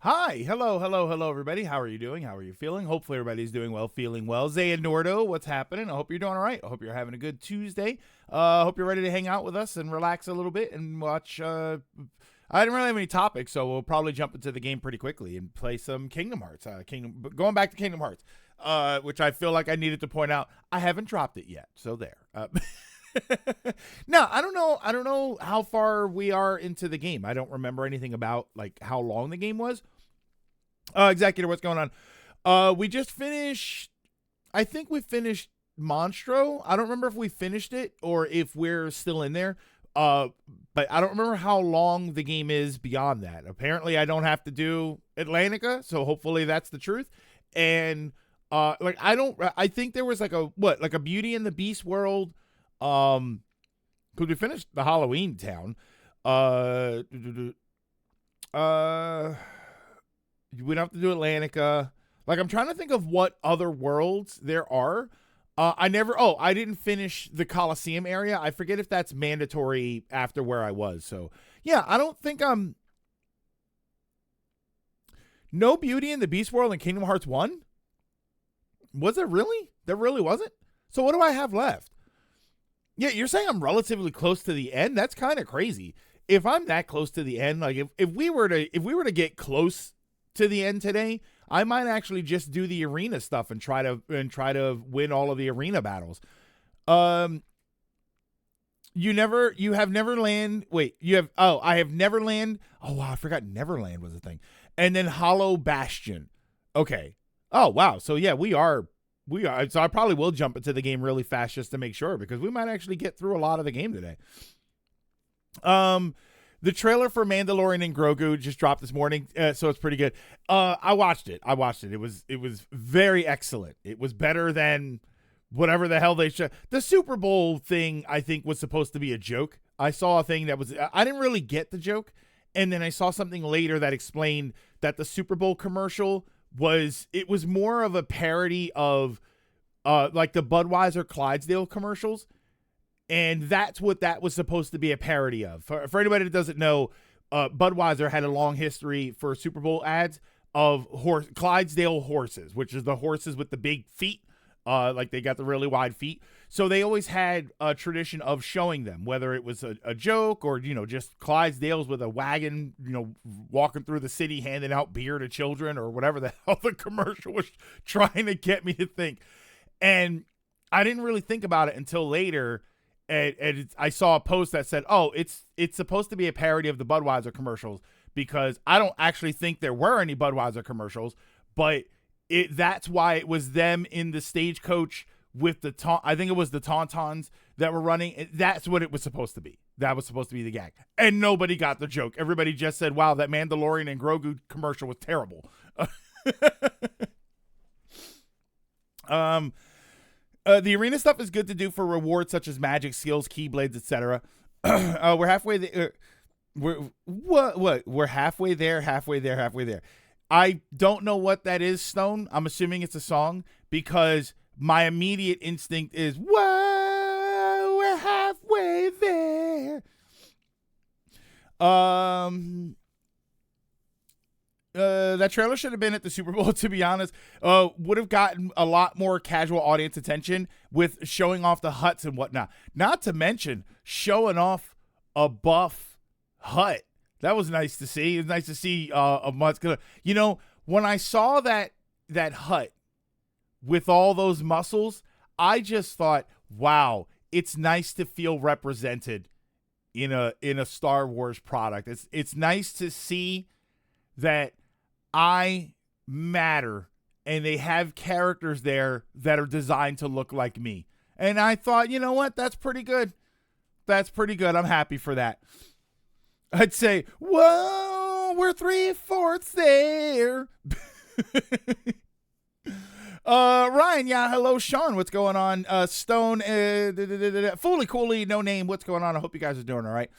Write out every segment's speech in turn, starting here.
Hi, hello, everybody. How are you doing? How are you feeling? Hopefully, everybody's doing well, feeling well. Zay and Nordo, what's happening? I hope you're doing all right. I hope you're having a good Tuesday. I hope you're ready to hang out with us and relax a little bit and watch. I didn't really have any topics, so we'll probably jump into the game pretty quickly and play some Kingdom Hearts. Going back to Kingdom Hearts, which I feel like I needed to point out. I haven't dropped it yet, so there. No, I don't know. I don't know how far we are into the game. I don't remember anything about like how long the game was. Executor, what's going on? We just finished. I think we finished Monstro. I don't remember if we finished it or if we're still in there. But I don't remember how long the game is beyond that. Apparently, I don't have to do Atlantica, so hopefully that's the truth. And like I don't. I think there was like a Beauty and the Beast world. Because we finished the Halloween town. We don't have to do Atlantica. Like I'm trying to think of what other worlds there are. I didn't finish the Coliseum area. I forget if that's mandatory after where I was. So yeah, I don't think I'm. No Beauty and the Beast world in Kingdom Hearts 1? Was it really? There really wasn't? So what do I have left? Yeah, you're saying I'm relatively close to the end? That's kind of crazy. If I'm that close to the end, like if we were to get close to the end today, I might actually just do the arena stuff and try to win all of the arena battles. I have Neverland. I have Neverland. Oh wow, I forgot Neverland was a thing. And then Hollow Bastion. Okay. Oh wow. So yeah, we are. So I probably will jump into the game really fast just to make sure because we might actually get through a lot of the game today. The trailer for Mandalorian and Grogu just dropped this morning, so it's pretty good. I watched it. It was very excellent. It was better than whatever the hell they showed. The Super Bowl thing, I think, was supposed to be a joke. I saw a thing that was. I didn't really get the joke, and then I saw something later that explained that the Super Bowl commercial was more of a parody of like the Budweiser Clydesdale commercials. And that's what that was supposed to be a parody of. For anybody that doesn't know, Budweiser had a long history for Super Bowl ads of Clydesdale horses, which is the horses with the big feet. Like they got the really wide feet. So they always had a tradition of showing them, whether it was a joke or, just Clydesdales with a wagon, walking through the city handing out beer to children or whatever the hell the commercial was trying to get me to think. And I didn't really think about it until later. And I saw a post that said, oh, it's supposed to be a parody of the Budweiser commercials because I don't actually think there were any Budweiser commercials, but that's why it was them in the stagecoach with I think it was the Tauntauns that were running. That's what it was supposed to be. That was supposed to be the gag. And nobody got the joke. Everybody just said, wow, that Mandalorian and Grogu commercial was terrible. The arena stuff is good to do for rewards such as magic, skills, keyblades, etc. We're halfway there. We're halfway there. I don't know what that is, Stone. I'm assuming it's a song because my immediate instinct is, whoa, we're halfway there. That trailer should have been at the Super Bowl, to be honest. Would have gotten a lot more casual audience attention with showing off the huts and whatnot. Not to mention showing off a buff hut. That was nice to see. It's nice to see a muscular. When I saw that hut with all those muscles, I just thought, wow, it's nice to feel represented in a Star Wars product. It's nice to see that I matter and they have characters there that are designed to look like me. And I thought, you know what? That's pretty good. I'm happy for that. I'd say, whoa, we're 3/4 there. Ryan, yeah, hello, Sean, what's going on? Stone, Fully Coolly, no name, what's going on? I hope you guys are doing all right.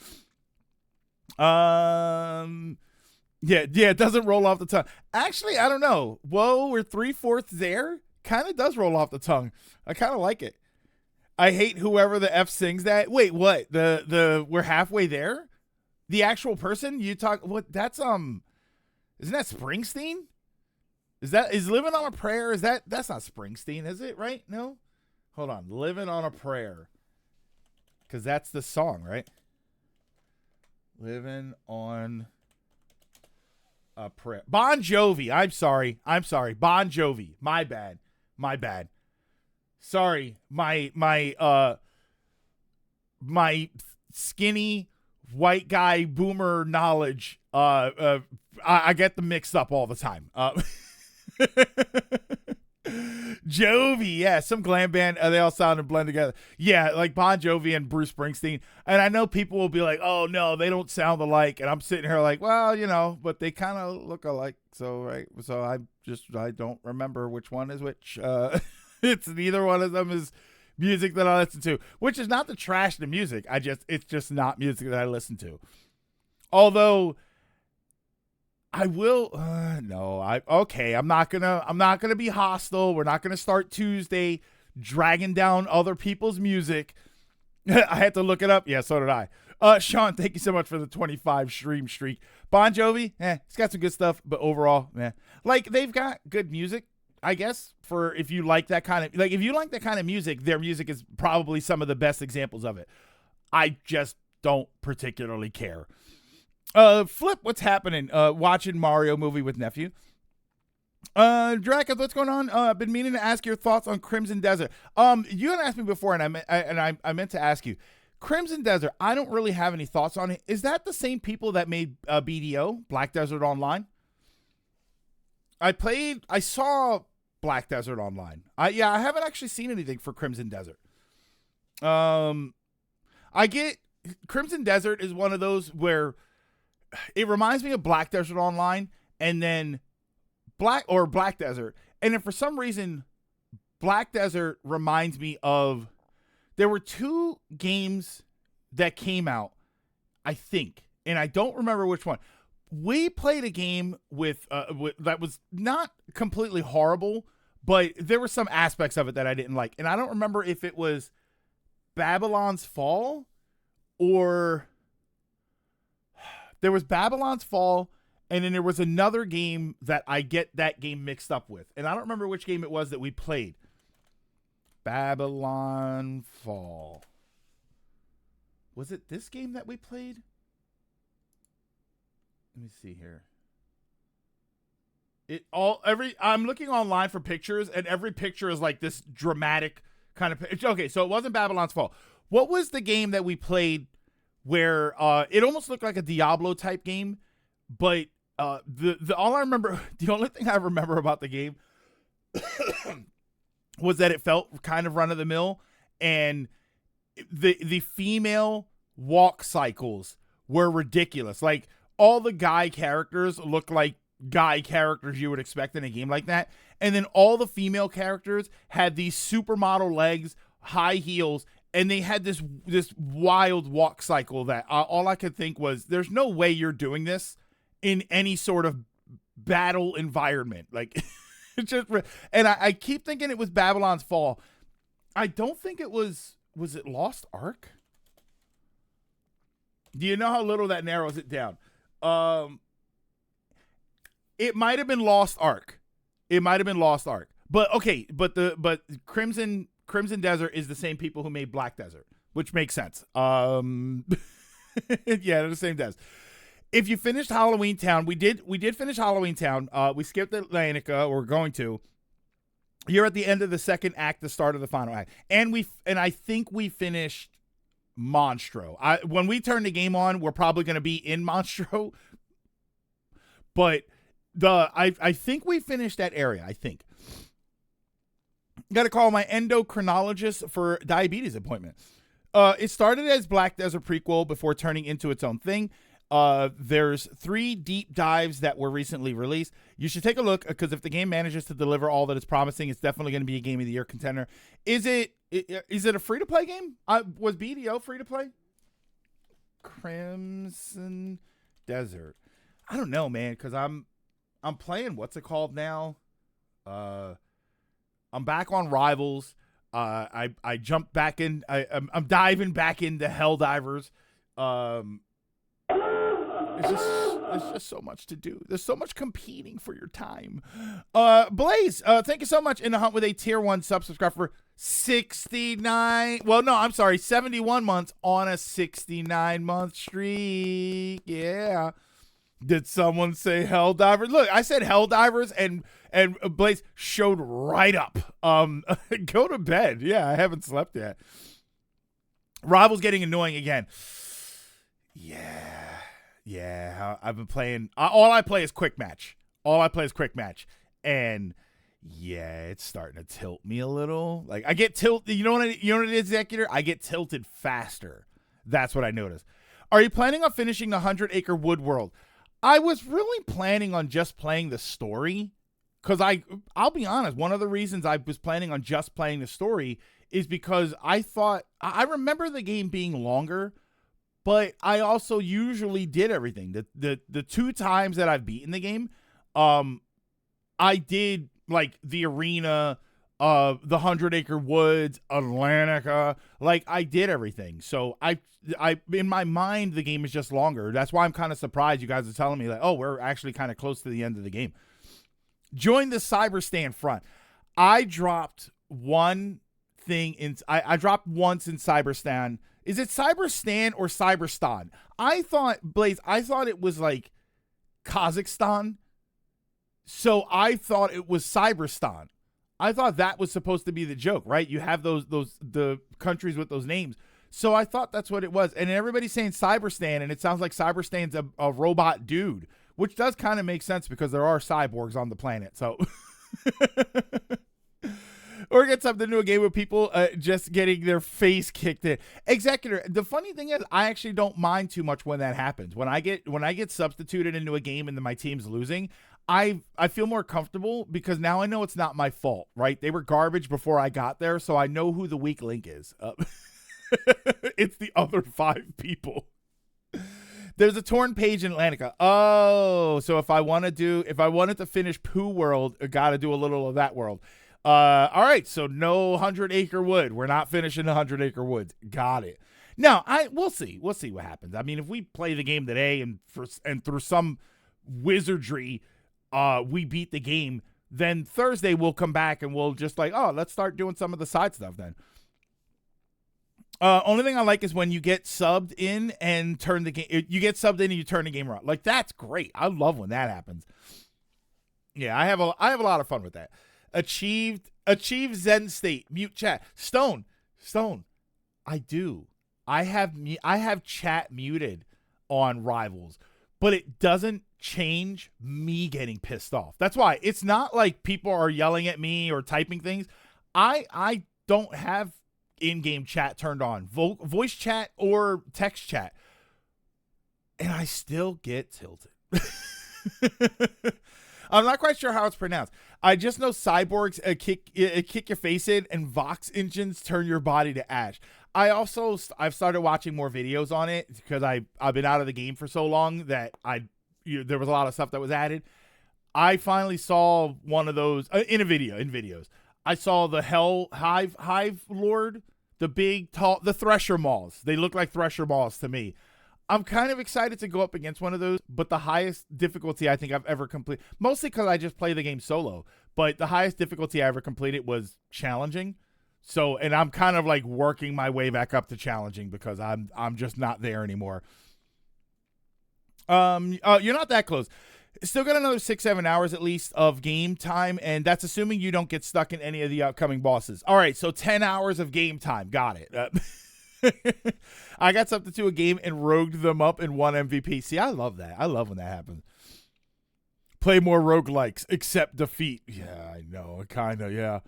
Yeah, it doesn't roll off the tongue. Actually, I don't know. Whoa, we're 3/4 there? Kind of does roll off the tongue. I kind of like it. I hate whoever the F sings that. Wait, what? The we're halfway there? The actual person? You talk what that's Isn't that Springsteen? Is Living on a Prayer? That's not Springsteen, is it? Right? No? Hold on. Living on a Prayer. Because that's the song, right? Living on a Prayer. Bon Jovi. I'm sorry. Bon Jovi. My bad. Sorry. My skinny white guy boomer knowledge. I get them mixed up all the time. Jovi, yeah, some glam band. They all sound and blend together. Yeah, like Bon Jovi and Bruce Springsteen. And I know people will be like, "Oh no, they don't sound alike." And I'm sitting here like, "Well, but they kind of look alike." So I don't remember which one is which. It's neither one of them is music that I listen to, which is not to trash the music. It's just not music that I listen to. Although I will I'm not gonna be hostile. We're not gonna start Tuesday dragging down other people's music. I had to look it up. Yeah, so did I. Sean, thank you so much for the 25 stream streak. Bon Jovi, it's got some good stuff, but overall, like they've got good music, I guess, for if you like that kind of music, their music is probably some of the best examples of it. I just don't particularly care. Flip, what's happening? Watching Mario movie with nephew. Draco, what's going on? I've been meaning to ask your thoughts on Crimson Desert. You had asked me before, and I meant to ask you. Crimson Desert, I don't really have any thoughts on it. Is that the same people that made BDO, Black Desert Online? I saw Black Desert Online. I haven't actually seen anything for Crimson Desert. I get Crimson Desert is one of those where it reminds me of Black Desert Online and then Black Desert. And then for some reason, Black Desert reminds me of, there were two games that came out, I think, and I don't remember which one. We played a game with that was not completely horrible, but there were some aspects of it that I didn't like. And I don't remember if it was Babylon's Fall or there was Babylon's Fall, and then there was another game that I get that game mixed up with. And I don't remember which game it was that we played. Babylon Fall. Was it this game that we played? Let me see here. I'm looking online for pictures, and every picture is like this dramatic kind of. Okay, so it wasn't Babylon's Fall. What was the game that we played where it almost looked like a Diablo type game, but the only thing I remember about the game was that it felt kind of run of the mill, and the female walk cycles were ridiculous. Like all the guy characters look like guy characters you would expect in a game like that, and then all the female characters had these supermodel legs, high heels, and they had this wild walk cycle that all I could think was, there's no way you're doing this in any sort of battle environment. Like, it's just, and I keep thinking it was Babylon's Fall. I don't think it was it Lost Ark? Do you know how little that narrows it down? It might have been Lost Ark. But okay, but Crimson Desert is the same people who made Black Desert, which makes sense. Yeah, they're the same devs. If you finished Halloween Town, we did finish Halloween Town. We skipped Atlantica. We're going to. You're at the end of the second act, the start of the final act, and I think we finished Monstro. When we turn the game on, we're probably going to be in Monstro, but I think we finished that area. I think. Got to call my endocrinologist for diabetes appointment. It started as Black Desert prequel before turning into its own thing. There's 3 deep dives that were recently released. You should take a look, because if the game manages to deliver all that it's promising, it's definitely going to be a Game of the Year contender. Is it a free-to-play game? Was BDO free-to-play? Crimson Desert. I don't know, man, because I'm playing, what's it called now? I'm back on Rivals. I jumped back in. I'm diving back into Helldivers. Is this There's just so much to do. There's so much competing for your time. Blaze, thank you so much. In the hunt with a tier 1 subscriber for 69. Well, no, I'm sorry, 71 months on a 69-month streak. Yeah. Did someone say Helldivers? Look, I said Helldivers, and Blaze showed right up. Go to bed. Yeah, I haven't slept yet. Rivals getting annoying again. Yeah. I've been playing. All I play is quick match. And yeah, it's starting to tilt me a little. Like I get tilted. You know what it is, Executor? I get tilted faster. That's what I noticed. Are you planning on finishing the 100-acre wood world? I was really planning on just playing the story, because I'll be honest, one of the reasons I was planning on just playing the story is because I thought, I remember the game being longer, but I also usually did everything. The 2 times that I've beaten the game, I did like the arena, the 100-acre woods, Atlantica, like I did everything. So I in my mind, the game is just longer. That's why I'm kind of surprised you guys are telling me like, oh, we're actually kind of close to the end of the game. Join the Cyberstan front. I dropped one thing I dropped once in Cyberstan. Is it Cyberstan or Cyberstan? Blaze, I thought it was like Kazakhstan. So I thought it was Cyberstan. I thought that was supposed to be the joke, right? You have the countries with those names. So I thought that's what it was. And everybody's saying Cyberstan, and it sounds like Cyberstan's a robot dude, which does kind of make sense because there are cyborgs on the planet. So, or get something to a game with people just getting their face kicked in. Executor, the funny thing is, I actually don't mind too much when that happens. When I get substituted into a game and then my team's losing, I feel more comfortable because now I know it's not my fault, right? They were garbage before I got there, so I know who the weak link is. It's the other 5 people. There's a torn page in Atlantica. Oh, so if I wanted to finish Pooh World, I got to do a little of that world. All right, so no 100-acre wood. We're not finishing the 100-acre woods. Got it. Now, we'll see. We'll see what happens. I mean, if we play the game today and through some wizardry, we beat the game, then Thursday we'll come back and we'll just like, oh, let's start doing some of the side stuff then. Only thing I like is when you get subbed in and turn the game. You get subbed in and you turn the game around. Like that's great. I love when that happens. Yeah, I have a lot of fun with that. Achieve Zen state. Mute chat. Stone. I do. I have chat muted on Rivals, but it doesn't change me getting pissed off. That's why it's not like people are yelling at me or typing things. I don't have in-game chat turned on, voice chat or text chat, and I still get tilted. I'm not quite sure how it's pronounced. I just know cyborgs kick your face in, and Vox engines turn your body to ash. I've started watching more videos on it because I've been out of the game for so long that there was a lot of stuff that was added. I finally saw one of those in videos. I saw the Hive Lord, the big, tall, the Thresher Maws. They look like Thresher Maws to me. I'm kind of excited to go up against one of those, but the highest difficulty I think I've ever completed, mostly because I just play the game solo, but the highest difficulty I ever completed was challenging. So, and I'm kind of like working my way back up to challenging because I'm just not there anymore. You're not that close. Still got another 6-7 hours at least of game time, and that's assuming you don't get stuck in any of the upcoming bosses. All right, so 10 hours of game time. Got it. I got something to a game and rogued them up and won MVP. See, I love that. I love when that happens. Play more roguelikes, accept defeat. Yeah, I know. Kind of, yeah.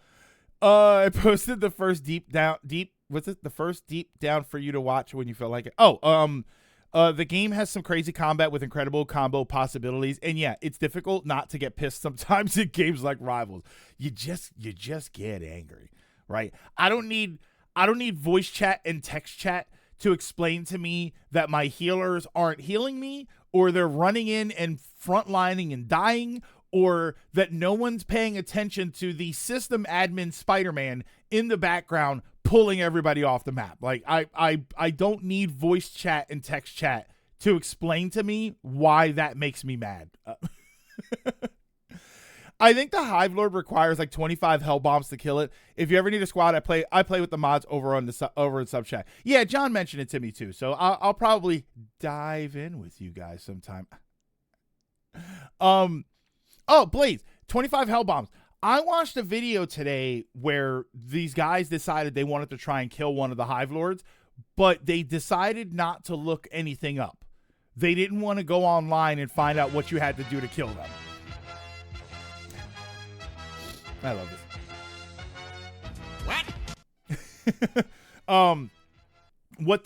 I posted the first the first deep down for you to watch when you feel like it. The game has some crazy combat with incredible combo possibilities, and yeah, it's difficult not to get pissed sometimes in games like Rivals. You just get angry, right? I don't need voice chat and text chat to explain to me that my healers aren't healing me, or they're running in and frontlining and dying, or that no one's paying attention to the system admin Spider-Man in the background pulling everybody off the map. Like I don't need voice chat and text chat to explain to me why that makes me mad. I think the Hive Lord requires like 25 hell bombs to kill it. If you ever need a squad, I play with the mods over in sub chat. Yeah, John mentioned it to me too, so I'll probably dive in with you guys sometime. Oh, Blaze, 25 hell bombs. I watched a video today where these guys decided they wanted to try and kill one of the Hive Lords, but they decided not to look anything up. They didn't want to go online and find out what you had to do to kill them. I love this. What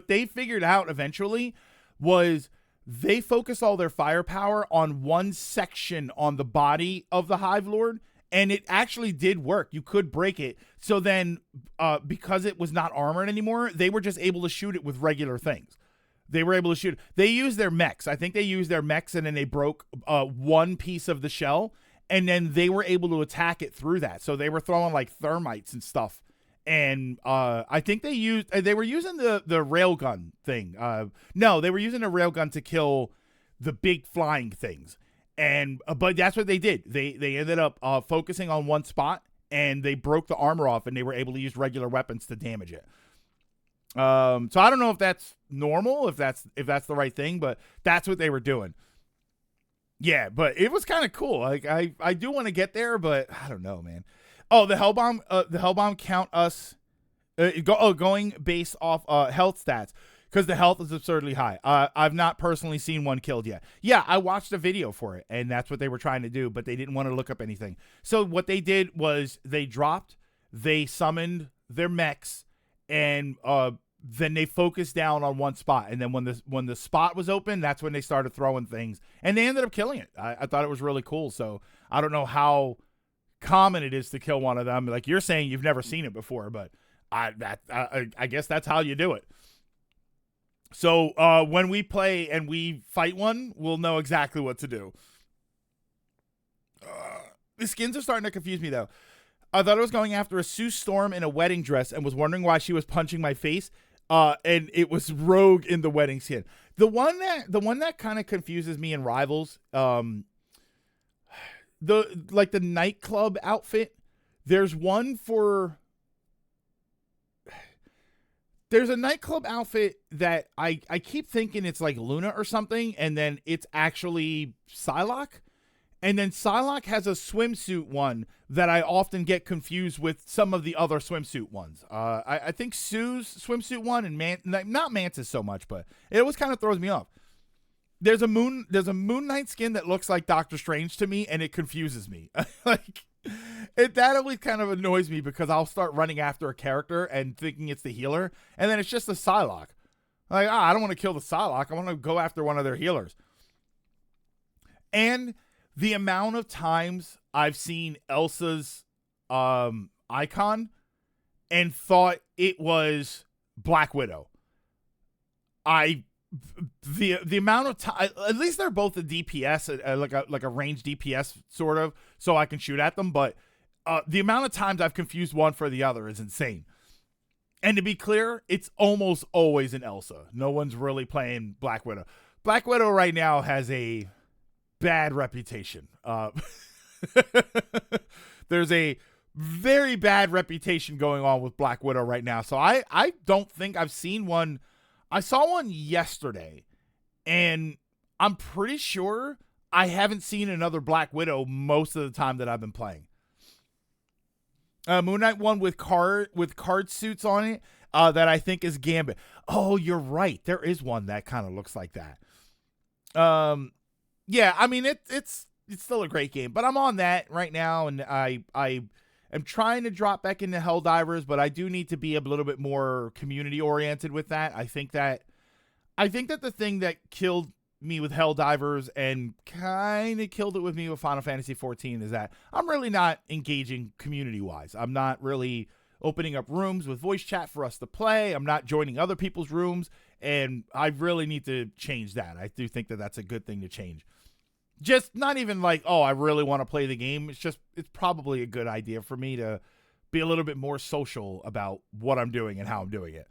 they figured out eventually was they focus all their firepower on one section on the body of the Hive Lord, and it actually did work. You could break it. So then, because it was not armored anymore, they were just able to shoot it with regular things. They were able to shoot. They used their mechs. I think they used their mechs, and then they broke one piece of the shell. And then they were able to attack it through that. So they were throwing like thermites and stuff. And I think they were using the railgun thing. No, they were using a railgun to kill the big flying things. And but that's what they did. They ended up focusing on one spot, and they broke the armor off, and they were able to use regular weapons to damage it. So I don't know if that's normal, if that's the right thing, but that's what they were doing. Yeah, but it was kind of cool. Like I do want to get there, but I don't know, man. Oh, the Hellbomb count us going based off health stats, because the health is absurdly high. I've not personally seen one killed yet. Yeah, I watched a video for it, and that's what they were trying to do, but they didn't want to look up anything. So what they did was they summoned their mechs, and then they focused down on one spot, and then when the spot was open, that's when they started throwing things, and they ended up killing it. I thought it was really cool. So I don't know how common it is to kill one of them. Like you're saying, you've never seen it before, but I guess that's how you do it. So when we play and we fight one, we'll know exactly what to do. The skins are starting to confuse me though. I thought I was going after a Sue Storm in a wedding dress and was wondering why she was punching my face. And it was Rogue in the wedding skin. The one that kind of confuses me in Rivals, the nightclub outfit. There's a nightclub outfit that I keep thinking it's like Luna or something, and then it's actually Psylocke. And then Psylocke has a swimsuit one that I often get confused with some of the other swimsuit ones. I think Sue's swimsuit one and not Mantis so much, but it always kind of throws me off. There's a Moon Knight skin that looks like Doctor Strange to me, and it confuses me. That always kind of annoys me, because I'll start running after a character and thinking it's the healer, and then it's just a Psylocke. Like, I don't want to kill the Psylocke. I want to go after one of their healers. And the amount of times I've seen Elsa's icon and thought it was Black Widow. The amount of time, at least they're both a DPS, like a range DPS sort of, so I can shoot at them. But the amount of times I've confused one for the other is insane. And to be clear, it's almost always an Elsa. No one's really playing Black Widow. Black Widow right now has a bad reputation. There's a very bad reputation going on with Black Widow right now. So I don't think I've seen one. I saw one yesterday, and I'm pretty sure I haven't seen another Black Widow most of the time that I've been playing. Moon Knight one with card suits on it that I think is Gambit. Oh, you're right. There is one that kind of looks like that. Yeah, I mean it's still a great game, but I'm on that right now, and I am trying to drop back into Helldivers, but I do need to be a little bit more community oriented with that. I think that the thing that killed me with Helldivers and kind of killed it with me with Final Fantasy XIV is that I'm really not engaging community wise. I'm not really opening up rooms with voice chat for us to play. I'm not joining other people's rooms, and I really need to change that. I do think that that's a good thing to change. Just not even like, oh, I really want to play the game. It's probably a good idea for me to be a little bit more social about what I'm doing and how I'm doing it.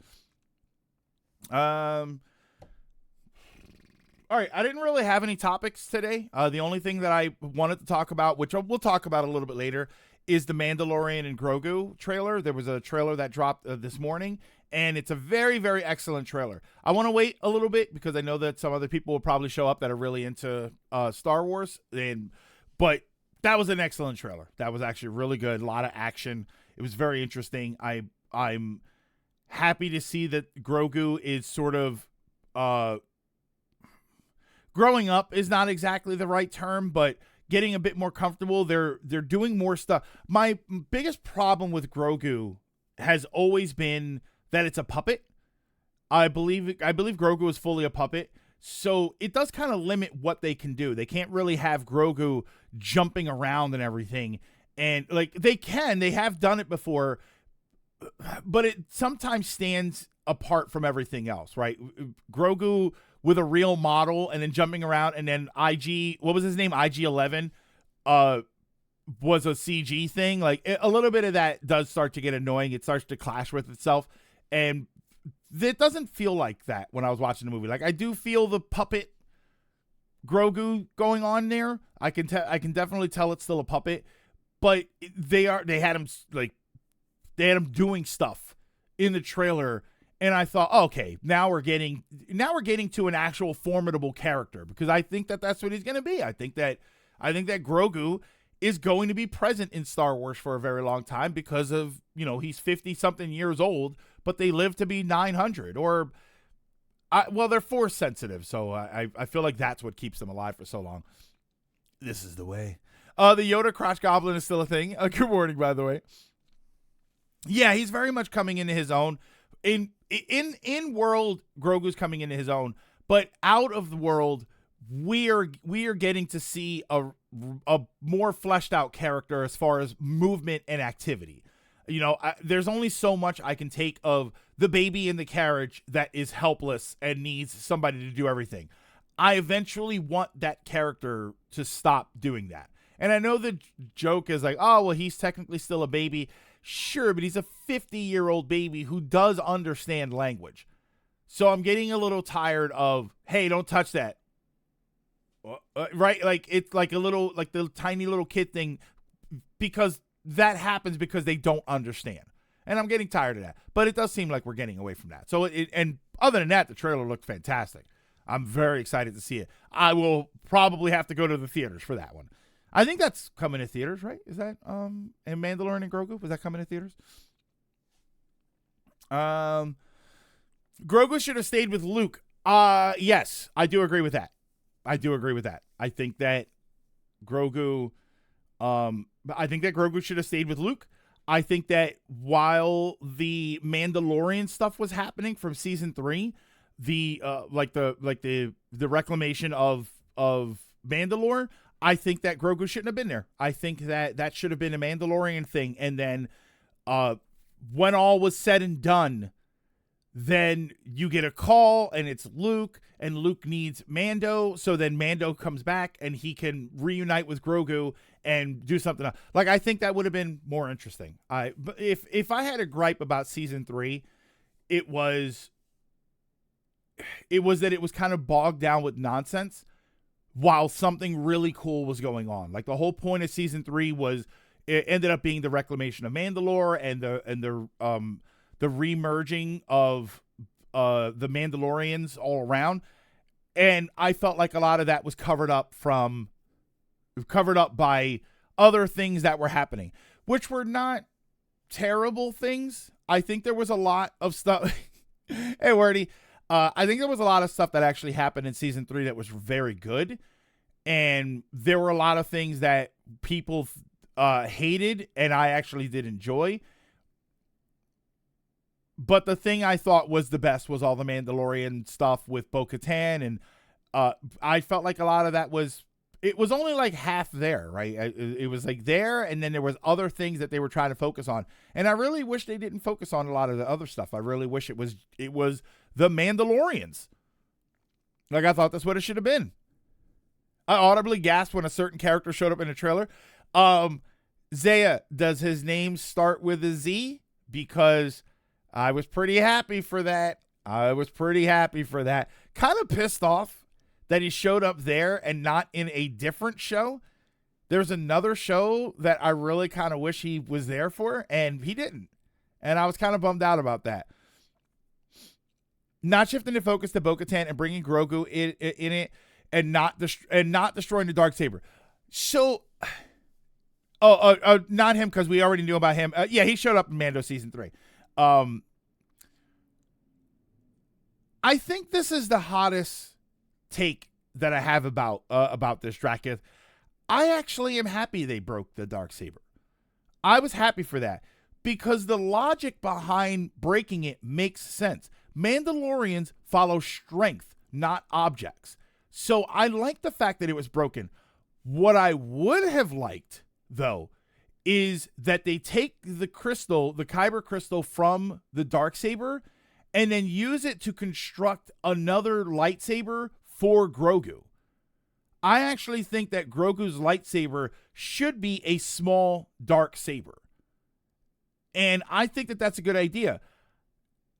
All right, I didn't really have any topics today. The only thing that I wanted to talk about, which we'll talk about a little bit later, is the Mandalorian and Grogu trailer. There was a trailer that dropped this morning, and it's a very, very excellent trailer. I want to wait a little bit because I know that some other people will probably show up that are really into Star Wars, but that was an excellent trailer. That was actually really good. A lot of action. It was very interesting. I'm happy to see that Grogu is sort of growing up is not exactly the right term, but getting a bit more comfortable. They're doing more stuff. My biggest problem with Grogu has always been that it's a puppet. I believe Grogu is fully a puppet. So it does kind of limit what they can do. They can't really have Grogu jumping around and everything. And like they have done it before, but it sometimes stands apart from everything else, right? Grogu with a real model and then jumping around, and then what was his name? IG-11 was a CG thing. Like a little bit of that does start to get annoying. It starts to clash with itself. And it doesn't feel like that when I was watching the movie. Like I do feel the puppet Grogu going on there. I can definitely tell it's still a puppet, but they had him doing stuff in the trailer. And I thought, okay, now we're getting to an actual formidable character, because I think that that's what he's going to be. I think that Grogu is going to be present in Star Wars for a very long time because of, he's 50 something years old, but they live to be 900 they're force sensitive. So I feel like that's what keeps them alive for so long. This is the way. The Yoda Crash Goblin is still a thing. Good morning, by the way. Yeah, he's very much coming into his own. In world, Grogu's coming into his own, but out of the world, we are getting to see a more fleshed out character as far as movement and activity. There's only so much I can take of the baby in the carriage that is helpless and needs somebody to do everything. I eventually want that character to stop doing that. And I know the joke is like, oh, well, he's technically still a baby. Sure, but he's a 50-year-old baby who does understand language. So I'm getting a little tired of, hey, don't touch that. Right? Like, it's like the tiny little kid thing, because that happens because they don't understand. And I'm getting tired of that. But it does seem like we're getting away from that. So, and other than that, the trailer looked fantastic. I'm very excited to see it. I will probably have to go to the theaters for that one. I think that's coming to theaters, right? Is that and Mandalorian and Grogu? Was that coming to theaters? Grogu should have stayed with Luke. Yes, I do agree with that. I think that Grogu should have stayed with Luke. I think that while the Mandalorian stuff was happening from season 3, the reclamation of Mandalore, I think that Grogu shouldn't have been there. I think that should have been a Mandalorian thing. And then when all was said and done, then you get a call and it's Luke, and Luke needs Mando. So then Mando comes back and he can reunite with Grogu and do something else. Like, I think that would have been more interesting. But if I had a gripe about season 3, it was that it was kind of bogged down with nonsense while something really cool was going on. Like, the whole point of season 3 was it ended up being the reclamation of Mandalore and the remerging of the Mandalorians all around. And I felt like a lot of that was covered up by other things that were happening, which were not terrible things. I think there was a lot of stuff. Hey, Wordy. I think there was a lot of stuff that actually happened in season 3 that was very good. And there were a lot of things that people hated and I actually did enjoy. But the thing I thought was the best was all the Mandalorian stuff with Bo-Katan. And I felt like a lot of that it was only like half there, right? It was like there, and then there was other things that they were trying to focus on. And I really wish they didn't focus on a lot of the other stuff. I really wish it was the Mandalorians. Like, I thought that's what it should have been. I audibly gasped when a certain character showed up in the trailer. Zaya, does his name start with a Z? Because I was pretty happy for that. Kind of pissed off that he showed up there and not in a different show. There's another show that I really kind of wish he was there for, and he didn't. And I was kind of bummed out about that. Not shifting the focus to Bo-Katan and bringing Grogu in it and not destroying the Darksaber. So, not him, because we already knew about him. Yeah, he showed up in Mando season 3. I think this is the hottest take that I have about this Dracula. I actually am happy they broke the Darksaber. I was happy for that because the logic behind breaking it makes sense. Mandalorians follow strength, not objects. So I like the fact that it was broken. What I would have liked, though, is that they take the crystal, the Kyber crystal from the Darksaber, and then use it to construct another lightsaber for Grogu. I actually think that Grogu's lightsaber should be a small dark saber. And I think that that's a good idea.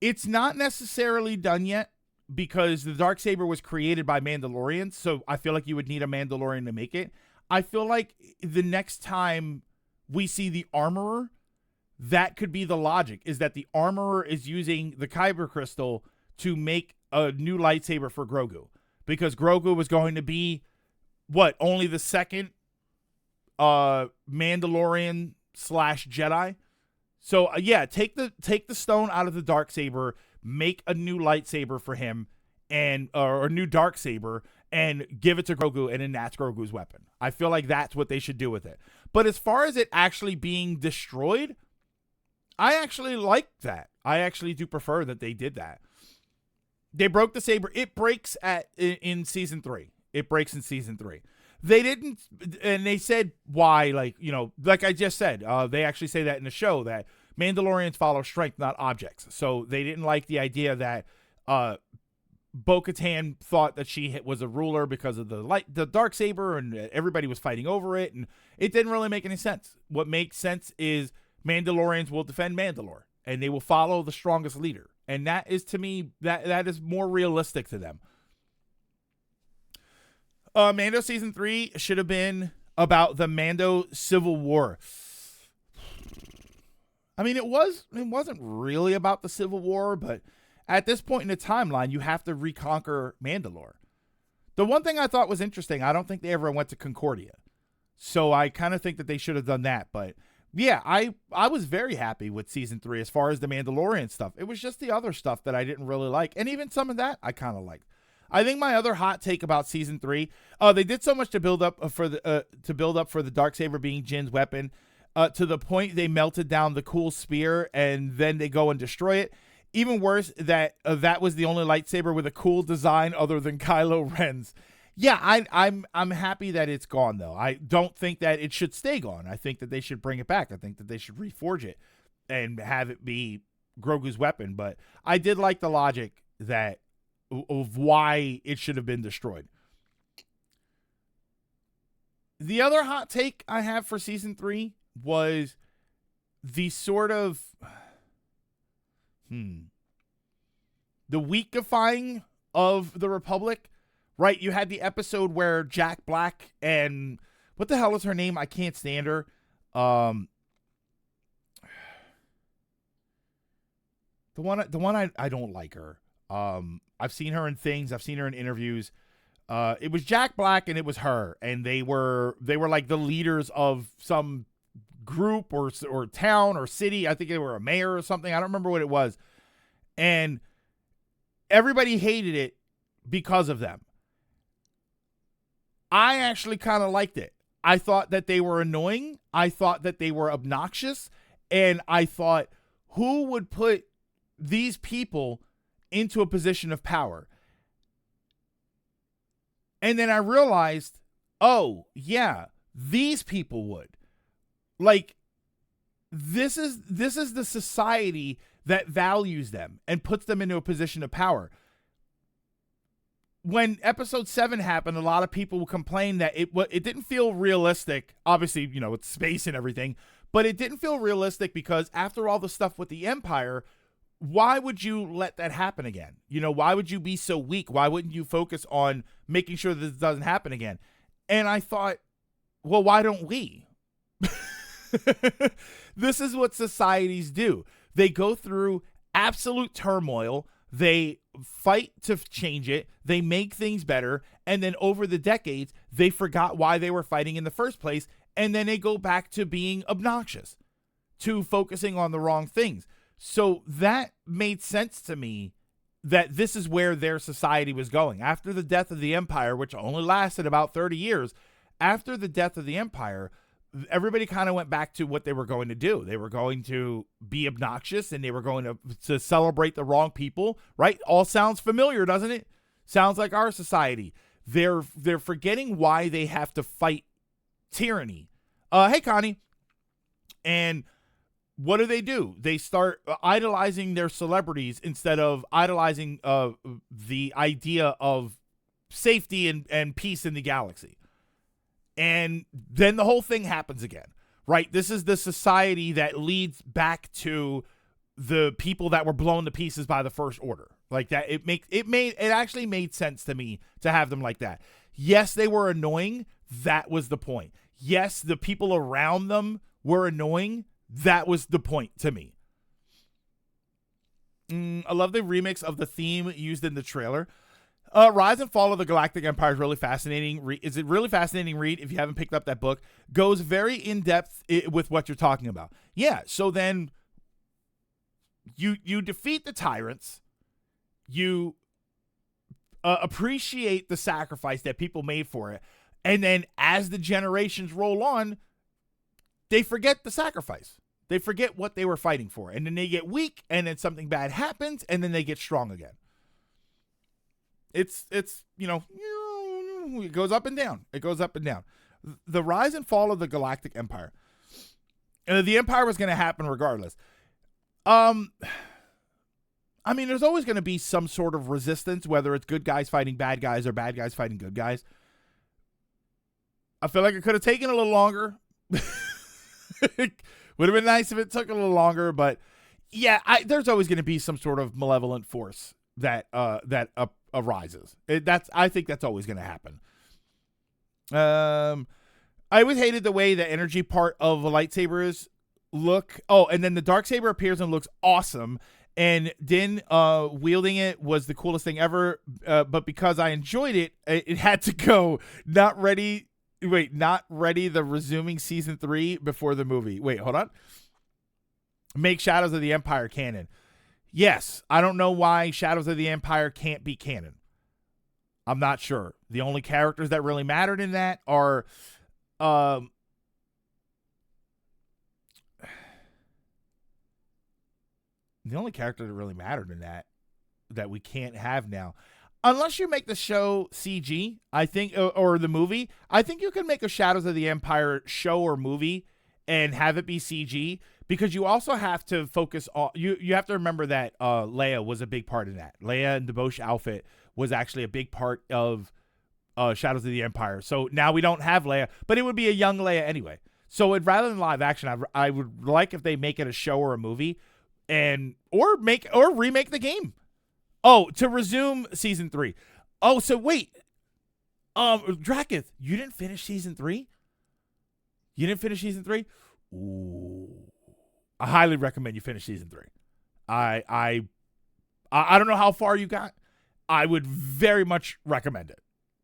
It's not necessarily done yet because the Darksaber was created by Mandalorians, so I feel like you would need a Mandalorian to make it. I feel like the next time we see the Armorer, that could be the logic, is that the Armorer is using the Kyber crystal to make a new lightsaber for Grogu. Because Grogu was going to be, only the second Mandalorian / Jedi? So yeah, take the stone out of the Darksaber, make a new lightsaber for him, and or a new Darksaber, and give it to Grogu, and then that's Grogu's weapon. I feel like that's what they should do with it. But as far as it actually being destroyed, I actually like that. I actually do prefer that they did that. They broke the saber. It breaks in season 3. It breaks in season 3. They didn't, and they said why, like I just said, they actually say that in the show, that Mandalorians follow strength, not objects. So they didn't like the idea that Bo-Katan thought that she was a ruler because of the Darksaber, and everybody was fighting over it, and it didn't really make any sense. What makes sense is Mandalorians will defend Mandalore, and they will follow the strongest leader. And that is, to me, that is more realistic to them. Mando season 3 should have been about the Mando Civil War. I mean, it wasn't really about the Civil War, but at this point in the timeline, you have to reconquer Mandalore. The one thing I thought was interesting, I don't think they ever went to Concordia. So I kind of think that they should have done that. But yeah, I was very happy with season 3 as far as the Mandalorian stuff. It was just the other stuff that I didn't really like. And even some of that I kind of liked. I think my other hot take about season 3, they did so much to build up for the Darksaber being Jin's weapon, to the point they melted down the cool spear and then they go and destroy it. Even worse, that was the only lightsaber with a cool design other than Kylo Ren's. Yeah, I'm happy that it's gone though. I don't think that it should stay gone. I think that they should bring it back. I think that they should reforge it and have it be Grogu's weapon. But I did like the logic of why it should have been destroyed. The other hot take I have for season 3 was the sort of the weakifying of the Republic, right? You had the episode where Jack Black and what the hell is her name? I can't stand her. The one I don't like her. I've seen her in things. I've seen her in interviews. It was Jack Black and it was her, and they were like the leaders of some group or town or city. I think they were a mayor or something. I don't remember what it was. And everybody hated it because of them. I actually kind of liked it. I thought that they were annoying. I thought that they were obnoxious. And I thought, who would put these people into a position of power? And then I realized, oh, yeah, these people would. Like, this is the society that values them and puts them into a position of power. When episode 7 happened, a lot of people complained that it didn't feel realistic. Obviously, it's space and everything, but it didn't feel realistic because after all the stuff with the Empire, why would you let that happen again? Why would you be so weak? Why wouldn't you focus on making sure that this doesn't happen again? And I thought, well, why don't we? This is what societies do. They go through absolute turmoil. They fight to change it. They make things better. And then over the decades, they forgot why they were fighting in the first place. And then they go back to being obnoxious, to focusing on the wrong things. So that made sense to me, that this is where their society was going. After the death of the empire, which only lasted about 30 years, after the death of the empire, everybody kind of went back to what they were going to do. They were going to be obnoxious, and they were going to celebrate the wrong people, right? All sounds familiar, doesn't it? Sounds like our society. They're forgetting why they have to fight tyranny. Hey, Connie. And what do? They start idolizing their celebrities instead of idolizing the idea of safety and peace in the galaxy. And then the whole thing happens again, right? This is the society that leads back to the people that were blown to pieces by the First Order. Like that, it actually made sense to me to have them like that. Yes, they were annoying. That was the point. Yes, the people around them were annoying. That was the point to me. I love the remix of the theme used in the trailer. Rise and Fall of the Galactic Empire is really fascinating. Is it really fascinating read if you haven't picked up that book? Goes very in depth with what you're talking about. Yeah. So then you defeat the tyrants. You appreciate the sacrifice that people made for it, and then as the generations roll on, they forget the sacrifice. They forget what they were fighting for, and then they get weak, and then something bad happens, and then they get strong again. It's it goes up and down. It goes up and down. The rise and fall of the Galactic Empire. The Empire was going to happen regardless. There's always going to be some sort of resistance, whether it's good guys fighting bad guys or bad guys fighting good guys. I feel like it could have taken a little longer. Would have been nice if it took a little longer, but yeah, there's always going to be some sort of malevolent force that arises. I think that's always going to happen. I always hated the way the energy part of a lightsabers look. Oh, and then the Darksaber appears and looks awesome. And Din wielding it was the coolest thing ever. But because I enjoyed it, it had to go. Not ready. The resuming season 3 before the movie. Wait, hold on. Make Shadows of the Empire canon. Yes, I don't know why Shadows of the Empire can't be canon. I'm not sure. The only characters that really mattered in that are the only character that really mattered in that we can't have now. Unless you make the show CG, I think, or the movie, I think you can make a Shadows of the Empire show or movie and have it be CG, because you also have to focus on, you have to remember that Leia was a big part of that. Leia and the Bosch outfit was actually a big part of Shadows of the Empire. So now we don't have Leia, but it would be a young Leia anyway. So rather than live action, I would like if they make it a show or a movie, or remake the game. Oh, to resume season 3. Oh, so wait. Drakith, you didn't finish season 3? You didn't finish season 3? Ooh. I highly recommend you finish season 3. I don't know how far you got. I would very much recommend it.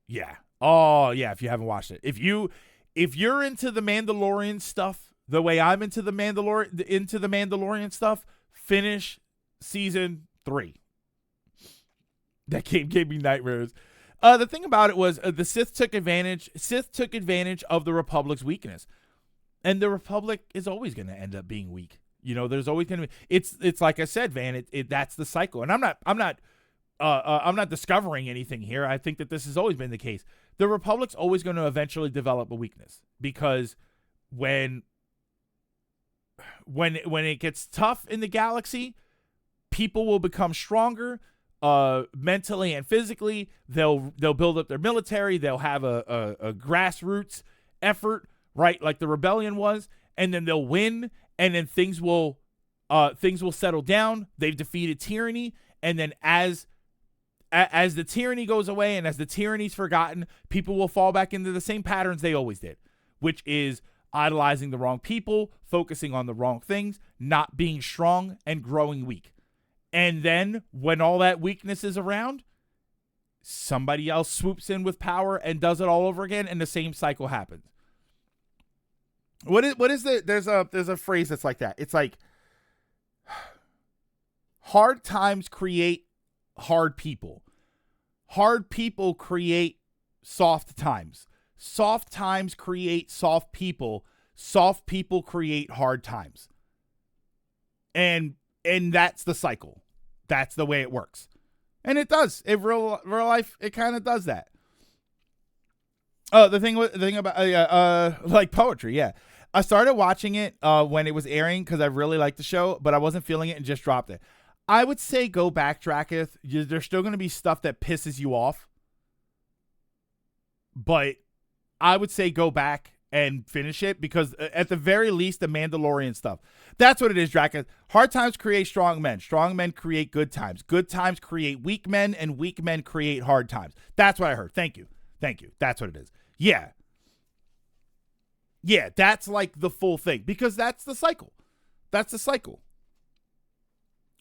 Yeah. Oh, yeah, if you haven't watched it. If you're into the Mandalorian stuff, the way I'm into the Mandalorian stuff, finish season 3. That game gave me nightmares. The thing about it was the Sith took advantage of the Republic's weakness. And the Republic is always going to end up being weak. There's always going to be, it's like I said, Van, that's the cycle. And I'm not discovering anything here. I think that this has always been the case. The Republic's always going to eventually develop a weakness, because when it gets tough in the galaxy, people will become stronger, mentally and physically. They'll build up their military. They'll have a grassroots effort, right? Like the rebellion was, and then they'll win, and then things will things will settle down. They've defeated tyranny, and then as the tyranny goes away and as the tyranny's forgotten, people will fall back into the same patterns they always did, which is idolizing the wrong people, focusing on the wrong things, not being strong, and growing weak. And then when all that weakness is around, somebody else swoops in with power and does it all over again, and the same cycle happens. There's a phrase that's like that. It's like, hard times create hard people. Hard people create soft times. Soft times create soft people. Soft people create hard times. And that's the cycle. That's the way it works. And it does. In real life, it kind of does that. The thing about like poetry, yeah. I started watching it when it was airing because I really liked the show, but I wasn't feeling it and just dropped it. I would say go back, Draketh. There's still going to be stuff that pisses you off, but I would say go back and finish it because at the very least, the Mandalorian stuff. That's what it is, Draketh. Hard times create strong men. Strong men create good times. Good times create weak men, and weak men create hard times. That's what I heard. Thank you. That's what it is. Yeah. Yeah, that's like the full thing because that's the cycle. That's the cycle.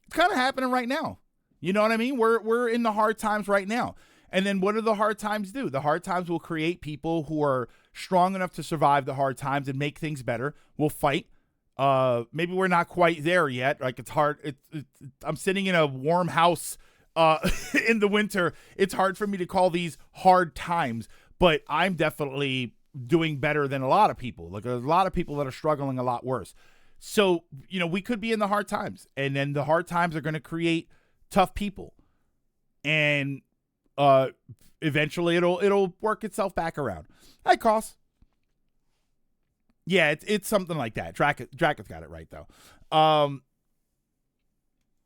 It's kind of happening right now. You know what I mean? We're in the hard times right now. And then what do the hard times do? The hard times will create people who are strong enough to survive the hard times and make things better. We'll fight. Maybe we're not quite there yet. Like it's hard. I'm sitting in a warm house in the winter. It's hard for me to call these hard times, but I'm definitely doing better than a lot of people. Like there's a lot of people that are struggling a lot worse. So, we could be in the hard times, and then the hard times are going to create tough people. And eventually it'll work itself back around. Hi, Koss. Yeah, it's something like that. Draketh got it right though.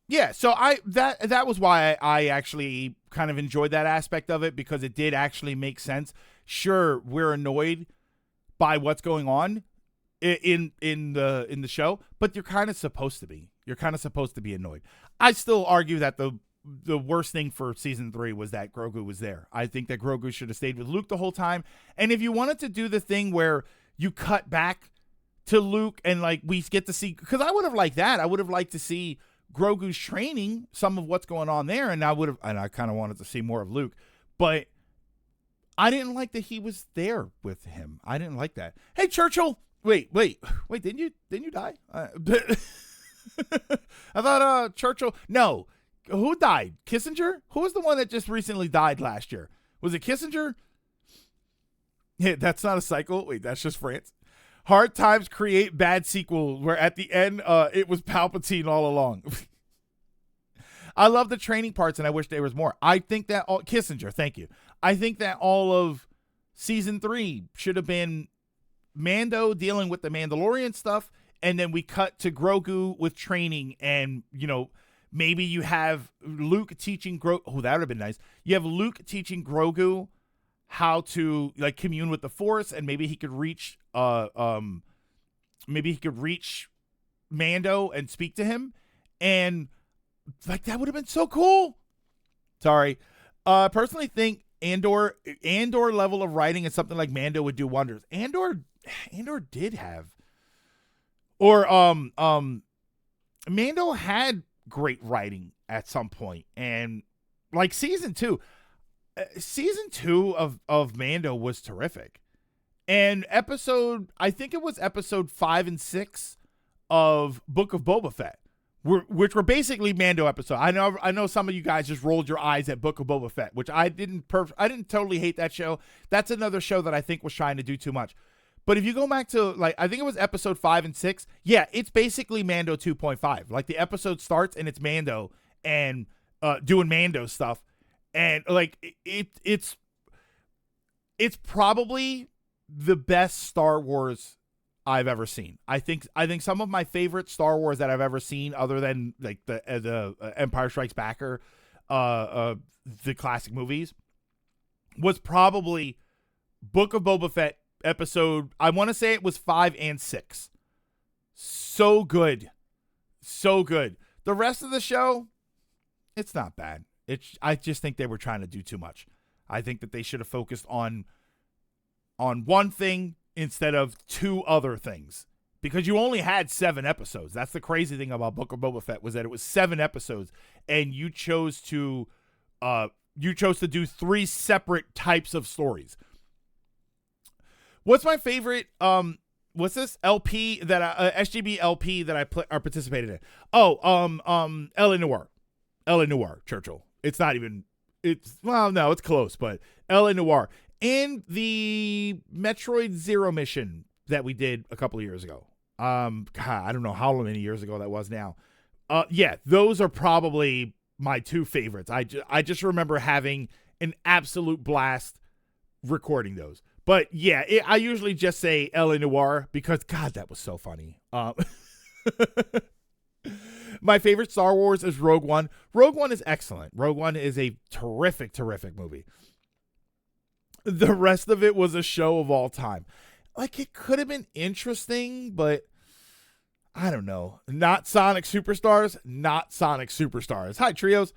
Yeah, so that was why I actually kind of enjoyed that aspect of it because it did actually make sense. Sure, we're annoyed by what's going on in the show, but you're kind of supposed to be. You're kind of supposed to be annoyed. I still argue that the worst thing for season 3 was that Grogu was there. I think that Grogu should have stayed with Luke the whole time. And if you wanted to do the thing where you cut back to Luke and like we get to see, because I would have liked that. I would have liked to see Grogu's training, some of what's going on there, and I kind of wanted to see more of Luke, but I didn't like that he was there with him. I didn't like that. Hey, Churchill. Wait, didn't you die? I thought Churchill. No, who died? Kissinger? Who was the one that just recently died last year? Was it Kissinger? Yeah, that's not a cycle. Wait, that's just France. Hard times create bad sequels where at the end it was Palpatine all along. I love the training parts and I wish there was more. I think that Kissinger, thank you. I think that all of season 3 should have been Mando dealing with the Mandalorian stuff, and then we cut to Grogu with training, and maybe you have Luke teaching Grogu. Oh, that would have been nice. You have Luke teaching Grogu how to like commune with the Force, and maybe he could reach Mando and speak to him, and like that would have been so cool. Sorry, personally think Andor level of writing is something like Mando would do wonders. Andor did have, or Mando had great writing at some point, and like season 2 of Mando was terrific, and I think it was episode 5 and 6 of Book of Boba Fett, which were basically Mando episodes. I know some of you guys just rolled your eyes at Book of Boba Fett, which I didn't totally hate that show. That's another show that I think was trying to do too much. But if you go back to, like, I think it was episode 5 and 6, yeah, it's basically Mando 2.5. Like, the episode starts and it's Mando and doing Mando stuff. And, like, it's probably the best Star Wars I've ever seen. I think some of my favorite Star Wars that I've ever seen, other than, like, the Empire Strikes Back or the classic movies, was probably Book of Boba Fett episode, I want to say it was 5 and 6. So good. So good. The rest of the show, it's not bad. I just think they were trying to do too much. I think that they should have focused on one thing instead of two other things. Because you only had 7 episodes. That's the crazy thing about Book of Boba Fett, was that it was 7 episodes, and you chose to do 3 separate types of stories. What's my favorite? What's this LP that SGB LP that I participated in? Oh, L.A. Noire, Churchill. It's not even. No, it's close, but L.A. Noire and the Metroid Zero mission that we did a couple of years ago. God, I don't know how many years ago that was now. Yeah, those are probably my 2 favorites. I just remember having an absolute blast recording those. But yeah, I usually just say L.A. Noire because, God, that was so funny. My favorite Star Wars is Rogue One. Rogue One is excellent. Rogue One is a terrific, terrific movie. The rest of it was a show of all time. Like, it could have been interesting, but I don't know. Not Sonic Superstars. Hi, Trios.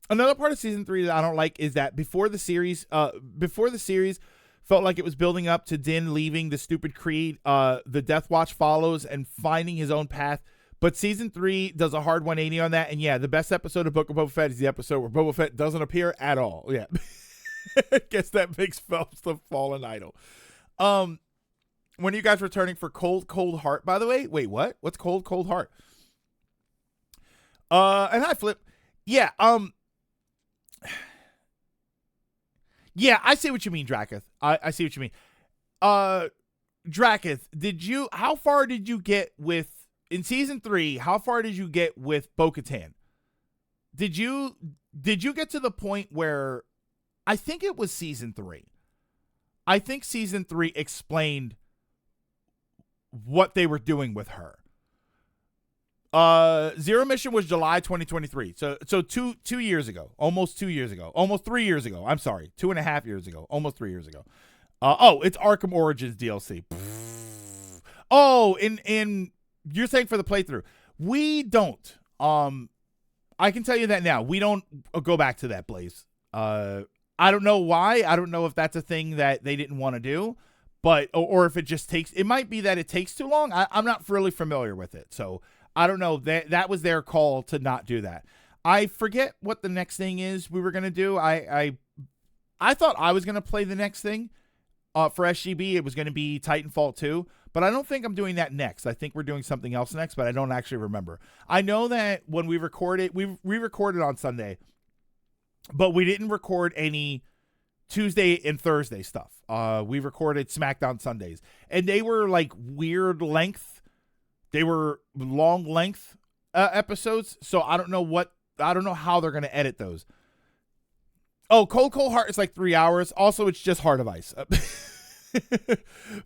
Another part of season 3 that I don't like is that before the series felt like it was building up to Din leaving the stupid creed, the Death Watch follows and finding his own path. But season 3 does a hard 180 on that. And yeah, the best episode of Book of Boba Fett is the episode where Boba Fett doesn't appear at all. Yeah. I guess that makes Phelps the fallen idol. When are you guys returning for Cold Heart, by the way? Wait, what? What's Cold Heart? And hi, Flip. Yeah, yeah, I see what you mean, Draketh. I see what you mean. Draketh, how far did you get in season 3, how far did you get with Bo-Katan? Did you get to the point where, I think it was season 3. I think season 3 explained what they were doing with her. Zero Mission was July 2023. So 2 years ago, almost 2 years ago, almost 3 years ago. I'm sorry, 2.5 years ago, almost 3 years ago. It's Arkham Origins DLC. Oh, in you're saying for the playthrough, we don't. I can tell you that now. We don't go back to that, Blaze. I don't know why. I don't know if that's a thing that they didn't want to do, but or if it just takes. It might be that it takes too long. I'm not really familiar with it, so I don't know. That was their call to not do that. I forget what the next thing is we were gonna do. I thought I was gonna play the next thing. For SGB, it was going to be Titanfall 2, but I don't think I'm doing that next. I think we're doing something else next, but I don't actually remember. I know that when we recorded, we recorded on Sunday, but we didn't record any Tuesday and Thursday stuff. We recorded SmackDown Sundays, and they were like weird length. They were long length episodes, so I don't know how they're going to edit those. Oh, Cold Heart is like 3 hours. Also, it's just Heart of Ice.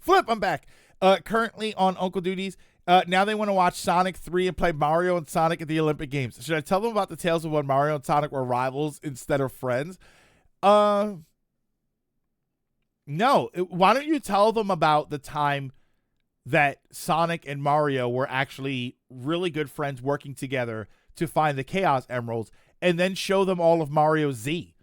Flip, I'm back. Currently on Uncle Duties. Now they want to watch Sonic 3 and play Mario and Sonic at the Olympic Games. Should I tell them about the tales of when Mario and Sonic were rivals instead of friends? No. Why don't you tell them about the time that Sonic and Mario were actually really good friends working together to find the Chaos Emeralds, and then show them all of Mario Z?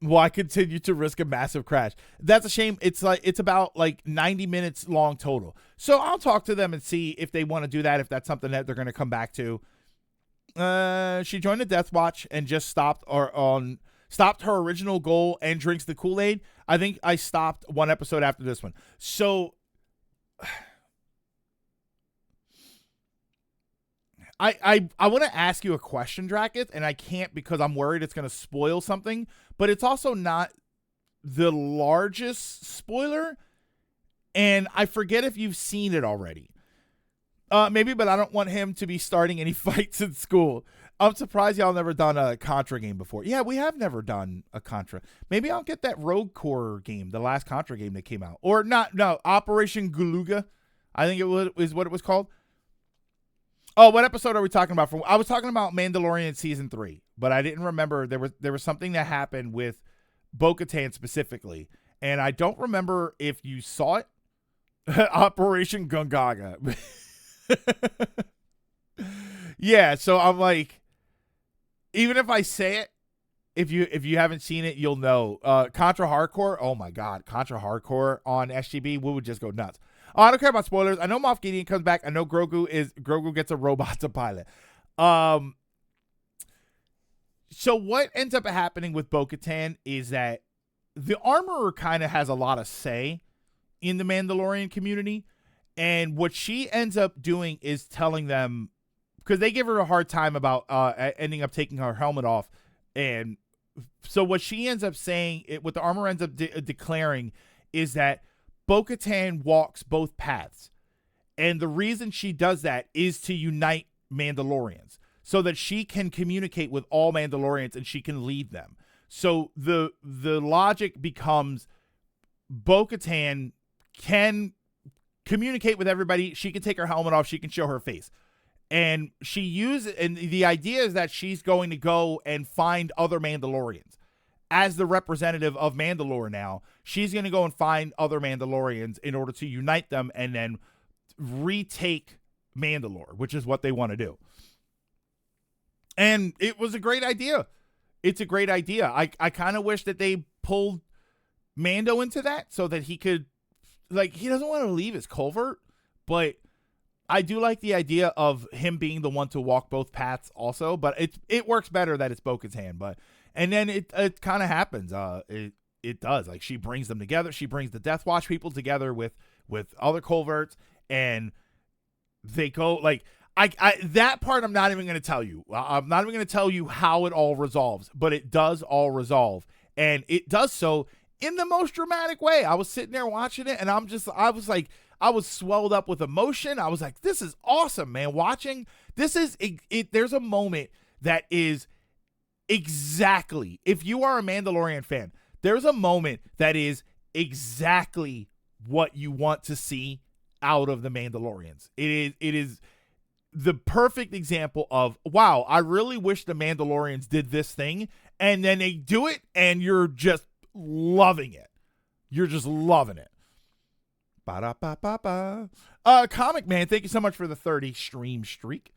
Why continue to risk a massive crash? That's a shame. It's about 90 minutes long total. So I'll talk to them and see if they want to do that, if that's something that they're going to come back to. She joined the Death Watch and just stopped her original goal and drinks the Kool-Aid. I think I stopped one episode after this one. So I want to ask you a question, Draketh, and I can't because I'm worried it's going to spoil something, but it's also not the largest spoiler, and I forget if you've seen it already. Maybe, but I don't want him to be starting any fights in school. I'm surprised y'all never done a Contra game before. Yeah, we have never done a Contra. Maybe I'll get that Rogue Core game, the last Contra game that came out. Or no, Operation Guluga, I think is what it was called. Oh, what episode are we talking about? I was talking about Mandalorian season 3, but I didn't remember there was something that happened with Bo-Katan specifically, and I don't remember if you saw it Operation Gungaga. Yeah, so I'm like, even if I say it, if you haven't seen it, you'll know. Contra Hardcore, oh my god, Contra Hardcore on SGB, we would just go nuts. I don't care about spoilers. I know Moff Gideon comes back. I know Grogu gets a robot to pilot. So what ends up happening with Bo-Katan is that the Armorer kind of has a lot of say in the Mandalorian community, and what she ends up doing is telling them, because they give her a hard time about ending up taking her helmet off, and so what she ends up saying, what the Armorer ends up declaring, is that Bo-Katan walks both paths, and the reason she does that is to unite Mandalorians, so that she can communicate with all Mandalorians and she can lead them. So the logic becomes Bo-Katan can communicate with everybody. She can take her helmet off. She can show her face. And the idea is that she's going to go and find other Mandalorians. As the representative of Mandalore now, she's going to go and find other Mandalorians in order to unite them and then retake Mandalore, which is what they want to do. And it was a great idea. It's a great idea. I kind of wish that they pulled Mando into that so that he could, like, he doesn't want to leave his covert, but I do like the idea of him being the one to walk both paths also, but it works better that it's Bo-Katan. But and then it kind of happens. It does. Like, she brings them together. She brings the Death Watch people together with other coverts, and they go like I that part I'm not even going to tell you. I'm not even going to tell you how it all resolves, but it does all resolve, and it does so in the most dramatic way. I was sitting there watching it, and I was swelled up with emotion. I was like, this is awesome, man. Watching this is it. There's a moment that is exactly, if you are a Mandalorian fan, there's a moment that is exactly what you want to see out of the Mandalorians. It is the perfect example of, wow, I really wish the Mandalorians did this thing, and then they do it, and you're just loving it. You're just loving it. Ba-da-ba-ba-ba. Comic Man, thank you so much for the 30 stream streak.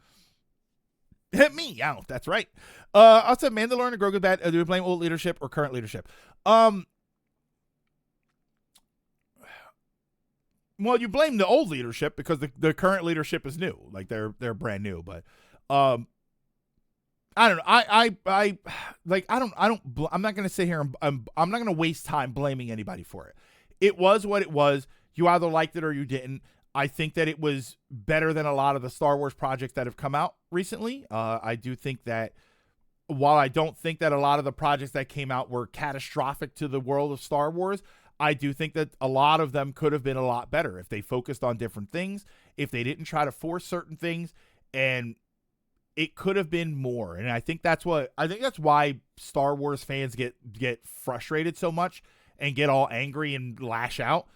Hit me out. That's right. I said Mandalorian and Grogu bad. Do we blame old leadership or current leadership? Well, you blame the old leadership because the current leadership is new. Like, they're brand new. But I don't know. I'm not gonna sit here and I'm not gonna waste time blaming anybody for it. It was what it was. You either liked it or you didn't. I think that it was better than a lot of the Star Wars projects that have come out recently. I do think that while I don't think that a lot of the projects that came out were catastrophic to the world of Star Wars, I do think that a lot of them could have been a lot better if they focused on different things, if they didn't try to force certain things, and it could have been more. And I think that's why Star Wars fans get frustrated so much and get all angry and lash out.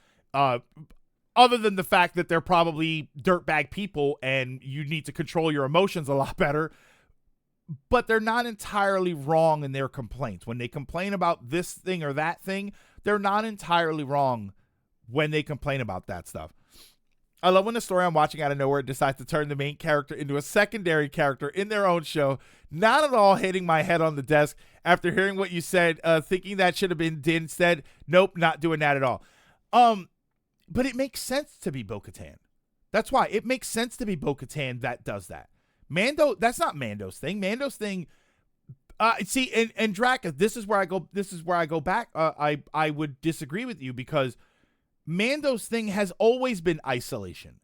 Other than the fact that they're probably dirtbag people and you need to control your emotions a lot better. But they're not entirely wrong in their complaints. When they complain about this thing or that thing, they're not entirely wrong when they complain about that stuff. I love when the story I'm watching out of nowhere decides to turn the main character into a secondary character in their own show. Not at all hitting my head on the desk after hearing what you said, thinking that should have been Din said. Nope, not doing that at all. But it makes sense to be Bo-Katan. That's why. It makes sense to be Bo-Katan that does that. Mando, that's not Mando's thing. Mando's thing, see, and Draca, this is where I go back. I would disagree with you because Mando's thing has always been isolation.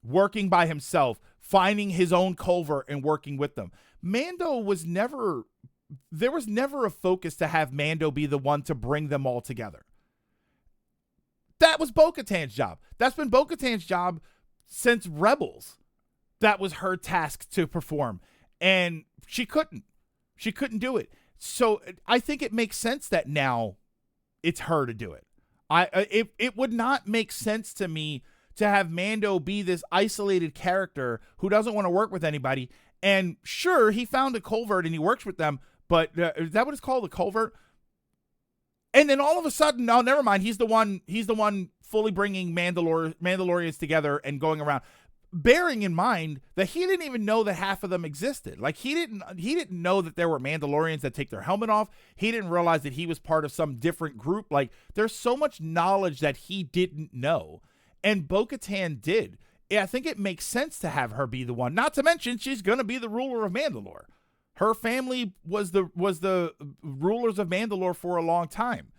Working by himself, finding his own covert and working with them. There was never a focus to have Mando be the one to bring them all together. That was Bo-Katan's job. That's been Bo-Katan's job since Rebels. That was her task to perform. And she couldn't do it. So I think it makes sense that now it's her to do it. It would not make sense to me to have Mando be this isolated character who doesn't want to work with anybody. And sure, he found a covert and he works with them, but is that what it's called, a covert? And then all of a sudden, oh, never mind. He's the one fully bringing Mandalorians together and going around, bearing in mind that he didn't even know that half of them existed. Like he didn't know that there were Mandalorians that take their helmet off. He didn't realize that he was part of some different group. Like there's so much knowledge that he didn't know, and Bo-Katan did. I think it makes sense to have her be the one. Not to mention she's gonna be the ruler of Mandalore. Her family was the rulers of Mandalore for a long time.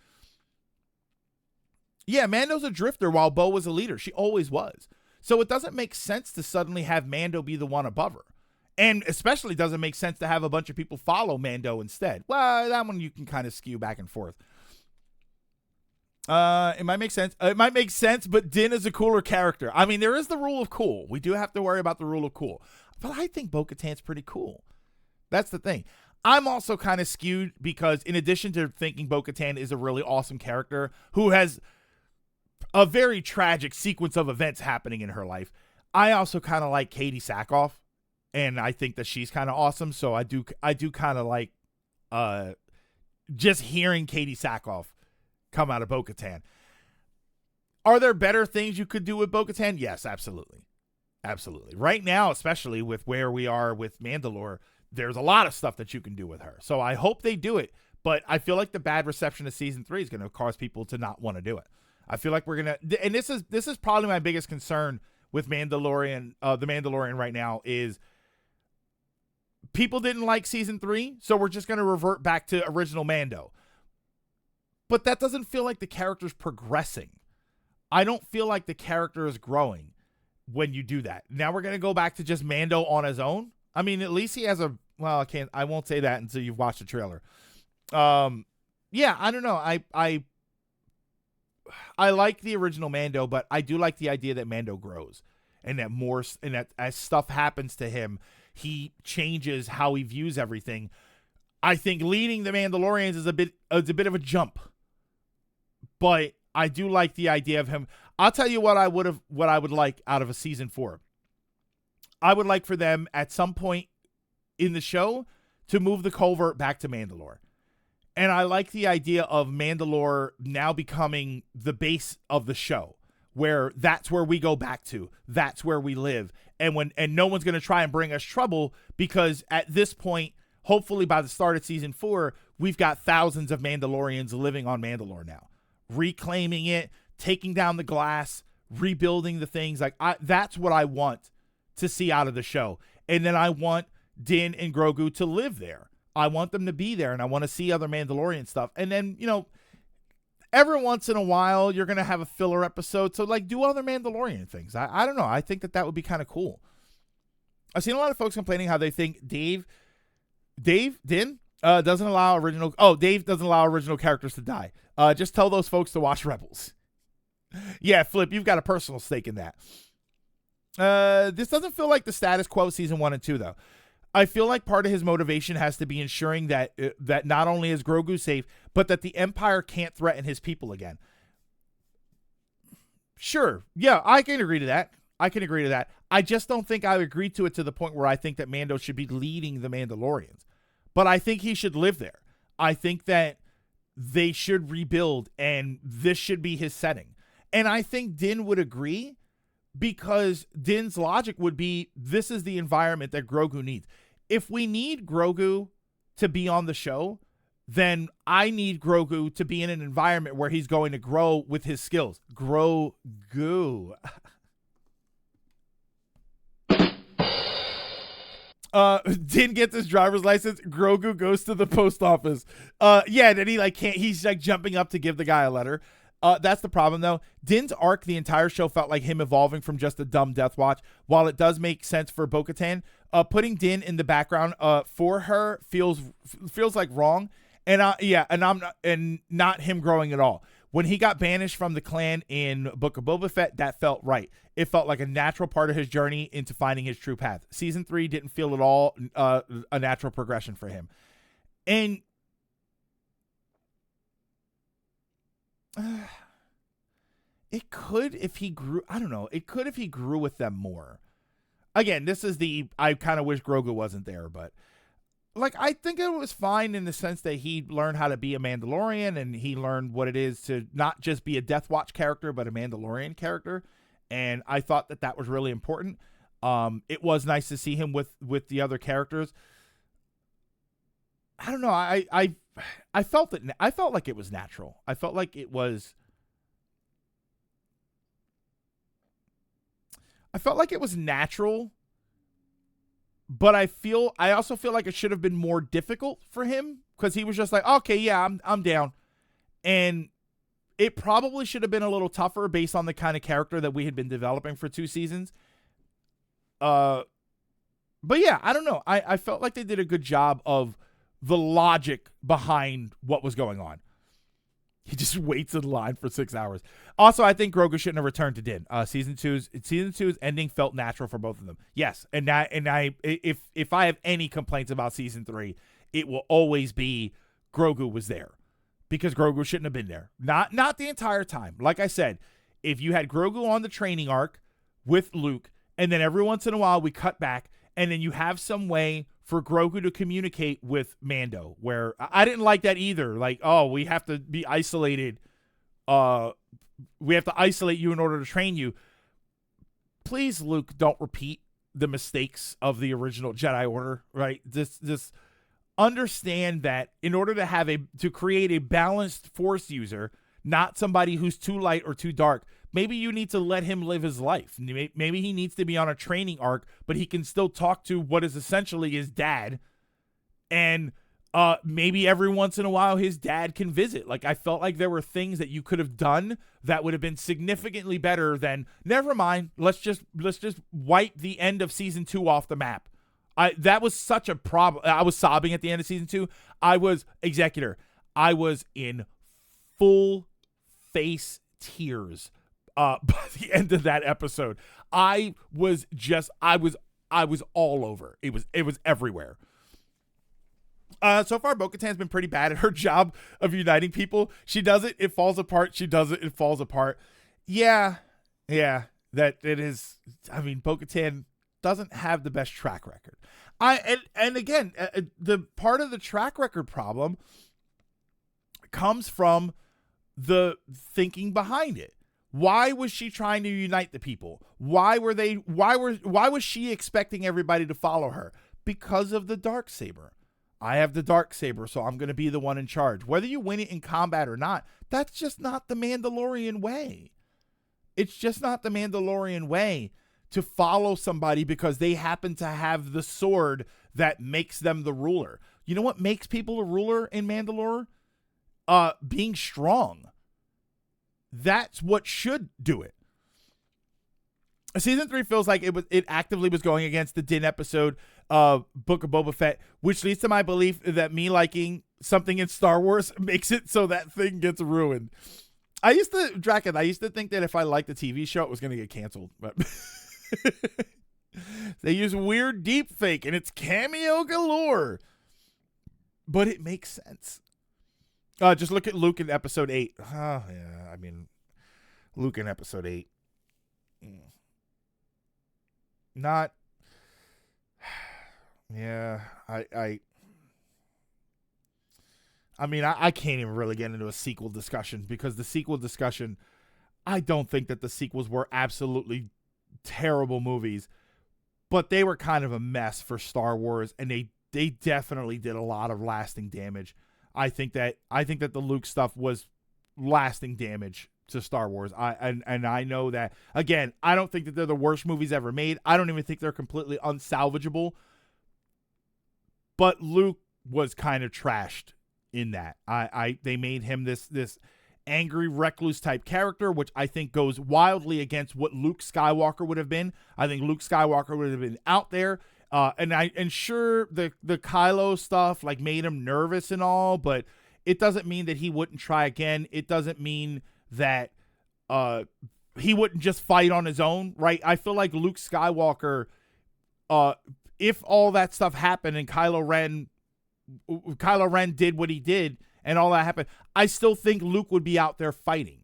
Yeah, Mando's a drifter while Bo was a leader. She always was. So it doesn't make sense to suddenly have Mando be the one above her. And especially doesn't make sense to have a bunch of people follow Mando instead. Well, that one you can kind of skew back and forth. It might make sense. It might make sense, but Din is a cooler character. I mean, there is the rule of cool. We do have to worry about the rule of cool. But I think Bo-Katan's pretty cool. That's the thing. I'm also kind of skewed because in addition to thinking Bo-Katan is a really awesome character who has a very tragic sequence of events happening in her life, I also kind of like Katie Sackhoff, and I think that she's kind of awesome. So I do kind of like just hearing Katie Sackhoff come out of Bo-Katan. Are there better things you could do with Bo-Katan? Yes, absolutely. Absolutely. Right now, especially with where we are with Mandalore, there's a lot of stuff that you can do with her. So I hope they do it, but I feel like the bad reception of season 3 is going to cause people to not want to do it. I feel like we're going to, and this is probably my biggest concern with Mandalorian, the Mandalorian right now is people didn't like season 3. So we're just going to revert back to original Mando, but that doesn't feel like the character's progressing. I don't feel like the character is growing when you do that. Now we're going to go back to just Mando on his own. I mean, at least he has I won't say that until you've watched the trailer. Yeah, I don't know. I like the original Mando, but I do like the idea that Mando grows and that as stuff happens to him, he changes how he views everything. I think leading the Mandalorians is a bit of a jump, but I do like the idea of him. I'll tell you what I would like out of a season 4. I would like for them at some point in the show to move the culvert back to Mandalore. And I like the idea of Mandalore now becoming the base of the show, where that's where we go back to. That's where we live. And no one's going to try and bring us trouble because at this point, hopefully by the start of season 4, we've got thousands of Mandalorians living on Mandalore now, reclaiming it, taking down the glass, rebuilding the things. That's what I want to see out of the show. And then I want Din and Grogu to live there. I want them to be there, and I want to see other Mandalorian stuff. And then, every once in a while, you're going to have a filler episode. So, do other Mandalorian things. I don't know. I think that would be kind of cool. I've seen a lot of folks complaining how they think Din doesn't allow Dave doesn't allow original characters to die. Just tell those folks to watch Rebels. Yeah, Flip, you've got a personal stake in that. This doesn't feel like the status quo season 1 and 2, though. I feel like part of his motivation has to be ensuring that not only is Grogu safe, but that the Empire can't threaten his people again. Sure. Yeah, I can agree to that. I just don't think I would agree to it to the point where I think that Mando should be leading the Mandalorians. But I think he should live there. I think that they should rebuild, and this should be his setting. And I think Din would agree, because Din's logic would be, this is the environment that Grogu needs. If we need Grogu to be on the show, then I need Grogu to be in an environment where he's going to grow with his skills. Grogu. Din gets his driver's license. Grogu goes to the post office. Yeah, then he he's jumping up to give the guy a letter. That's the problem, though. Din's arc the entire show felt like him evolving from just a dumb Death Watch. While it does make sense for Bo-Katan, putting Din in the background for her feels like wrong, and not him growing at all. When he got banished from the clan in Book of Boba Fett, that felt right. It felt like a natural part of his journey into finding his true path. Season 3 didn't feel at all a natural progression for him, and. It could if he grew. I don't know. It could if he grew with them more. Again, this is I kind of wish Grogu wasn't there, but like, I think it was fine in the sense that he learned how to be a Mandalorian, and he learned what it is to not just be a Death Watch character, but a Mandalorian character. And I thought that that was really important. It was nice to see him with the other characters. I don't know. I felt it. I felt like it was natural. I felt like it was. I felt like it was natural, but I also feel like it should have been more difficult for him, because he was just like, okay, yeah, I'm down. And it probably should have been a little tougher based on the kind of character that we had been developing for 2 seasons. But yeah, I don't know. I felt like they did a good job of the logic behind what was going on. He just waits in line for 6 hours. Also, I think Grogu shouldn't have returned to Din. Season 2's ending felt natural for both of them. Yes, if I have any complaints about season 3, it will always be Grogu was there, because Grogu shouldn't have been there. Not the entire time. Like I said, if you had Grogu on the training arc with Luke, and then every once in a while we cut back, and then you have some way for Grogu to communicate with Mando, where I didn't like that either. Like, oh, we have to be isolated. We have to isolate you in order to train you. Please, Luke, don't repeat the mistakes of the original Jedi Order, right? This understand that in order to create a balanced Force user, not somebody who's too light or too dark, maybe you need to let him live his life. Maybe he needs to be on a training arc, but he can still talk to what is essentially his dad. And maybe every once in a while his dad can visit. Like, I felt like there were things that you could have done that would have been significantly better than, never mind, let's just wipe the end of season 2 off the map. That was such a problem. I was sobbing at the end of season 2. I was in full face tears by the end of that episode. I was all over. It was everywhere. So far, Bo-Katan's been pretty bad at her job of uniting people. She does it, it falls apart. She does it, it falls apart. Yeah, that it is. I mean, Bo-Katan doesn't have the best track record. Again, the part of the track record problem comes from the thinking behind it. Why was she trying to unite the people? Why was she expecting everybody to follow her? Because of the Darksaber. I have the Darksaber, so I'm going to be the one in charge. Whether you win it in combat or not, that's just not the Mandalorian way. It's just not the Mandalorian way to follow somebody because they happen to have the sword that makes them the ruler. You know what makes people a ruler in Mandalore? Being strong. That's what should do it. Season 3 feels like it actively was going against the Din episode of Book of Boba Fett, which leads to my belief that me liking something in Star Wars makes it so that thing gets ruined. I used to think that if I liked the TV show, it was going to get canceled, but they use weird deep fake and it's cameo galore, but it makes sense. Just look at Luke in episode 8. Oh, yeah. I mean, Luke in episode 8. Not. Yeah. I mean, I can't even really get into a sequel discussion because the sequel discussion, I don't think that the sequels were absolutely terrible movies, but they were kind of a mess for Star Wars, and they definitely did a lot of lasting damage. I think that the Luke stuff was lasting damage to Star Wars. I know that, again, I don't think that they're the worst movies ever made. I don't even think they're completely unsalvageable. But Luke was kind of trashed in that. They made him this angry recluse type character, which I think goes wildly against what Luke Skywalker would have been. I think Luke Skywalker would have been out there. And sure, the Kylo stuff like made him nervous and all, but it doesn't mean that he wouldn't try again. It doesn't mean that he wouldn't just fight on his own, right? I feel like Luke Skywalker, if all that stuff happened and Kylo Ren did what he did and all that happened, I still think Luke would be out there fighting.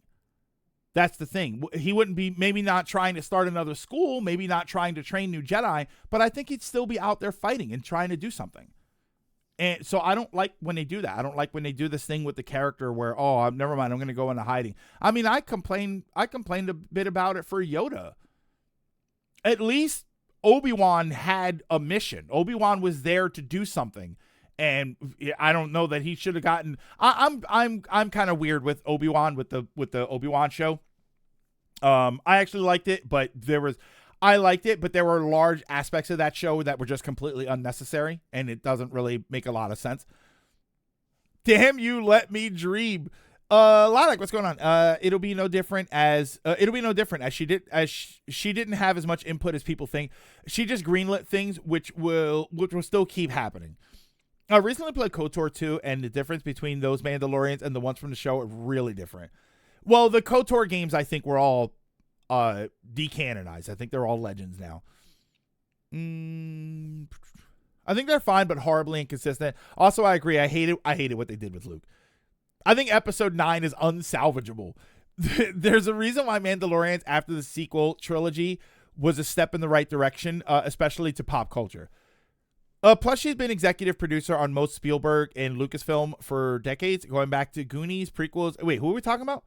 That's the thing. He wouldn't be, maybe not trying to start another school, maybe not trying to train new Jedi, but I think he'd still be out there fighting and trying to do something. And so I don't like when they do that. I don't like when they do this thing with the character where, oh, never mind, I'm going to go into hiding. I mean, I complained a bit about it for Yoda. At least Obi-Wan had a mission. Obi-Wan was there to do something. And I don't know that he should have gotten. I'm kind of weird with Obi-Wan with the Obi-Wan show. I actually liked it, but I liked it, but there were large aspects of that show that were just completely unnecessary, and it doesn't really make a lot of sense. Damn you, let me dream. Lilac, what's going on? It'll be no different as she didn't have as much input as people think. She just greenlit things, which will still keep happening. I recently played KOTOR 2, and the difference between those Mandalorians and the ones from the show are really different. Well, the KOTOR games, I think, were all decanonized. I think they're all legends now. I think they're fine, but horribly inconsistent. Also, I agree. I hated what they did with Luke. I think episode 9 is unsalvageable. There's a reason why Mandalorians after the sequel trilogy was a step in the right direction, especially to pop culture. Plus, she's been executive producer on most Spielberg and Lucasfilm for decades, going back to Goonies, prequels. Wait, who are we talking about?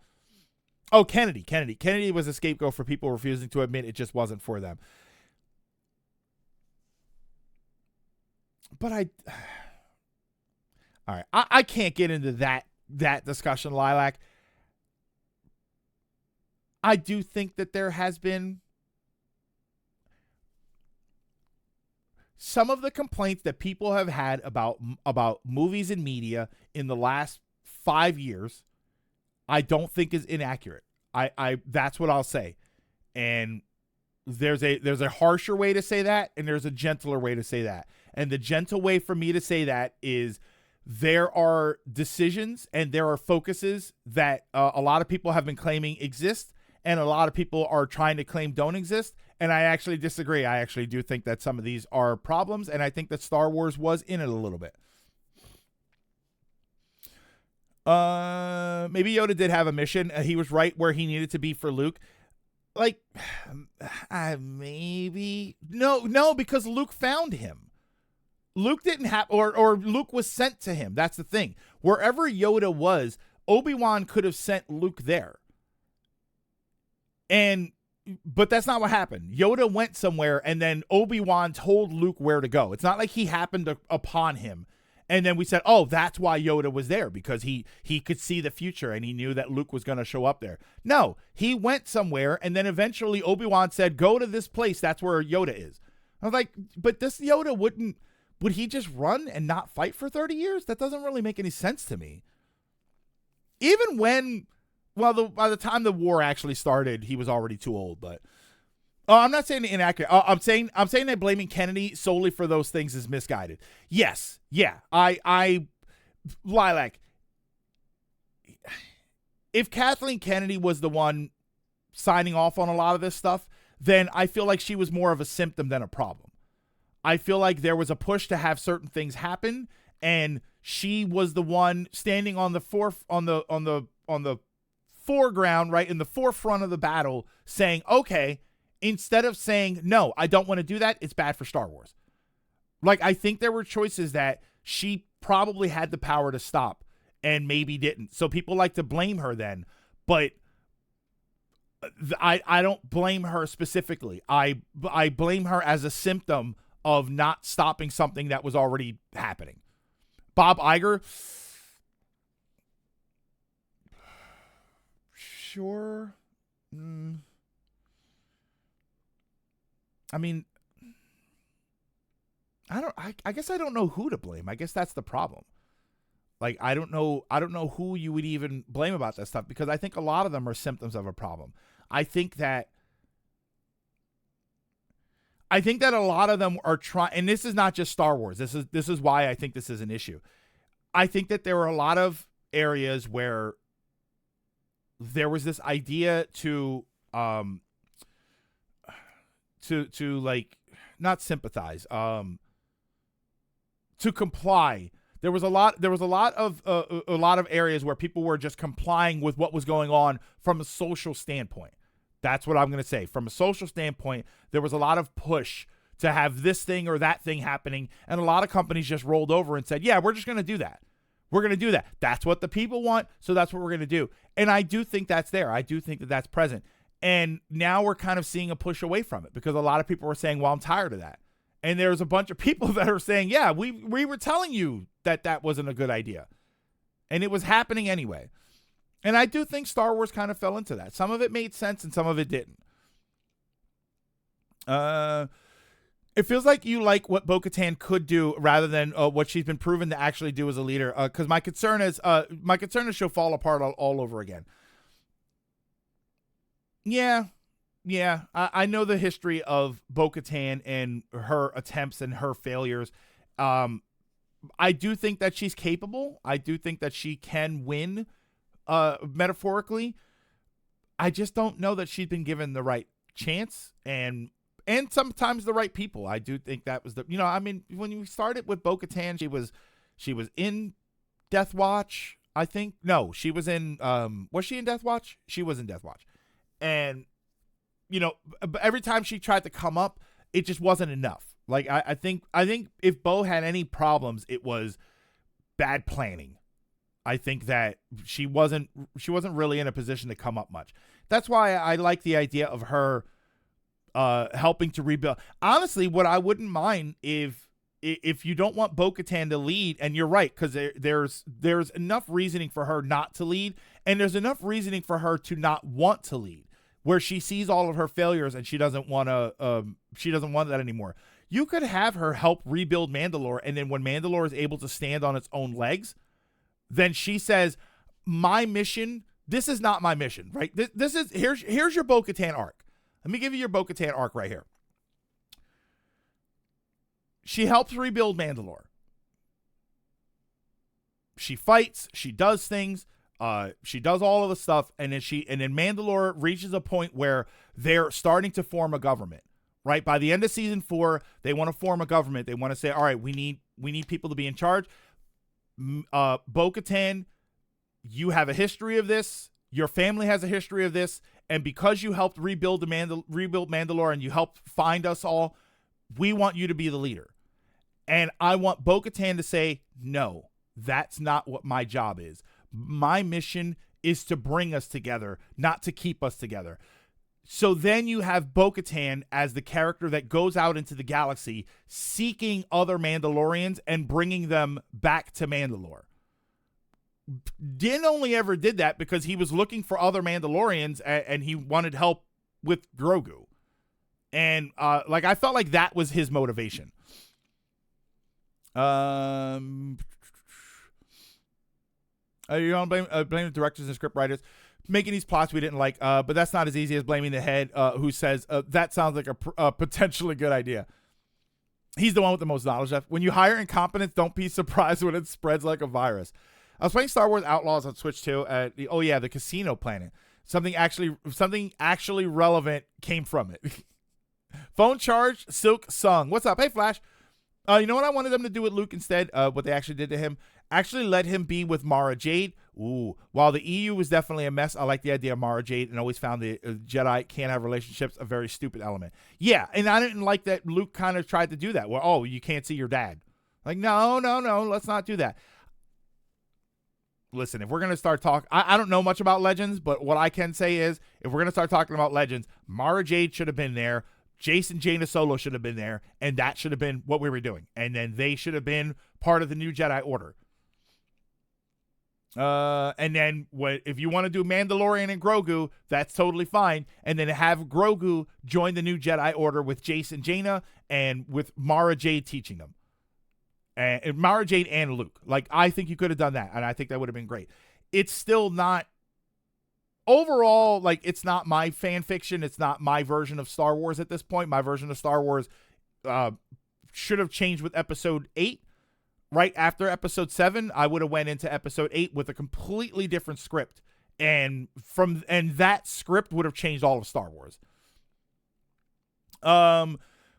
Oh, Kennedy. Kennedy was a scapegoat for people refusing to admit it just wasn't for them. But all right, I can't get into that discussion, Lilac. I do think that there has been some of the complaints that people have had about movies and media in the last 5 years. I don't think is inaccurate. I that's what I'll say. And there's a harsher way to say that, and there's a gentler way to say that. And the gentle way for me to say that is there are decisions and there are focuses that a lot of people have been claiming exist, and a lot of people are trying to claim don't exist. And I actually disagree. I actually do think that some of these are problems, and I think that Star Wars was in it a little bit. Maybe Yoda did have a mission. He was right where he needed to be for Luke. Like, maybe. No, because Luke found him. Luke didn't have, or Luke was sent to him. That's the thing. Wherever Yoda was, Obi-Wan could have sent Luke there. But that's not what happened. Yoda went somewhere, and then Obi-Wan told Luke where to go. It's not like he happened upon him. And then we said, oh, that's why Yoda was there, because he could see the future and he knew that Luke was going to show up there. No, he went somewhere, and then eventually Obi-Wan said, go to this place. That's where Yoda is. I was like, but this Yoda would he just run and not fight for 30 years? That doesn't really make any sense to me. Even when, well, by the time the war actually started, he was already too old, but... I'm not saying inaccurate. I'm saying that blaming Kennedy solely for those things is misguided. Yes. Yeah. Lilac. If Kathleen Kennedy was the one signing off on a lot of this stuff, then I feel like she was more of a symptom than a problem. I feel like there was a push to have certain things happen, and she was the one standing on the foreground, right in the forefront of the battle, saying, okay. Instead of saying, no, I don't want to do that, it's bad for Star Wars. Like, I think there were choices that she probably had the power to stop and maybe didn't. So people like to blame her then. But I don't blame her specifically. I blame her as a symptom of not stopping something that was already happening. Bob Iger? Sure. I mean, I guess I don't know who to blame. I guess that's the problem. Like, I don't know who you would even blame about that stuff, because I think a lot of them are symptoms of a problem. I think that a lot of them are trying, and this is not just Star Wars. This is why I think this is an issue. I think that there were a lot of areas where there was this idea to like not sympathize, to comply. There was a lot of areas where people were just complying with what was going on from a social standpoint. That's what I'm going to say. From a social standpoint, there was a lot of push to have this thing or that thing happening. And a lot of companies just rolled over and said, yeah, we're just going to do that. We're going to do that. That's what the people want, so that's what we're going to do. And I do think that's there. I do think that that's present. And now we're kind of seeing a push away from it because a lot of people are saying, well, I'm tired of that. And there's a bunch of people that are saying, yeah, we were telling you that that wasn't a good idea. And it was happening anyway. And I do think Star Wars kind of fell into that. Some of it made sense and some of it didn't. It feels like you like what Bo-Katan could do rather than what she's been proven to actually do as a leader. Because my concern is she'll fall apart all over again. Yeah. I know the history of Bo-Katan and her attempts and her failures. I do think that she's capable. I do think that she can win, metaphorically. I just don't know that she's been given the right chance and sometimes the right people. I do think that was when you started with Bo-Katan, she was in Death Watch, I think. No, she was in, was she in Death Watch? She was in Death Watch. And, every time she tried to come up, it just wasn't enough. Like, I think if Bo had any problems, it was bad planning. I think that she wasn't really in a position to come up much. That's why I like the idea of her helping to rebuild. Honestly, what I wouldn't mind if you don't want Bo-Katan to lead, and you're right, because there's enough reasoning for her not to lead, and there's enough reasoning for her to not want to lead, where she sees all of her failures and she doesn't want that anymore. You could have her help rebuild Mandalore, and then when Mandalore is able to stand on its own legs, then she says, my mission, this is not my mission, right? Here's your Bo-Katan arc. Let me give you your Bo-Katan arc right here. She helps rebuild Mandalore. She fights, she does things, she does all of the stuff, and then Mandalore reaches a point where they're starting to form a government. Right? By the end of season 4, they want to form a government. They want to say, all right, we need people to be in charge. Bo-Katan, you have a history of this. Your family has a history of this. And because you helped rebuild Mandalore and you helped find us all, we want you to be the leader. And I want Bo-Katan to say, no, that's not what my job is. My mission is to bring us together, not to keep us together. So then you have Bo-Katan as the character that goes out into the galaxy seeking other Mandalorians and bringing them back to Mandalore. Din only ever did that because he was looking for other Mandalorians and he wanted help with Grogu. And I felt like that was his motivation. You don't blame the directors and script writers making these plots we didn't like, but that's not as easy as blaming the head who says that sounds like a potentially good idea. He's the one with the most knowledge. When you hire incompetence, don't be surprised when it spreads like a virus. I was playing Star Wars Outlaws on Switch 2 at the casino planet. Something actually relevant came from it. Phone charge, Silk sung. What's up? Hey, Flash. You know what I wanted them to do with Luke instead? What they actually did to him? Actually let him be with Mara Jade. Ooh. While the EU was definitely a mess, I like the idea of Mara Jade and always found the Jedi can't have relationships a very stupid element. Yeah, and I didn't like that Luke kind of tried to do that. Well, you can't see your dad. Like, no, let's not do that. Listen, if we're going to start talking, I don't know much about Legends, but what I can say is if we're going to start talking about Legends, Mara Jade should have been there. Jason Jaina Solo should have been there, and that should have been what we were doing. And then they should have been part of the new Jedi Order. And then if you want to do Mandalorian and Grogu, that's totally fine. And then have Grogu join the new Jedi Order with Jason Jaina and with Mara Jade teaching them. And Mara Jade and Luke. Like, I think you could have done that, and I think that would have been great. It's still not... Overall, like, it's not my fan fiction. It's not my version of Star Wars at this point. My version of Star Wars should have changed with Episode 8. Right after Episode 7, I would have went into Episode 8 with a completely different script. And that script would have changed all of Star Wars. While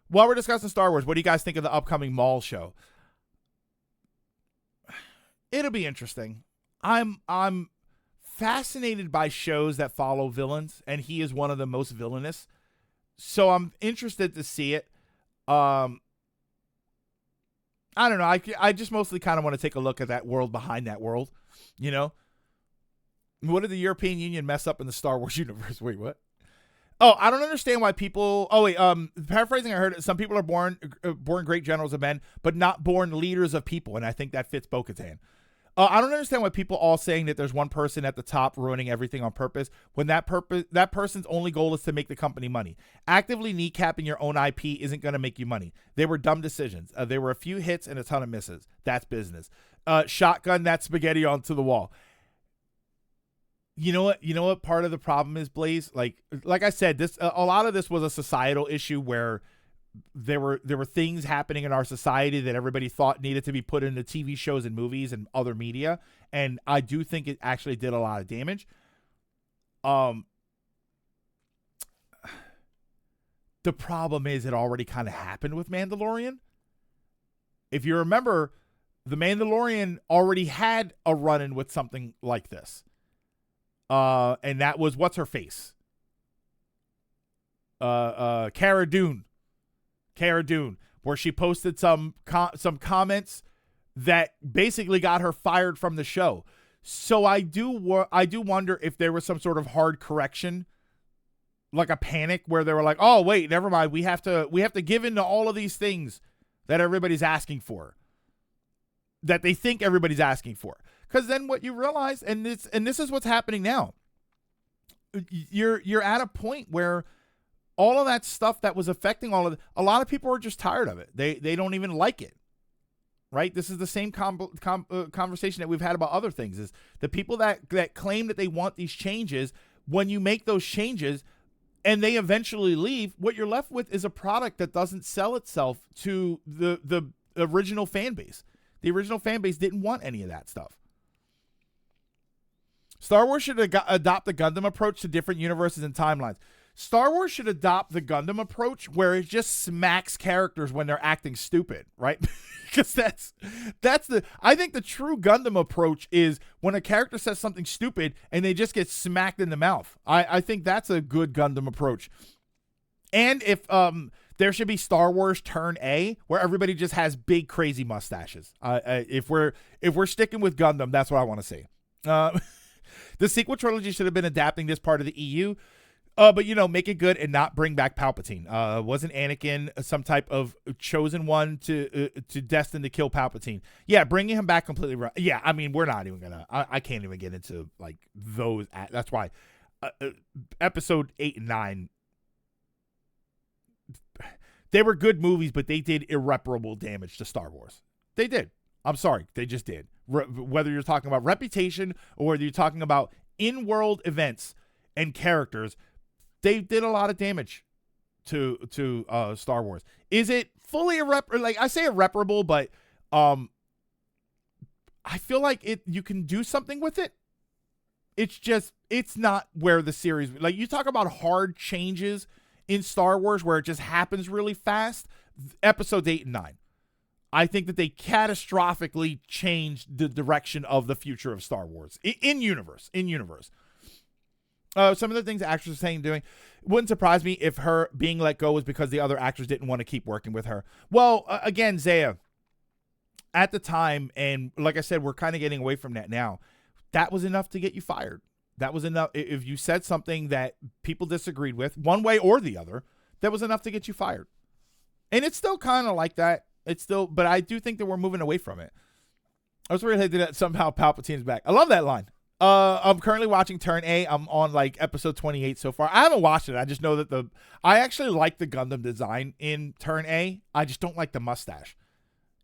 we're discussing Star Wars, what do you guys think of the upcoming Maul show? It'll be interesting. I'm fascinated by shows that follow villains, and he is one of the most villainous. So I'm interested to see it. I don't know. I just mostly kind of want to take a look at that world behind that world. You know, what did the European Union mess up in the Star Wars universe? Wait, what? Oh, I don't understand why people. Oh wait, paraphrasing, I heard some people are born great generals of men, but not born leaders of people, and I think that fits Bo-Katan. I don't understand why people all saying that there's one person at the top ruining everything on purpose when that person's only goal is to make the company money. Actively kneecapping your own IP isn't going to make you money. They were dumb decisions. There were a few hits and a ton of misses. That's business. Shotgun that spaghetti onto the wall. You know what? You know what part of the problem is, Blaze? Like I said, this a lot of this was a societal issue where there were things happening in our society that everybody thought needed to be put into TV shows and movies and other media, and I do think it actually did a lot of damage. The problem is it already kind of happened with Mandalorian. If you remember, The Mandalorian already had a run-in with something like this. And that was what's her face? Cara Dune, where she posted some comments that basically got her fired from the show. So I do wonder if there was some sort of hard correction, like a panic where they were like, "Oh wait, never mind. We have to give in to all of these things that everybody's asking for, that they think everybody's asking for." Because then what you realize, and this is what's happening now. You're at a point where all of that stuff that was affecting a lot of people are just tired of it. They don't even like it, right? This is the same conversation that we've had about other things. Is the people that claim that they want these changes, when you make those changes and they eventually leave, what you're left with is a product that doesn't sell itself to the original fan base. The original fan base didn't want any of that stuff. Star Wars should adopt the Gundam approach to different universes and timelines. Star Wars should adopt the Gundam approach where it just smacks characters when they're acting stupid, right? Because I think the true Gundam approach is when a character says something stupid and they just get smacked in the mouth. I think that's a good Gundam approach. And if there should be Star Wars Turn A, where everybody just has big crazy mustaches. If we're sticking with Gundam, that's what I want to see. The sequel trilogy should have been adapting this part of the EU, but make it good and not bring back Palpatine. Wasn't Anakin some type of chosen one to destined to kill Palpatine? Yeah, bringing him back completely wrong. Yeah, I mean, we're not even gonna. I can't even get into like those. That's why episode 8 and 9. They were good movies, but they did irreparable damage to Star Wars. They did. I'm sorry. They just did. Whether you're talking about reputation or whether you're talking about in-world events and characters, they did a lot of damage to Star Wars. Is it fully irreparable? Like, I say irreparable, but I feel like you can do something with it. It's not where the series, like, you talk about hard changes in Star Wars where it just happens really fast. Episodes 8 and 9. I think that they catastrophically changed the direction of the future of Star Wars in universe. Some of the things the actors are saying and doing wouldn't surprise me if her being let go was because the other actors didn't want to keep working with her. Well, again, Zaya, at the time, and like I said, we're kind of getting away from that now. That was enough to get you fired. That was enough. If you said something that people disagreed with, one way or the other, that was enough to get you fired. And it's still kind of like that. But I do think that we're moving away from it. I was really happy that somehow Palpatine's back. I love that line. I'm currently watching Turn A. I'm on like episode 28 so far. I haven't watched it. I just know that I actually like the Gundam design in Turn A. I just don't like the mustache.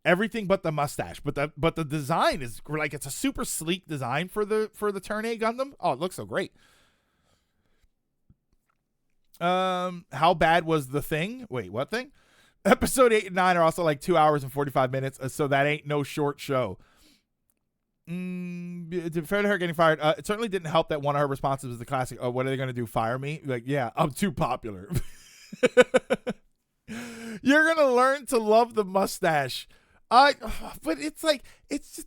Everything but the mustache. But the design is like, it's a super sleek design for the Turn A Gundam. Oh, it looks so great. How bad was the thing? Wait, what thing? Episode 8 and 9 are also like 2 hours and 45 minutes, so that ain't no short show. Fair to her getting fired. It certainly didn't help that one of her responses was the classic, "Oh, what are they going to do, fire me?" Like, yeah, I'm too popular. You're going to learn to love the mustache. But it's like, it's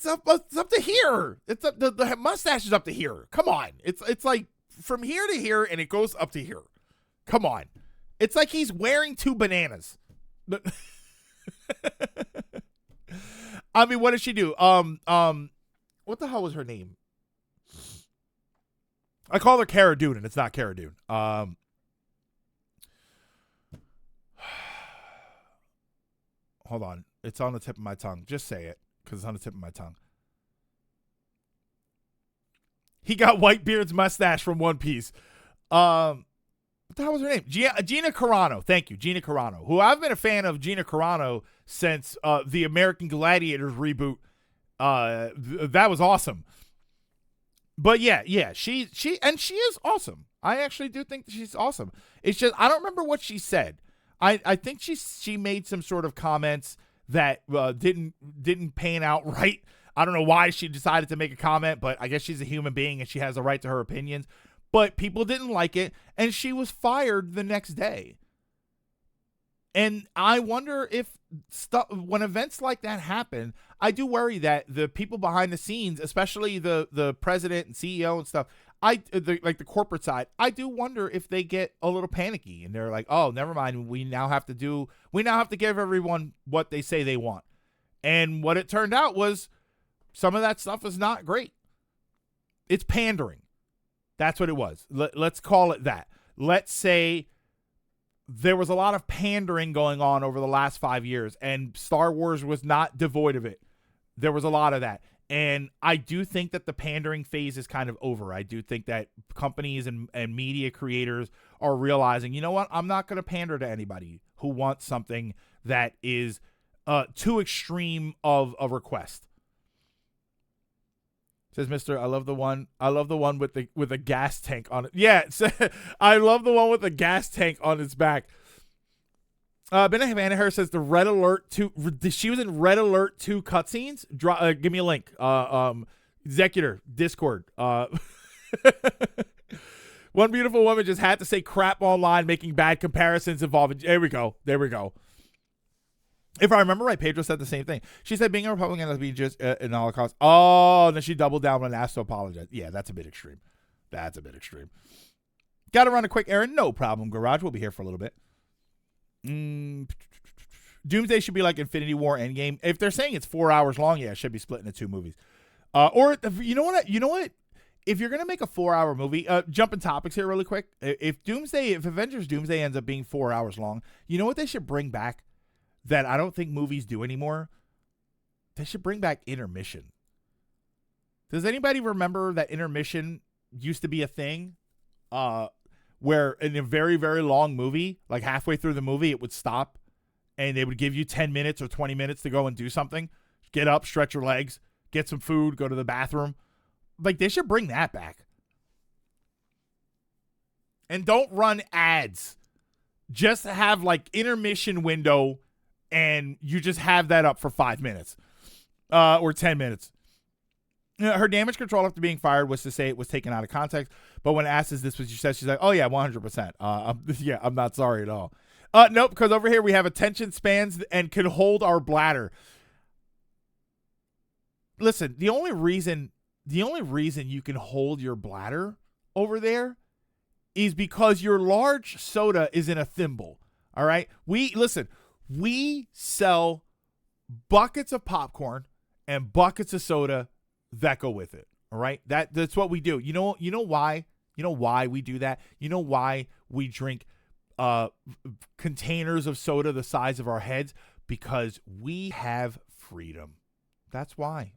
up to here. It's up, the mustache is up to here. Come on. It's like from here to here, and it goes up to here. Come on. It's like he's wearing 2 bananas. I mean, what did she do? What the hell was her name? I call her Cara Dune, and it's not Cara Dune. Hold on. It's on the tip of my tongue. Just say it, because it's on the tip of my tongue. He got Whitebeard's mustache from One Piece. What the hell was her name? Gina Carano. Thank you, Gina Carano, who I've been a fan of Gina Carano since the American Gladiators reboot. That was awesome. But yeah, she is awesome. I actually do think that she's awesome. It's just I don't remember what she said. I think she made some sort of comments that didn't pan out right. I don't know why she decided to make a comment, but I guess she's a human being and she has a right to her opinions. But people didn't like it, and she was fired the next day. And I wonder if when events like that happen, I do worry that the people behind the scenes, especially the president and CEO and stuff, like the corporate side, I do wonder if they get a little panicky and they're like, oh, never mind. We now have to give everyone what they say they want. And what it turned out was some of that stuff is not great. It's pandering. That's what it was. Let's call it that. Let's say there was a lot of pandering going on over the last 5 years, and Star Wars was not devoid of it. There was a lot of that. And I do think that the pandering phase is kind of over. I do think that companies and media creators are realizing, you know what? I'm not going to pander to anybody who wants something that is too extreme of a request. Says Mr. I love the one with the gas tank on it. Yeah, I love the one with the gas tank on its back. Bennett Vanaher says the Red Alert 2. She was in Red Alert 2 cutscenes. Give me a link. Executor Discord. One beautiful woman just had to say crap online, making bad comparisons involving. There we go. If I remember right, Pedro said the same thing. She said being a Republican has been just an Holocaust. Oh, and then she doubled down when asked to apologize. Yeah, that's a bit extreme. Got to run a quick errand. No problem, Garage. We'll be here for a little bit. Doomsday should be like Infinity War Endgame. If they're saying it's 4 hours long, yeah, it should be split into two movies. Or you know what? If you're gonna make a 4 hour movie, jumping topics here really quick. If Avengers Doomsday ends up being 4 hours long, you know what they should bring back that I don't think movies do anymore? They should bring back intermission. Does anybody remember that intermission used to be a thing? Where in a very, very long movie, like halfway through the movie, it would stop and they would give you 10 minutes or 20 minutes to go and do something. Get up, stretch your legs, get some food, go to the bathroom. Like, they should bring that back. And don't run ads. Just have like intermission window and you just have that up for 5 minutes or 10 minutes. Her damage control after being fired was to say it was taken out of context. But when asked, is this what you said? She's like, oh, yeah, 100%. I'm not sorry at all. Nope, because over here we have attention spans and can hold our bladder. Listen, the only reason you can hold your bladder over there is because your large soda is in a thimble. All right? We sell buckets of popcorn and buckets of soda that go with it. All right? That's what we do. You know why? You know why we do that? You know why we drink containers of soda the size of our heads? Because we have freedom. That's why.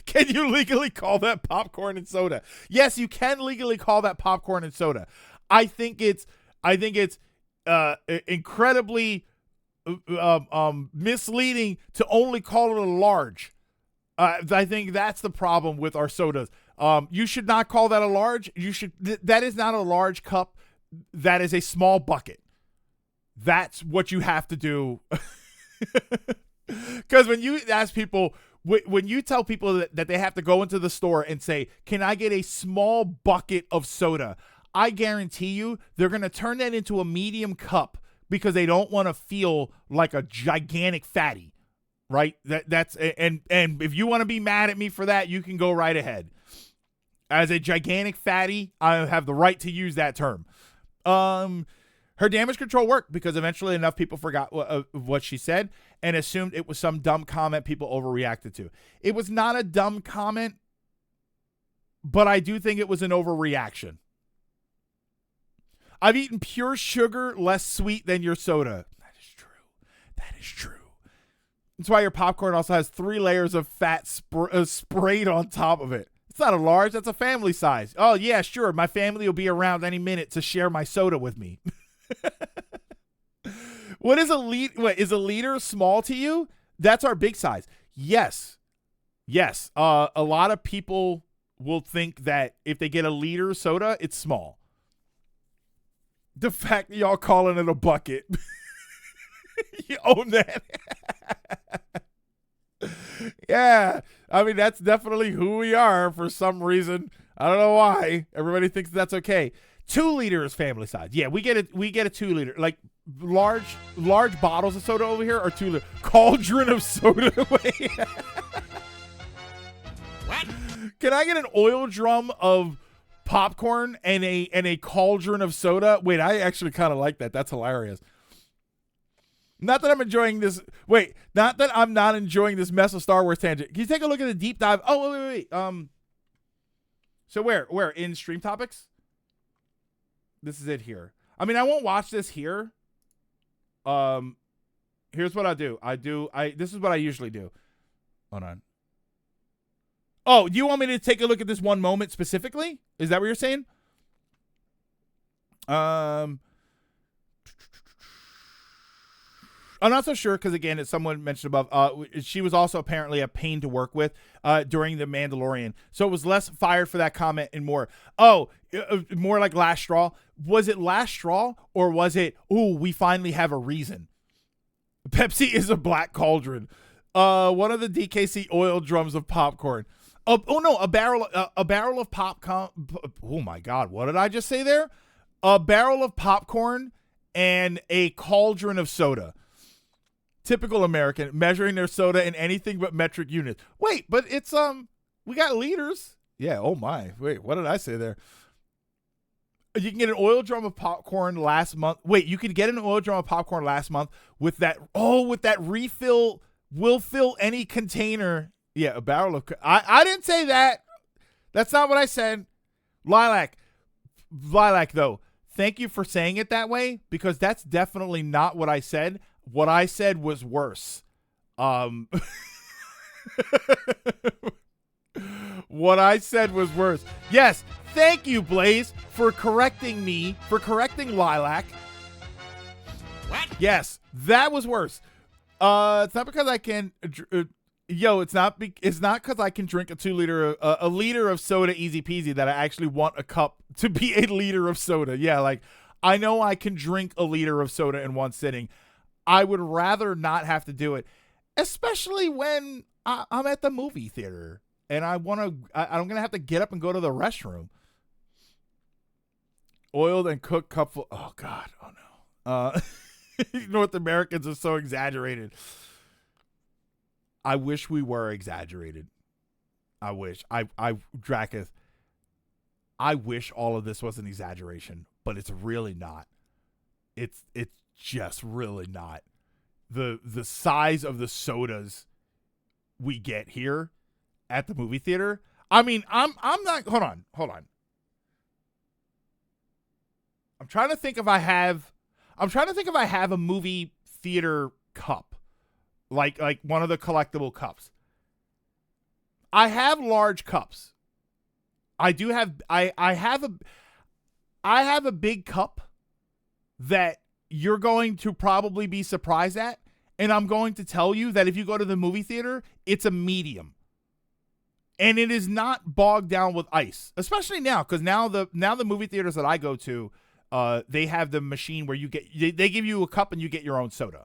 Can you legally call that popcorn and soda? Yes, you can legally call that popcorn and soda. I think it's incredibly misleading to only call it a large. I think that's the problem with our sodas. You should not call that a large. That is not a large cup. That is a small bucket. That's what you have to do. Because when you ask people, when you tell people that they have to go into the store and say, can I get a small bucket of soda? I guarantee you they're going to turn that into a medium cup because they don't want to feel like a gigantic fatty, right? That's if you want to be mad at me for that, you can go right ahead. As a gigantic fatty, I have the right to use that term. Her Her damage control worked because eventually enough people forgot what she said and assumed it was some dumb comment people overreacted to. It was not a dumb comment, but I do think it was an overreaction. I've eaten pure sugar, less sweet than your soda. That is true. That is true. That's why your popcorn also has 3 layers of fat sprayed on top of it. It's not a large, that's a family size. Oh, yeah, sure. My family will be around any minute to share my soda with me. What is a liter? What, is a liter small to you? That's our big size. Yes. Yes. A lot of people will think that if they get a liter soda, it's small. The fact that y'all calling it a bucket. You own that. Yeah. I mean, that's definitely who we are for some reason. I don't know why. Everybody thinks that's okay. 2 liters family size. Yeah, we get a 2 liter. Like large bottles of soda over here are 2 liter. Cauldron of soda. What? Can I get an oil drum of popcorn and a cauldron of soda? Wait, I actually kind of like that. That's hilarious. Not that I'm enjoying this. Wait, not that I'm not enjoying this mess of Star Wars tangent. Can you take a look at the deep dive? Oh, wait. So where in Stream Topics? This is it here. I mean, I won't watch this here. Here's what I do. This is what I usually do. Hold on. Oh, do you want me to take a look at this one moment specifically? Is that what you're saying? I'm not so sure because, again, as someone mentioned above, she was also apparently a pain to work with during The Mandalorian. So it was less fired for that comment and more. Oh, more like last straw. Was it last straw or was it, ooh, we finally have a reason? Pepsi is a black cauldron. One of the DKC oil drums of popcorn. A barrel of popcorn. Oh, my God. What did I just say there? A barrel of popcorn and a cauldron of soda. Typical American, measuring their soda in anything but metric units. Wait, but it's we got liters. Yeah, oh my. Wait, what did I say there? You can get an oil drum of popcorn last month. Wait, you could get an oil drum of popcorn last month with that refill, will fill any container. Yeah, a barrel of I didn't say that. That's not what I said. Lilac though. Thank you for saying it that way because that's definitely not what I said. What I said was worse. What I said was worse. Yes, thank you, Blaze, for correcting me, for correcting Lilac. What? Yes, that was worse. It's not because I can. It's not because I can drink a liter of soda easy peasy that I actually want a cup to be a liter of soda. Yeah, like I know I can drink a liter of soda in one sitting. I would rather not have to do it, especially when I'm at the movie theater and I'm going to have to get up and go to the restroom. Oiled and cooked cupful. Oh, God. Oh, no. North Americans are so exaggerated. I wish we were exaggerated. I wish. Draketh, I wish all of this was an exaggeration, but it's really not. It's just really not. The size of the sodas we get here at the movie theater. I mean, I'm not. Hold on. I'm trying to think if I have a movie theater cup, like one of the collectible cups. I have large cups. I have a big cup that you're going to probably be surprised at, and I'm going to tell you that if you go to the movie theater, it's a medium. And it is not bogged down with ice, especially now, because now the movie theaters that I go to, they have the machine where they give you a cup and you get your own soda.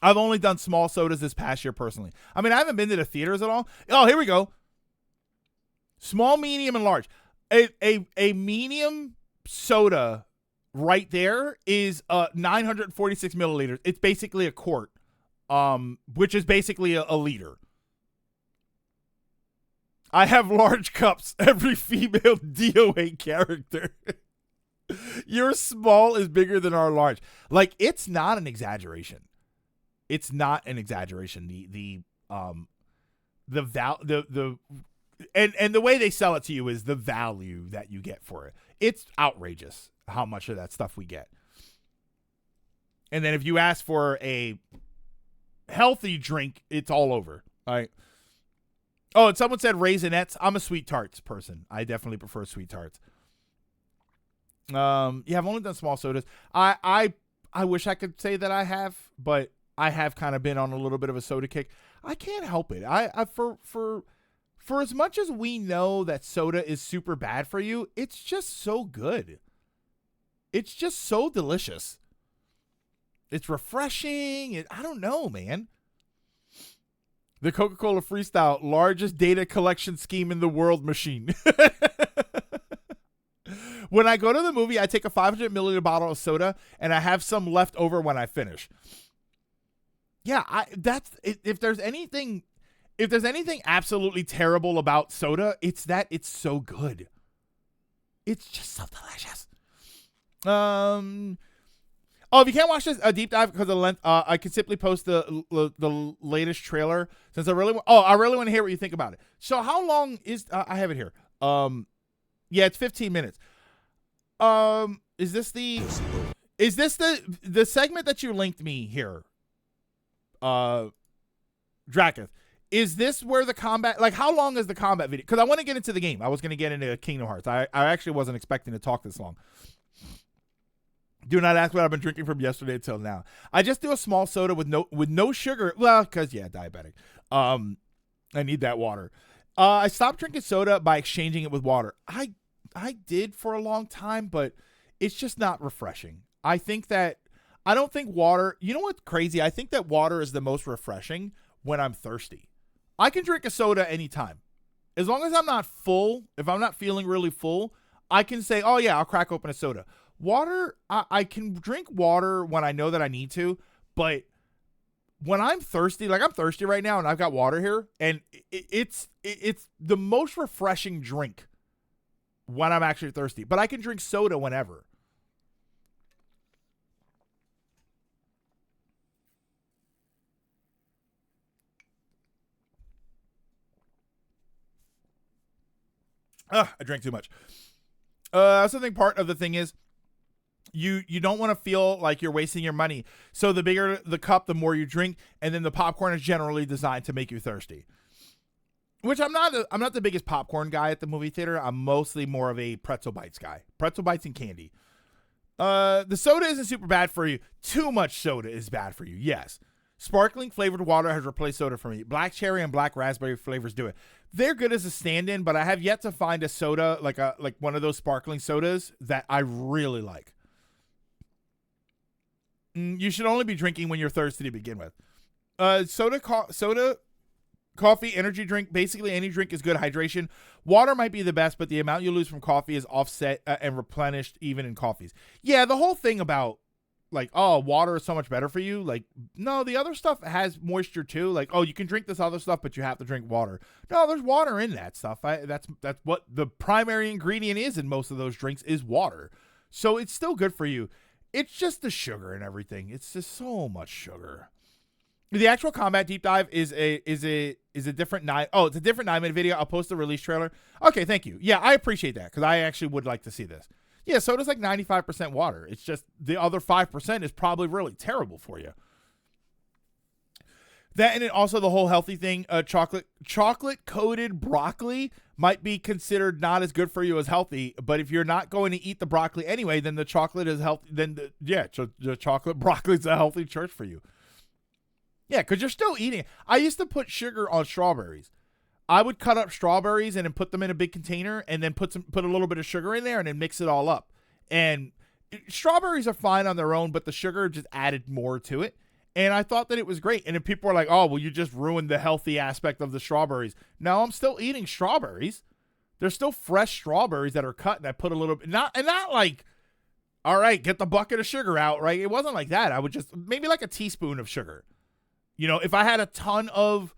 I've only done small sodas this past year personally. I mean, I haven't been to the theaters at all. Oh, here we go. Small, medium, and large. A medium soda right there is 946 milliliters. It's basically a quart, which is basically a liter. I have large cups, every female DOA character. Your small is bigger than our large. Like, it's not an exaggeration. It's not an exaggeration. And the way they sell it to you is the value that you get for it. It's outrageous how much of that stuff we get. And then if you ask for a healthy drink, it's all over. All right. Oh, and someone said Raisinets. I'm a sweet tarts person. I definitely prefer sweet tarts. Yeah, I've only done small sodas. I wish I could say that I have, but I have kind of been on a little bit of a soda kick. I can't help it. For as much as we know that soda is super bad for you, it's just so good. It's just so delicious. It's refreshing. I don't know, man. The Coca-Cola Freestyle, largest data collection scheme in the world machine. When I go to the movie, I take a 500 milliliter bottle of soda, and I have some left over when I finish. Yeah, if there's anything absolutely terrible about soda, it's that it's so good. It's just so delicious. Oh, if you can't watch this deep dive because of the length, I can simply post the latest trailer since I really want to hear what you think about it. So how long is I have it here? Yeah, it's 15 minutes. Is this the segment that you linked me here? Draketh. Is this where the combat, like, how long is the combat video? Because I want to get into the game. I was going to get into Kingdom Hearts. I actually wasn't expecting to talk this long. Do not ask what I've been drinking from yesterday till now. I just do a small soda with no sugar. Well, because, yeah, diabetic. I need that water. I stopped drinking soda by exchanging it with water. I did for a long time, but it's just not refreshing. I don't think water, you know what's crazy? I think that water is the most refreshing when I'm thirsty. I can drink a soda anytime. As long as I'm not full, if I'm not feeling really full, I can say, oh yeah, I'll crack open a soda. Water, I can drink water when I know that I need to, but when I'm thirsty, like I'm thirsty right now and I've got water here, and it's the most refreshing drink when I'm actually thirsty. But I can drink soda whenever. I drank too much. I also think part of the thing is you don't want to feel like you're wasting your money. So the bigger the cup, the more you drink, and then the popcorn is generally designed to make you thirsty. Which I'm not the biggest popcorn guy at the movie theater. I'm mostly more of a pretzel bites guy. Pretzel bites and candy. The soda isn't super bad for you. Too much soda is bad for you. Yes. Sparkling flavored water has replaced soda for me. Black cherry and black raspberry flavors do it. They're good as a stand-in, but I have yet to find a soda like one of those sparkling sodas that I really like. You should only be drinking when you're thirsty to begin with. Soda, coffee, energy drink, basically any drink is good hydration. Water might be the best, but the amount you lose from coffee is offset and replenished even in coffees. Yeah, the whole thing about like, oh, water is so much better for you. Like, no, the other stuff has moisture too. Like, oh, you can drink this other stuff, but you have to drink water. No, there's water in that stuff. That's what the primary ingredient is in most of those drinks is water. So it's still good for you. It's just the sugar and everything. It's just so much sugar. The actual combat deep dive is a different it's a different 9-minute video. I'll post the release trailer. Okay, thank you. Yeah, I appreciate that because I actually would like to see this. Yeah, soda's like 95% water. It's just the other 5% is probably really terrible for you. That and also the whole healthy thing, chocolate coated broccoli might be considered not as good for you as healthy, but if you're not going to eat the broccoli anyway, then the chocolate is healthy. Then the chocolate broccoli is a healthy choice for you. Yeah, because you're still eating it. I used to put sugar on strawberries. I would cut up strawberries and then put them in a big container and then put a little bit of sugar in there and then mix it all up. And strawberries are fine on their own, but the sugar just added more to it. And I thought that it was great. And then people are like, oh, well, you just ruined the healthy aspect of the strawberries. No, I'm still eating strawberries. There's still fresh strawberries that are cut and I put a little bit, not like, all right, get the bucket of sugar out, right? It wasn't like that. I would just, maybe like a teaspoon of sugar. You know, if I had a ton of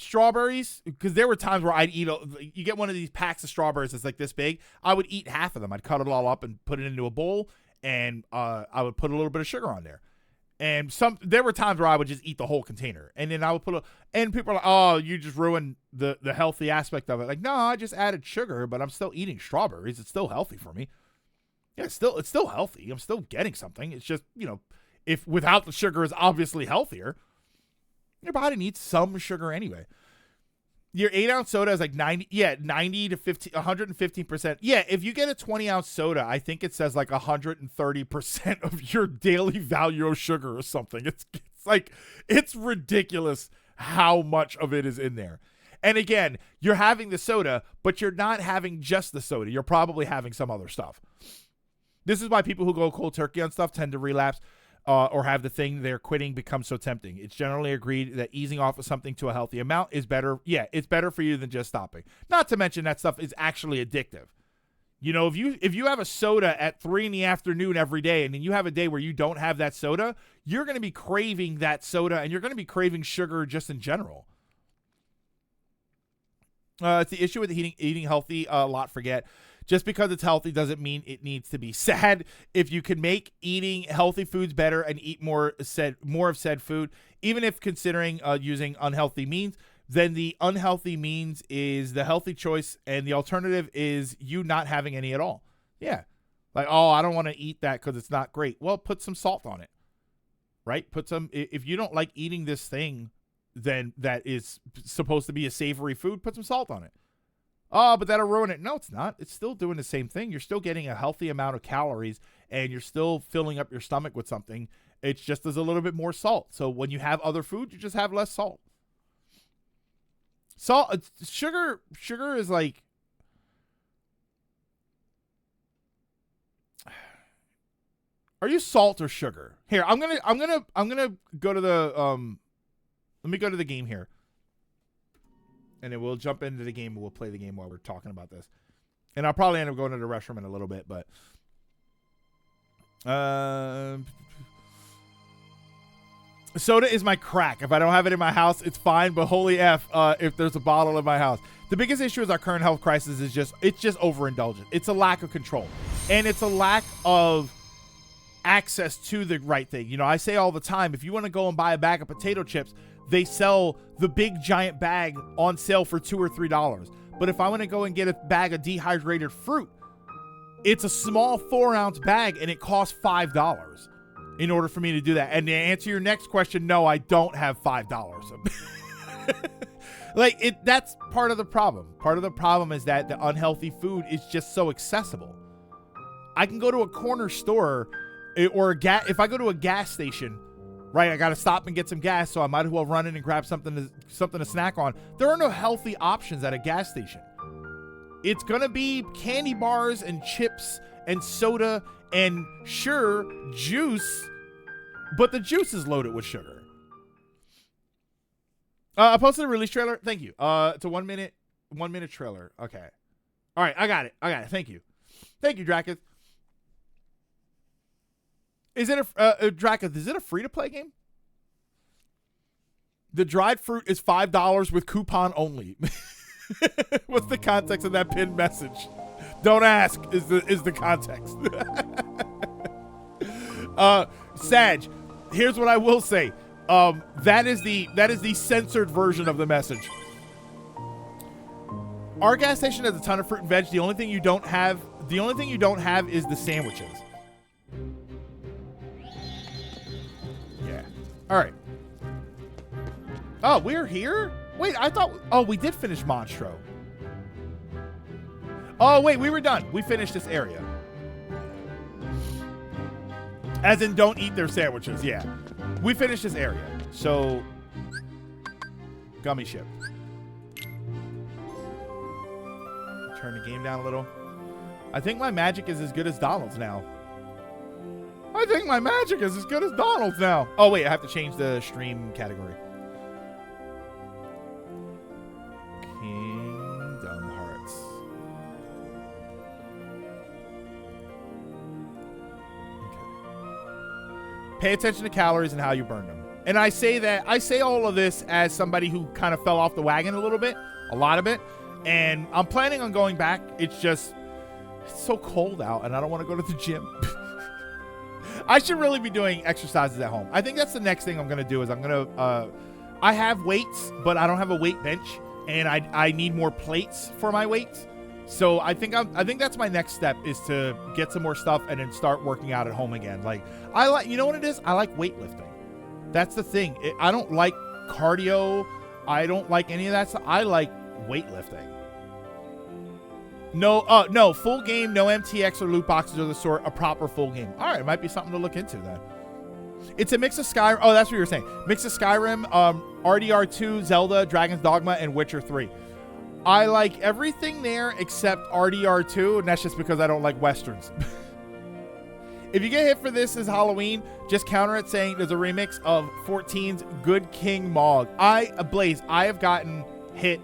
strawberries, because there were times where I'd eat, you get one of these packs of strawberries that's like this big. I would eat half of them. I'd cut it all up and put it into a bowl, and I would put a little bit of sugar on there. And there were times where I would just eat the whole container, and then I would and people are like, "Oh, you just ruined the healthy aspect of it." Like, no, I just added sugar, but I'm still eating strawberries. It's still healthy for me. Yeah, it's still healthy. I'm still getting something. It's just, if without the sugar is obviously healthier. Your body needs some sugar anyway. Your 8-ounce soda is like 90 to 115%. Yeah, if you get a 20-ounce soda, I think it says like 130% of your daily value of sugar or something. It's ridiculous how much of it is in there. And again, you're having the soda, but you're not having just the soda. You're probably having some other stuff. This is why people who go cold turkey on stuff tend to relapse. Or have the thing they're quitting become so tempting. It's generally agreed that easing off of something to a healthy amount is better. Yeah, it's better for you than just stopping. Not to mention that stuff is actually addictive. If you have a soda at 3 p.m. every day, and then you have a day where you don't have that soda, you're going to be craving that soda, and you're going to be craving sugar just in general. It's the issue with eating healthy. A lot forget. Just because it's healthy doesn't mean it needs to be sad. If you can make eating healthy foods better and eat more of said food, even if considering using unhealthy means, then the unhealthy means is the healthy choice, and the alternative is you not having any at all. Yeah. Like, oh, I don't want to eat that because it's not great. Well, put some salt on it, right? If you don't like eating this thing, then that is supposed to be a savory food, put some salt on it. Oh, but that'll ruin it. No, it's not. It's still doing the same thing. You're still getting a healthy amount of calories, and you're still filling up your stomach with something. It's just there's a little bit more salt. So when you have other food, you just have less salt. Sugar is like, are you salt or sugar? Here, I'm gonna go to the let me go to the game here. And then we'll jump into the game and we'll play the game while we're talking about this. And I'll probably end up going to the restroom in a little bit, but soda is my crack. If I don't have it in my house, it's fine, but holy F, if there's a bottle in my house. The biggest issue is our current health crisis is just overindulgence. It's a lack of control. And it's a lack of access to the right thing. I say all the time, if you want to go and buy a bag of potato chips, they sell the big giant bag on sale for $2 or $3. But if I want to go and get a bag of dehydrated fruit, it's a small 4-ounce bag and it costs $5 in order for me to do that. And to answer your next question, no, I don't have $5. That's part of the problem. Part of the problem is that the unhealthy food is just so accessible. I can go to a corner store or if I go to a gas station, right, I got to stop and get some gas, so I might as well run in and grab something to snack on. There are no healthy options at a gas station. It's going to be candy bars and chips and soda and, sure, juice, but the juice is loaded with sugar. I posted a release trailer. Thank you. It's a 1 minute trailer. Okay. All right, I got it. Thank you. Thank you, Dracus. Is it Dracus, is it a free-to-play game? The dried fruit is $5 with coupon only. What's the context of that pinned message? Don't ask is the context. Sag, here's what I will say. That is the censored version of the message. Our gas station has a ton of fruit and veg. The only thing you don't have is the sandwiches. All right. Oh, we're here? Wait, I thought... Oh, we did finish Monstro. Oh, wait, we were done. We finished this area. As in, don't eat their sandwiches. Yeah. We finished this area. So, gummy ship. Turn the game down a little. I think my magic is as good as Donald's now. Oh, wait, I have to change the stream category. Kingdom Hearts. Okay. Pay attention to calories and how you burn them. And I say all of this as somebody who kind of fell off the wagon a little bit, a lot of it. And I'm planning on going back. It's so cold out and I don't want to go to the gym. I should really be doing exercises at home. I think that's the next thing I'm going to do is I have weights, but I don't have a weight bench and I need more plates for my weights. So I think that's my next step is to get some more stuff and then start working out at home again. Like you know what it is? I like weightlifting. That's the thing. I don't like cardio. I don't like any of that stuff. I like weightlifting. No, full game, no MTX or loot boxes or the sort, a proper full game. All right, it might be something to look into then. It's a mix of Skyrim. Oh, that's what you were saying. Mix of Skyrim, RDR2, Zelda, Dragon's Dogma, and Witcher 3. I like everything there except RDR2, and that's just because I don't like Westerns. If you get hit for this as Halloween, just counter it saying there's a remix of 14's Good King Mog. Blaze, I have gotten hit,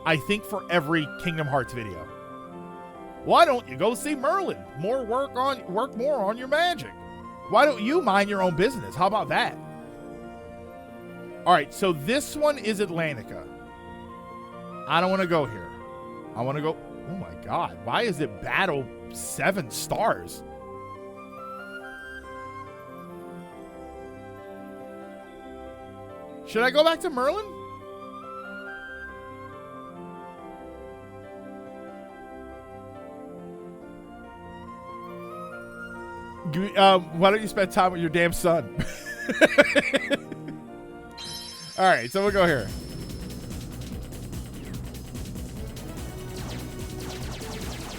I think, for every Kingdom Hearts video. Why don't you go see Merlin? Work more on your magic. Why don't you mind your own business? How about that? All right, so this one is Atlantica. I don't want to go here. I want to go. Oh my God, why is it Battle 7 stars? Should I go back to Merlin? Why don't you spend time with your damn son? All right, so we'll go here.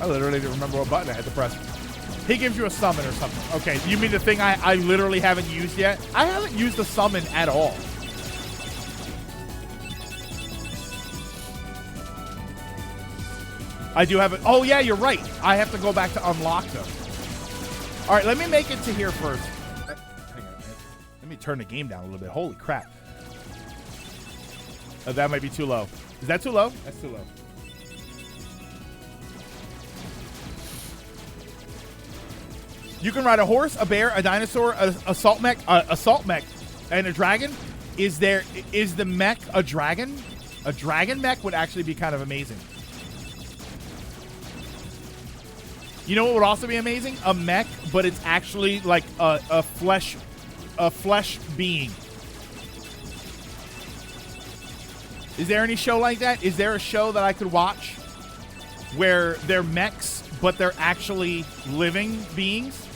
I literally didn't remember what button I had to press. He gives you a summon or something. Okay, you mean the thing I literally haven't used yet? I haven't used the summon at all. I do have it. Oh, yeah, you're right. I have to go back to unlock them. All right, let me make it to here first. Hang on, man. Let me turn the game down a little bit. Holy crap. Oh, that might be too low. Is that too low? That's too low. You can ride a horse, a bear, a dinosaur, a salt mech, and a dragon. Is the mech a dragon? A dragon mech would actually be kind of amazing. You know what would also be amazing? A mech, but it's actually like a flesh being. Is there any show like that? Is there a show that I could watch where they're mechs, but they're actually living beings?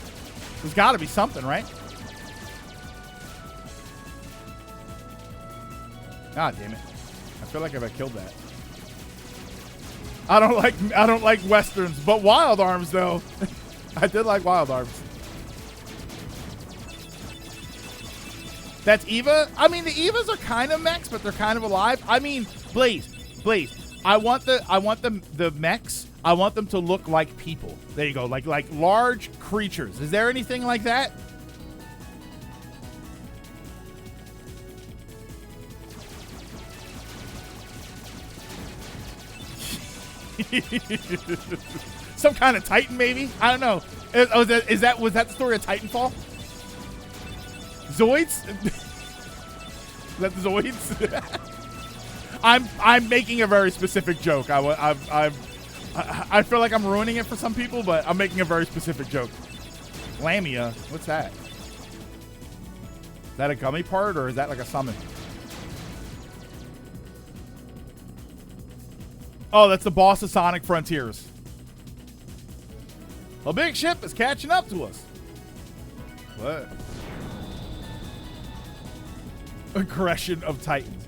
There's got to be something, right? God damn it. I feel like if I killed that. I don't like Westerns, but Wild Arms though. I did like Wild Arms. That's Eva? I mean, the Evas are kind of mechs, but they're kind of alive. I mean, Blaze. I want the mechs. I want them to look like people. There you go. Like large creatures. Is there anything like that? Some kind of Titan, maybe? I don't know. Was that the story of Titanfall? Zoids? Is that the Zoids? I'm making a very specific joke. I feel like I'm ruining it for some people, but I'm making a very specific joke. Lamia? What's that? Is that a gummy part, or is that like a summon? Oh, that's the boss of Sonic Frontiers. A big ship is catching up to us. What? Aggression of Titans.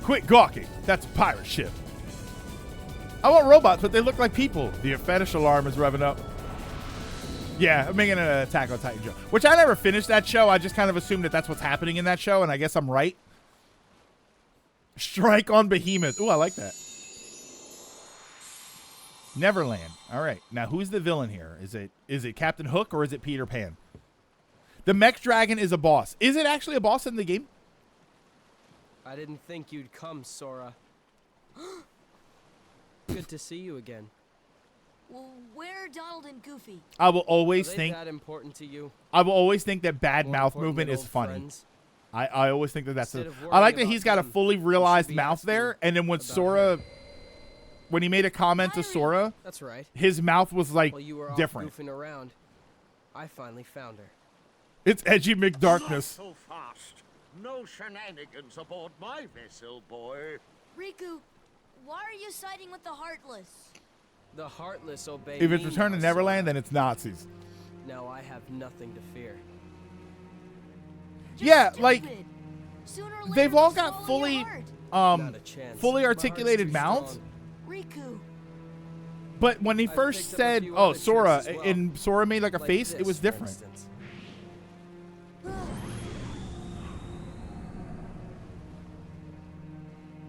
Quit gawking. That's a pirate ship. I want robots, but they look like people. The fetish alarm is revving up. Yeah, I'm making an Attack on Titan joke. Which I never finished that show. I just kind of assumed that that's what's happening in that show, and I guess I'm right. Strike on Behemoth. Ooh, I like that. Neverland. All right. Now, who's the villain here? Is it Captain Hook or is it Peter Pan? The Mech Dragon is a boss. Is it actually a boss in the game? I didn't think you'd come, Sora. Good to see you again. Well, where are Donald and Goofy? I will Are always they think that important to you? that bad More mouth important movement than is old funny. friends? I always think that that's Instead a, of I like worrying that he's about got a them, fully you should realized be mouth asking there, and then when about Sora, when he made a comment to Kyrie. Sora, That's right. his mouth was like While you were different. off goofing around, I finally found her. It's Edgy McDarkness. Not so fast. No shenanigans aboard my vessel, boy. Riku, why are you siding with the Heartless? The Heartless obey If it's me Return to now, Neverland, Sora. then it's Nazis. Now I have nothing to fear. Just Yeah, like, stupid. Sooner or later they've all they'll got swallow your fully, heart. Not a chance. fully My heart's articulated too mouths. strong. Riku. But when he I've first picked up a said, few "Oh, other Sora," tricks as well. and Sora made like a Like face, it this, was for different. instance.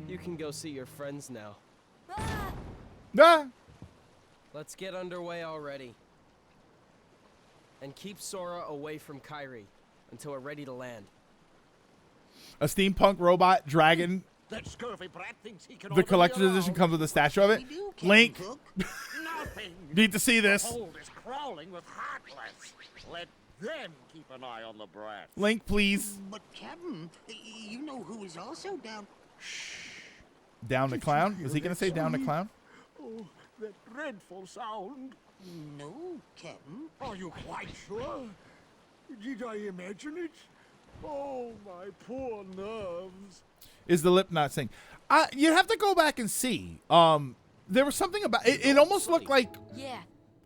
You can go see your friends now. Ah! Ah, Let's get underway already. And keep Sora away from Kyrie until we're ready to land. a steampunk robot dragon. That scurvy brat thinks he can The order me collector's around. edition comes with a statue of it. We do, Captain Link, Cook. Nothing. need to see The this. hold is crawling with Heartless. Let them keep an eye on the brat. Link, please. But Captain, you know who is also down. Down the clown. Is he gonna say down the clown? Oh, that dreadful sound. No, Captain. Are you quite sure? Did I imagine it? Oh, my poor nerves. Is the lip not saying? You have to go back and see. There was something about it. It almost looked like Yeah,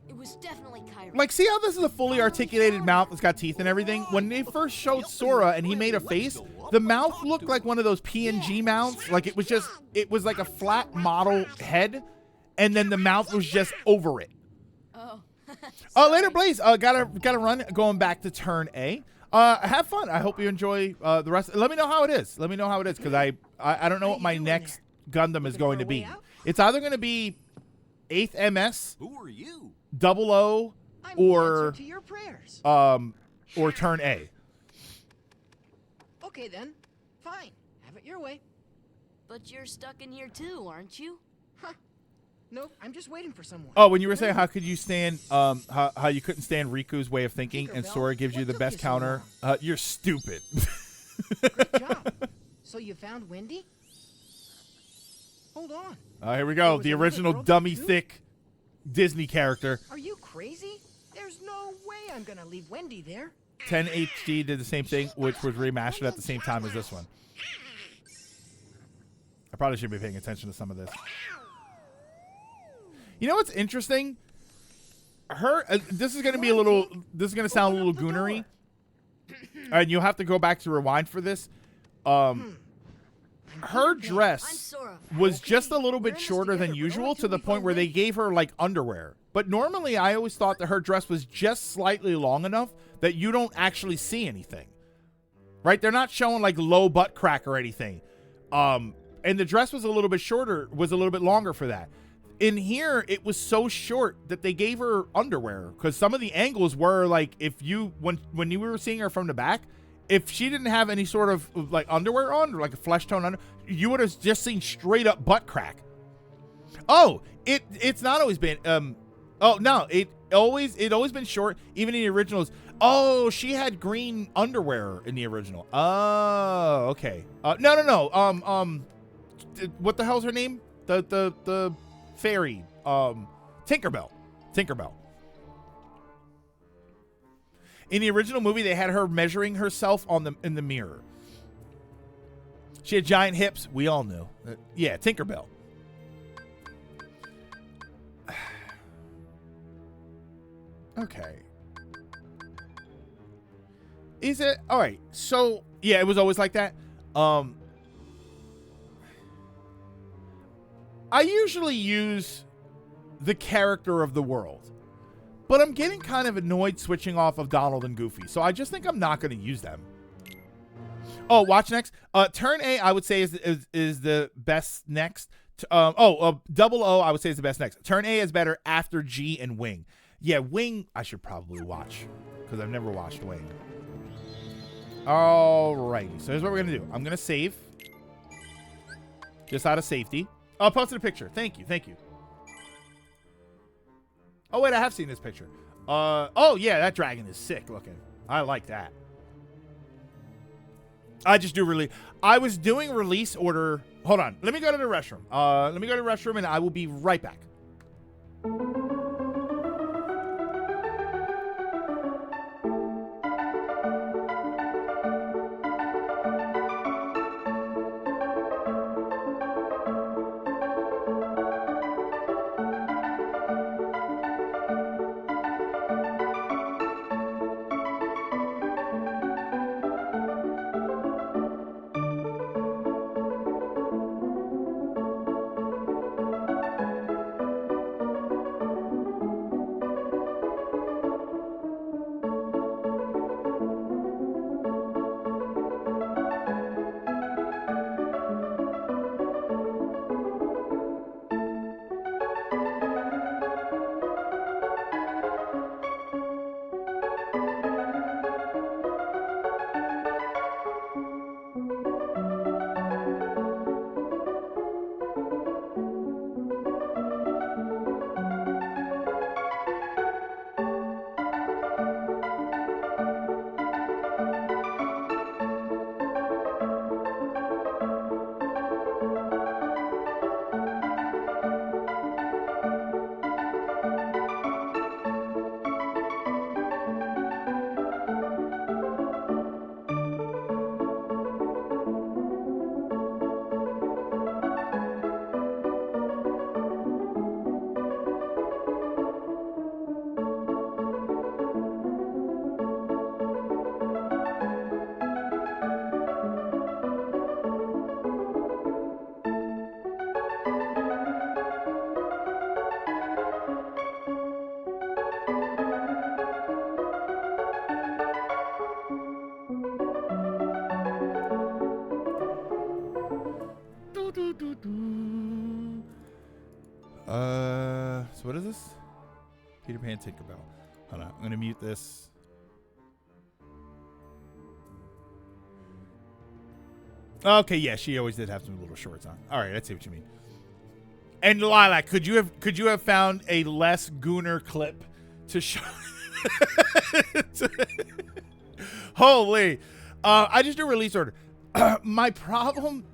it was definitely Kyrie. see how this is a fully articulated mouth that's got teeth and everything. When they first showed Sora and he made a face, the mouth looked like one of those PNG mouths. Like it was like a flat model head, and then the mouth was just over it. Oh. Later, Blaze. Gotta run. Going back to turn A. Have fun. I hope you enjoy the rest. Let me know how it is. Let me know how it is, because I don't know what my next Gundam is going to be. It's either going to be 8th MS, Who are you? 00, I'm the answer or to your prayers. turn A. Okay then, fine. Have it your way. But you're stuck in here too, aren't you? Nope, I'm just waiting for someone. Oh, when you were saying how could you stand how you couldn't stand Riku's way of thinking, and Tinkerbell, Sora gives you what the took best you so counter, you're stupid. Great job. So you found Wendy? Hold on. Here we There go. was The another original girl dummy too? thick Disney character. Are you crazy? There's no way I'm gonna leave Wendy there. 10 HD did the same thing, which was remastered at the same time as this one. I probably should be paying attention to some of this. You know what's interesting? This is going to be a little. This is going to sound a little goonery, and you'll have to go back to rewind for this. Her I'm dress Sora. was just a little We're bit in this shorter than together, but usual, only to till the we point find where they Wendy. gave her like underwear. But normally, I always thought that her dress was just slightly long enough that you don't actually see anything. Right? They're not showing like low butt crack or anything. And the dress was a little bit shorter, was a little bit longer for that. In here, it was so short that they gave her underwear, because some of the angles were like, if you when you were seeing her from the back, if she didn't have any sort of like underwear on, or like a flesh tone under, you would have just seen straight up butt crack. Oh, it's not always been oh no, it always been short, even in the originals. Oh, she had green underwear in the original. Oh, okay. No. What the hell's her name? The fairy. Tinkerbell. In the original movie, they had her measuring herself in the mirror. She had giant hips. We all knew. Yeah, Tinkerbell. Okay. Is it all right? So yeah, it was always like that. I usually use the character of the world, but I'm getting kind of annoyed switching off of Donald and Goofy, so I just think I'm not going to use them. Oh, watch next. Turn A, I would say is the best next. 00, I would say is the best next. Turn A is better after G and Wing. Yeah, Wing I should probably watch, because I've never watched Wing. Alrighty, so here's what we're gonna do. I'm gonna save, just out of safety. Oh, I posted a picture. Thank you. Oh, wait, I have seen this picture. Oh, yeah, that dragon is sick looking. I like that. I just do release. I was doing release order. Hold on. Let me go to the restroom. Let me go to the restroom, and I will be right back. So what is this? Peter Pan Tinkerbell. Hold on, I'm gonna mute this. Okay, yeah, she always did have some little shorts on. All right, I see what you mean. And Lilac, could you have found a less Gooner clip to show? Holy! I just do release order. My problem,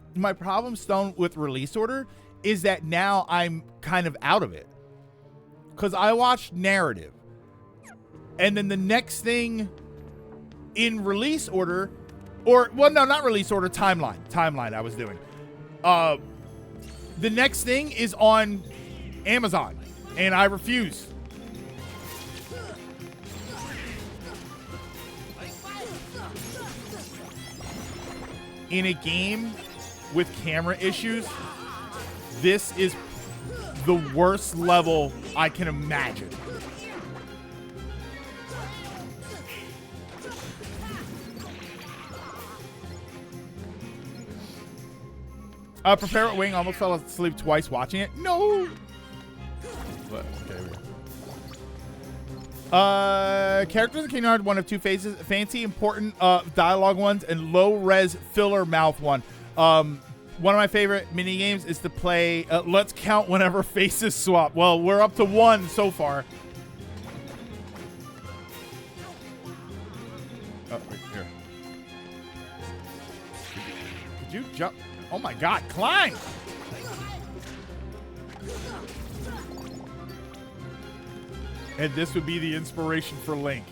Stone, with release order is that now I'm kind of out of it. Because I watched narrative. And then the next thing in release order, or, well, no, not release order, timeline I was doing. The next thing is on Amazon, and I refuse. In a game with camera issues, this is the worst level I can imagine. Prepare Wing almost fell asleep twice watching it. No. But, okay, characters in Kingdom Hearts 1 have two phases: fancy, important dialogue ones, and low-res filler mouth one. One of my favorite mini games is to play Let's Count whenever faces swap. Well, we're up to 1 so far. Oh, wait, here. Did you jump? Oh my God, climb! And this would be the inspiration for Link.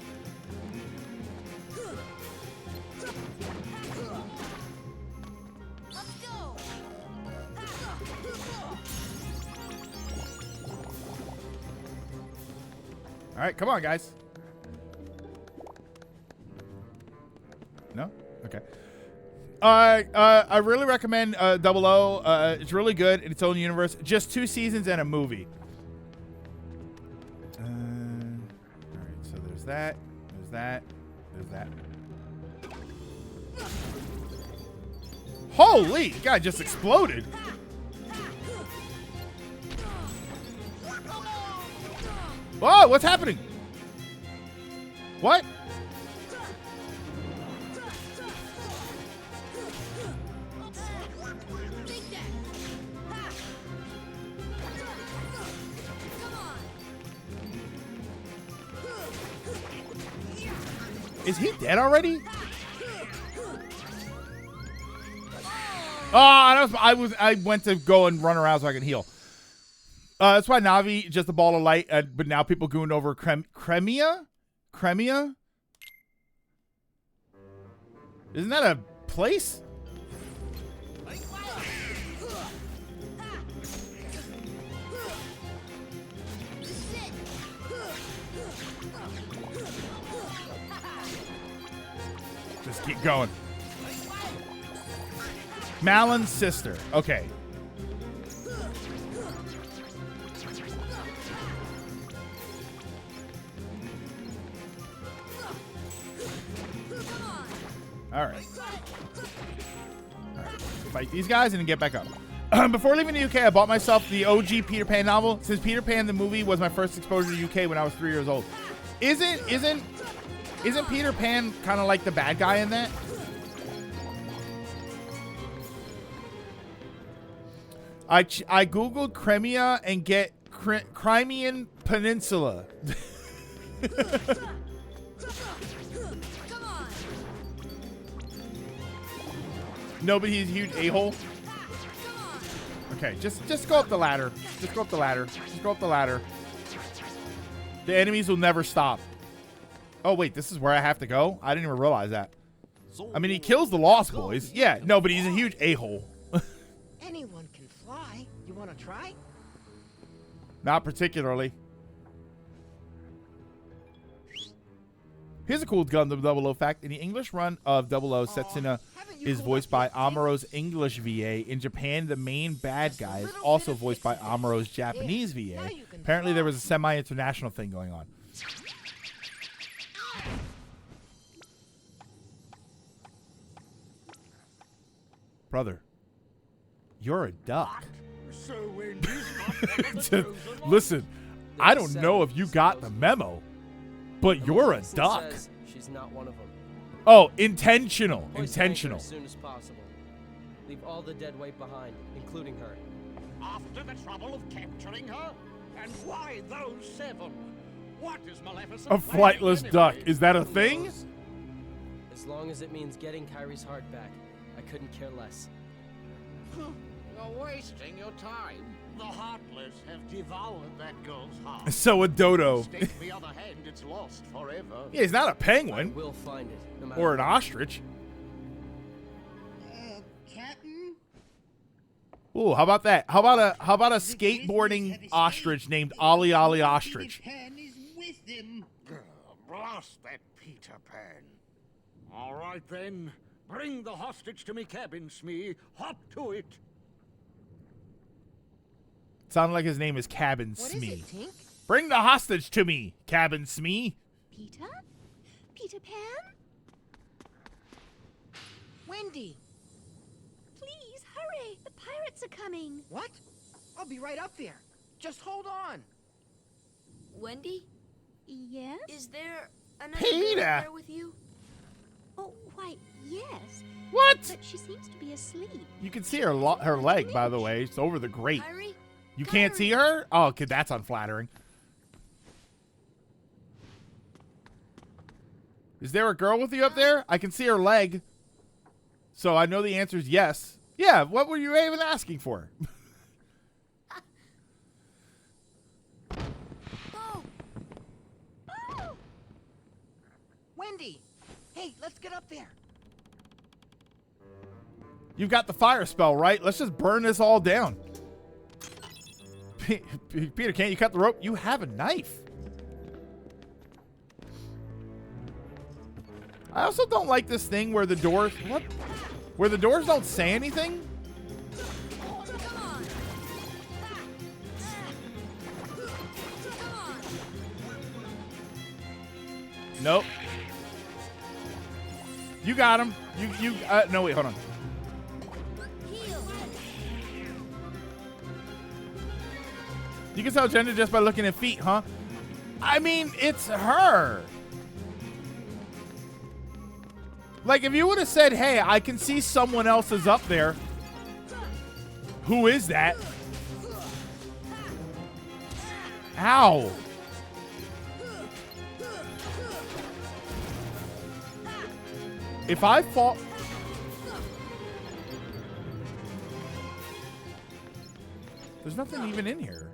Let's go. All right, come on, guys. No? Okay. I really recommend Double O. It's really good in its own universe. Just 2 seasons and a movie. All right, so there's that. There's that. There's that. Holy! The guy just exploded. Whoa, what's happening? What? Is he dead already? Oh, I went to go and run around so I can heal. That's why Navi just a ball of light, but now people gooned over Cremia? Isn't that a place? Just keep going. Malon's sister. Okay. All right. Fight these guys and then get back up. Before leaving the UK, I bought myself the OG Peter Pan novel. Since Peter Pan the movie was my first exposure to UK when I was 3 years old. Isn't Peter Pan kind of like the bad guy in that? I googled Crimea and get Crimean Peninsula. No, but he's a huge a-hole. Okay, just go up the ladder. Just go up the ladder. Just go up the ladder. The enemies will never stop. Oh, wait, this is where I have to go? I didn't even realize that. I mean, he kills the Lost Boys. Yeah, no, but he's a huge a-hole. Anyone can fly. You want to try? Not particularly. Here's a cool Gundam 00 fact. In the English run of 00, Setsuna is voiced by Amuro's English VA. In Japan, the main bad guy is also voiced by Amuro's Japanese VA. Apparently, there was a semi-international thing going on. Brother, you're a duck. So Wendy's not Listen, I don't know if you got the memo, but you're a Wilson duck. says she's not one of them. Oh, intentional. Hoist anchor Intentional. as soon as possible. Leave all the dead weight behind, including her. after the trouble of capturing her? And why those 7? What is Maleficent A flightless planning duck. anyway? Is that a Who thing? knows? As long as it means getting Kyrie's heart back, I couldn't care less. You're wasting your time. The Heartless have devoured that girl's heart. So a dodo. Stake the other hand, it's lost forever. Yeah, he's not a penguin We'll find it, no matter or an what. ostrich. Captain? Ooh, how about that? How about a skateboarding ostrich named Ollie Ollie Ostrich? Peter Pan is with him. Blast that Peter Pan. All right then. Bring the hostage to me cabin, Smee. Hop to it. Sounded like his name is Cabin What is Smee. it, Tink? Bring the hostage to me, Cabin Smee. Peter? Peter Pan? Wendy. Please, hurry! The pirates are coming! What? I'll be right up there. Just hold on. Wendy? Yes? Is there another Peter! girl there with you? Oh, why, yes. What? But she seems to be asleep. You can see her her leg, by the way. It's over the grate. Kyrie? You can't see her? Oh, okay, that's unflattering. Is there a girl with you up there? I can see her leg. So I know the answer is yes. Yeah, what were you even asking for? Oh! Oh! Wendy. Hey, let's get up there. You've got the fire spell, right? Let's just burn this all down. Peter, can't you cut the rope? You have a knife. I also don't like this thing where the doors... What? Where the doors don't say anything? Come on! Come on! Nope. You got him. No, wait, hold on. Heal! You can tell gender just by looking at feet, huh? I mean, it's her. Like, if you would have said, hey, I can see someone else is up there. Who is that? Ow. If I fall... There's nothing even in here.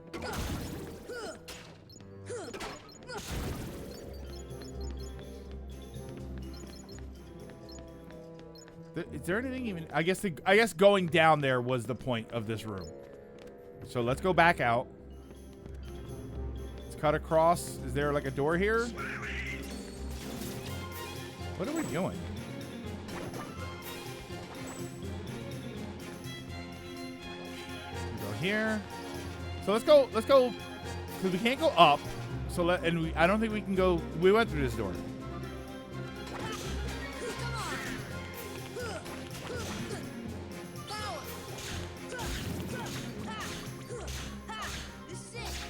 Is there anything even... I guess going down there was the point of this room. So let's go back out. Let's cut across. Is there like a door here? What are we doing? We go here. So let's go, because we can't go up. So I don't think we can go, we went through this door.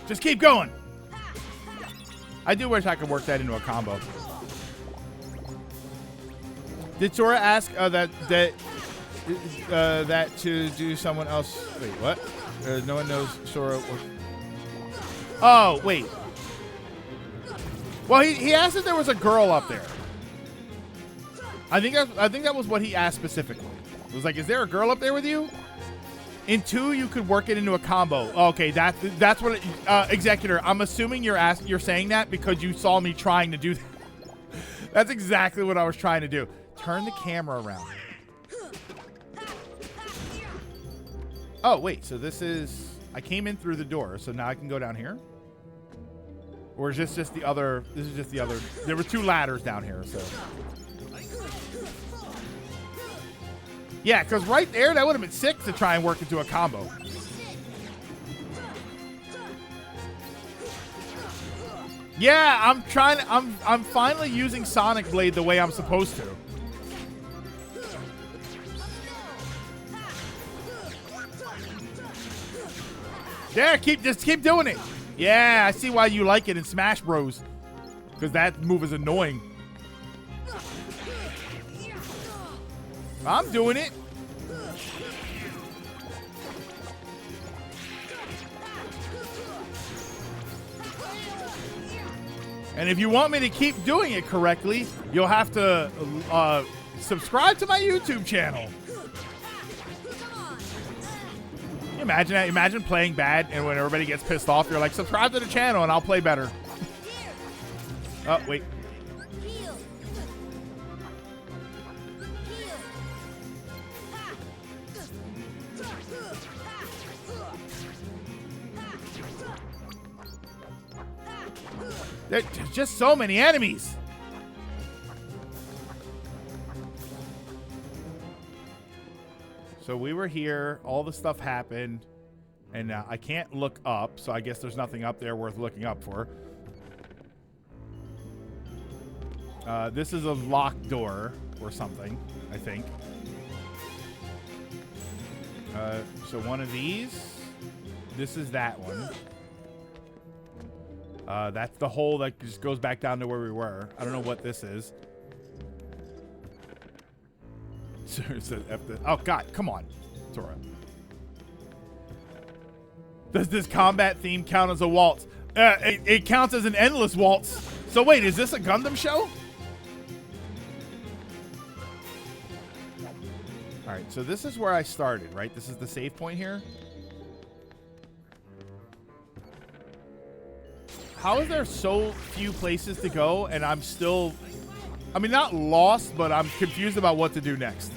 Just keep going. I do wish I could work that into a combo. Did Sora ask that to do someone else? Wait, what? No one knows Sora. Oh, wait. Well, he asked if there was a girl up there. I think that was what he asked specifically. It was like, is there a girl up there with you? In 2, you could work it into a combo. Okay, that's what Executor. I'm assuming you're saying that because you saw me trying to do that. That's exactly what I was trying to do. Turn the camera around. Oh, wait. So this is... I came in through the door, so now I can go down here? Or is this just the other... This is just the other... There were 2 ladders down here, so... Yeah, because right there, that would have been sick to try and work into a combo. Yeah, I'm finally using Sonic Blade the way I'm supposed to. There, just keep doing it. Yeah, I see why you like it in Smash Bros. Because that move is annoying. I'm doing it. And if you want me to keep doing it correctly, you'll have to subscribe to my YouTube channel. Imagine that. Imagine playing bad, and when everybody gets pissed off, you're like, subscribe to the channel, and I'll play better. Oh, wait. There's just so many enemies. So we were here, all the stuff happened, and I can't look up, so I guess there's nothing up there worth looking up for. This is a locked door or something, I think. So one of these, this is that one. That's the hole that just goes back down to where we were. I don't know what this is. Oh, God, come on, Sora. Does this combat theme count as a waltz? It counts as an endless waltz. So wait, is this a Gundam show? All right, so this is where I started, right? This is the save point here. How is there so few places to go and I'm still, I mean, not lost, but I'm confused about what to do next.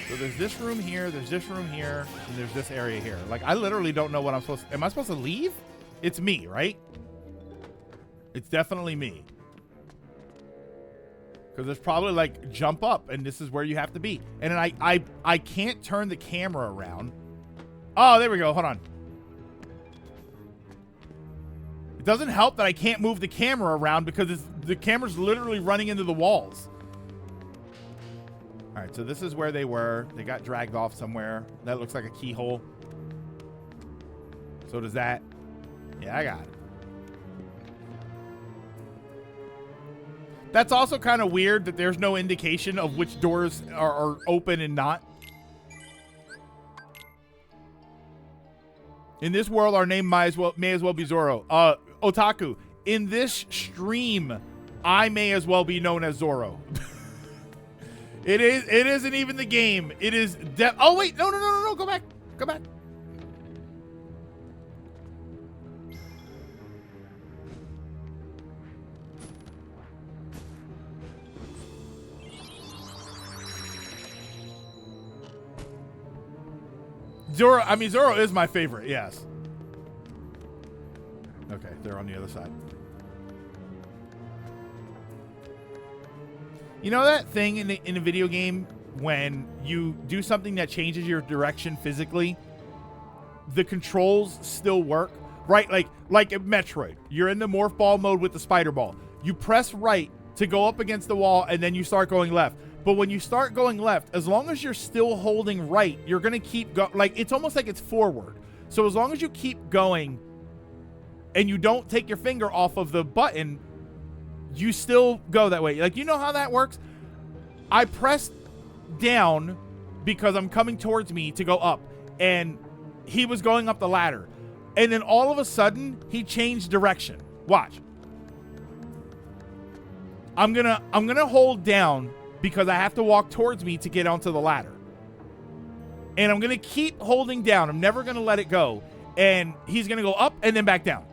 So there's this room here, there's this room here, and there's this area here. Like, I literally don't know what I'm supposed to, am I supposed to leave? It's me, right? It's definitely me. Because there's probably like jump up and this is where you have to be. And then I can't turn the camera around. Oh, there we go, hold on. It doesn't help that I can't move the camera around because the camera's literally running into the walls. All right, so this is where they were. They got dragged off somewhere. That looks like a keyhole. So does that. Yeah, I got it. That's also kind of weird that there's no indication of which doors are open and not. In this world, our name may as well be Zoro. Otaku, in this stream, I may as well be known as Zoro. It isn't even the game. It is oh wait, no, go back. Go back. Zoro is my favorite, yes. Okay, they're on the other side. You know that thing in a video game when you do something that changes your direction physically, the controls still work, right? Like at Metroid, you're in the morph ball mode with the spider ball. You press right to go up against the wall, and then you start going left. But when you start going left, as long as you're still holding right, you're gonna keep going. Like, it's almost like it's forward. So as long as you keep going, and you don't take your finger off of the button, you still go that way. Like, you know how that works? I pressed down because I'm coming towards me to go up, and he was going up the ladder. And then all of a sudden, he changed direction. Watch. I'm gonna hold down because I have to walk towards me to get onto the ladder. And I'm gonna keep holding down. I'm never gonna let it go. And he's gonna go up and then back down.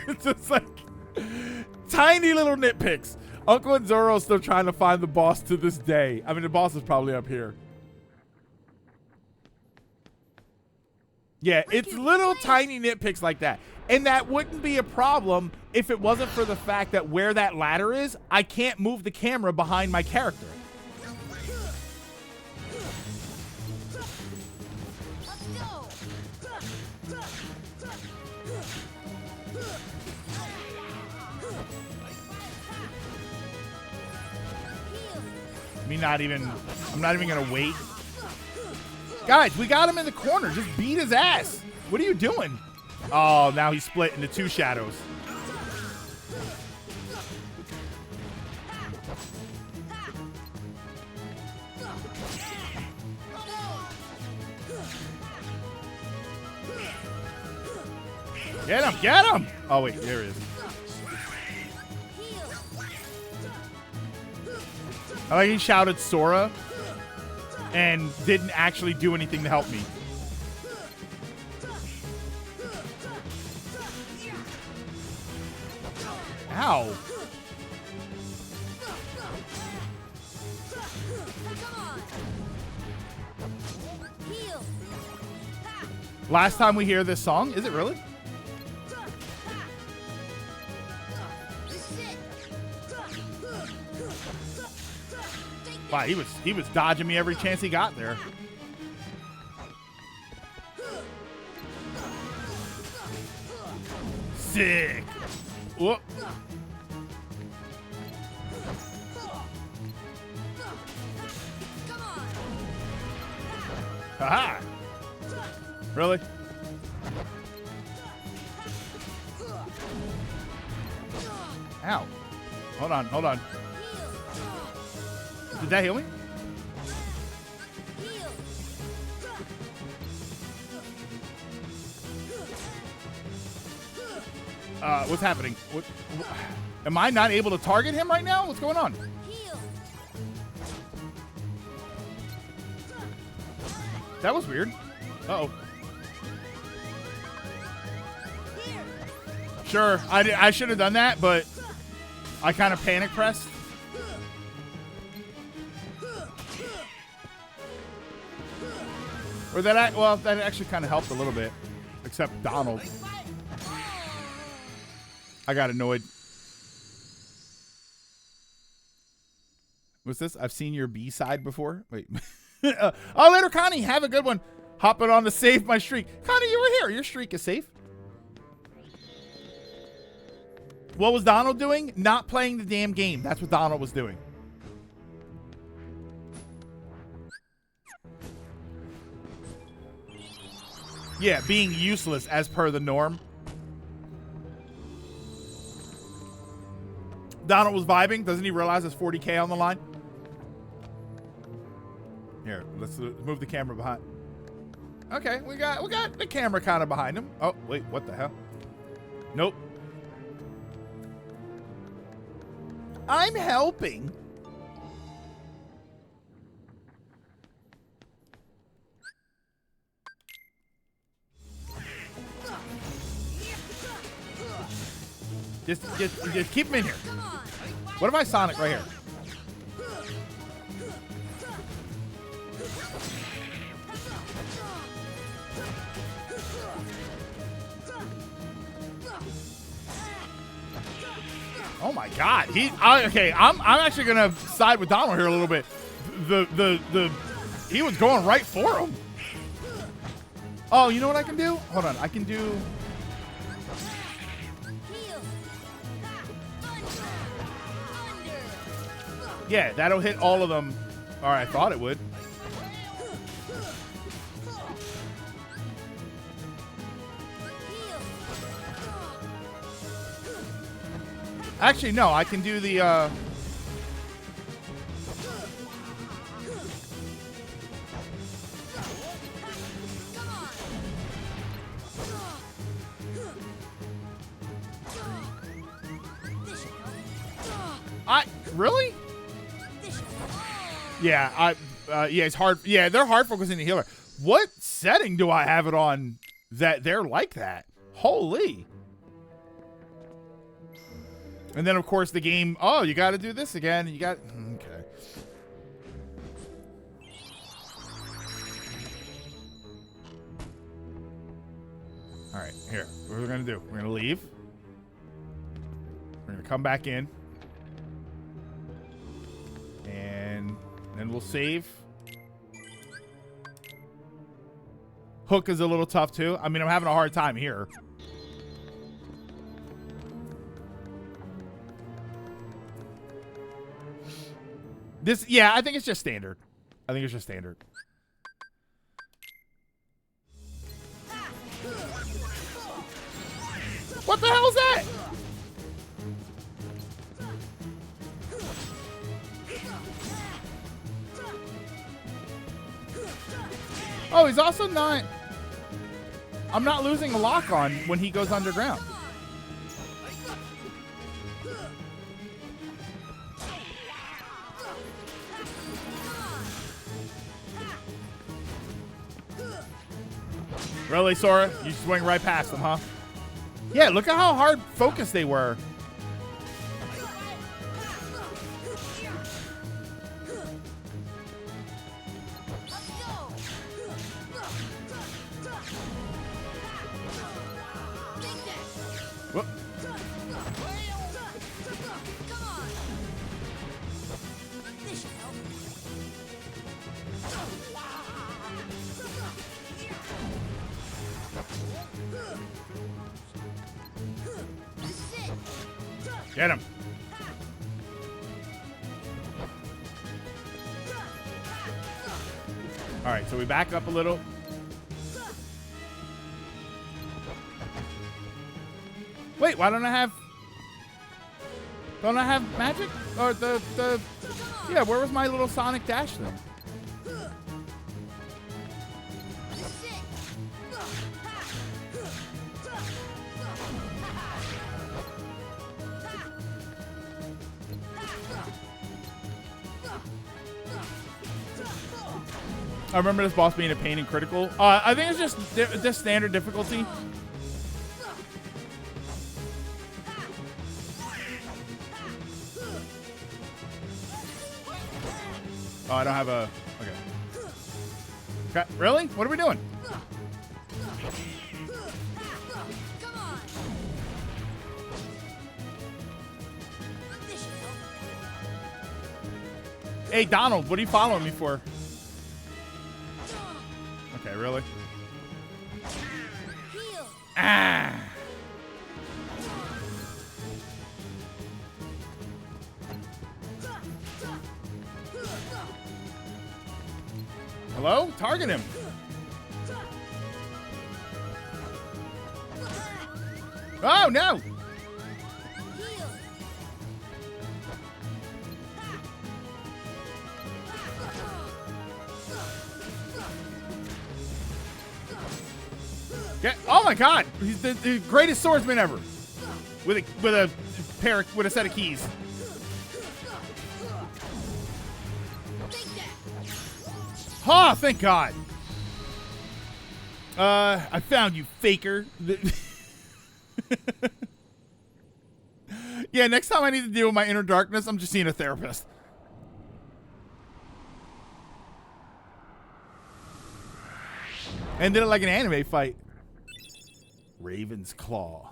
It's just like tiny little nitpicks. Uncle and Zoro still trying to find the boss to this day. I mean, the boss is probably up here. Yeah, it's little tiny nitpicks like that. And that wouldn't be a problem if it wasn't for the fact that where that ladder is, I can't move the camera behind my character. Let's go. I'm not even gonna wait. Guys, we got him in the corner. Just beat his ass. What are you doing? Oh, now he's split into two shadows. Get him, get him! Oh, wait, there he is. I like he shouted Sora and didn't actually do anything to help me. Ow. Last time we hear this song, is it really? Wow, he was dodging me every chance he got there. Sick. Whoop. Haha. Really? Ow. Hold on, hold on. Did that heal me? What's happening? Am I not able to target him right now? What's going on? That was weird. Uh-oh. Sure, I should have done that, but I kind of panic pressed. Or that, well, that actually kind of helped a little bit. Except Donald. I got annoyed. What's this? I've seen your B-side before. Wait. Oh, later, Connie. Have a good one. Hopping on to save my streak. Connie, you were here. Your streak is safe. What was Donald doing? Not playing the damn game. That's what Donald was doing. Yeah, being useless as per the norm. Donald was vibing. Doesn't he realize there's 40K on the line? Here, let's move the camera behind. Okay, we got the camera kind of behind him. Oh, wait, what the hell? Nope. I'm helping. Just keep him in here. What if I Sonic right here? Oh my God! Okay. I'm actually gonna side with Donald here a little bit. He was going right for him. Oh, you know what I can do? Hold on, I can do. Yeah, that'll hit all of them. All right, I thought it would. Actually, no, I can do the, really? Yeah, yeah, it's hard. Yeah, they're hard focusing the healer. What setting do I have it on that they're like that? Holy. And then, of course, the game, oh, you got to do this again. You got, okay. All right, here. What are we going to do? We're going to leave. We're going to come back in. And then we'll save. Hook is a little tough, too. I mean, I'm having a hard time here. This, yeah, I think it's just standard. I think it's just standard. What the hell is that? Oh, he's also not... I'm not losing a lock on when he goes underground. Really, Sora? You swing right past them, huh? Yeah, look at how hard focused they were. Whoop. Get him. All right, so we back up a little. Wait, why don't I have... Don't I have magic? Or the... Yeah, where was my little Sonic Dash then? I remember this boss being a pain in critical. I think it's just standard difficulty. Oh, I don't have a... Okay. Okay. Really? What are we doing? Hey, Donald, what are you following me for? Okay, really? Ah! Hello? Target him. Oh, no! Oh my God! He's the greatest swordsman ever, with a set of keys. Oh, thank God. I found you, faker. Yeah, next time I need to deal with my inner darkness, I'm just seeing a therapist. And did it like an anime fight. Raven's Claw.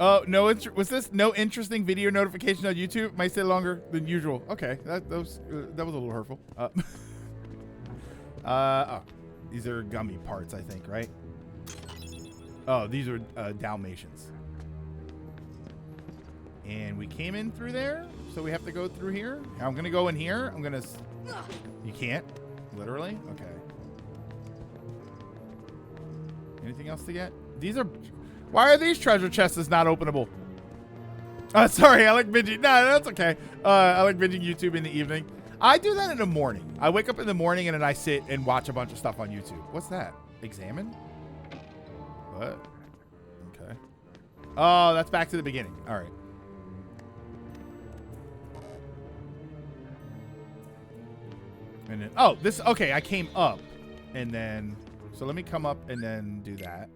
Oh, no, was this no interesting video notification on YouTube? Might stay longer than usual. Okay, that was a little hurtful. Oh, these are gummy parts, I think, right? Oh, these are Dalmatians. And we came in through there, so we have to go through here. I'm gonna go in here. You can't, literally. Okay. Anything else to get? Why are these treasure chests not openable? Sorry, I like binging. No, that's okay. I like binging YouTube in the evening. I do that in the morning. I wake up in the morning and then I sit and watch a bunch of stuff on YouTube. What's that? Examine? What? Okay. Oh, that's back to the beginning. All right. And then, oh, this, okay, I came up and then, so let me come up and then do that.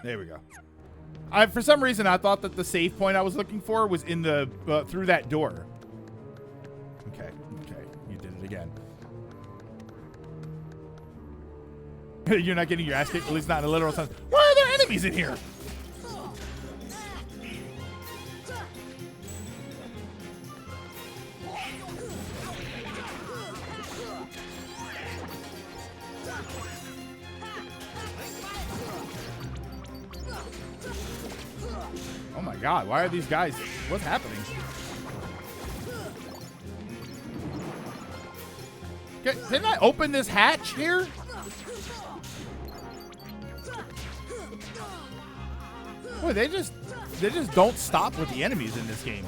There we go. For some reason, I thought that the save point I was looking for was in the, through that door. Okay, you did it again. You're not getting your ass kicked, at least not in a literal sense. Why are there enemies in here? Oh my God, why are these guys, what's happening? Okay, didn't I open this hatch here? Boy, they just don't stop with the enemies in this game.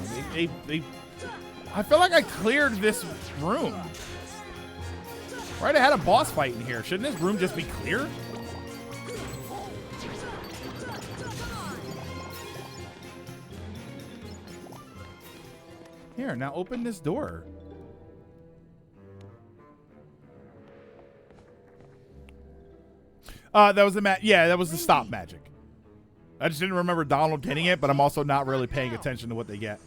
I feel like I cleared this room. Right, I had a boss fight in here. Shouldn't this room just be clear? Here, now open this door. That was the that was the stop magic. I just didn't remember Donald getting it, but I'm also not really paying attention to what they get.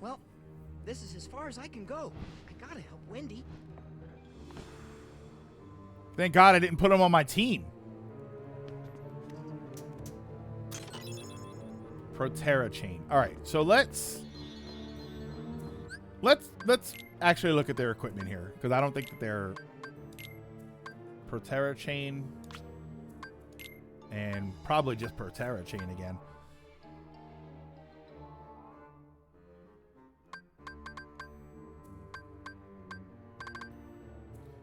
Well, this is as far as I can go. I gotta help Wendy. Thank God I didn't put him on my team. Proterra chain. All right, so let's actually look at their equipment here, because I don't think that they're Proterra chain and probably just Proterra chain again.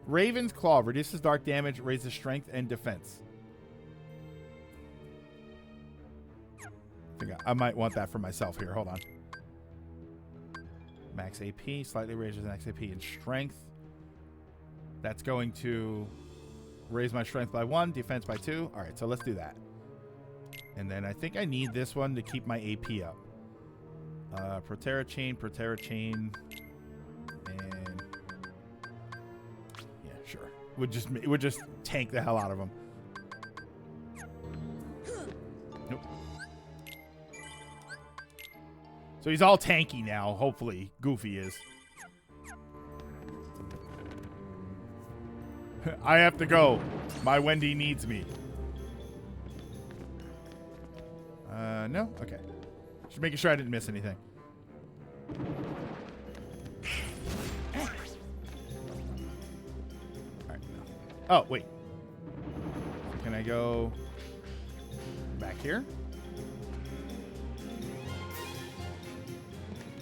Raven's Claw reduces dark damage, raises strength and defense. I think I might want that for myself here. Hold on. Max AP, slightly raises max AP and strength. That's going to raise my strength by 1, defense by 2. All right, so let's do that. And then I think I need this one to keep my AP up. Proterra chain, and yeah, sure. Would just tank the hell out of them. Nope. So he's all tanky now. Hopefully, Goofy is. I have to go. My Wendy needs me. No? Okay. Just making sure I didn't miss anything. Alright. Oh, wait. Can I go back here?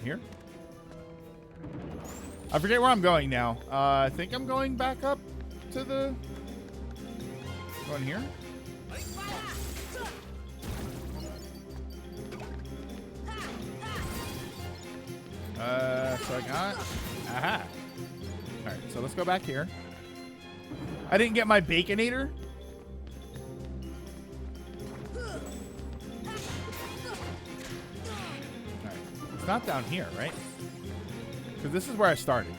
Here? I forget where I'm going now. I think I'm going back up to the... Going here? So I got... Aha! Alright, so let's go back here. I didn't get my Baconator. not down here, right? Because this is where I started.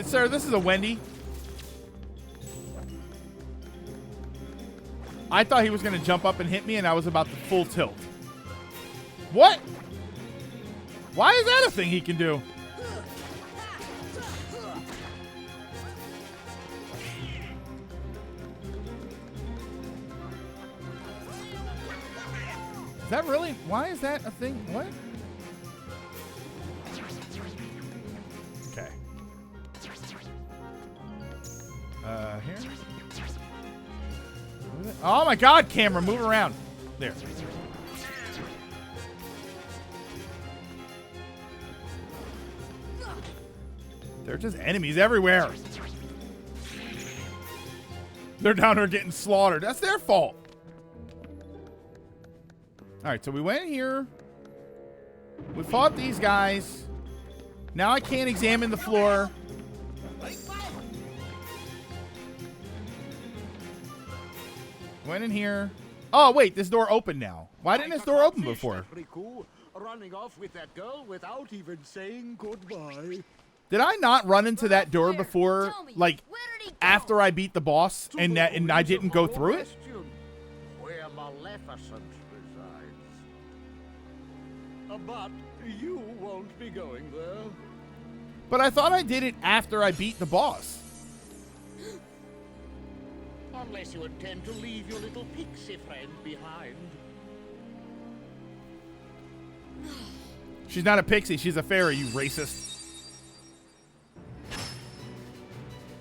Sir, this is a Wendy. I thought he was going to jump up and hit me, and I was about to full tilt. What? Why is that a thing he can do? Is that really? Why is that a thing? What? Okay. Here. Oh my God, camera, move around. There. They're just enemies everywhere. They're down there getting slaughtered. That's their fault. All right, so we went here. We fought these guys. Now I can't examine the floor. Went in here. Oh, wait, this door opened now. Why didn't this door open before? Running off with that girl without even saying goodbye. Did I not run into that door before, Tell me, like, where did he go? after I beat the boss and I didn't go through it? Where Maleficent resides. But you won't be going there. But I thought I did it after I beat the boss. Unless you intend to leave your little pixie friend behind. She's not a pixie, she's a fairy, you racist.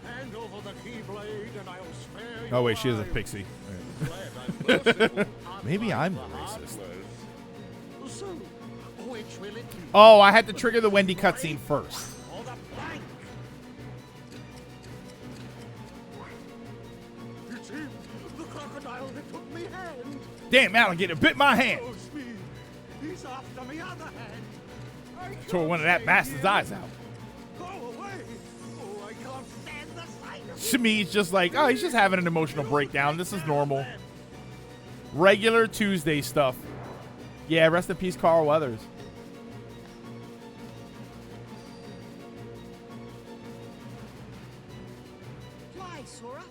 Hand over the keyblade and I'll spare you. Oh wait, she is a pixie. Maybe I'm racist. So, which will it be? Oh, I had to trigger the Wendy cutscene first. Or the plank? It's him, the crocodile that took me hand. Damn, alligator bit my hand. Knows me. He's after me other hand. I Tore one of that can't bastard's stay eyes here. out. Go away. Oh, I can't stand the sight of Shami's just like, oh, he's just having an emotional breakdown. This is normal. Regular Tuesday stuff. Yeah, rest in peace, Carl Weathers. Fly, Sora.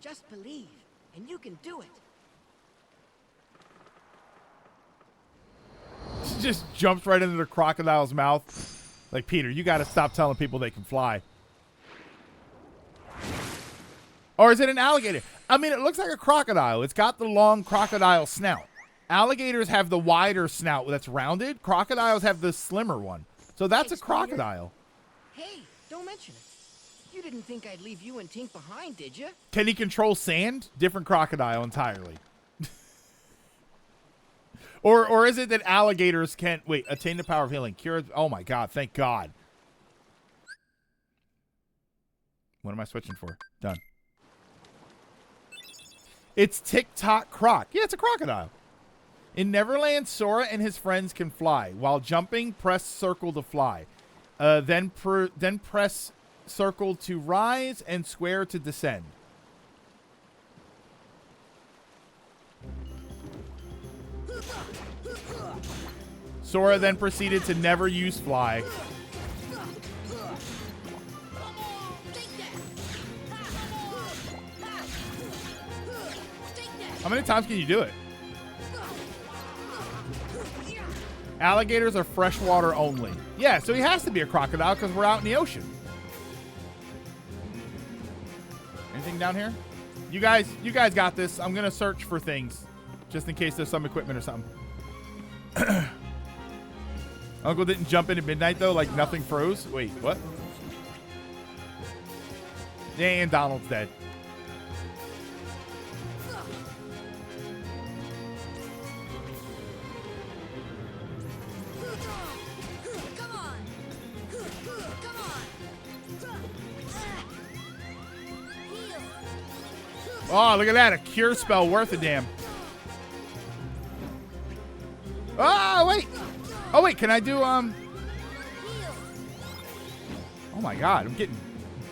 Just believe, and you can do it. She just jumps right into the crocodile's mouth. Like, Peter, you got to stop telling people they can fly. Or is it an alligator? I mean, it looks like a crocodile. It's got the long crocodile snout. Alligators have the wider snout that's rounded. Crocodiles have the slimmer one. So that's a Thanks, Peter. crocodile. Hey, don't mention it. You didn't think I'd leave you and Tink behind, did you? Can he control sand? Different crocodile entirely. Or is it that alligators can't attain the power of healing? Cure. Oh my God! Thank God. What am I switching for? Done. It's Tick-Tock Croc. Yeah, it's a crocodile. In Neverland, Sora and his friends can fly. While jumping, press circle to fly. Then press circle to rise and square to descend. Sora then proceeded to never use fly. How many times can you do it? Alligators are freshwater only. Yeah, so he has to be a crocodile because we're out in the ocean. Anything down here? You guys got this. I'm gonna search for things, just in case there's some equipment or something. Uncle didn't jump in at midnight though, like nothing froze. Wait, what? And Donald's dead. Come on. Come on. Heal. Oh, look at that. A cure spell worth a damn. Oh, wait. Oh, wait. Can I do, Heal. Oh, my God. I'm getting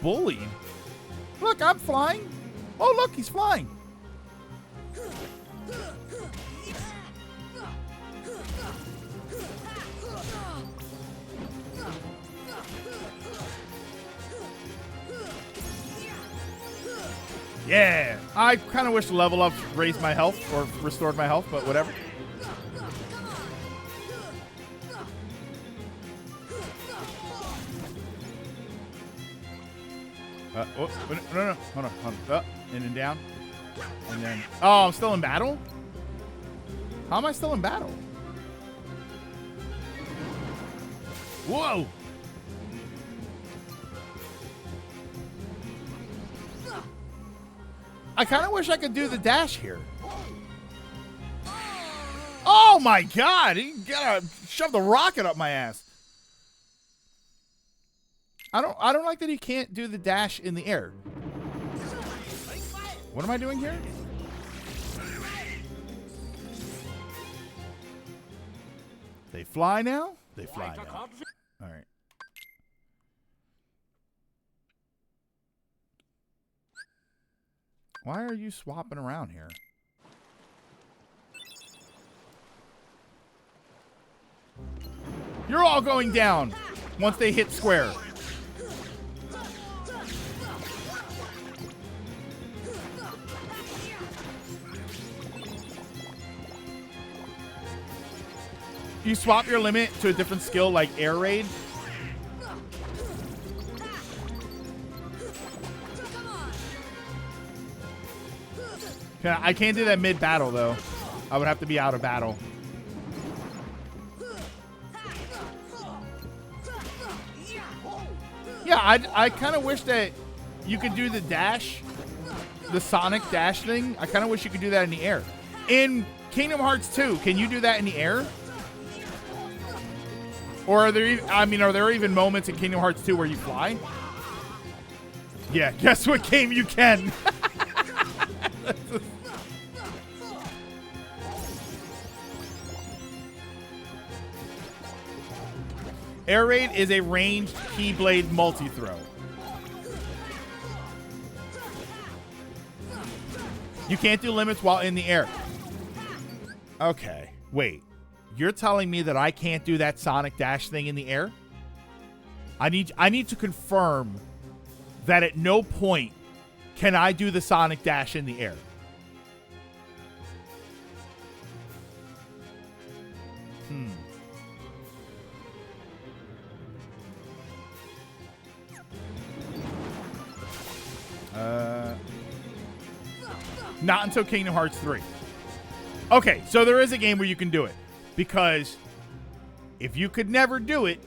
bullied. Look, I'm flying. Oh, look. He's flying. Yeah. I kind of wish the level up raised my health or restored my health, but whatever. Oh, no. Hold on. Up, in and down. And then... Oh, I'm still in battle? How am I still in battle? Whoa! I kind of wish I could do the dash here. Oh my god! He gotta shove the rocket up my ass. I don't like that he can't do the dash in the air. What am I doing here? They fly now? They fly now. All right. Why are you swapping around here? You're all going down once they hit square. You swap your limit to a different skill like air raid. I can't do that mid-battle, though. I would have to be out of battle. Yeah, I kind of wish that you could do the dash, the Sonic dash thing. I kind of wish you could do that in the air. In Kingdom Hearts 2, can you do that in the air? Or are there, are there even moments in Kingdom Hearts 2 where you fly? Yeah, guess what game you can? Air Raid is a ranged Keyblade multi-throw. You can't do limits while in the air. Okay, wait. You're telling me that I can't do that Sonic Dash thing in the air? I need to confirm that at no point can I do the Sonic Dash in the air. Not until Kingdom Hearts 3. Okay, so there is a game where you can do it. Because if you could never do it,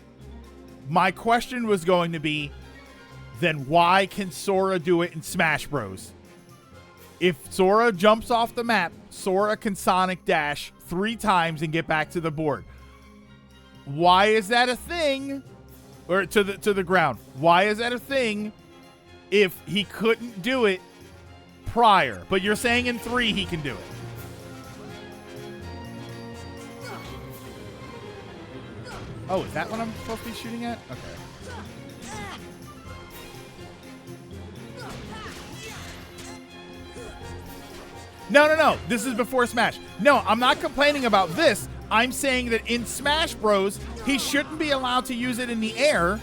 my question was going to be, then why can Sora do it in Smash Bros? If Sora jumps off the map, Sora can Sonic Dash 3 times and get back to the board. Why is that a thing? Or to the ground. Why is that a thing if he couldn't do it prior? But you're saying in 3 he can do it. Oh, is that what I'm supposed to be shooting at? Okay. No. This is before Smash. No, I'm not complaining about this. I'm saying that in Smash Bros, he shouldn't be allowed to use it in the air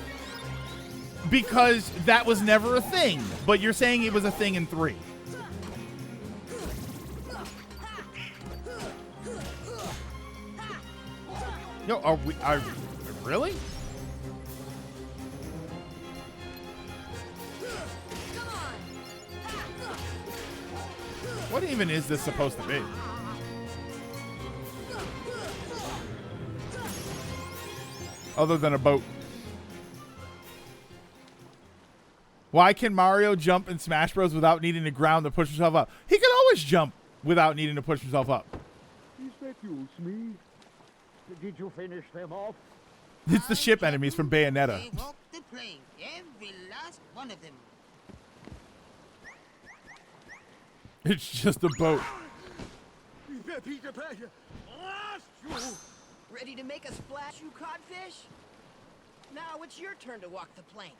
because that was never a thing. But you're saying it was a thing in 3. Yo, are really? What even is this supposed to be? Other than a boat. Why can Mario jump in Smash Bros without needing to ground to push himself up? He can always jump without needing to push himself up. Is that you, Smee? Did you finish them off? It's the ship enemies from Bayonetta. They walked the plank, every last one of them. It's just a boat. Peter Pan, lost you! Ready to make a splash, you codfish? Now it's your turn to walk the plank.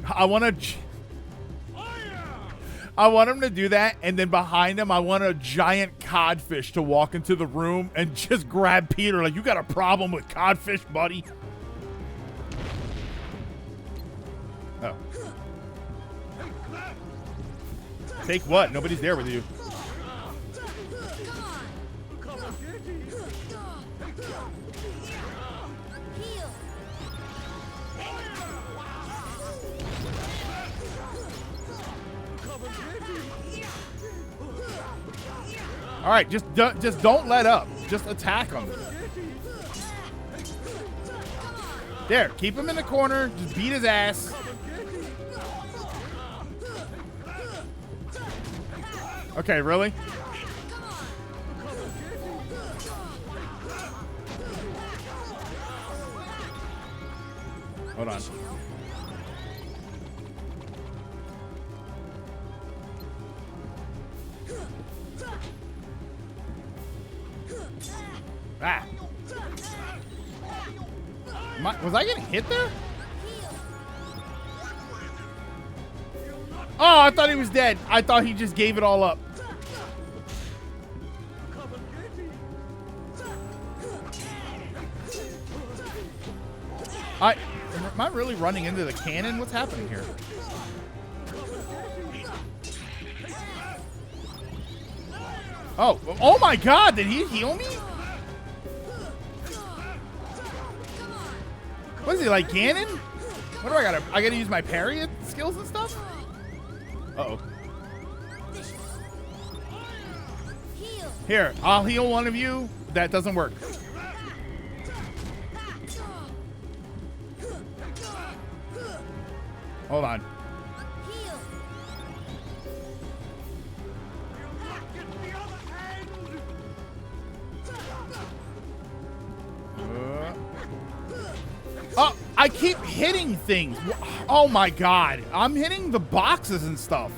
I want him to do that, and then behind him, I want a giant codfish to walk into the room and just grab Peter like, you got a problem with codfish, buddy? Oh. Take what? Nobody's there with you. Heal. All right, just don't let up. Just attack him. There, keep him in the corner. Just beat his ass. Okay, really? Hold on. Ah. Was I getting hit there? Oh, I thought he was dead. I thought he just gave it all up. Am I really running into the cannon? What's happening here? Oh my God! Did he heal me? What is he, like Ganon? What do I gotta? I gotta use my parry skills and stuff? Uh-oh. Here, I'll heal one of you. That doesn't work. Hold on. Oh, I keep hitting things. Oh my God. I'm hitting the boxes and stuff.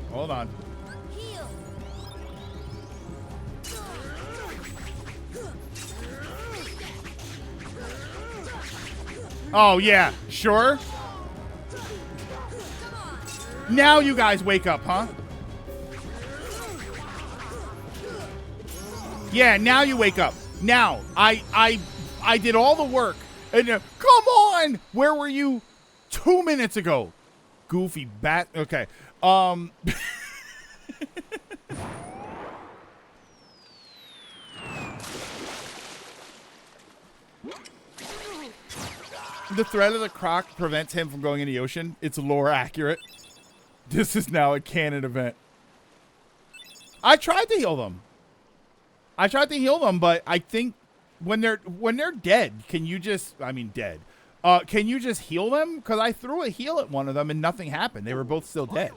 Hold on. Oh, yeah. Sure. Now you guys wake up, huh? Yeah, now you wake up. Now, I did all the work. And come on! Where were you 2 minutes ago? Goofy bat. Okay. The threat of the croc prevents him from going in the ocean. It's lore accurate. This is now a canon event. I tried to heal them. But I think when they're dead, can you just dead. Can you just heal them? Because I threw a heal at one of them and nothing happened. They were both still dead.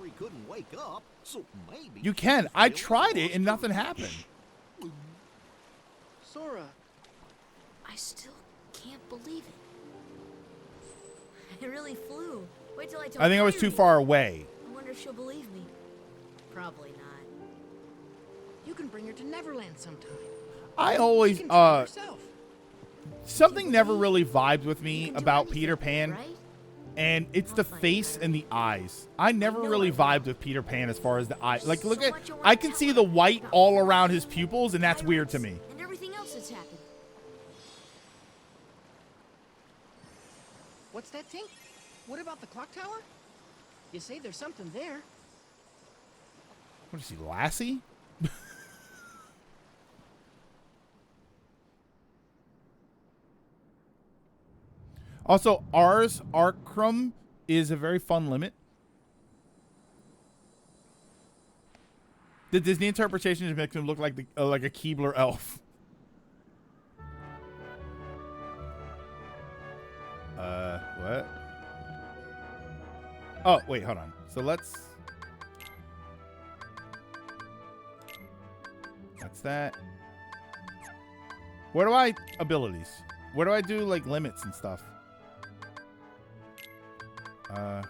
You can. I tried it and nothing happened. Sora. I still can't believe it. It really flew. Wait till I tell I think I was too Kairi. far away. I wonder if she'll believe me. Probably not. You can bring her to Neverland sometime. I You always can try yourself. something never really vibed with me You can do about anything, Peter Pan, right? and it's the I'll find face her. and the eyes. I never know really I will. vibed with Peter Pan as far as the eyes. Like, look So at, much I wanna I can tell see her the white about all Peter around Pan, his pupils, and that's weird to me. And everything else that's happened. What's that, Tink? What about the clock tower? You say there's something there. What is he, Lassie? Also, Ars Arcrum is a very fun limit. The Disney interpretation just makes him look like like a Keebler elf. What? Oh, wait, hold on. So let's... That's that. Where do I... Abilities. Where do I do, like, limits and stuff? I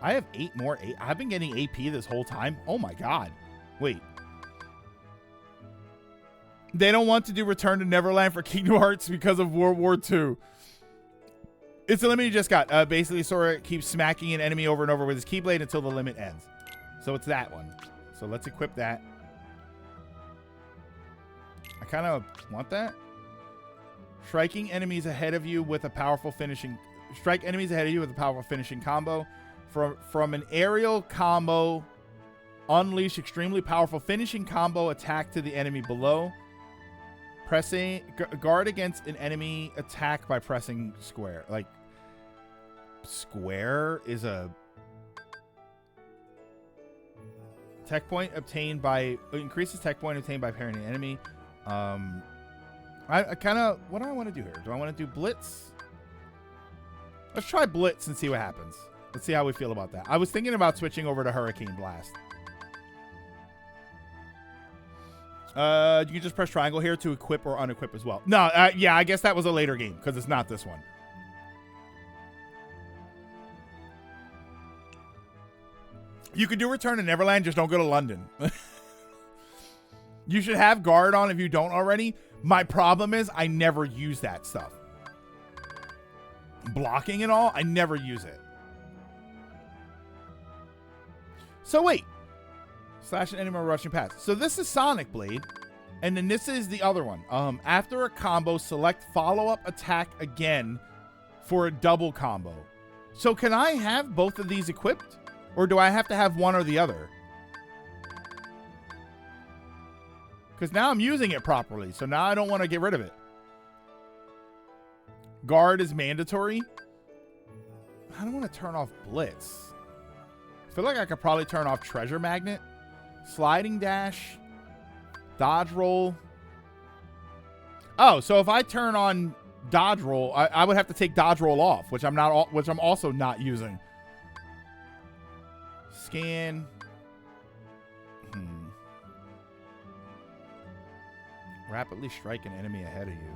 have 8 more. I've been getting AP this whole time. Oh, my God. Wait. They don't want to do Return to Neverland for Kingdom Hearts because of World War II. It's the limit you just got. Basically, Sora keeps smacking an enemy over and over with his Keyblade until the limit ends. So it's that one. So let's equip that. I kind of want that. Striking enemies ahead of you with a powerful finishing. Strike enemies ahead of you with a powerful finishing combo. From an aerial combo, unleash extremely powerful finishing combo attack to the enemy below. Guard against an enemy attack by pressing square. Like, square is a tech point obtained by increases tech point obtained by parrying an enemy. I kind of, what do I want to do here? Do I want to do Blitz? Let's try Blitz and see what happens. Let's see how we feel about that. I was thinking about switching over to Hurricane Blast. You can just press triangle here to equip or unequip as well. No, yeah, I guess that was a later game because it's not this one. You could do Return to Neverland, just don't go to London. You should have guard on if you don't already. My problem is I never use that stuff. Blocking and all, I never use it. So wait. Slash an enemy or rushing past. So this is Sonic Blade. And then this is the other one. After a combo, select follow-up attack again for a double combo. So can I have both of these equipped? Or do I have to have one or the other? Because now I'm using it properly. So now I don't want to get rid of it. Guard is mandatory. I don't want to turn off Blitz. I feel like I could probably turn off Treasure Magnet. Sliding dash. Dodge roll. Oh, so if I turn on dodge roll, I would have to take dodge roll off, which I'm also not using. Scan. Rapidly strike an enemy ahead of you.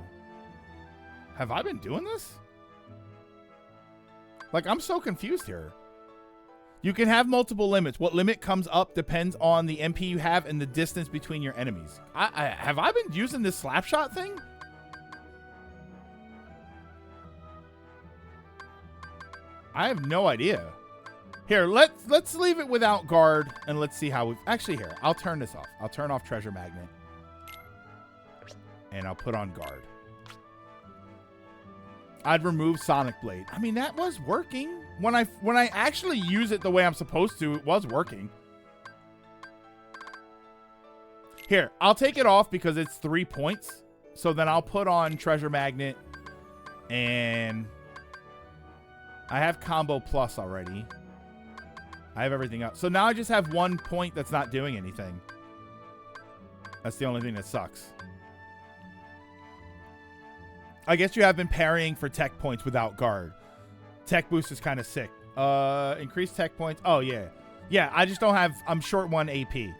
Have I been doing this? Like, I'm so confused here. You can have multiple limits. What limit comes up depends on the MP you have and the distance between your enemies. Have I been using this slapshot thing? I have no idea. Here, let's leave it without guard and let's see how we actually here. I'll turn this off. I'll turn off Treasure Magnet. And I'll put on guard. I'd remove Sonic Blade. I mean, that was working. When I actually use it the way I'm supposed to, it was working. Here, I'll take it off because it's 3 points. So then I'll put on Treasure Magnet. And I have Combo Plus already. I have everything else. So now I just have 1 point that's not doing anything. That's the only thing that sucks. I guess you have been parrying for tech points without guard. Tech boost is kind of sick. Increase tech points. Oh, yeah. Yeah, I just don't have... I'm short 1 AP. Do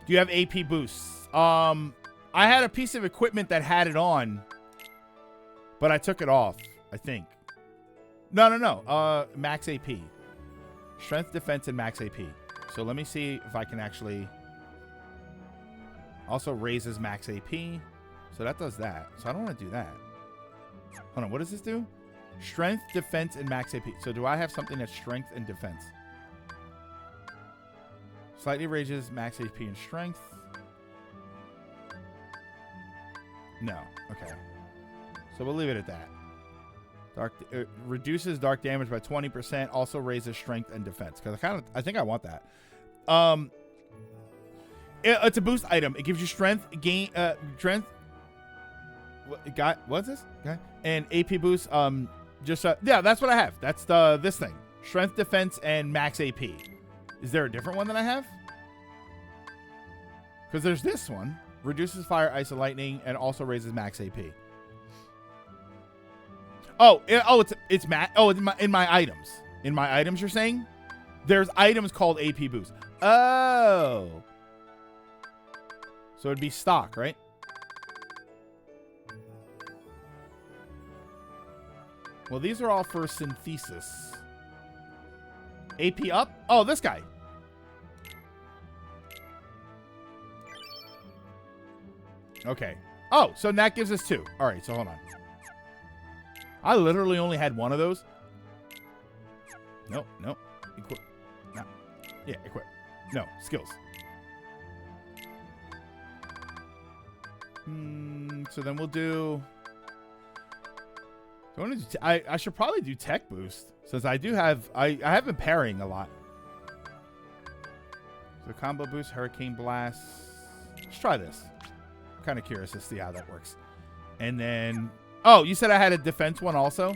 you have AP boosts? I had a piece of equipment that had it on, but I took it off, I think. No. Max AP. Strength, defense, and max AP. So let me see if I can actually... Also raises max AP. So that does that. So I don't want to do that. Hold on. What does this do? Strength, defense, and max AP. So do I have something that's strength and defense? Slightly raises max AP and strength. No. Okay. So we'll leave it at that. Reduces dark damage by 20%. Also raises strength and defense. Because I think I want that. It's a boost item. It gives you strength, strength. What's this? Okay. And AP boost. Yeah, that's what I have. That's this thing. Strength, defense, and max AP. Is there a different one that I have? Because there's this one. Reduces fire, ice, and lightning, and also raises max AP. It's in my items. In my items, you're saying? There's items called AP boost. Oh. So it'd be stock, right? Well, these are all for synthesis. AP up? Oh, this guy. Okay. Oh, so that gives us 2. All right, so hold on. I literally only had one of those. Nope. Equip. No. Yeah, equip. No, skills. So then we'll do... I should probably do tech boost, since I do have... I have been parrying a lot. So combo boost, hurricane blast. Let's try this. I'm kind of curious to see how that works. And then... Oh, you said I had a defense one also?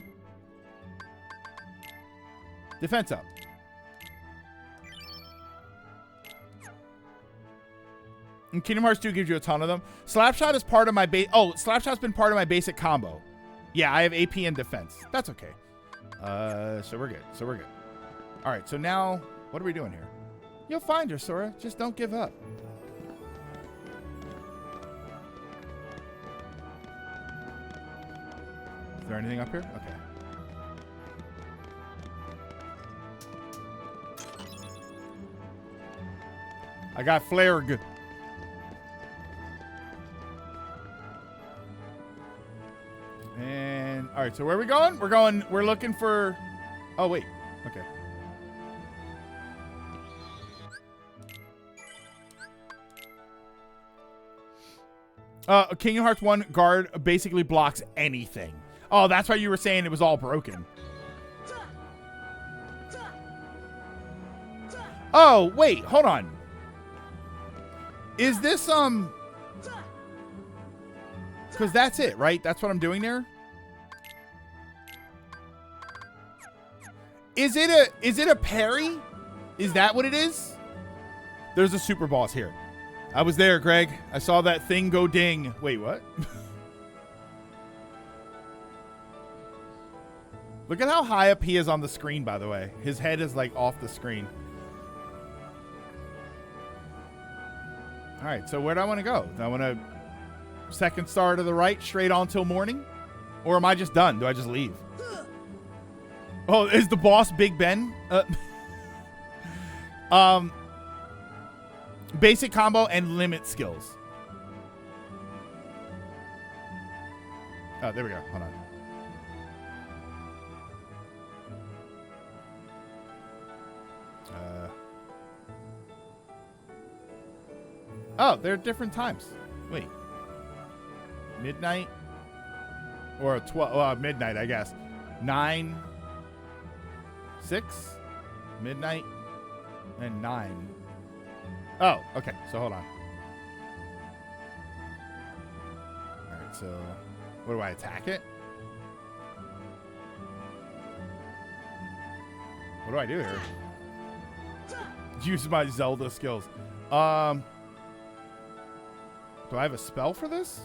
Defense up. And Kingdom Hearts 2 gives you a ton of them. Slapshot is part of my base. Oh, Slapshot's been part of my basic combo. Yeah, I have AP and defense. That's okay. So we're good. All right, so now, what are we doing here? You'll find her, Sora. Just don't give up. Is there anything up here? Okay. I got flare. And all right, so where are we going? We're looking for... Oh, wait. Okay. Kingdom Hearts 1 guard basically blocks anything. Oh, that's why you were saying it was all broken. Oh, wait, hold on. Is this, because that's it, right? That's what I'm doing there? Is it a parry? Is that what it is? There's a super boss here. I was there, Greg. I saw that thing go ding. Wait, what? Look at how high up he is on the screen, by the way. His head is like off the screen. All right, so where do I want to go? Do I want to second star to the right, straight on till morning? Or am I just done? Do I just leave? Oh, is the boss Big Ben? Basic combo and limit skills. Oh, there we go. Hold on. Oh, they're different times. Wait. Midnight? Or 12, midnight, I guess. 9, 6, midnight, and 9. Oh, okay. So hold on. All right, so what do I attack it? What do I do here? Use my Zelda skills. Do I have a spell for this?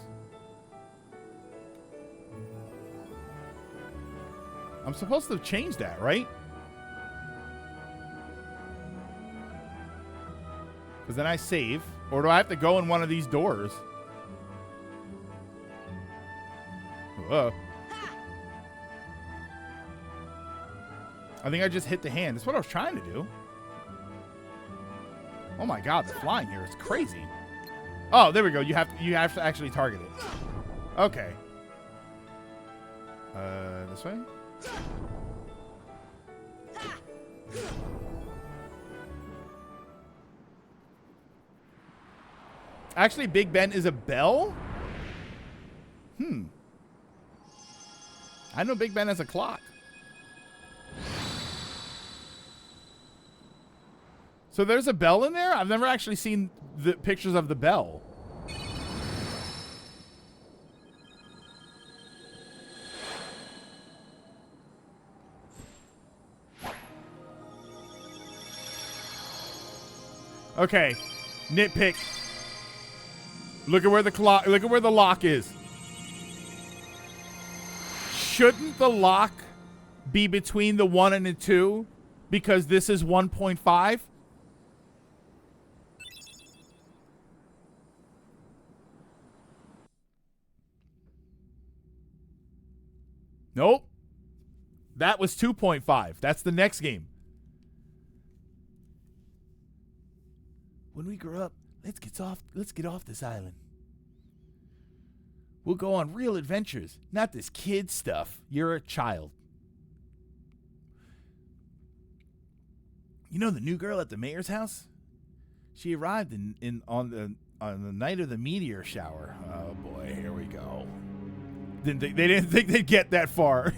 I'm supposed to change that, right? Because then I save. Or do I have to go in one of these doors? Whoa. I think I just hit the hand. That's what I was trying to do. Oh my god, the flying here is crazy. Oh, there we go. You have to actually target it. Okay. This way? Actually, Big Ben is a bell? I know Big Ben has a clock. So there's a bell in there? I've never actually seen the pictures of the bell. Okay. Nitpick. Look at where the clock, look at where the lock is. Shouldn't the lock be between the 1 and the 2 because this is 1.5? Nope. That was 2.5. That's the next game. When we grow up, let's get off this island. We'll go on real adventures, not this kid stuff. You're a child. You know the new girl at the mayor's house? She arrived on the night of the meteor shower. Oh boy, here we go. They didn't think they'd get that far.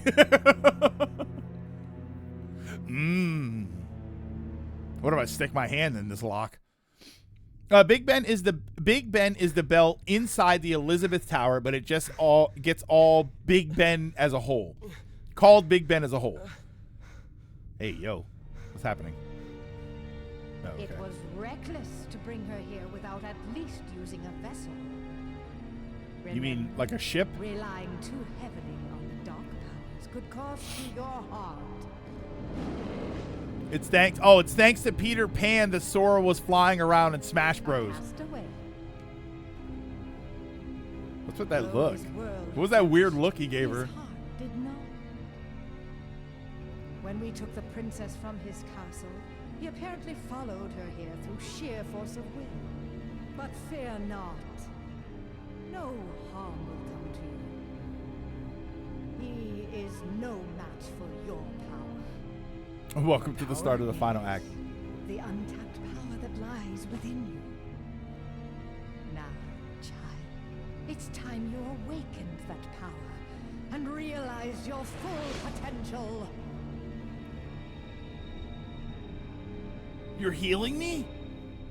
What if I stick my hand in this lock? Big Ben is the bell inside the Elizabeth Tower, but it just gets all Big Ben as a whole. Called Big Ben as a whole. Hey, yo, what's happening? Oh, okay. It was reckless to bring her here without at least using a vessel. You mean like a ship? Relying too heavily on the dark powers could cost you your heart. It's thanks to Peter Pan that Sora was flying around in Smash Bros. Passed away. What's with that look? His world What was that weird look he gave his her? heart did not. When we took the princess from his castle, he apparently followed her here through sheer force of will. But fear not. No harm will come to you. He is no match for your power. Welcome to the start of the final act. The untapped power that lies within you. Now, child, it's time you awakened that power and realized your full potential. You're healing me?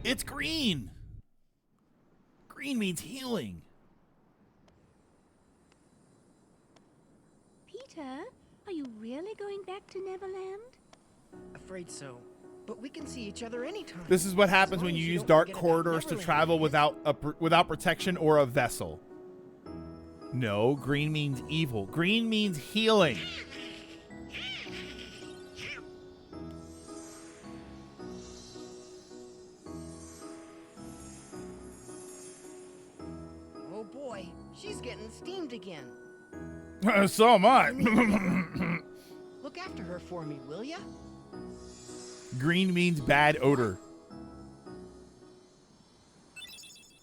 It's green. Green means healing. Peter, are you really going back to Neverland? Afraid so. But we can see each other anytime. This is what happens As long when as you you use don't dark forget about corridors to Neverland travel again. without protection or a vessel. No, green means evil. Green means healing. Oh boy, she's getting steamed again. So am I. Look after her for me, will ya? Green means bad odor.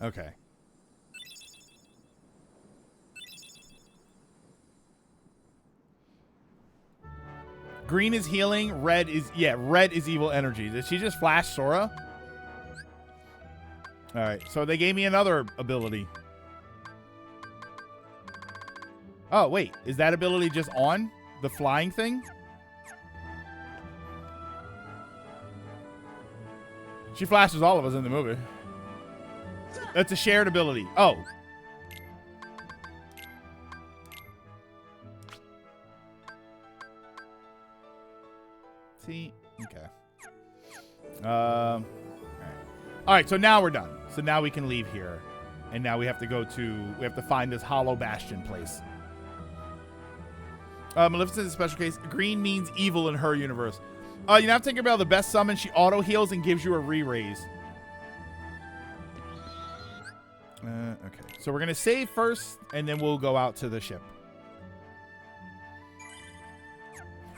Okay. Green is healing. Red is evil energy. Did she just flash Sora? All right. So they gave me another ability. Oh, wait. Is that ability just on? The flying thing? She flashes all of us in the movie. That's a shared ability. Oh. See? Okay. All right, so now we're done. So now we can leave here. And now we have to find this Hollow Bastion place. Maleficent is a special case. Green means evil in her universe. You have to think about the best summon. She auto heals and gives you a re-raise. Okay. So we're going to save first, and then we'll go out to the ship.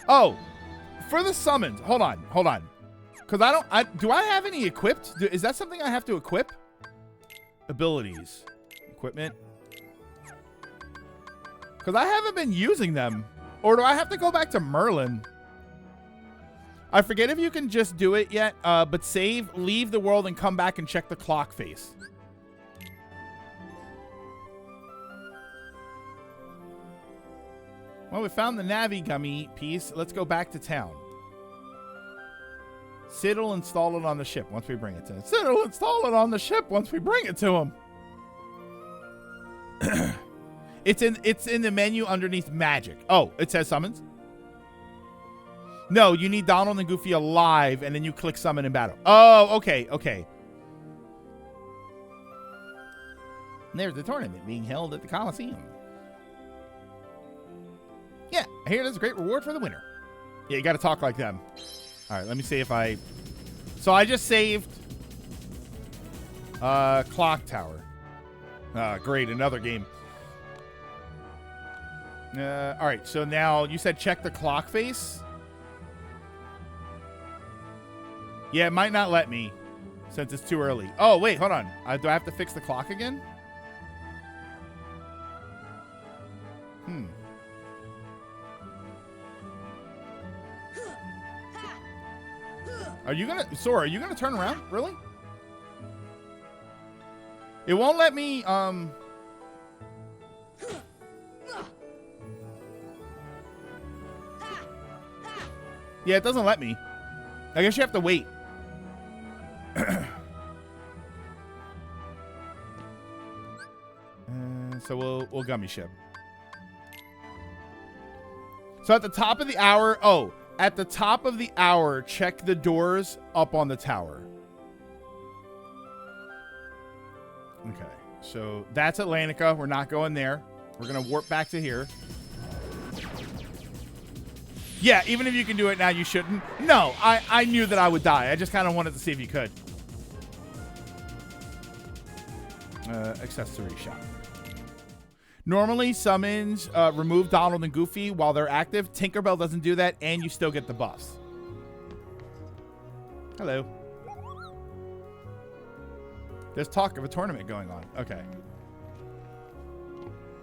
Oh, for the summons. Hold on. Because do I have any equipped? Is that something I have to equip? Abilities. Equipment. Because I haven't been using them. Or do I have to go back to Merlin? I forget if you can just do it yet, but save, leave the world, and come back and check the clock face. Well, we found the Navi Gummy piece. Let's go back to town. Sid will install it on the ship once we bring it to him. Sid will install it on the ship once we bring it to him. It's in the menu underneath magic. Oh, it says summons? No, you need Donald and Goofy alive, and then you click summon in battle. Oh, okay. And there's the tournament being held at the Coliseum. Yeah, I hear there's a great reward for the winner. Yeah, you got to talk like them. All right, let me see if I... So I just saved Clock Tower. Great, another game. All right, so now you said check the clock face. Yeah, it might not let me since it's too early. Oh, wait, hold on. Do I have to fix the clock again? Are you gonna, Sora, are you gonna turn around? Really? It won't let me, yeah, it doesn't let me. I guess you have to wait. So we'll gummy ship. So at the top of the hour, at the top of the hour, check the doors up on the tower. Okay, so that's Atlantica. We're not going there. We're gonna warp back to here. Yeah, even if you can do it now, you shouldn't. No, I knew that I would die. I just kind of wanted to see if you could. Accessory shop. Normally, summons remove Donald and Goofy while they're active. Tinkerbell doesn't do that, and you still get the buffs. Hello. There's talk of a tournament going on. Okay.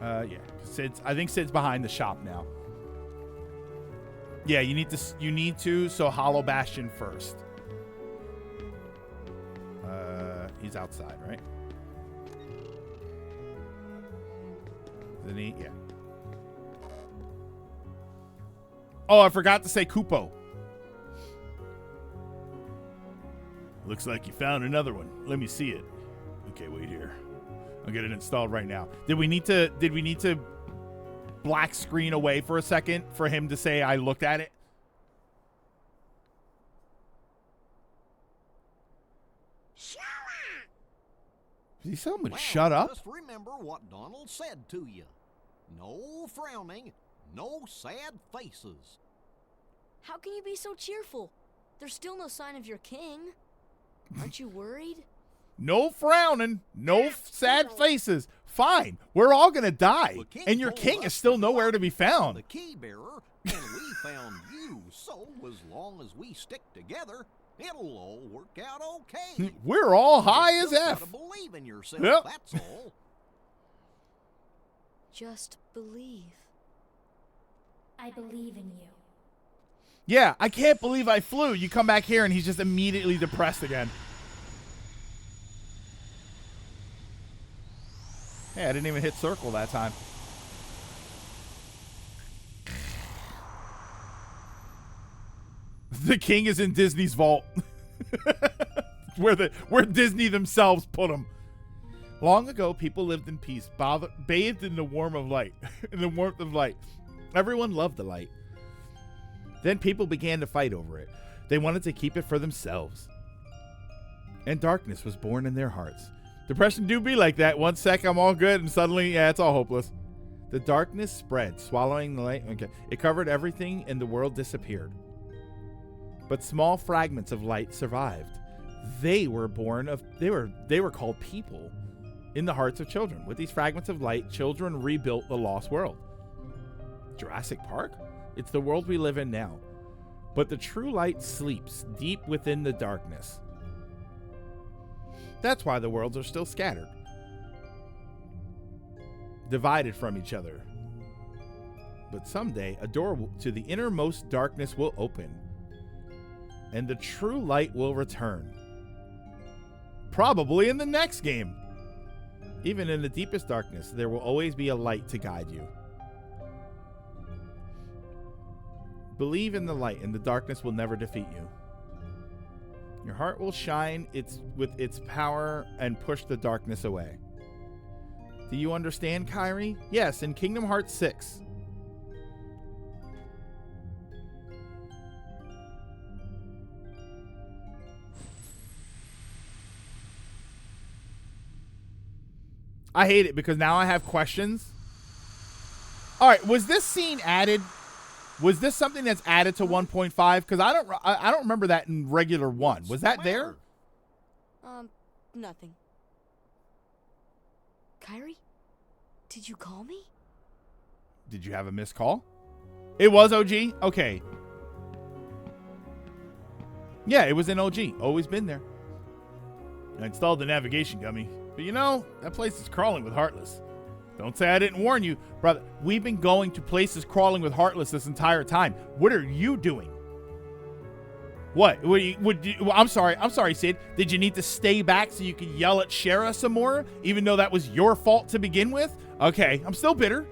Yeah. I think Sid's behind the shop now. Yeah, you need to, so Hollow Bastion first. He's outside, right? Isn't he? Yeah. Oh, I forgot to say Koopo. Looks like you found another one. Let me see it. Okay, wait here. I'll get it installed right now. Did we need to black screen away for a second for him to say I looked at it? Did he tell him to shut up? Just remember what Donald said to you. No frowning, no sad faces. How can you be so cheerful? There's still no sign of your king. Aren't you worried? No frowning, no sad faces. Fine, we're all gonna die, and your king is still nowhere to be found. The key bearer, and we found you. So as long as we stick together, it'll all work out okay. We're all high as Just F. gotta believe in yourself. Yep. That's all. Just believe. I believe in you. Yeah, I can't believe I flew. You come back here and he's just immediately depressed again. Hey, I didn't even hit circle that time. The king is in Disney's vault. where Disney themselves put him. Long ago, people lived in peace, bathed in the warmth of light. Everyone loved the light. Then people began to fight over it. They wanted to keep it for themselves. And darkness was born in their hearts. Depression do be like that. One sec, I'm all good, and suddenly, yeah, it's all hopeless. The darkness spread, swallowing the light. Okay. It covered everything, and the world disappeared. But small fragments of light survived. They were called people in the hearts of children. With these fragments of light, children rebuilt the lost world. Jurassic Park? It's the world we live in now. But the true light sleeps deep within the darkness. That's why the worlds are still scattered, divided from each other. But someday, a door to the innermost darkness will open, and the true light will return. Probably in the next game. Even in the deepest darkness, there will always be a light to guide you. Believe in the light, and the darkness will never defeat you. Your heart will shine with its power and push the darkness away. Do you understand, Kairi? Yes, in Kingdom Hearts 6. I hate it because now I have questions. All right, was this scene added? Was this something that's added to 1.5? Because I don't remember that in regular 1. Was that there? Nothing. Kairi? Did you call me? Did you have a missed call? It was OG? Okay. Yeah, it was in OG. Always been there. I installed the navigation gummy. But you know, that place is crawling with Heartless. Don't say I didn't warn you. Brother, we've been going to places crawling with Heartless this entire time. What are you doing? What? I'm sorry, Sid. Did you need to stay back so you could yell at Shara some more, even though that was your fault to begin with? Okay, I'm still bitter.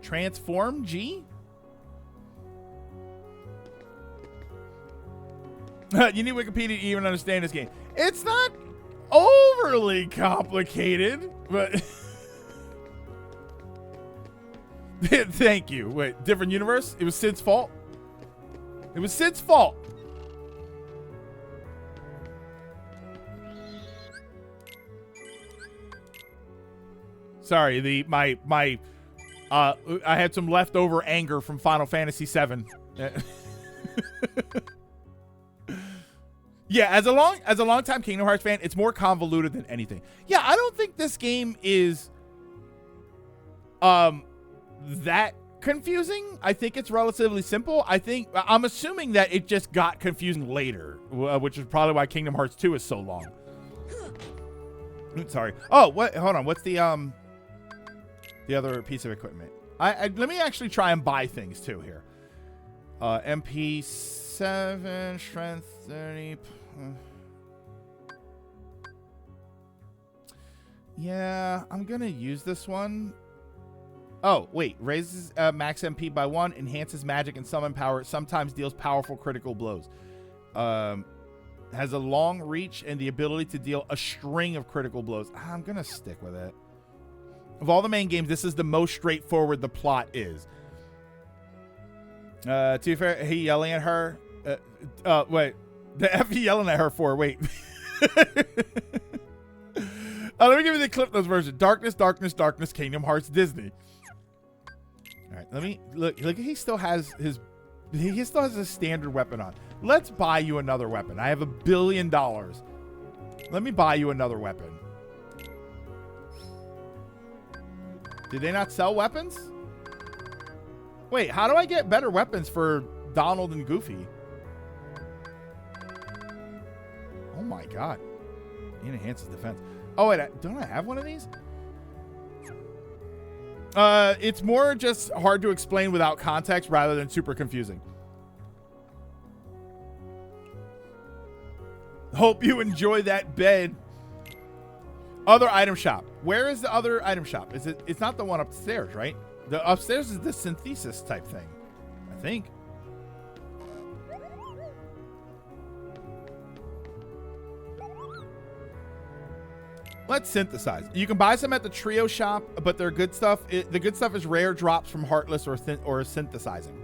Transform G? You need Wikipedia to even understand this game. It's not overly complicated, but thank you. Wait, different universe? It was Sid's fault? It was Sid's fault. Sorry, I had some leftover anger from Final Fantasy VII. Yeah, as a long-time Kingdom Hearts fan, it's more convoluted than anything. Yeah, I don't think this game is that confusing. I think it's relatively simple. I'm assuming that it just got confusing later, which is probably why Kingdom Hearts 2 is so long. Sorry. Oh, what? Hold on. What's the other piece of equipment? Let me actually try and buy things too here. MP 7, strength 30. Yeah, I'm gonna use this one. Oh, wait. Raises max MP by 1, enhances magic and summon power, sometimes deals powerful critical blows. Has a long reach and the ability to deal a string of critical blows. I'm gonna stick with it. Of all the main games, this is the most straightforward the plot is. To be fair, he yelling at her. Wait. The F he yelling at her for? Wait. Let me give you the Clip Notes version. Darkness, darkness, darkness, Kingdom Hearts, Disney. All right, let me look. He still has his standard weapon on. Let's buy you another weapon. I have $1 billion. Let me buy you another weapon. Did they not sell weapons? Wait, how do I get better weapons for Donald and Goofy? Oh my god. It enhances defense. Oh wait, don't I have one of these? It's more just hard to explain without context rather than super confusing. Hope you enjoy that bed. Other item shop. Where is the other item shop? It's not the one upstairs, right? The upstairs is the synthesis type thing, I think. Let's synthesize. You can buy some at the trio shop, but they're good stuff. The good stuff is rare drops from Heartless or synthesizing.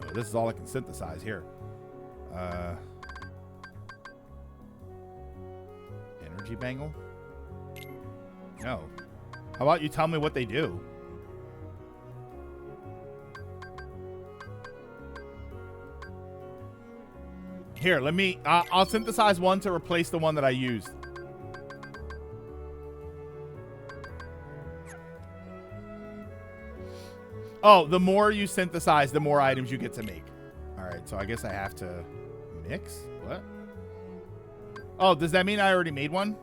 Oh, this is all I can synthesize here. Energy bangle? No. How about you tell me what they do? Here, let me... I'll synthesize one to replace the one that I used. Oh, the more you synthesize, the more items you get to make. All right, so I guess I have to mix? What? Oh, does that mean I already made one?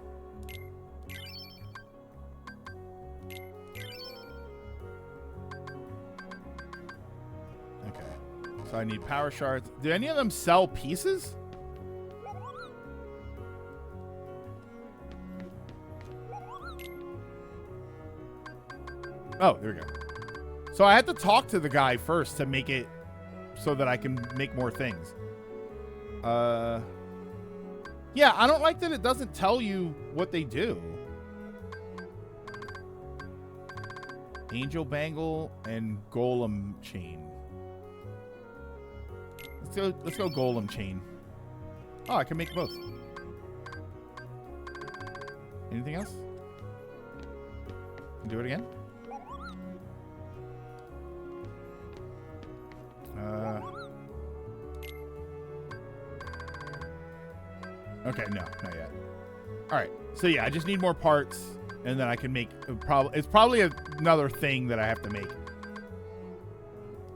So I need power shards. Do any of them sell pieces? Oh, there we go. So I had to talk to the guy first to make it so that I can make more things. Yeah, I don't like that it doesn't tell you what they do. Angel bangle and golem chain. Let's go golem chain. Oh, I can make both. Anything else? Do it again. Okay, no, not yet. All right, so yeah, I just need more parts, and then I can make. It's probably another thing that I have to make.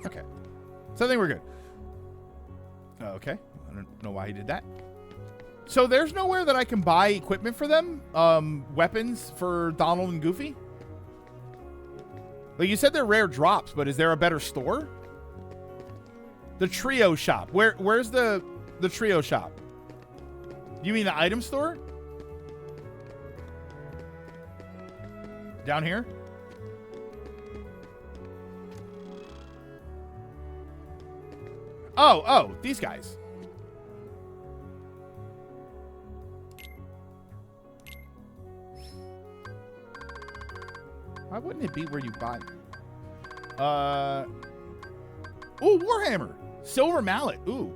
Okay, so I think we're good. Okay, I don't know why he did that. So there's nowhere that I can buy equipment for them? Weapons for Donald and Goofy? Like you said they're rare drops, but is there a better store? The trio shop. Where's the trio shop? You mean the item store? Down here? Oh, these guys. Why wouldn't it be where you buy? Ooh, Warhammer. Silver Mallet. Ooh.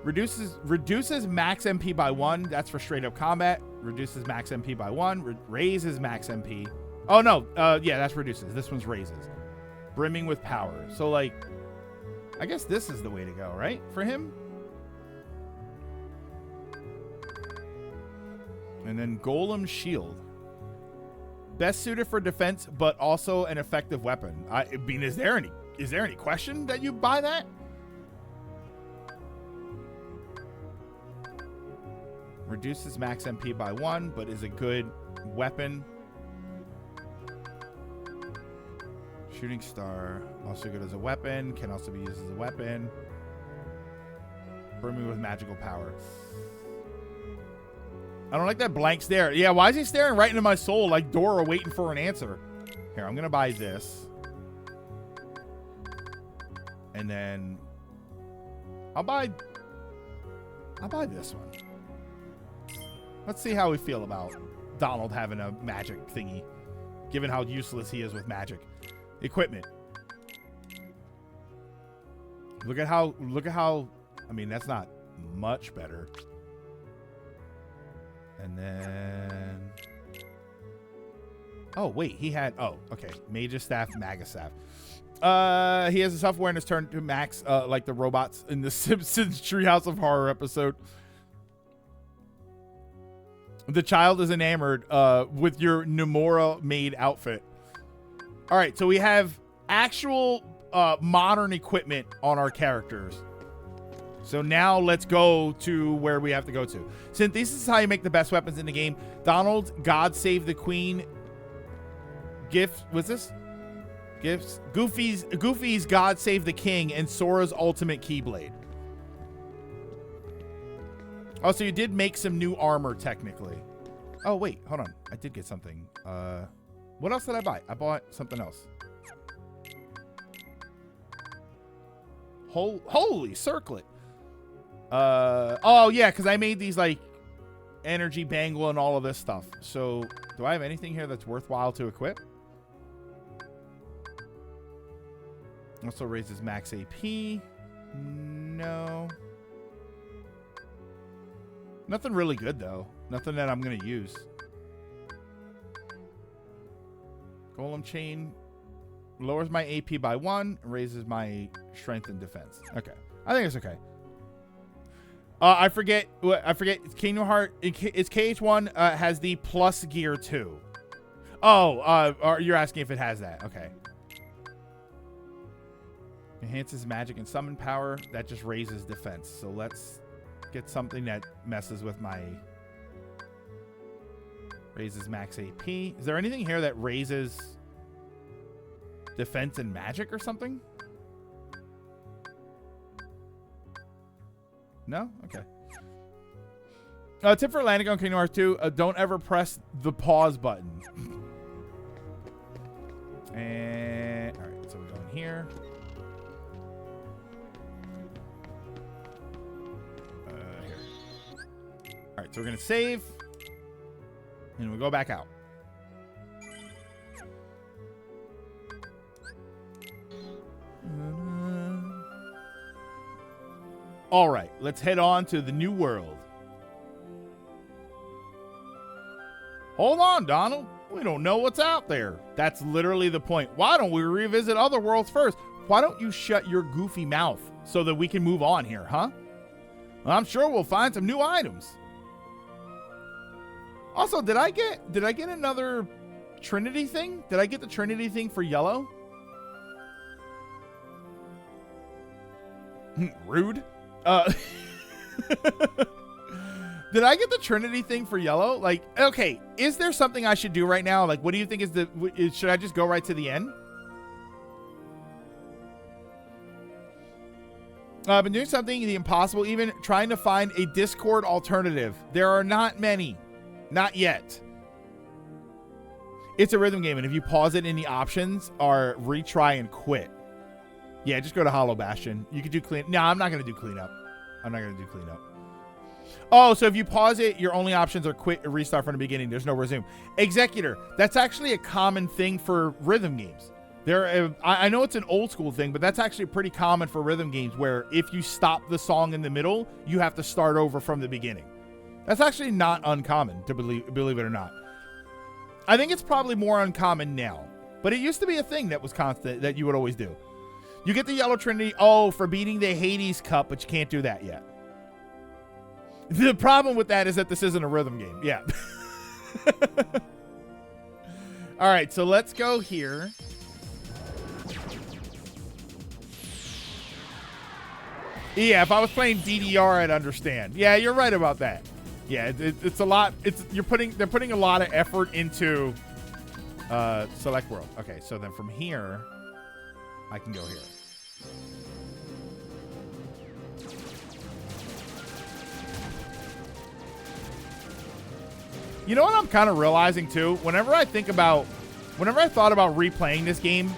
Reduces max MP by 1. That's for straight up combat. Reduces max MP by 1. Raises max MP. Oh, no. Yeah, that's reduces. This one's raises. Brimming with power. So, like, I guess this is the way to go, right? For him? And then Golem Shield. Best suited for defense, but also an effective weapon. I mean, is there any question that you buy that? Reduces max MP by 1, but is a good weapon. Shooting Star, also good as a weapon. Can also be used as a weapon. Brimming with magical power. I don't like that blank stare. Yeah, why is he staring right into my soul like Dora waiting for an answer? Here, I'm going to buy this. And then I'll buy this one. Let's see how we feel about Donald having a magic thingy, given how useless he is with magic. Equipment. Look at how, I mean, that's not much better. And then, oh, wait, he had, oh, okay. Mage's Staff, Magus Staff. He has a self-awareness turned to max, like the robots in the Simpsons Treehouse of Horror episode. The child is enamored with your Nomura made outfit. All right, so we have actual modern equipment on our characters. So now let's go to where we have to go to. Synthesis is how you make the best weapons in the game. Donald's God Save the Queen. What's this? Gifts. Goofy's God Save the King and Sora's Ultimate Keyblade. Oh, so you did make some new armor, technically. Oh, wait. Hold on. I did get something. What else did I buy? I bought something else. Holy circlet. Oh, yeah, because I made these, like, energy bangle and all of this stuff. So, do I have anything here that's worthwhile to equip? Also raises max AP. No. Nothing really good, though. Nothing that I'm going to use. Golem Chain lowers my AP by 1, raises my strength and defense. Okay. I think it's okay. I forget. Kingdom Heart. It's KH1 has the plus gear too. Oh, you're asking if it has that. Okay. Enhances magic and summon power. That just raises defense. So let's get something that messes with my... Raises max AP. Is there anything here that raises defense and magic or something? No? Okay. Tip for landing on Kingdom Hearts 2. Don't ever press the pause button. And... Alright, so we're going here. Here. Alright, so we're going to save. And we'll go back out. All right, let's head on to the new world. Hold on, Donald. We don't know what's out there. That's literally the point. Why don't we revisit other worlds first? Why don't you shut your goofy mouth so that we can move on here, huh? I'm sure we'll find some new items. Also, did I get another Trinity thing? Did I get the Trinity thing for yellow? Rude. Did I get the Trinity thing for yellow? Like, okay, is there something I should do right now? Like, what do you think should I just go right to the end? I've been doing something the impossible, even trying to find a Discord alternative. There are not many. Not yet. It's a rhythm game, and if you pause it in the options are retry and quit. Yeah, just go to Hollow Bastion. You could do clean. No, I'm not going to do cleanup. I'm not going to do cleanup. Oh, so if you pause it, your only options are quit or restart from the beginning. There's no resume. Executor. That's actually a common thing for rhythm games. I know it's an old school thing, but that's actually pretty common for rhythm games where if you stop the song in the middle, you have to start over from the beginning. That's actually not uncommon, to believe it or not. I think it's probably more uncommon now, but it used to be a thing that was constant that you would always do. You get the Yellow Trinity, for beating the Hades Cup, but you can't do that yet. The problem with that is that this isn't a rhythm game. Yeah. All right, so let's go here. Yeah, if I was playing DDR, I'd understand. Yeah, you're right about that. Yeah, it's a lot. They're putting a lot of effort into Select World. Okay, so then from here, I can go here. You know what I'm kind of realizing too? Whenever I thought about replaying this game,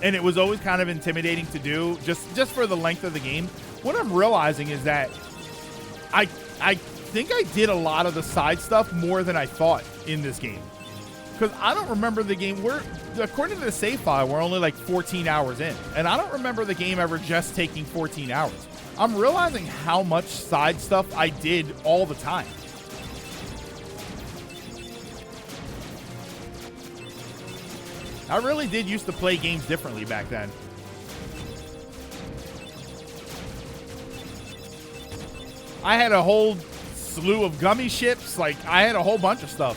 and it was always kind of intimidating to do just for the length of the game, what I'm realizing is that I think I did a lot of the side stuff more than I thought in this game. Because I don't remember the game. According to the save file, we're only like 14 hours in. And I don't remember the game ever just taking 14 hours. I'm realizing how much side stuff I did all the time. I really did used to play games differently back then. I had a whole slew of gummy ships. Like, I had a whole bunch of stuff.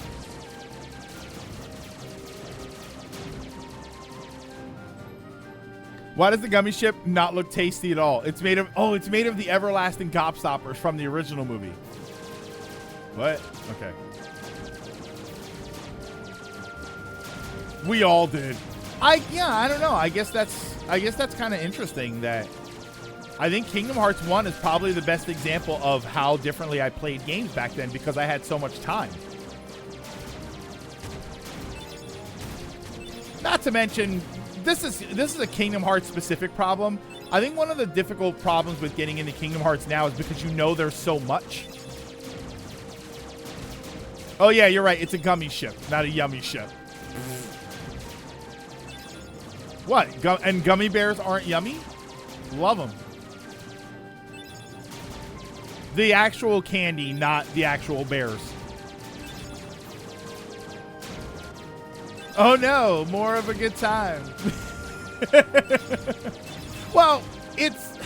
Why does the gummy ship not look tasty at all? It's made of the everlasting gobstoppers from the original movie. What? Okay. We all did. I don't know. I guess that's kind of interesting that I think Kingdom Hearts 1 is probably the best example of how differently I played games back then because I had so much time. Not to mention, this is a Kingdom Hearts specific problem. I think one of the difficult problems with getting into Kingdom Hearts now is because you know there's so much. Oh yeah, you're right. It's a gummy ship, not a yummy ship. What? And gummy bears aren't yummy? Love them. The actual candy, not the actual bears. Oh no, more of a good time. Well, it's...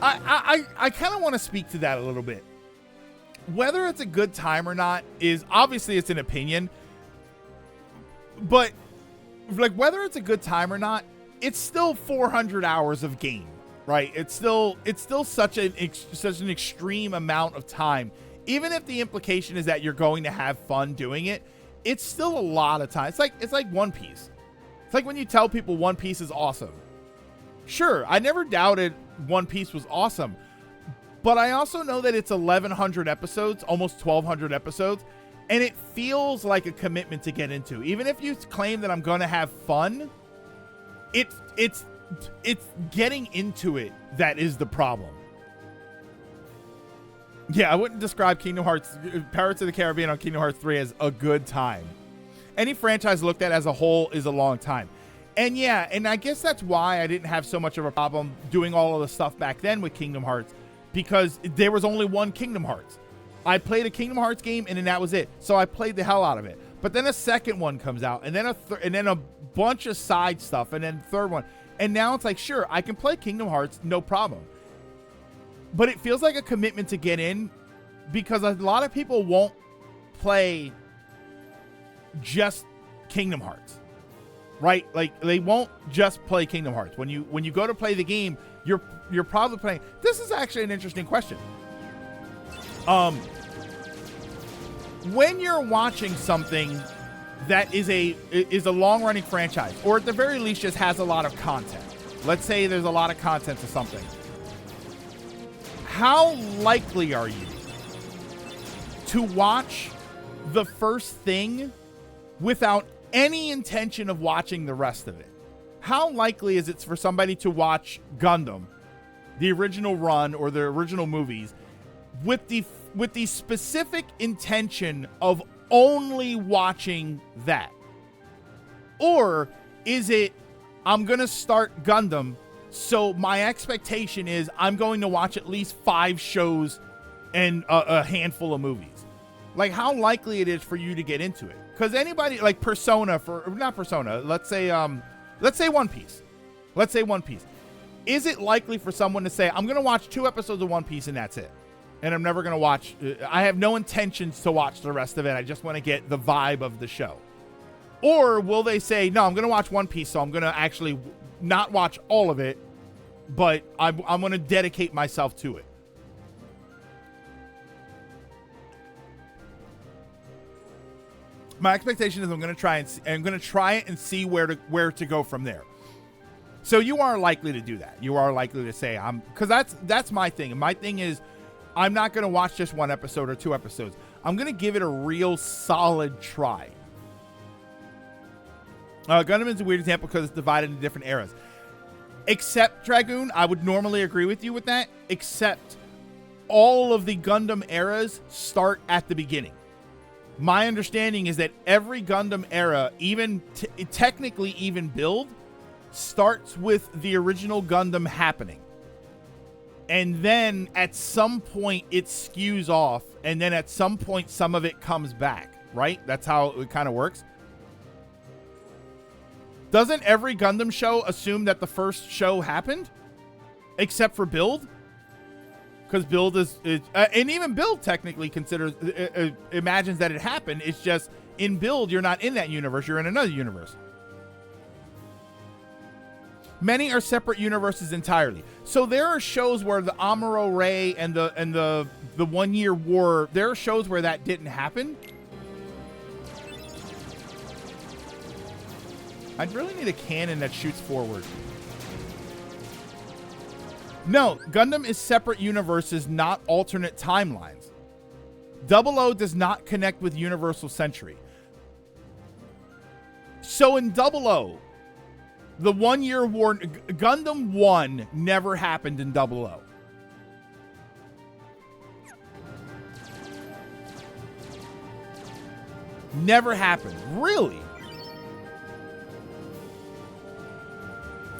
I kind of want to speak to that a little bit. Whether it's a good time or not is... Obviously, it's an opinion. But, like, whether it's a good time or not, it's still 400 hours of game, right? It's still such an extreme amount of time. Even if the implication is that you're going to have fun doing it, it's still a lot of time. It's like One Piece. It's like when you tell people One Piece is awesome. Sure, I never doubted One Piece was awesome, but I also know that it's 1,100 episodes, almost 1,200 episodes. And it feels like a commitment to get into. Even if you claim that I'm going to have fun, it's getting into it that is the problem. Yeah, I wouldn't describe Kingdom Hearts, Pirates of the Caribbean on Kingdom Hearts 3 as a good time. Any franchise looked at as a whole is a long time. And yeah, and I guess that's why I didn't have so much of a problem doing all of the stuff back then with Kingdom Hearts, because there was only one Kingdom Hearts. I played a Kingdom Hearts game, and then that was it. So I played the hell out of it. But then a second one comes out, and then a bunch of side stuff, and then third one. And now it's like, sure, I can play Kingdom Hearts, no problem. But it feels like a commitment to get in, because a lot of people won't play just Kingdom Hearts, right? Like, they won't just play Kingdom Hearts. When you go to play the game, you're probably playing. This is actually an interesting question. When you're watching something that is a long-running franchise, or at the very least just has a lot of content. Let's say there's a lot of content to something. How likely are you to watch the first thing without any intention of watching the rest of it? How likely is it for somebody to watch Gundam, the original run or the original movies, with the specific intention of only watching that? Or is it, I'm going to start Gundam, so my expectation is I'm going to watch at least 5 shows and a handful of movies? Like, how likely it is for you to get into it? Because anybody, like Persona, let's say One Piece. Let's say One Piece. Is it likely for someone to say, I'm going to watch 2 episodes of One Piece and that's it? And I'm never going to watch, I have no intentions to watch the rest of it. I just want to get the vibe of the show. Or will they say, no, I'm going to watch One Piece, so I'm going to actually not watch all of it, but I'm going to dedicate myself to it? My expectation is I'm going to try it and see where to go from there. So you are likely to do that. You are likely to say, because that's my thing. And my thing is, I'm not going to watch just 1 episode or 2 episodes. I'm going to give it a real solid try. Gundam is a weird example because it's divided into different eras. Except Dragoon, I would normally agree with you with that, except all of the Gundam eras start at the beginning. My understanding is that every Gundam era, even technically even Build, starts with the original Gundam happening. And then at some point it skews off, and then at some point some of it comes back, right? That's how it kind of works. Doesn't every Gundam show assume that the first show happened? Except for Build? Because Build is and even Build technically imagines that it happened. It's just in Build, you're not in that universe, you're in another universe. Many are separate universes entirely. So there are shows where the Amuro Ray and the 1 Year War, there are shows where that didn't happen. I'd really need a cannon that shoots forward. No, Gundam is separate universes, not alternate timelines. 00 does not connect with Universal Century. So in 00, the 1 Year War, Gundam 1 never happened in 00. Never happened. Really?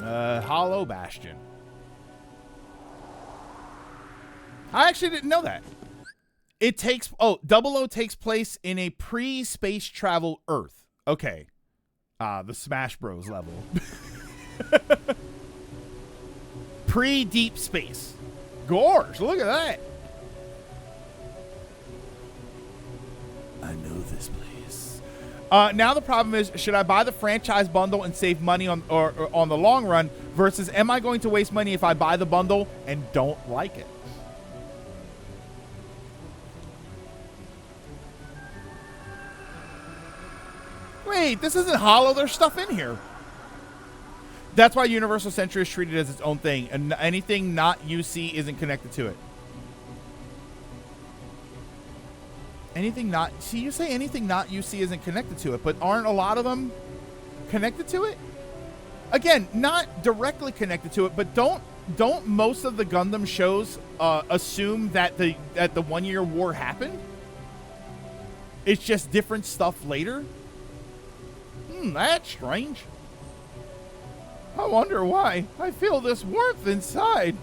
Hollow Bastion. I actually didn't know that. It takes, 00 takes place in a pre-space travel Earth. Okay. The Smash Bros level. Pre-deep space. Gorge, look at that. I know this place. Now the problem is, should I buy the franchise bundle and save money on the long run versus am I going to waste money if I buy the bundle and don't like it? Wait, this isn't Hollow. There's stuff in here. That's why Universal Century is treated as its own thing, and anything not UC isn't connected to it. Anything not... See, you say anything not UC isn't connected to it, but aren't a lot of them connected to it? Again, not directly connected to it, but don't most of the Gundam shows assume that the 1 Year War happened? It's just different stuff later? That's strange. I wonder why. I feel this warmth inside.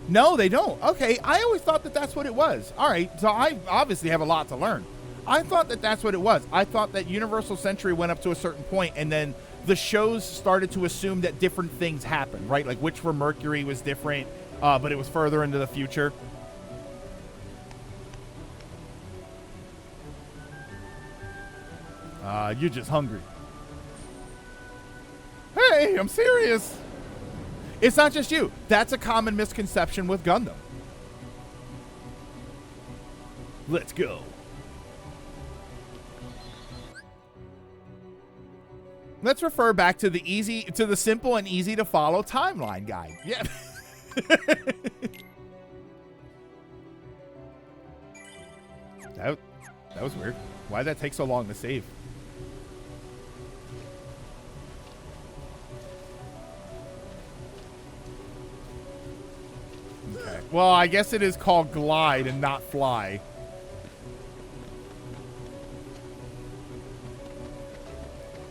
No, they don't. Okay, I always thought that that's what it was. All right, so I obviously have a lot to learn. I thought that that's what it was. I thought that Universal Century went up to a certain point, and then the shows started to assume that different things happened, right? Like Witch for Mercury was different, but it was further into the future. You're just hungry. Hey, I'm serious. It's not just you. That's a common misconception with Gundam. Let's go. Let's refer back to the simple and easy to follow timeline guide. Yeah. That was weird. Why'd that take so long to save? Okay. Well, I guess it is called glide and not fly.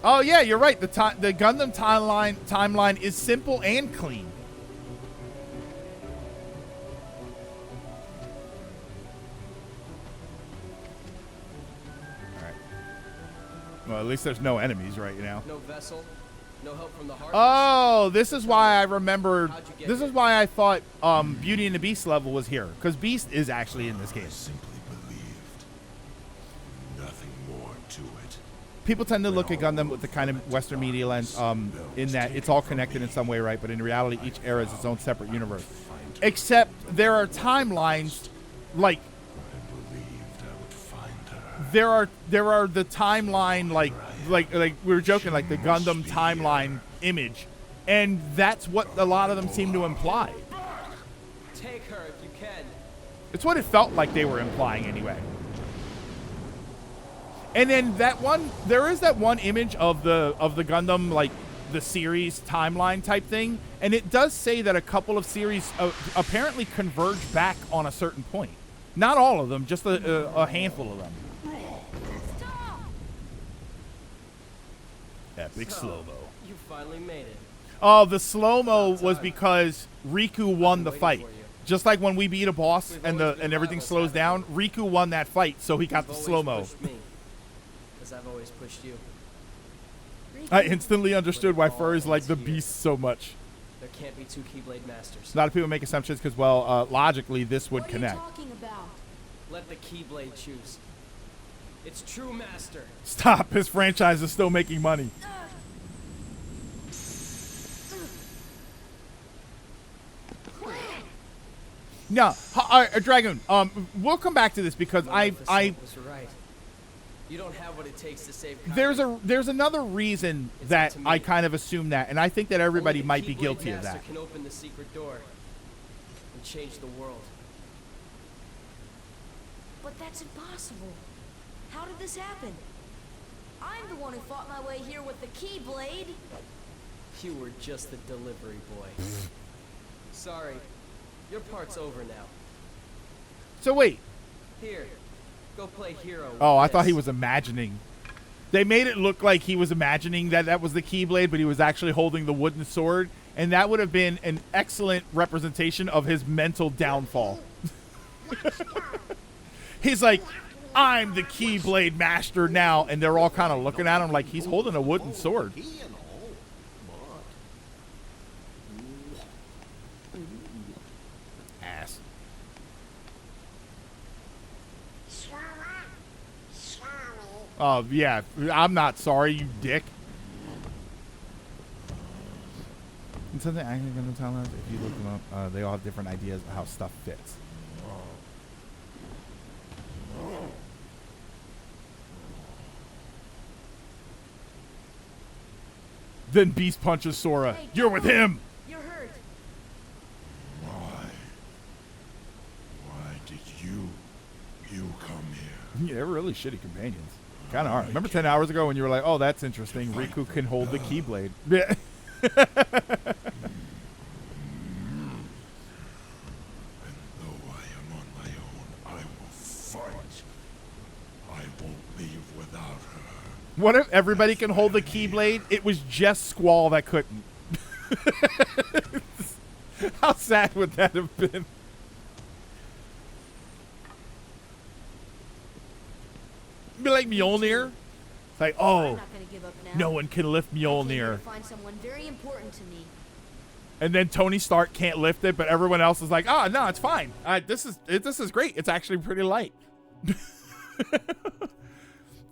Oh yeah, you're right. The Gundam timeline is simple and clean. All right. Well, at least there's no enemies right now. No vessel, no help from the harbor. Oh, this is why I remembered. This is why I thought Beauty and the Beast level was here, because Beast is actually in this game. Simply believed. Nothing more to it. People tend to look at Gundam with the kind of Western media lens, in that it's all connected in some way, right? But in reality, each era is its own separate universe. Except there are timelines, like there are the timeline, like we were joking, like the Gundam timeline image, and that's what a lot of them seem to imply. Take her if you can. It's what it felt like they were implying, anyway. And then there is that one image of the Gundam, like the series timeline type thing, and it does say that a couple of series apparently converge back on a certain point. Not all of them, just a handful of them. Epic slow-mo. You finally made it. Oh, the slow-mo was because Riku won the fight. Just like when we beat a boss and everything slows down, Riku won that fight, so he got the slow-mo. I've always pushed you. I instantly understood why furries like the Beast so much. There can't be two Keyblade masters. A lot of people make assumptions because, well, logically, this would connect. What are you talking about? Let the Keyblade choose. It's true master. Stop. His franchise is still making money. No, Dragoon. We'll come back to this because I was right. You don't have what it takes to save Kairi. There's another reason that I kind of assume that, and I think that everybody might be guilty of that. Can open the secret door and change the world. But that's impossible. How did this happen? I'm the one who fought my way here with the Keyblade. You were just the delivery boy. Sorry, your part's over now. So wait. Here, go play hero. Oh, I thought he was imagining. They made it look like he was imagining that was the Keyblade, but he was actually holding the wooden sword, and that would have been an excellent representation of his mental downfall. He's like, I'm the Keyblade master now, and they're all kind of looking at him like he's holding a wooden sword. Ass. Oh, yeah. I'm not sorry, you dick. And something I think I'm telling us, if you look them up, they all have different ideas of how stuff fits. Then Beast punches Sora. Hey, you're with him. You're hurt. Why did you come here? Yeah, they're really shitty companions. Kind of are. Remember 10 hours ago when you were like, oh, that's interesting. Riku can hold the Keyblade. Yeah. And though I am on my own, I will fight. I won't leave without her. What if everybody can hold the Keyblade? It was just Squall that couldn't. How sad would that have been? Be like Mjolnir. It's like, I'm oh, not gonna give up now. no one can lift I came here Mjolnir. to find someone very important to me. And then Tony Stark can't lift it, but everyone else is like, oh, no, it's fine. This is great. It's actually pretty light.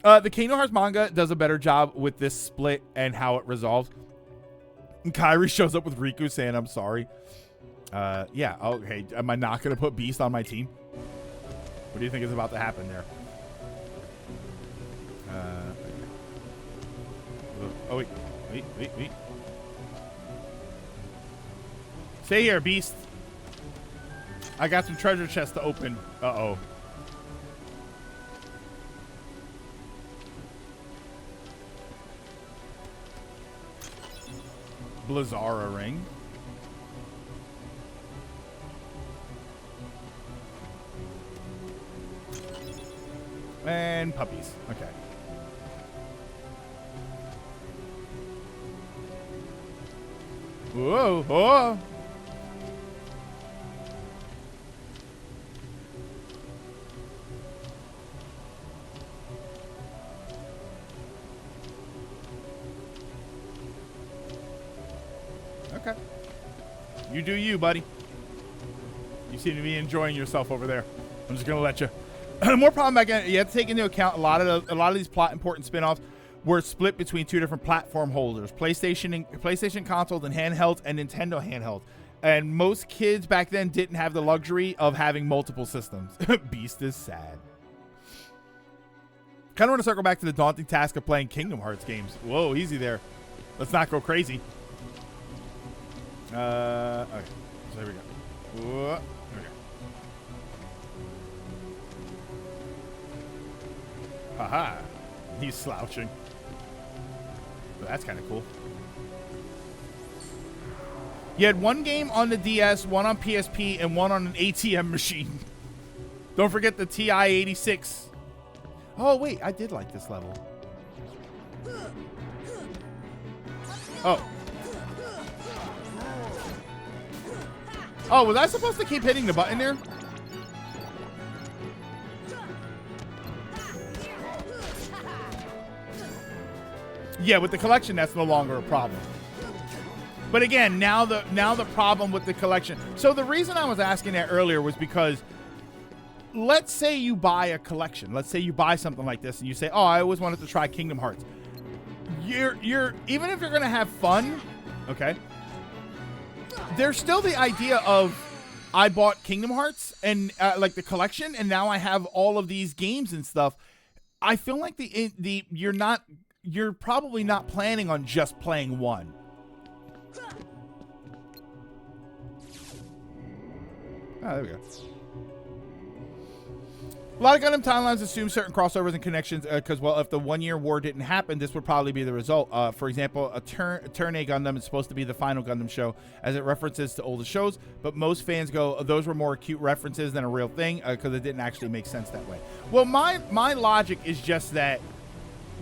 The Kingdom Hearts manga does a better job with this split and how it resolves. And Kairi shows up with Riku saying, I'm sorry. Yeah, okay. Am I not going to put Beast on my team? What do you think is about to happen there? Oh, wait. Wait. Stay here, Beast. I got some treasure chests to open. Uh-oh. Blizzara ring. And puppies. Okay. Whoa. Oh. Okay. You do you, buddy. You seem to be enjoying yourself over there. I'm just gonna let you. More problem back in. You have to take into account a lot of these plot important spin-offs were split between two different platform holders: PlayStation consoles and handhelds, and Nintendo handhelds. And most kids back then didn't have the luxury of having multiple systems. Beast is sad. Kind of want to circle back to the daunting task of playing Kingdom Hearts games. Whoa, easy there. Let's not go crazy. Okay. So there we go. Whoa. There we go. Haha. He's slouching. But that's kind of cool. You had one game on the DS, one on PSP, and one on an ATM machine. Don't forget the TI-86. Oh, wait. I did like this level. Oh. Oh, was I supposed to keep hitting the button there? Yeah, with the collection, that's no longer a problem. But again, now the problem with the collection. So the reason I was asking that earlier was because let's say you buy a collection. Let's say you buy something like this and you say, "Oh, I always wanted to try Kingdom Hearts." You're even if you're going to have fun, okay? There's still the idea of I bought Kingdom Hearts and like the collection, and now I have all of these games and stuff. I feel like you're probably not planning on just playing one. Oh, there we go. A lot of Gundam timelines assume certain crossovers and connections because, well, if the 1 year war didn't happen, this would probably be the result. For example, a Turn A Gundam is supposed to be the final Gundam show as it references to older shows, but most fans go, those were more cute references than a real thing because it didn't actually make sense that way. Well, my logic is just that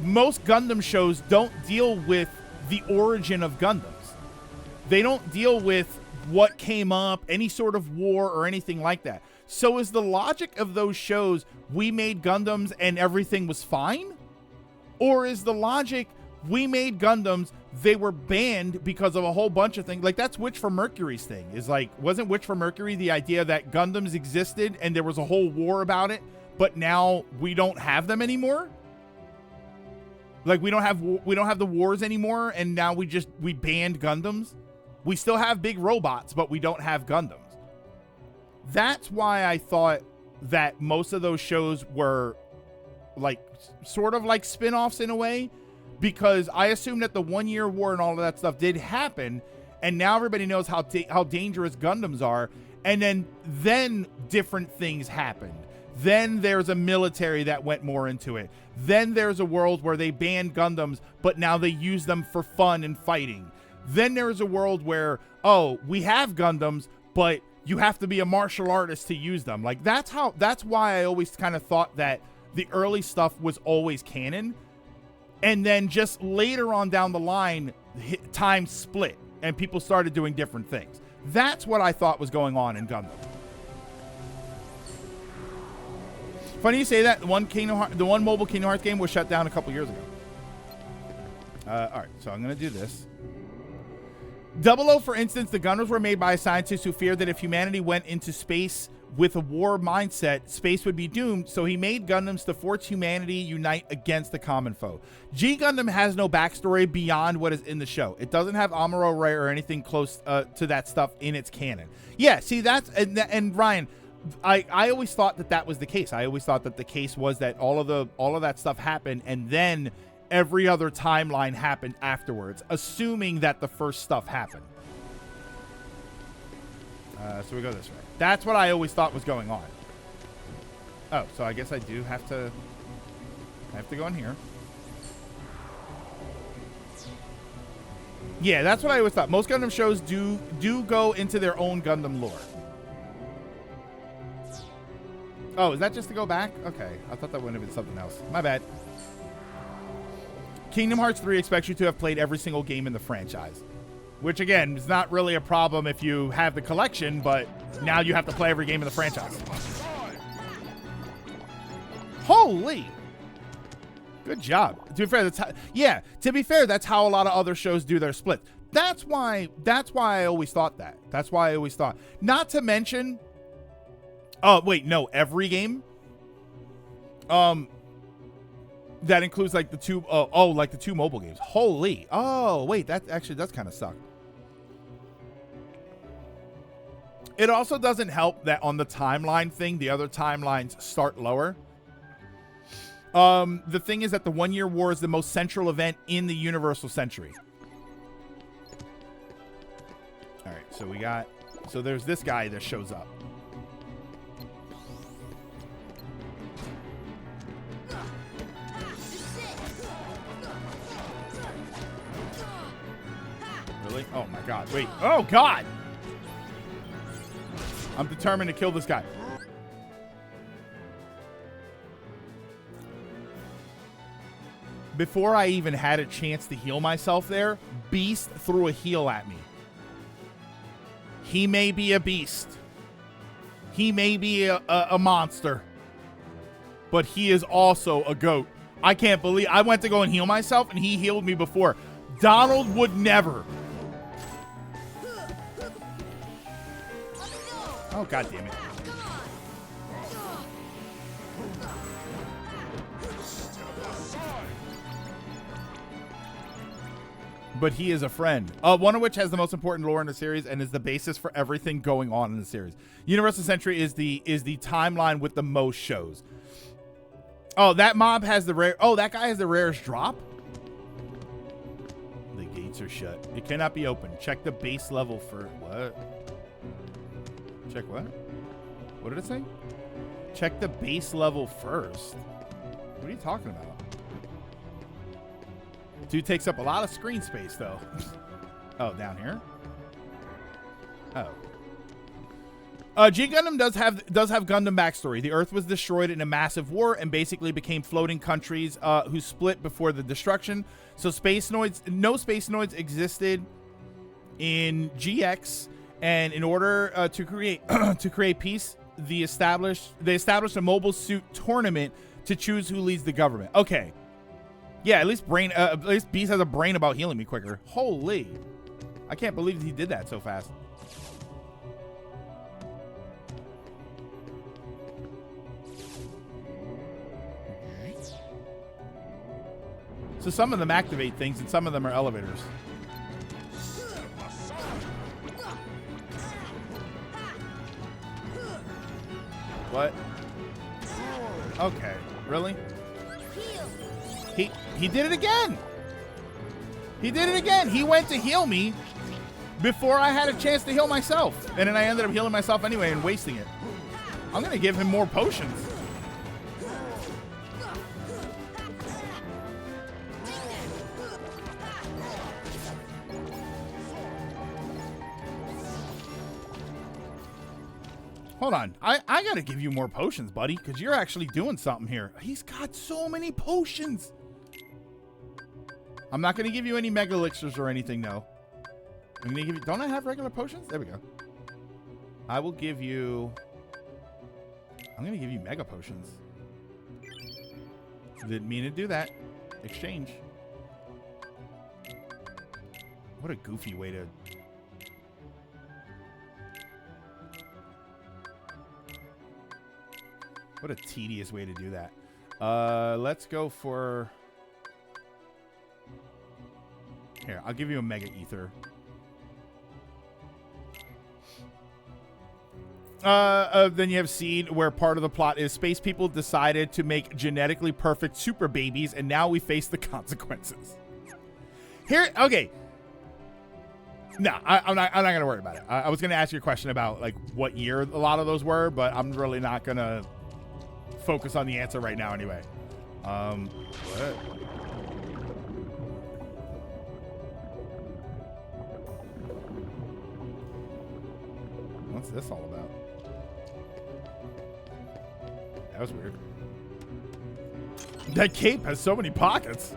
most Gundam shows don't deal with the origin of Gundams. They don't deal with what came up, any sort of war or anything like that. So is the logic of those shows, we made Gundams and everything was fine? Or is the logic, we made Gundams, they were banned because of a whole bunch of things? Like, that's Witch from Mercury's thing. Is like, wasn't Witch from Mercury the idea that Gundams existed and there was a whole war about it, but now we don't have them anymore? Like, we don't have the wars anymore, and now we banned Gundams? We still have big robots, but we don't have Gundams. That's why I thought that most of those shows were like sort of like spin-offs in a way, because I assume that the 1 year war and all of that stuff did happen, and now everybody knows how dangerous Gundams are, and then different things happened. Then there's a military that went more into it. Then there's a world where they banned Gundams, but now they use them for fun and fighting. Then there's a world where, oh, we have Gundams, but you have to be a martial artist to use them. Like, that's why I always kind of thought that the early stuff was always canon. And then just later on down the line, time split and people started doing different things. That's what I thought was going on in Gundam. Funny you say that. The one mobile Kingdom Hearts game was shut down a couple years ago. All right, so I'm going to do this. 00, for instance, the Gundams were made by scientists who feared that if humanity went into space with a war mindset, space would be doomed, so he made Gundams to force humanity unite against the common foe. G Gundam has no backstory beyond what is in the show. It doesn't have Amuro Ray or anything close to that stuff in its canon. Yeah, see, that's and Ryan, I always thought that was the case. I always thought that the case was that all of that stuff happened, and then every other timeline happened afterwards, assuming that the first stuff happened. So we go this way. That's what I always thought was going on. Oh, so I guess I do have to go in here. Yeah, that's what I always thought. Most Gundam shows do go into their own Gundam lore. Oh, is that just to go back? Okay, I thought that would have been something else. My bad. Kingdom Hearts 3 expects you to have played every single game in the franchise. Which, again, is not really a problem if you have the collection, but now you have to play every game in the franchise. Holy! Good job. To be fair, to be fair, that's how a lot of other shows do their split. That's why I always thought that. That's why I always thought. Not to mention... Oh, wait, no, every game? That includes, like, the two... like the two mobile games. Holy. Oh, wait, that actually does kind of suck. It also doesn't help that on the timeline thing, the other timelines start lower. The thing is that the 1 Year War is the most central event in the Universal Century. All right, so there's this guy that shows up. Really? Oh my God, wait. Oh God! I'm determined to kill this guy. Before I even had a chance to heal myself there, Beast threw a heal at me. He may be a beast. He may be a monster. But he is also a goat. I can't believe... I went to go and heal myself, and he healed me before. Donald would never. Oh, God damn it. But he is a friend. One of which has the most important lore in the series and is the basis for everything going on in the series. Universal Century is the timeline with the most shows. Oh, that mob has the rare... Oh, that guy has the rarest drop? The gates are shut. It cannot be opened. Check the base level for... What? Check what? What did it say? Check the base level first. What are you talking about? Dude takes up a lot of screen space, though. Oh, down here? Oh. G Gundam does have Gundam backstory. The Earth was destroyed in a massive war and basically became floating countries who split before the destruction. So no space noids existed in GX, and in order to create peace, they established a mobile suit tournament to choose who leads the government. Okay. Yeah, at least Beast has a brain about healing me quicker. Holy. I can't believe he did that so fast. So some of them activate things and some of them are elevators. What? Okay, really? He did it again. He did it again. He went to heal me before I had a chance to heal myself. And then I ended up healing myself anyway and wasting it. I'm going to give him more potions. Hold on. I got to give you more potions, buddy, because you're actually doing something here. He's got so many potions. I'm not going to give you any mega elixirs or anything, though. I'm going to give you... Don't I have regular potions? There we go. I will give you... I'm going to give you mega potions. Didn't mean to do that. Exchange. What a goofy way to... What a tedious way to do that. Let's go for... Here, I'll give you a Mega Ether. Then you have Seed, where part of the plot is space people decided to make genetically perfect super babies, and now we face the consequences. Here, okay. No, I'm not gonna worry about it. I was gonna ask you a question about like what year a lot of those were, but I'm really not gonna focus on the answer right now anyway. What? What's this all about? That was weird. That cape has so many pockets.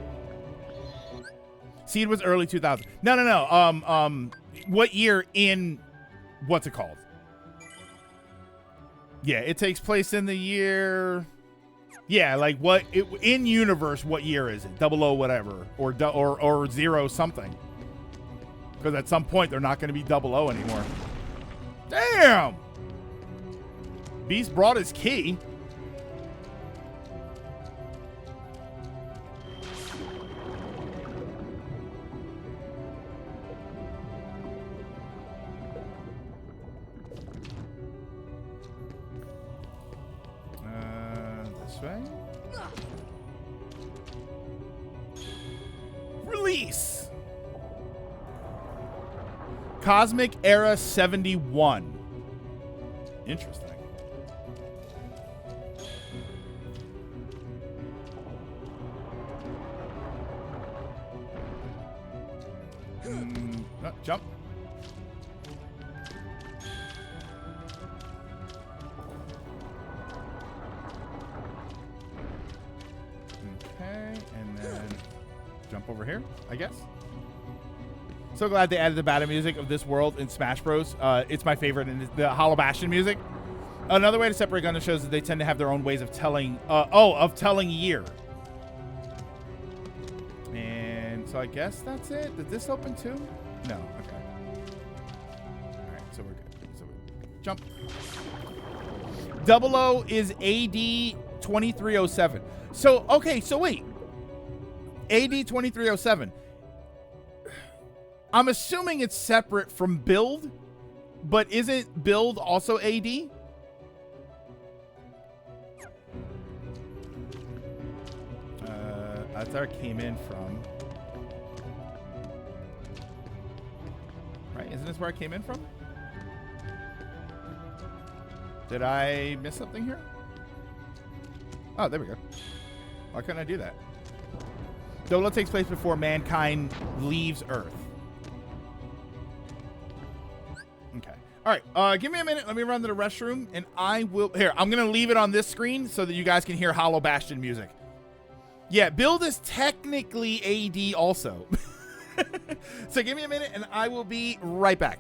Seed was early 2000. No. What year in what's it called? Yeah, it takes place in the year. Yeah, like what in universe? What year is it? 00 whatever or 0 something? Because at some point they're not going to be 00 anymore. Damn. Beast brought his key. This way. Release. Cosmic Era 71. Interesting. Jump. Okay, and then jump over here, I guess. So glad they added the battle music of this world in Smash Bros. It's my favorite, and the Hollow Bastion music. Another way to separate Gundam shows is they tend to have their own ways of telling, of telling year. And so I guess that's it. Did this open too? No. Okay. All right. So we're good. So jump. 00 is AD 2307. So okay. So wait. AD 2307. I'm assuming it's separate from build, but isn't build also AD? That's where it came in from. Right? Isn't this where it came in from? Did I miss something here? Oh, there we go. Why couldn't I do that? Dolo takes place before mankind leaves Earth. Okay. All right. Give me a minute. Let me run to the restroom, and I will... Here, I'm going to leave it on this screen so that you guys can hear Hollow Bastion music. Yeah, build is technically AD also. So give me a minute, and I will be right back.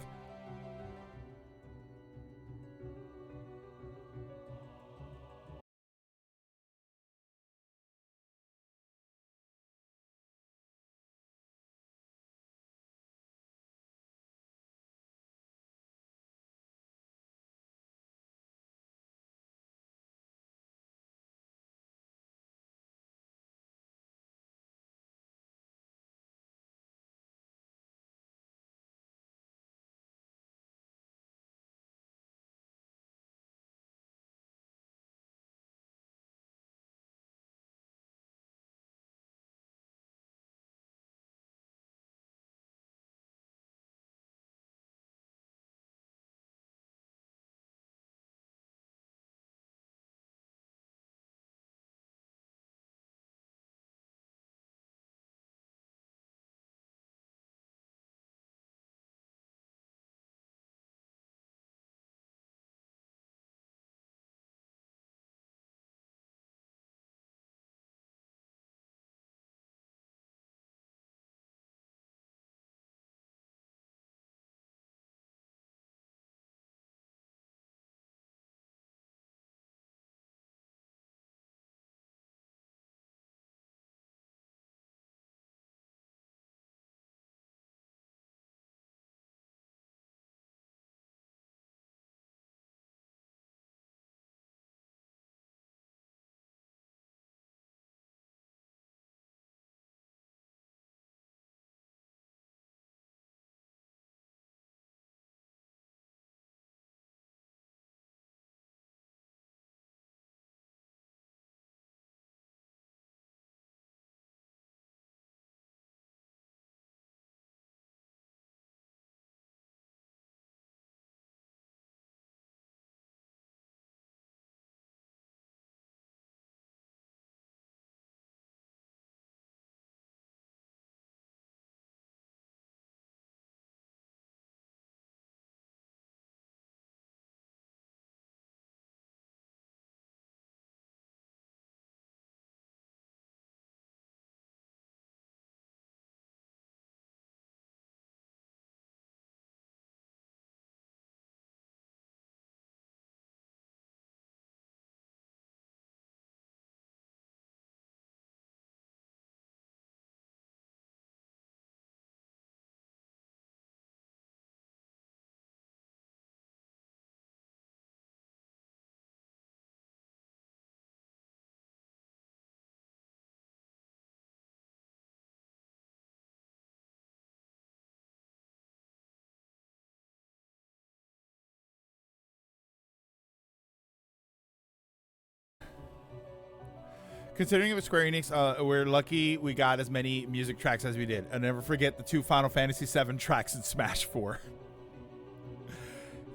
Considering it was Square Enix, we're lucky we got as many music tracks as we did. I'll never forget the 2 Final Fantasy VII tracks in Smash 4.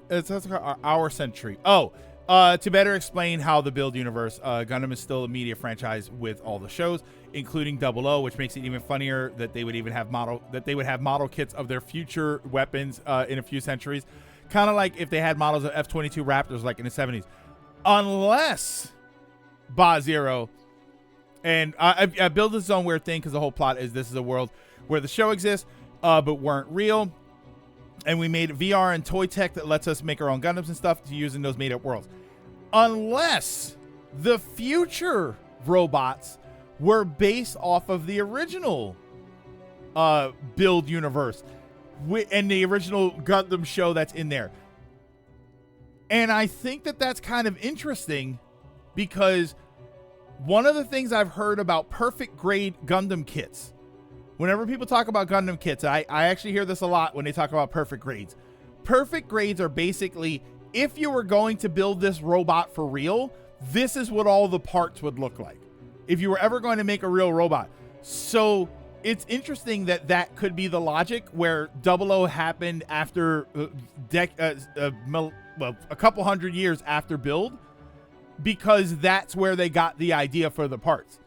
It's our century. Oh, to better explain how the Build universe, Gundam is still a media franchise with all the shows, including 00, which makes it even funnier that they would have model kits of their future weapons in a few centuries, kind of like if they had models of F-22 Raptors like in the 70s, unless Ba Zero. And I build this own weird thing because the whole plot is this is a world where the show exists, but weren't real. And we made VR and toy tech that lets us make our own Gundams and stuff to use in those made-up worlds. Unless the future robots were based off of the original Build universe and the original Gundam show that's in there. And I think that that's kind of interesting because one of the things I've heard about perfect grade Gundam kits, whenever people talk about Gundam kits, I actually hear this a lot when they talk about perfect grades. Perfect grades are basically, if you were going to build this robot for real, this is what all the parts would look like. If you were ever going to make a real robot. So it's interesting that that could be the logic where 00 happened after a couple hundred years after Build, because that's where they got the idea for the parts.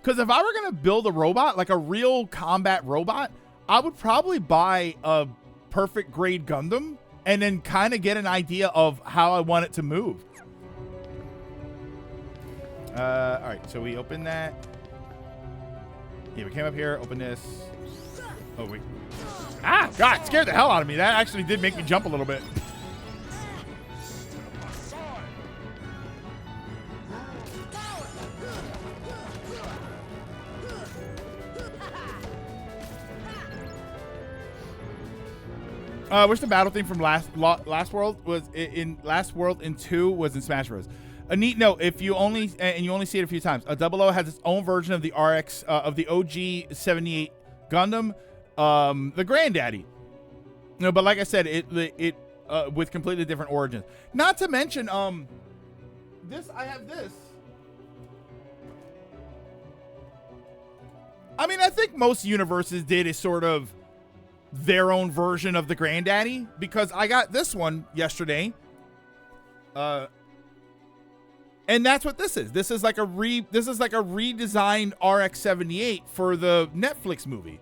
Because if I were going to build a robot, like a real combat robot, I would probably buy a perfect grade Gundam and then kind of get an idea of how I want it to move. All right, so we open that. Yeah, we came up here, open this. Oh, wait. Ah, God, it scared the hell out of me. That actually did make me jump a little bit. Which the battle theme from last world was in Last World in 2 was in Smash Bros. A neat note: if you only see it a few times, 00 has its own version of the RX of the OG 78 Gundam, the Granddaddy. No, but like I said, it with completely different origins. Not to mention, I have this. I mean, I think most universes did a sort of their own version of the Granddaddy, because I got this one yesterday, and that's what this is. This is like a redesigned RX-78 for the Netflix movie.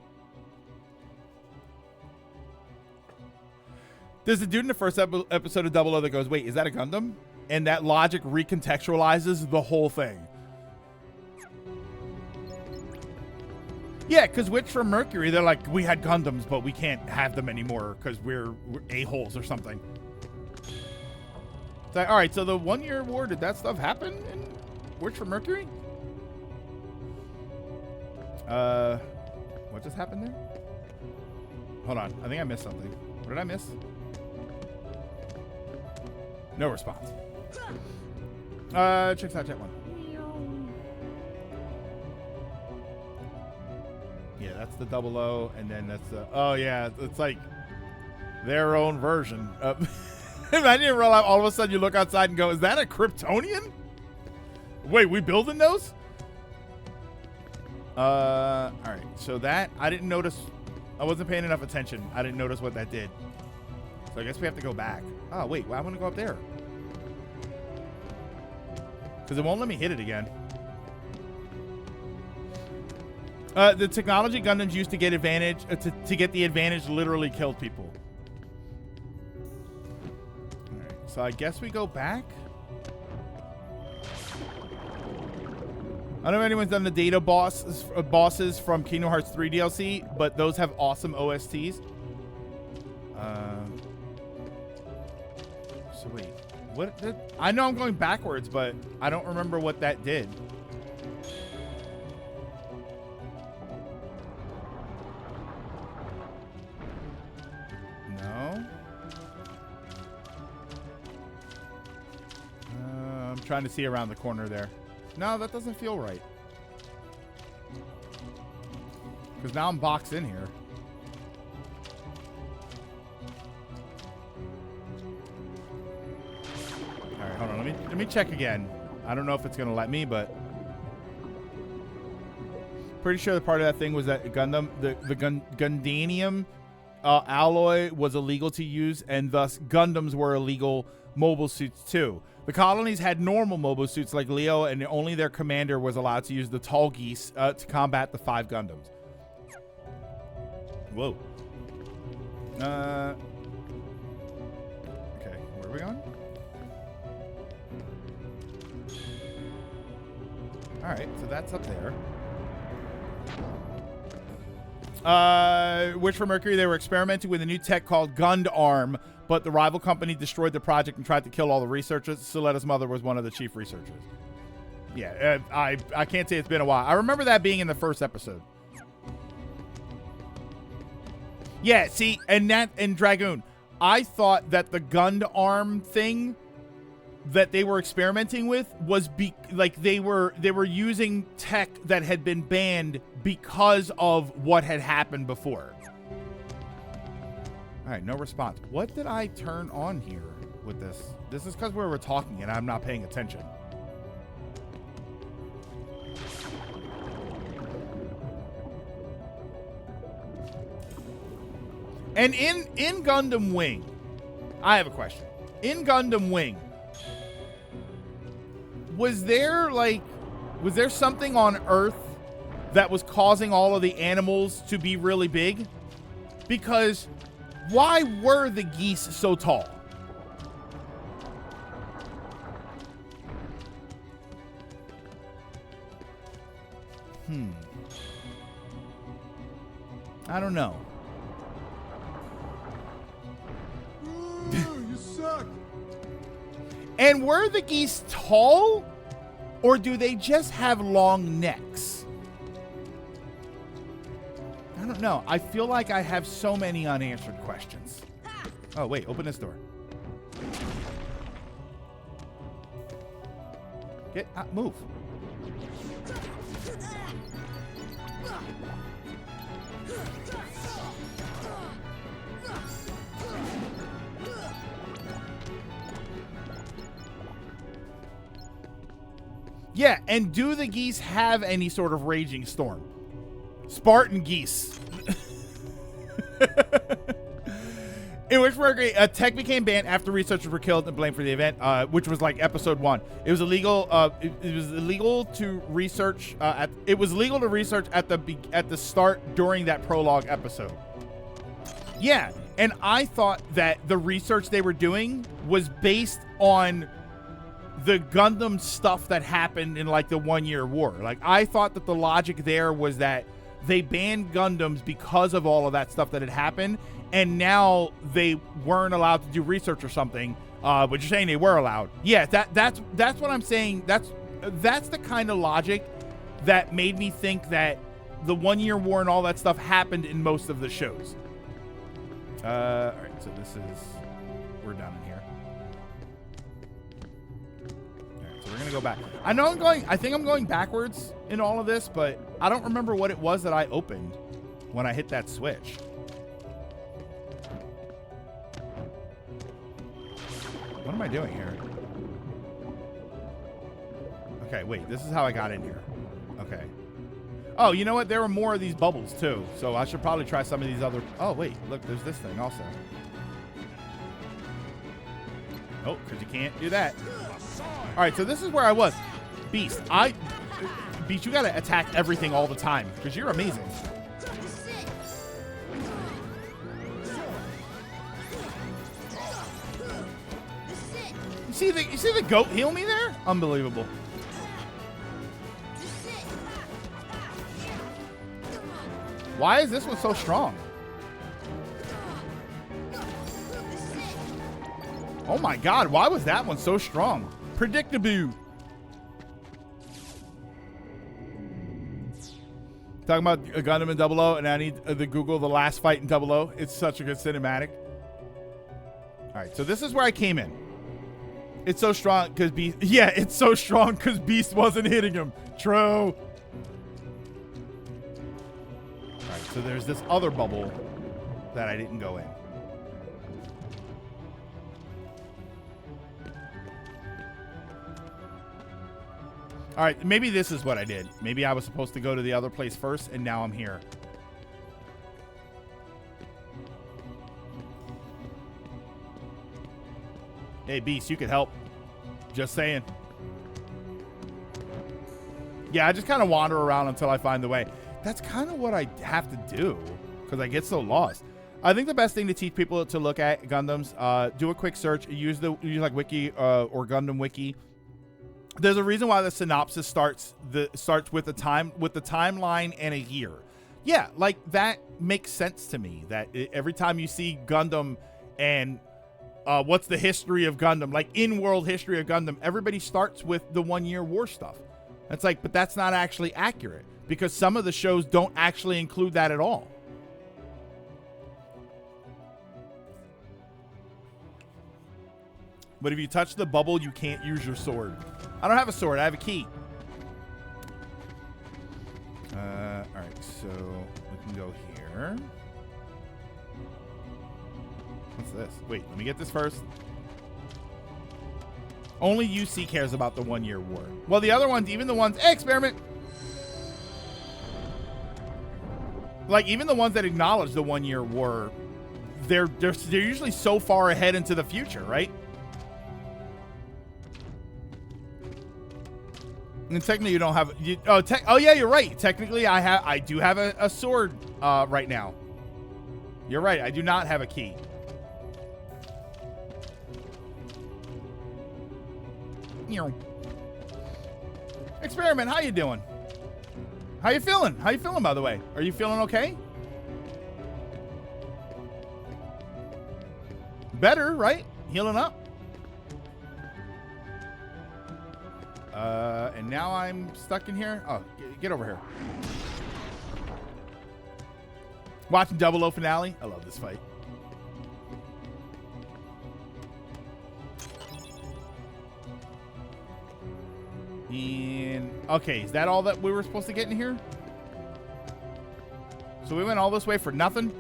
There's a dude in the first episode of 00 that goes, "Wait, is that a Gundam?" And that logic recontextualizes the whole thing. Yeah, because Witch from Mercury, they're like, we had Gundams, but we can't have them anymore because we're a-holes or something. It's like, all right, so the 1 year war, did that stuff happen in Witch from Mercury? What just happened there? Hold on, I think I missed something. What did I miss? No response. Check out chat one. Yeah, that's the 00, and then that's the... Oh, yeah, it's like their own version. I didn't realize all of a sudden you look outside and go, is that a Kryptonian? Wait, we building those? All right, so that... I didn't notice... I wasn't paying enough attention. I didn't notice what that did. So I guess we have to go back. Oh, wait, well, I want to go up there. Because it won't let me hit it again. The technology Gundams used to get advantage to get the advantage literally killed people. All right, so I guess we go back. I don't know if anyone's done the data bosses from Kingdom Hearts 3 DLC, but those have awesome OSTs. So wait, what? I know I'm going backwards, but I don't remember what that did. I'm trying to see around the corner there. No, that doesn't feel right. Because now I'm boxed in here. All right, hold on. Let me check again. I don't know if it's going to let me, but... Pretty sure the part of that thing was that Gundam, the Gundanium alloy was illegal to use, and thus Gundams were illegal mobile suits too. The colonies had normal mobile suits like Leo, and only their commander was allowed to use the tall geese to combat the 5 Gundams. Whoa. Okay, where are we going? All right, so that's up there. Which for Mercury, they were experimenting with a new tech called Gund Arm, but the rival company destroyed the project and tried to kill all the researchers. Soletta's mother was one of the chief researchers. Yeah, I can't say it's been a while. I remember that being in the first episode. Yeah, see, and Dragoon, I thought that the Gund Arm thing that they were experimenting with was they were using tech that had been banned because of what had happened before. All right, no response. What did I turn on here with this? This is because we were talking and I'm not paying attention. And in Gundam Wing, I have a question. In Gundam Wing, was there something on Earth that was causing all of the animals to be really big? Because why were the geese so tall? I don't know. You suck. And were the geese tall, or do they just have long necks? I don't know. I feel like I have so many unanswered questions. Oh, wait. Open this door. Get out. Move. Yeah, and do the geese have any sort of raging storm? Spartan geese. In which Mercury, tech became banned after researchers were killed and blamed for the event, which was like episode 1. It was illegal. It was illegal to research. It was legal to research at the start during that prologue episode. Yeah, and I thought that the research they were doing was based on the Gundam stuff that happened in like the 1 Year War. Like I thought that the logic there was that they banned Gundams because of all of that stuff that had happened, and now they weren't allowed to do research or something. But you're saying they were allowed. Yeah, that's what I'm saying. That's the kind of logic that made me think that the 1 Year War and all that stuff happened in most of the shows. All right, so we're done in here. We're gonna go back. I think I'm going backwards in all of this, but I don't remember what it was that I opened when I hit that switch. What am I doing here? Okay, wait, this is how I got in here. Okay. Oh, you know what? There were more of these bubbles too, so I should probably try some of these other. Oh, wait, look, there's this thing also. Oh, because you can't do that. All right, so this is where I was. Beast, Beast, you got to attack everything all the time because you're amazing. You see the goat heal me there? Unbelievable. Why is this one so strong? Oh my God, why was that one so strong? Predictable. Talking about Gundam in 00, and I need to Google the last fight in 00. It's such a good cinematic. All right, so this is where I came in. It's so strong because Beast. Yeah, it's so strong because Beast wasn't hitting him. True. All right, so there's this other bubble that I didn't go in. All right, maybe this is what I did. Maybe I was supposed to go to the other place first, and now I'm here. Hey, Beast, you could help. Just saying. Yeah, I just kind of wander around until I find the way. That's kind of what I have to do because I get so lost. I think the best thing to teach people to look at Gundams, do a quick search, use like Wiki or Gundam Wiki. There's a reason why the synopsis starts with the timeline and a year. Yeah, like that makes sense to me. That every time you see Gundam and what's the history of Gundam, like in-world history of Gundam, everybody starts with the 1 year war stuff. It's like, but that's not actually accurate because some of the shows don't actually include that at all. But if you touch the bubble, you can't use your sword. I don't have a sword. I have a key. All right, so we can go here. What's this? Wait, let me get this first. Only UC cares about the 1 year war. Well, the other ones, even the ones... Hey, experiment! Like, even the ones that acknowledge the 1 year war, they're usually so far ahead into the future, right? And technically, you don't have... oh, yeah, you're right. Technically, I do have a sword right now. You're right. I do not have a key. Experiment, how you doing? How you feeling? How you feeling, by the way? Are you feeling okay? Better, right? Healing up. And now I'm stuck in here. Oh, get over here. Watching 00 finale. I love this fight. And okay, is that all that we were supposed to get in here? So we went all this way for nothing?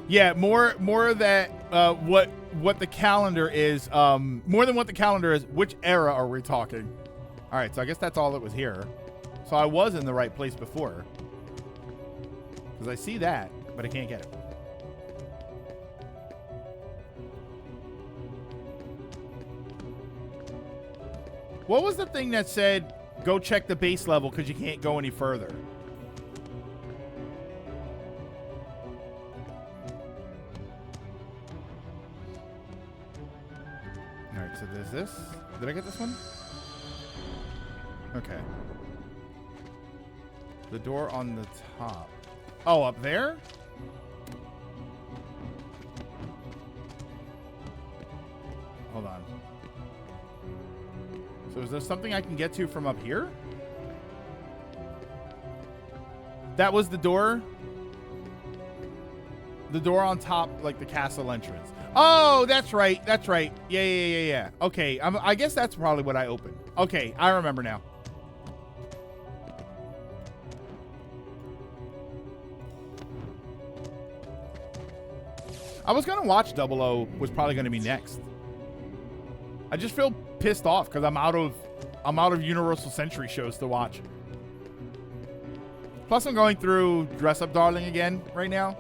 Yeah, more of that what the calendar is, more than what the calendar is, which era are we talking? All right, so I guess that's all that was here. So I was in the right place before. Because I see that, but I can't get it. What was the thing that said, go check the base level because you can't go any further? All right, so there's this. Did I get this one? Okay. The door on the top. Oh, up there? Hold on. So is there something I can get to from up here? That was the door? The door on top, like the castle entrance. Oh, that's right. That's right. Yeah. Okay, I guess that's probably what I opened. Okay, I remember now. I was going to watch 00 was probably going to be next. I just feel pissed off because I'm out of Universal Century shows to watch. Plus, I'm going through Dress Up Darling again right now.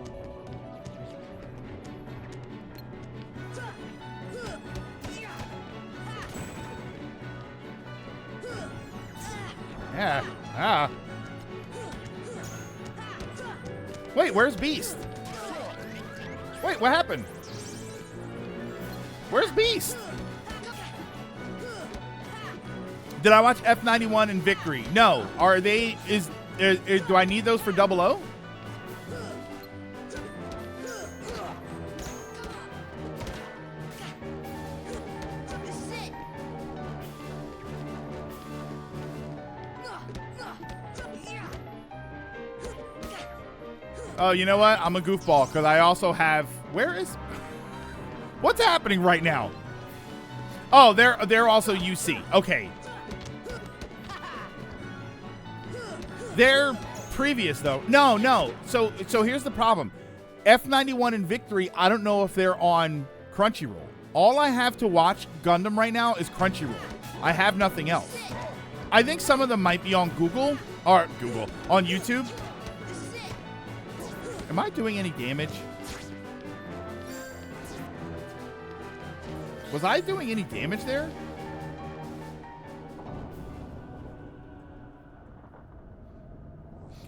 Yeah. Ah. Wait, where's Beast? Wait, what happened? Where's Beast? Did I watch F91 and Victory? No. Are they... do I need those for 00? Oh, you know what? I'm a goofball because I also have... Where is... What's happening right now? Oh, they're also UC. Okay. They're previous, though. No. So here's the problem. F91 and Victory, I don't know if they're on Crunchyroll. All I have to watch Gundam right now is Crunchyroll. I have nothing else. I think some of them might be on Google on YouTube. Am I doing any damage? Was I doing any damage there?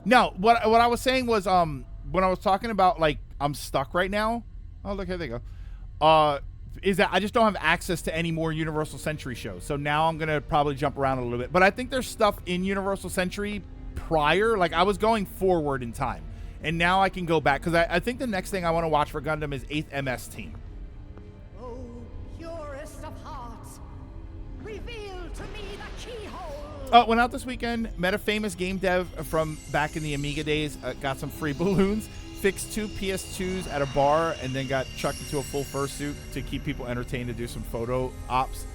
No, what I was saying was when I was talking about like I'm stuck right now. Oh look, here they go. Is that I just don't have access to any more Universal Century shows. So now I'm gonna probably jump around a little bit. But I think there's stuff in Universal Century prior. Like I was going forward in time. And now I can go back because I think the next thing I want to watch for Gundam is 8th MS Team. Oh, purest of hearts, reveal to me the keyhole. Went out this weekend, met a famous game dev from back in the Amiga days, got some free balloons, fixed 2 PS2s at a bar, and then got chucked into a full fursuit to keep people entertained to do some photo ops.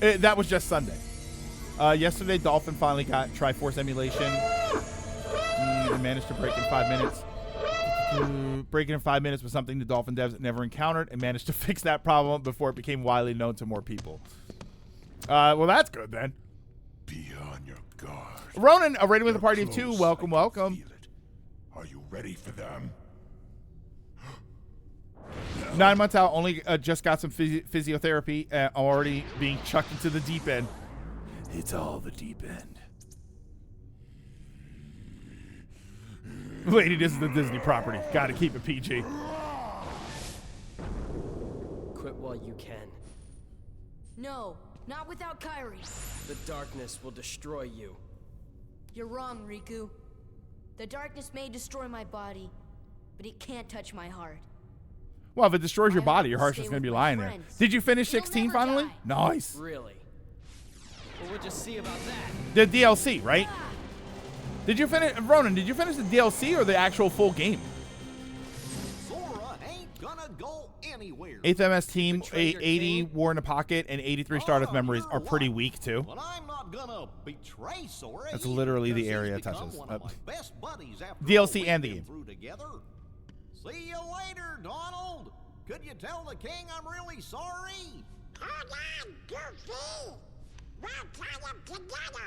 That was just Sunday. Yesterday, Dolphin finally got Triforce emulation. He managed to break in 5 minutes. Breaking in 5 minutes was something the Dolphin devs never encountered and managed to fix that problem before it became widely known to more people. Well, that's good then. Be on your guard. Ronan, a rating with a party of 2. Welcome, welcome. Are you ready for them? 9 months out, only just got some physiotherapy, already being chucked into the deep end. It's all the deep end. Lady, this is the Disney property. Gotta keep it PG. Quit while you can. No, not without Kairi. The darkness will destroy you. You're wrong, Riku. The darkness may destroy my body, but it can't touch my heart. Well, if it destroys your My body, heart your will heart's stay just gonna with be my lying there. friends. Did you finish It'll 16 never finally? die. Nice. Really? Well, we'll just see about that. The DLC, right? Did you finish, Ronan? Did you finish the DLC or the actual full game? Sora ain't gonna go anywhere. 8th MS Team, Betray your 80 king? War in a Pocket, and 83 Stardust Memories you're are pretty right. weak too. But I'm not gonna betray Sora. That's either, literally the 'cause area he's it become touches. one of my best buddies after DLC all and we've the been game. through together. See you later, Donald. Could you tell the king I'm really sorry? Hold on, Goofy! We'll tie them together!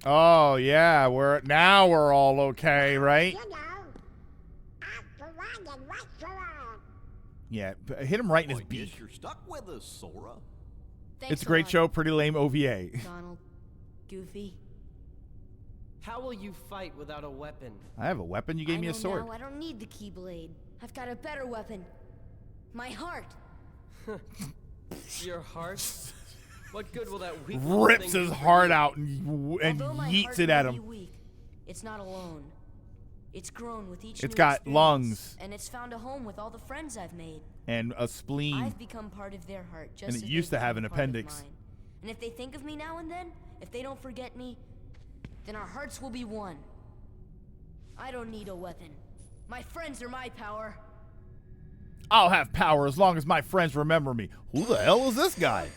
Oh yeah, we're all okay, right? You know, after one and once for all. Yeah, hit him right in his I guess beak. you're stuck with us, Sora. Thanks It's a great lot, show, pretty lame OVA. Donald, Goofy. How will you fight without a weapon? I have a weapon. You gave I me a know sword. now I don't need the Keyblade. I've got a better weapon. My heart. Your heart? What good will that weak little Rips thing his do for heart you? out and Although my yeets heart it at may be him. weak, it's not alone. It's grown with each It's new got experience, lungs. and it's found a home with all the friends I've made. And a spleen. I've become part of their heart, just And it as used they've to have become an part of appendix. mine. And if they think of me now and then, if they don't forget me, then our hearts will be one. I don't need a weapon. My friends are my power. I'll have power as long as my friends remember me. Who the hell is this guy?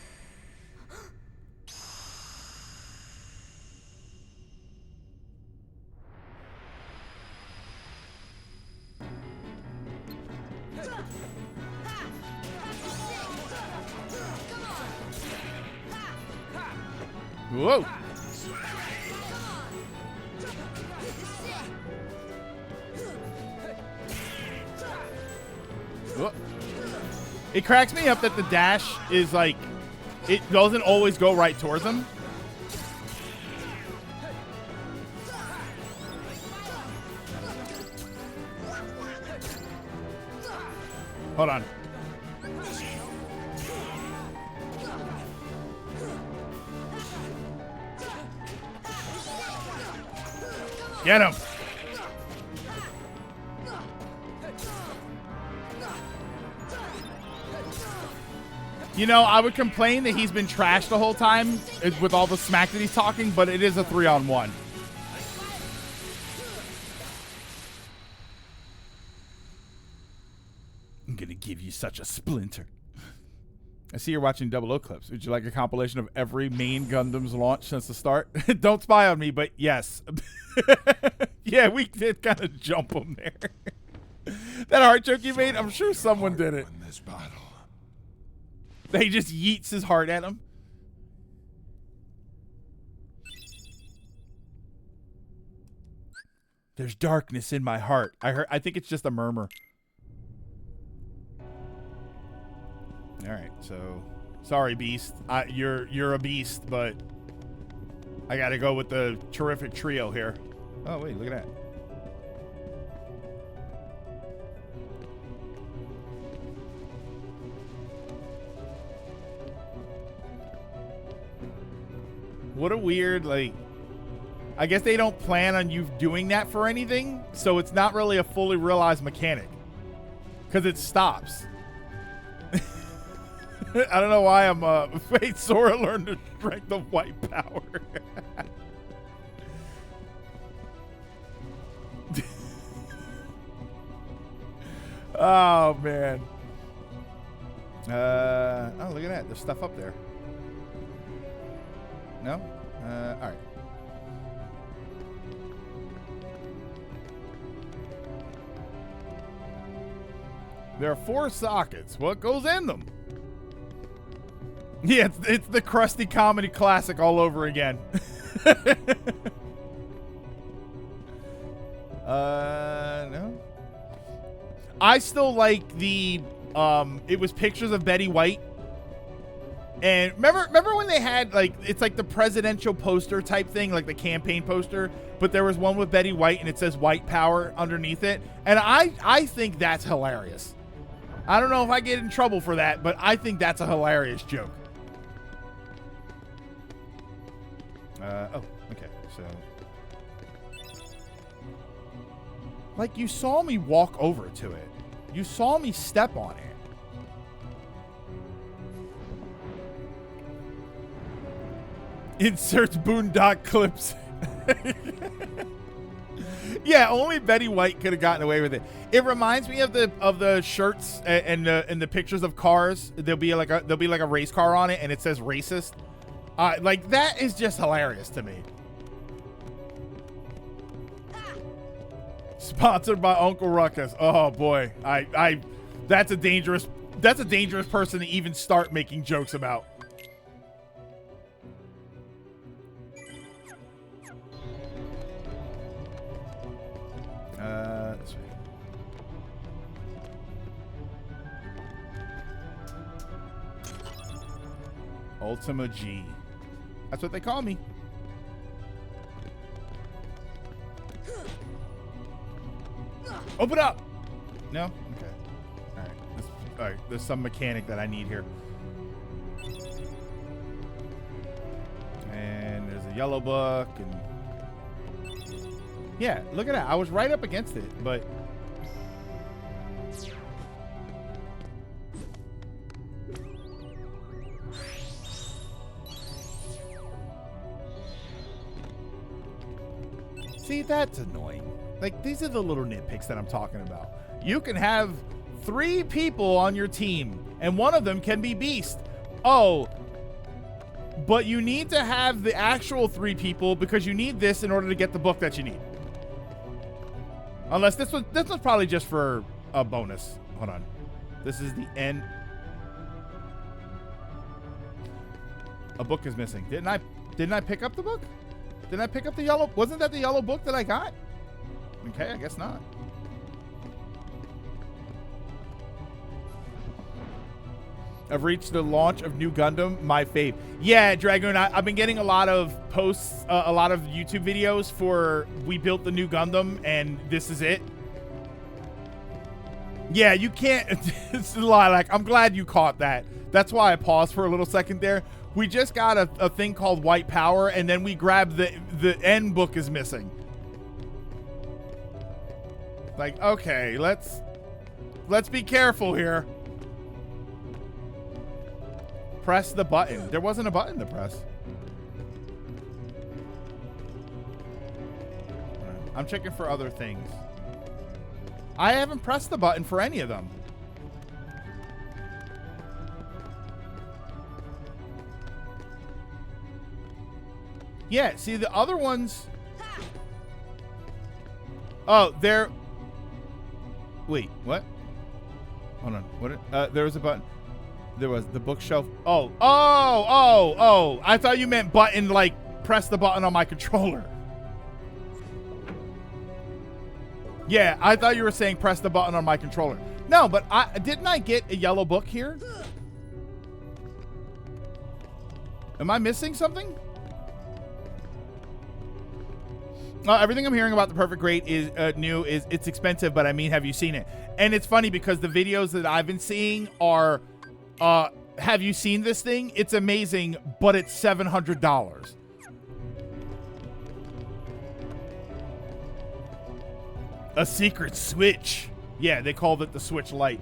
Whoa. Whoa. It cracks me up that the dash is like, it doesn't always go right towards him. Hold on. Get him. You know, I would complain that he's been trashed the whole time with all the smack that he's talking, but it is a 3-on-1. I'm gonna give you such a splinter. I see you're watching Double O clips. Would you like a compilation of every main Gundam's launch since the start? Don't spy on me, but yes. Yeah, we did kind of jump him there. That heart joke you made, I'm sure someone did it. Win this battle. He just yeets his heart at him. There's darkness in my heart. I think it's just a murmur. All right, so sorry, Beast. You're a beast, but I got to go with the terrific trio here. Oh wait, look at that. What a weird, like, I guess they don't plan on you doing that for anything, so it's not really a fully realized mechanic. Because it stops. I don't know why I'm, wait, Sora learned the strength of white power. Oh, man. Oh, look at that. There's stuff up there. No? All right. There are 4 sockets. What goes in them? Yeah, it's the Krusty comedy classic all over again. No. I still like the it was pictures of Betty White. And remember when they had, like, it's like the presidential poster type thing, like the campaign poster, but there was one with Betty White and it says white power underneath it. And I think that's hilarious. I don't know if I get in trouble for that, but I think that's a hilarious joke. Oh, okay, so. Like, you saw me walk over to it. You saw me step on it. Inserts Boondock clips. Yeah, only Betty White could have gotten away with it. It reminds me of the shirts and the pictures of cars. There'll be like a race car on it, and it says racist. Like, that is just hilarious to me. Sponsored by Uncle Ruckus. Oh boy, that's a dangerous person to even start making jokes about. This way. Ultima G. That's what they call me. Open up! No? Okay. Alright. Alright, there's some mechanic that I need here. And there's a yellow book and... Yeah, look at that. I was right up against it, but... See, that's annoying. Like, these are the little nitpicks that I'm talking about. You can have 3 people on your team, and one of them can be Beast. Oh, but you need to have the actual 3 people because you need this in order to get the book that you need. Unless this was probably just for a bonus. Hold on. This is the end. A book is missing. Didn't I pick up the book? Didn't I pick up the yellow? Wasn't that the yellow book that I got? Okay, I guess not. I've reached the launch of New Gundam, my fave. Yeah, Dragoon, I've been getting a lot of posts, a lot of YouTube videos for we built the New Gundam, and this is it. Yeah, you can't. It's a lot. Like, I'm glad you caught that. That's why I paused for a little second there. We just got a thing called White Power, and then we grabbed the end book is missing. Like, okay, let's be careful here. Press the button. There wasn't a button to press. I'm checking for other things. I haven't pressed the button for any of them. Yeah, see the other ones. Oh, they're. Wait, what? Hold on. What? There was a button. There was the bookshelf. Oh. I thought you meant button, like press the button on my controller. Yeah, I thought you were saying press the button on my controller. No, but didn't I get a yellow book here? Am I missing something? Everything I'm hearing about the Perfect Grade is new. Is it's expensive, but I mean, have you seen it? And it's funny because the videos that I've been seeing are, have you seen this thing? It's amazing, but it's $700. A secret switch. Yeah, they called it the Switch Lite.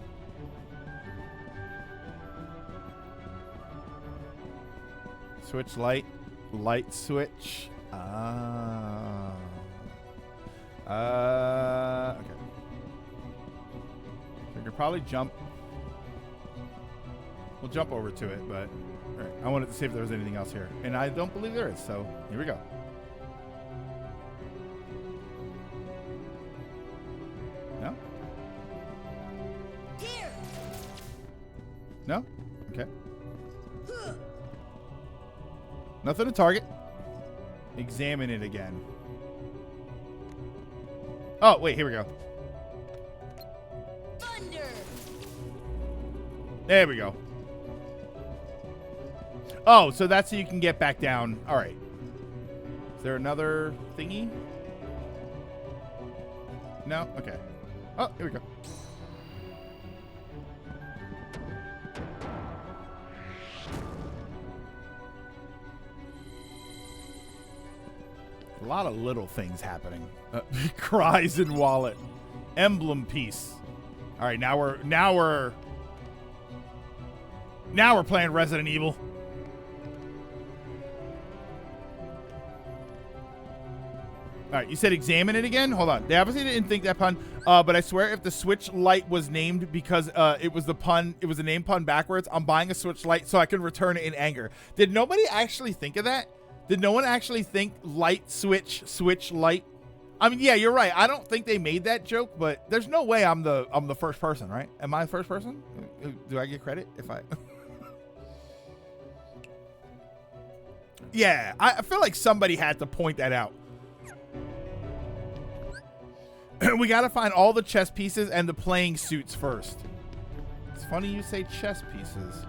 Switch Lite. Light switch. Okay. So we could probably jump. We'll jump over to it, but all right, I wanted to see if there was anything else here. And I don't believe there is, so here we go. No? Here. No? Okay. Nothing to target. Examine it again. Oh, wait, here we go. Thunder. There we go. Oh, so that's so you can get back down. All right. Is there another thingy? No? Okay. Oh, here we go. A lot of little things happening. Cries in wallet. Emblem piece. All right, now we're playing Resident Evil. All right, you said examine it again? Hold on. They obviously didn't think that pun, but I swear if the Switch Lite was named because it was the name pun backwards, I'm buying a Switch Lite so I can return it in anger. Did nobody actually think of that? Did no one actually think light switch light? I mean, yeah, you're right. I don't think they made that joke, but there's no way I'm the first person, right? Am I the first person? Do I get credit if I? Yeah, I feel like somebody had to point that out. We got to find all the chess pieces and the playing suits first. It's funny you say chess pieces.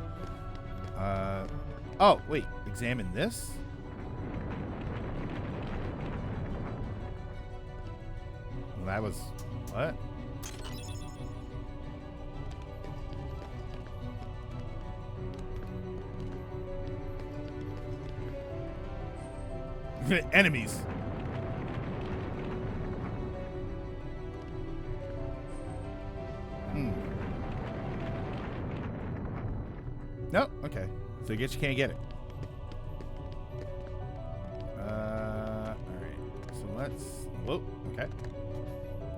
Oh, wait. Examine this? Well, that was... What? Enemies. No? Okay. So I guess you can't get it. Alright. So let's... Whoa. Okay.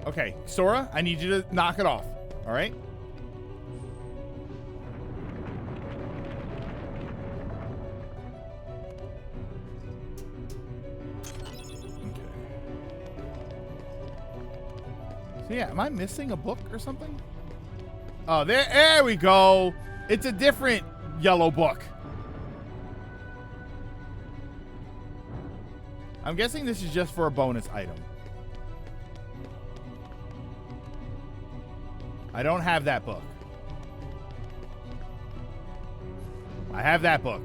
Okay. Sora, I need you to knock it off. Alright? Okay. So yeah, am I missing a book or something? Oh, there we go. It's a different yellow book. I'm guessing this is just for a bonus item. I don't have that book. I have that book.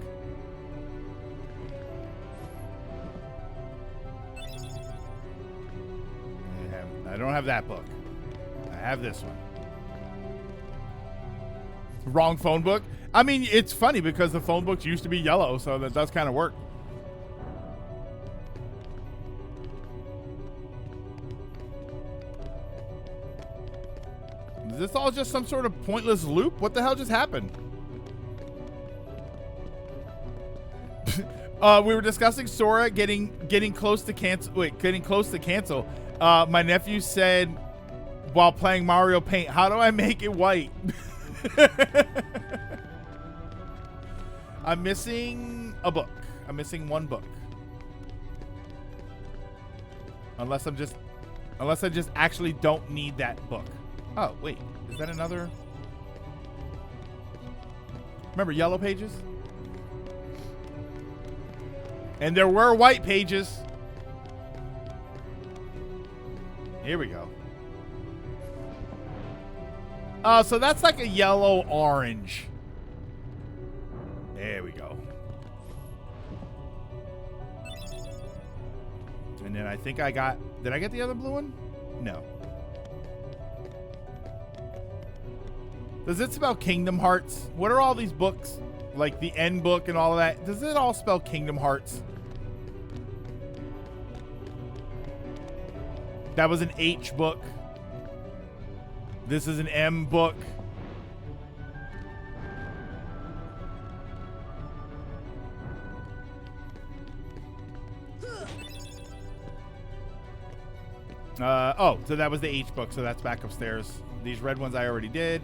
I don't have that book. I have this one. Wrong phone book. I mean, it's funny because the phone books used to be yellow, so that does kind of work. Is this all just some sort of pointless loop? What the hell just happened? We were discussing Sora getting close to cancel. Wait, getting close to cancel. My nephew said while playing Mario Paint, "How do I make it white?" I'm missing a book. I'm missing one book. Unless I just actually don't need that book. Oh, wait. Is that another? Remember Yellow Pages? And there were white pages. Here we go. So that's like a yellow orange. There we go. And then I think I got... Did I get the other blue one? No. Does it spell Kingdom Hearts? What are all these books? Like the N book and all of that. Does it all spell Kingdom Hearts? That was an H book. This is an M book. Oh, so that was the H book, so that's back upstairs. These red ones I already did.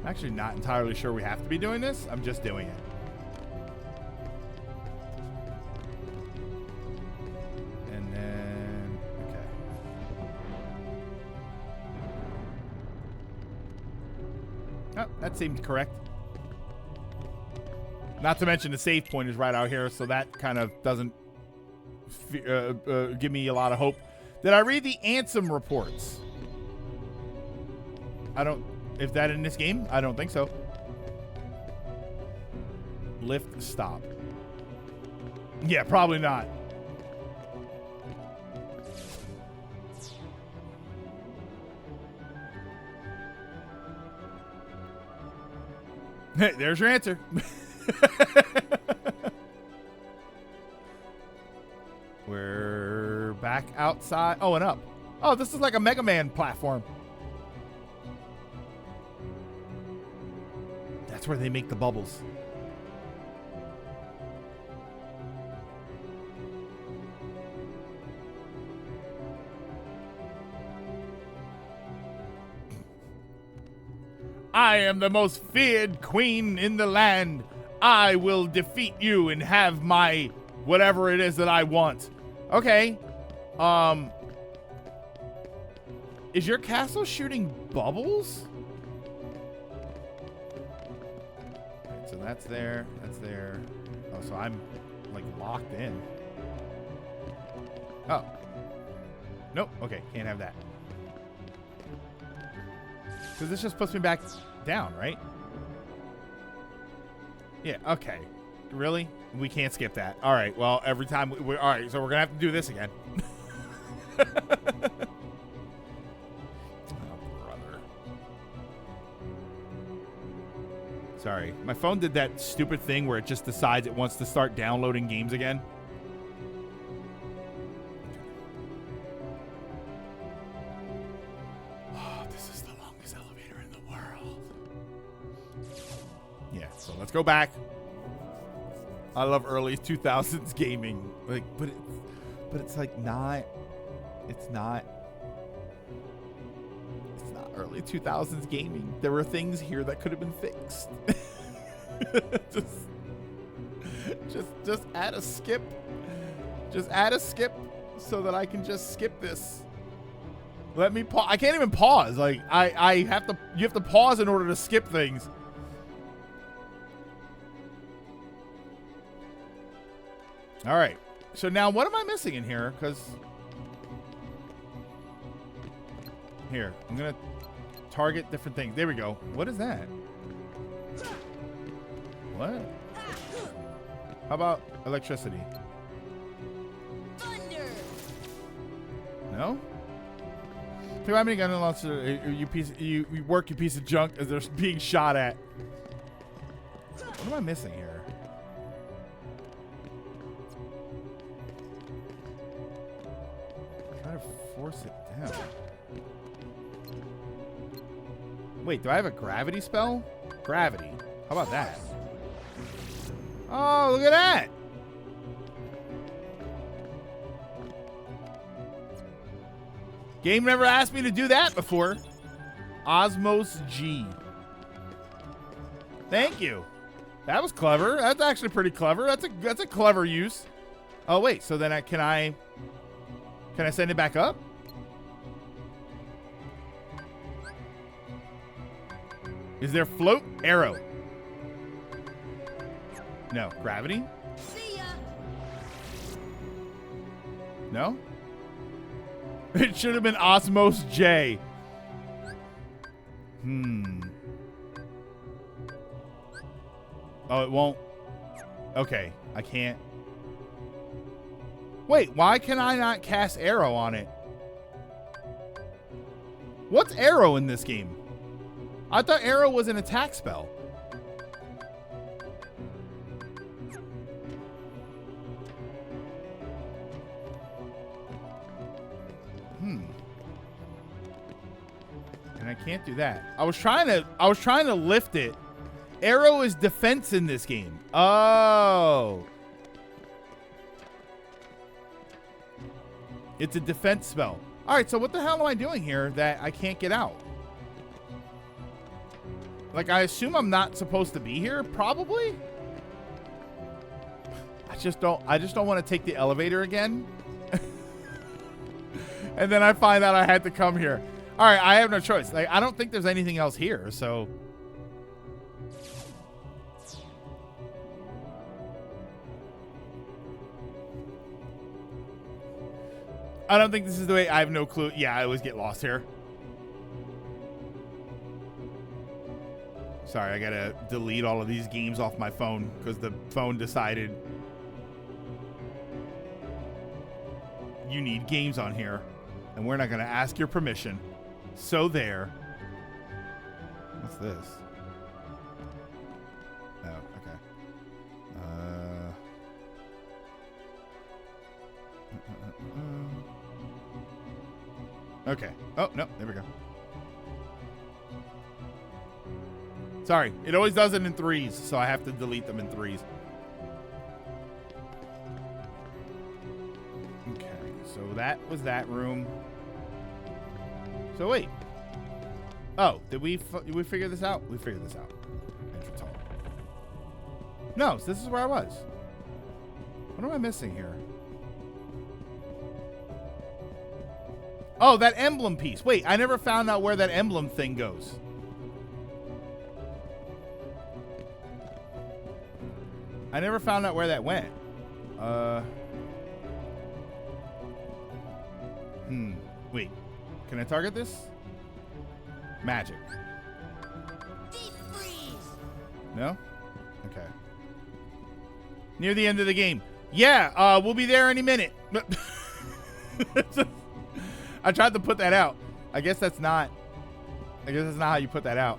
I'm actually not entirely sure we have to be doing this. I'm just doing it. And then, okay. Oh, that seemed correct. Not to mention the save point is right out here, so that kind of doesn't give me a lot of hope. Did I read the Ansem reports? I don't... If that in this game? I don't think so. Lift, stop. Yeah, probably not. Hey, there's your answer. We're back outside. Oh, and up. Oh, this is like a Mega Man platform. That's where they make the bubbles. I am the most feared queen in the land. I will defeat you and have my whatever it is that I want. Okay. Is your castle shooting bubbles? Right, so that's there. That's there. Oh, so I'm like locked in. Oh. Nope. Okay, can't have that. Because this just puts me back down, right? Yeah, okay. Really? We can't skip that. All right, well, every time we're all right, so we're going to have to do this again. Oh, brother. Sorry. My phone did that stupid thing where it just decides it wants to start downloading games again. Let's go back. I love early 2000s gaming. Like, but it's like not. It's not early 2000s gaming. There were things here that could have been fixed. just add a skip. Just add a skip so that I can just skip this. Let me pause. I can't even pause. Like I have to. You have to pause in order to skip things. All right. So now what am I missing in here? Because here, I'm going to target different things. There we go. What is that? What? How about electricity? Thunder. No? Too many gun launcher. You work, you piece of junk, as they're being shot at. What am I missing here? Force it down. Wait, do I have a gravity spell? Gravity. How about that? Oh, look at that. Game never asked me to do that before. Osmos G. Thank you. That was clever. That's actually pretty clever. That's a clever use. Oh wait, so then can I send it back up? Is there float? Arrow. No. Gravity? See ya. No? It should have been Osmos J. Oh, it won't. Okay, I can't. Wait, why can I not cast arrow on it? What's arrow in this game? I thought arrow was an attack spell. And I can't do that. I was trying to lift it. Arrow is defense in this game. Oh. It's a defense spell. All right, so what the hell am I doing here that I can't get out? Like, I assume I'm not supposed to be here, probably? I just don't want to take the elevator again. And then I find out I had to come here. All right, I have no choice. Like, I don't think there's anything else here, so. I don't think this is the way. I have no clue. Yeah, I always get lost here. Sorry, I gotta delete all of these games off my phone because the phone decided you need games on here, and we're not gonna ask your permission. So there. What's this? Oh, okay. Okay. Oh, no. There we go. Sorry. It always does it in threes, so I have to delete them in threes. Okay. So that was that room. So wait. Oh, did we figure this out? We figured this out. Entrance hall. No, so this is where I was. What am I missing here? Oh, that emblem piece. Wait, I never found out where that emblem thing goes. I never found out where that went. Wait. Can I target this? Magic. Deep freeze. No? Okay. Near the end of the game. Yeah, we'll be there any minute. I tried to put that out. I guess that's not how you put that out.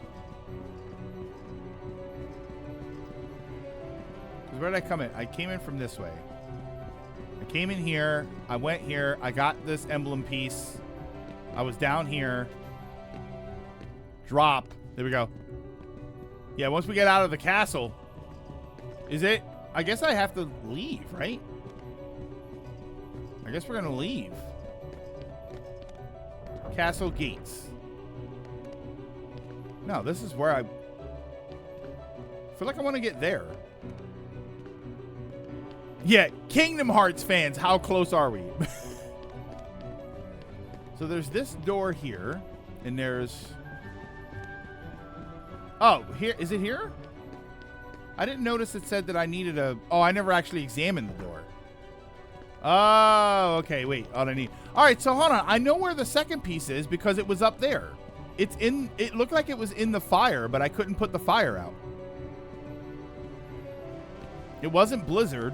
Where did I come in? I came in from this way. I came in here. I went here. I got this emblem piece. I was down here. Drop. There we go. Yeah, once we get out of the castle. Is it? I guess I have to leave, right? I guess we're going to leave. Castle gates. No, this is where I feel like I want to get there. Yeah, Kingdom Hearts fans, how close are we? So there's this door here, and there's... Oh, here, is it here? I didn't notice it said that I needed a... Oh, I never actually examined the door. Oh, okay, wait. All I need... All right, so hold on. I know where the second piece is because it was up there. It's in... It looked like it was in the fire, but I couldn't put the fire out. It wasn't Blizzard.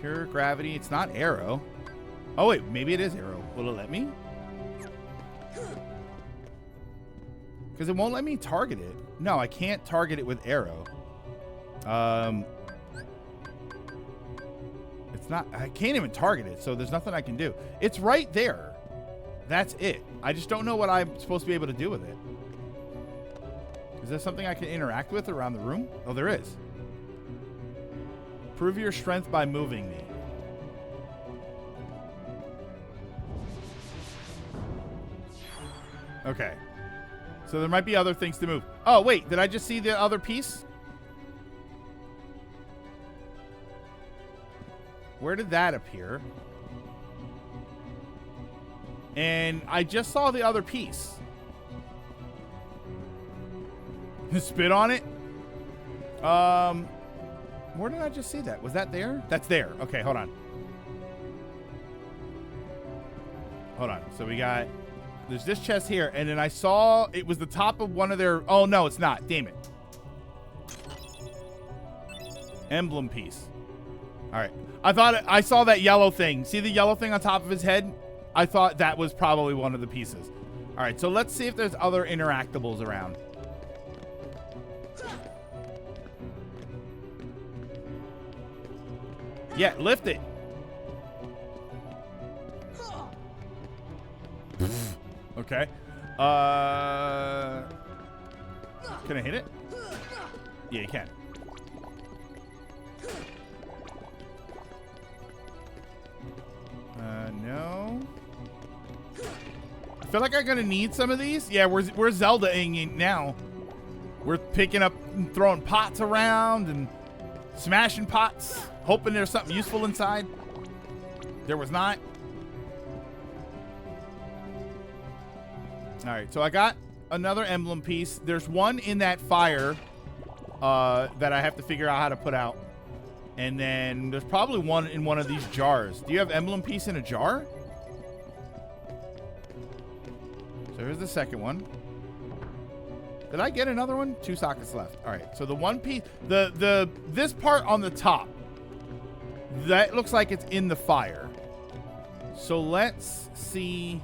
Pure gravity. It's not arrow. Oh, wait. Maybe it is arrow. Will it let me? Because it won't let me target it. No, I can't target it with arrow. It's not... I can't even target it, so there's nothing I can do. It's right there. That's it. I just don't know what I'm supposed to be able to do with it. Is there something I can interact with around the room? Oh, there is. Prove your strength by moving me. Okay. So there might be other things to move. Oh, wait. Did I just see the other piece? Where did that appear? And I just saw the other piece. Spit on it? Where did I just see that? Was that there? That's there. Okay, hold on. hold on. So we got, there's this chest here, and then I saw it was the top of one of their, oh no, it's not. Damn it. Emblem piece. All right. I thought I saw that yellow thing. See the yellow thing on top of his head? I thought that was probably one of the pieces. All right, so let's see if there's other interactables around. Yeah, lift it. Okay. Can I hit it? Yeah, you can. No. I feel like I'm gonna need some of these. Yeah, we're Zelda-ing it now. We're picking up and throwing pots around and smashing pots, hoping there's something useful inside. There was not. All right, so I got another emblem piece. There's one in that fire that I have to figure out how to put out. And then there's probably one in one of these jars. Do you have emblem piece in a jar? So here's the second one. Did I get another one? 2 sockets left. All right. So the one piece, this part on the top, that looks like it's in the fire. So let's see.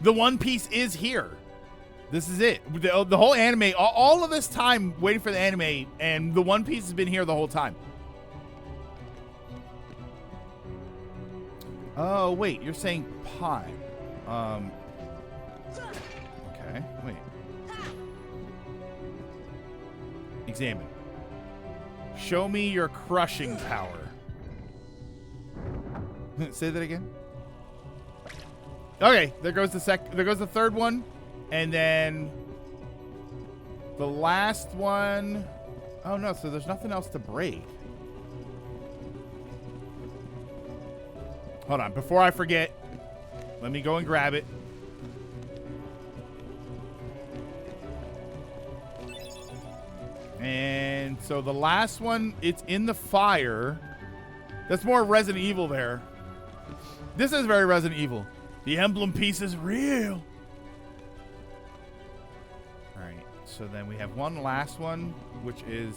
The one piece is here. This is it. The whole anime, all of this time waiting for the anime, and the one piece has been here the whole time. Oh, wait. You're saying pie. Okay. Wait. Examine. Show me your crushing power. Say that again. Okay, there goes the third one, and then the last one. Oh no, so there's nothing else to break. Hold on, before I forget, let me go and grab it. And so the last one, it's in the fire. That's more Resident Evil there. This is very Resident Evil. The emblem piece is real. All right, so then we have one last one, which is,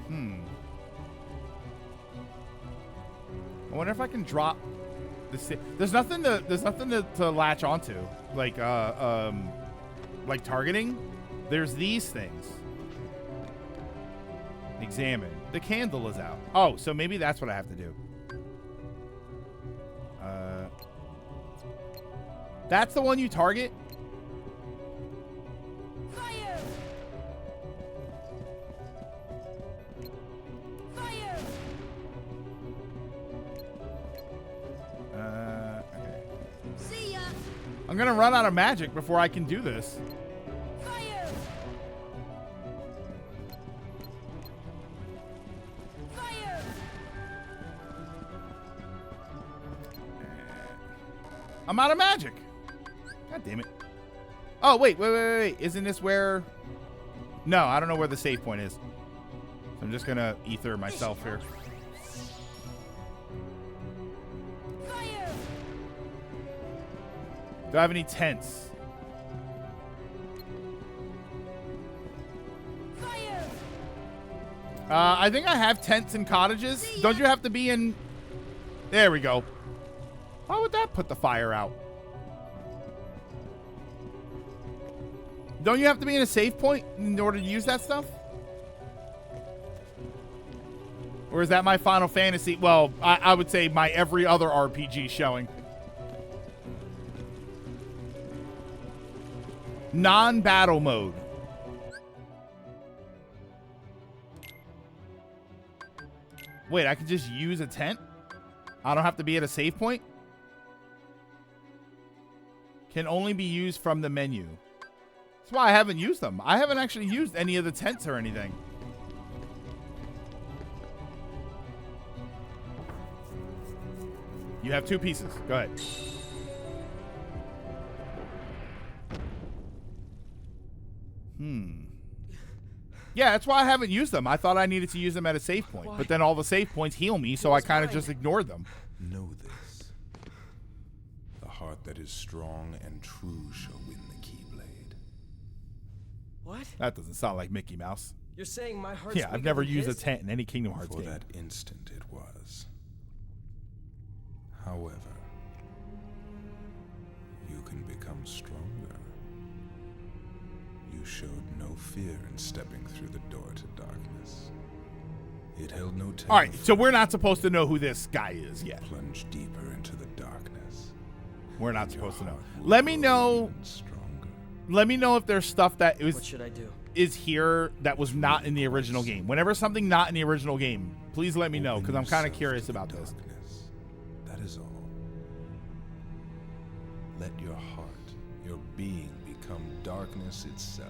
I wonder if I can drop this. There's nothing to latch onto, like targeting. There's these things. Examine. The candle is out. Oh, so maybe that's what I have to do. That's the one you target? Fire! Fire! Okay. See ya! I'm gonna run out of magic before I can do this. Fire! Fire! I'm out of magic. God damn it. Oh, wait. Isn't this where... No, I don't know where the save point is. So I'm just gonna ether myself here. Fire! Do I have any tents? Fire! I think I have tents and cottages. Don't you have to be in... There we go. Why would that put the fire out? Don't you have to be in a save point in order to use that stuff? Or is that my Final Fantasy? Well, I would say my every other RPG showing. Non-battle mode. Wait, I can just use a tent? I don't have to be at a save point? Can only be used from the menu. That's why I haven't used them. I haven't actually used any of the tents or anything. You have 2 pieces. Go ahead. Yeah, that's why I haven't used them. I thought I needed to use them at a save point, but then all the save points heal me, so I kind of just ignored them. Know this. The heart that is strong and true shall win the Keyblade. What? That doesn't sound like Mickey Mouse. You're saying my heart's Yeah, I've weaker never than used a his? tent in any Kingdom Hearts For game. that instant it was. However, you can become stronger. You showed no fear in stepping through the door to darkness. It held no terror. All right, so we're not supposed to know who this guy is yet. Plunge deeper into the darkness. We're not supposed to know. Heart will Let me grow know. even stronger. Let me know if there's stuff that What should I do? is here that was not in the original game. Whenever something not in the original game, please let me know, Open because I'm kind of yourself curious to the about this. darkness. That is all. Let your heart, your being, become darkness itself.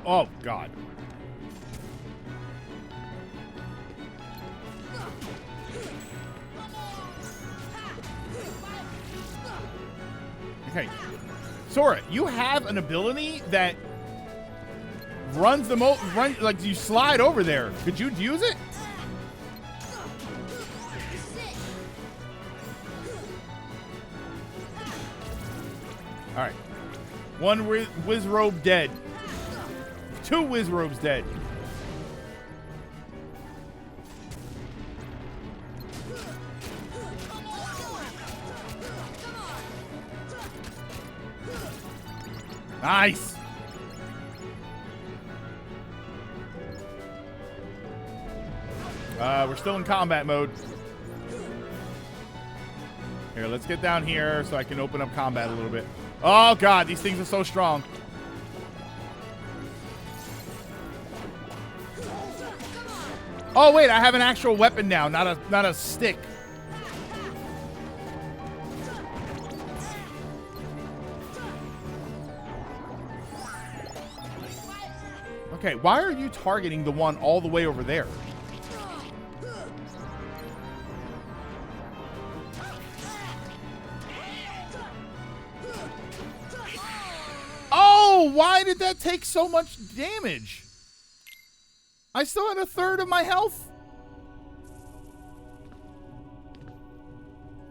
Oh, God. Okay. Sora, you have an ability that runs the like you slide over there. Could you use it? All right. One Wizrobe dead. 2 Wizrobes dead. Nice. We're still in combat mode. Here, let's get down here so I can open up combat a little bit. Oh, God, these things are so strong. Oh, wait, I have an actual weapon now, not a stick. Okay, why are you targeting the one all the way over there? Oh, why did that take so much damage? I still had 1/3 of my health.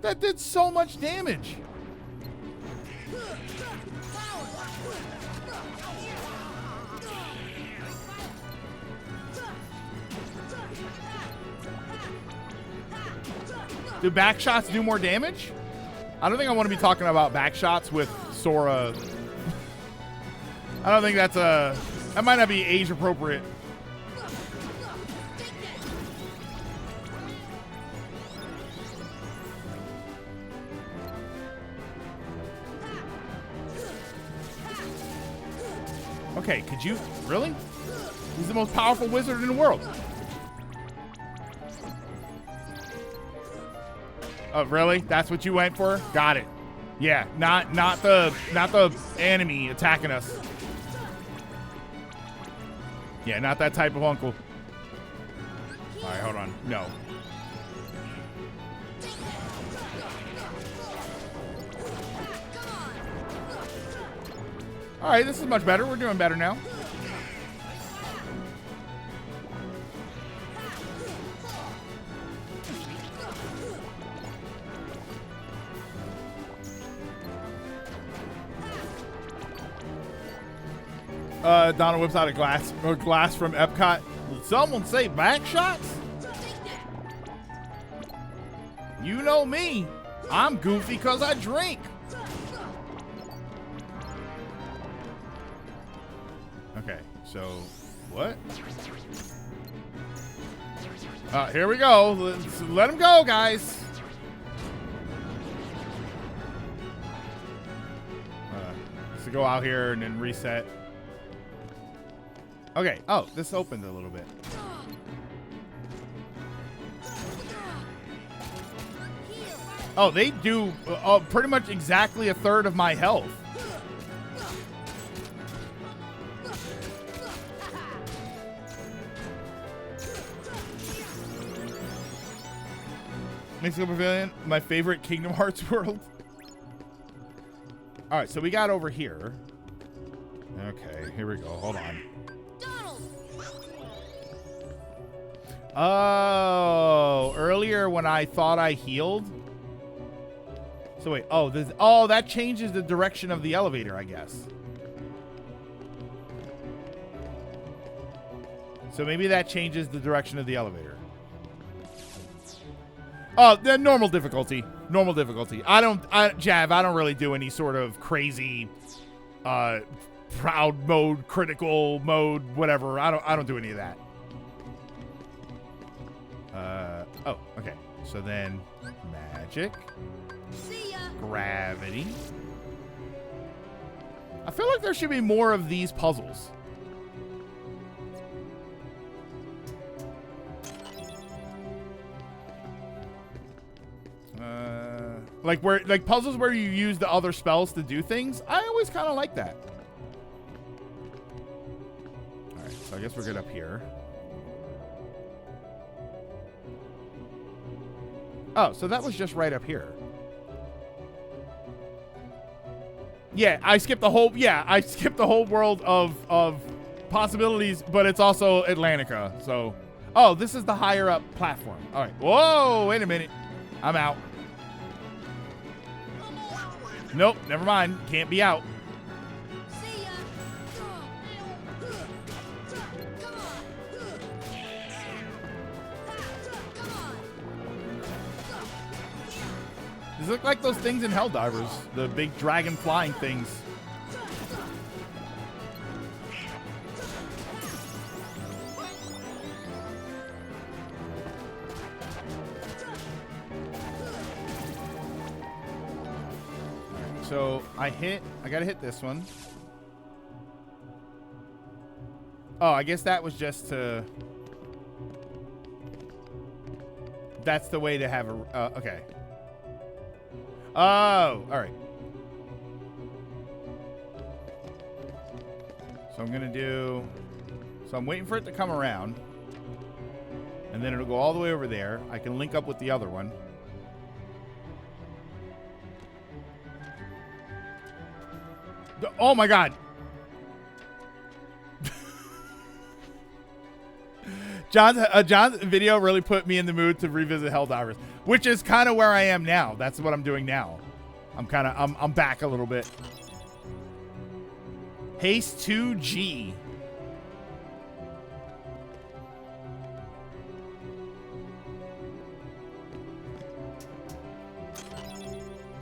That did so much damage. Do back shots do more damage? I don't think I want to be talking about back shots with Sora. I don't think that's that might not be age appropriate. Okay, could you really? He's the most powerful wizard in the world. Oh, really? That's what you went for? Got it. Yeah, not the enemy attacking us. Yeah, not that type of uncle. All right, hold on. No. All right, this is much better. We're doing better now. Donna whips out a glass from Epcot. Did someone say back shots? You know me. I'm goofy because I drink. Okay, so what? Here we go. Let him go, guys. So go out here and then reset. Okay. Oh, this opened a little bit. Oh, they do pretty much exactly 1/3 of my health. Mexico Pavilion, my favorite Kingdom Hearts world. All right, so we got over here. Okay, here we go. Hold on. Oh, earlier when I thought I healed. So wait, oh, that changes the direction of the elevator, I guess. So maybe that changes the direction of the elevator. Oh, the normal difficulty. Normal difficulty. Jav, I don't really do any sort of crazy proud mode, critical mode, whatever. I don't do any of that. Oh, okay. So then magic. See ya. Gravity. I feel like there should be more of these puzzles. Like puzzles where you use the other spells to do things. I always kind of like that. All right, so I guess we're good up here. Oh, so that was just right up here. Yeah, I skipped the whole world of possibilities, but it's also Atlantica. So, oh, this is the higher up platform. All right. Whoa, wait a minute. I'm out. Nope, never mind. Can't be out. See ya. These look like those things in Helldivers, the big dragon flying things. So I gotta hit this one. Oh, I guess that was just to. That's the way to have a. Okay. Oh, all right. So I'm gonna do. So I'm waiting for it to come around, and then it'll go all the way over there. I can link up with the other one. Oh my God. John's video really put me in the mood to revisit Helldivers, which is kind of where I am now. That's what I'm doing now. I'm back a little bit. Haste 2G.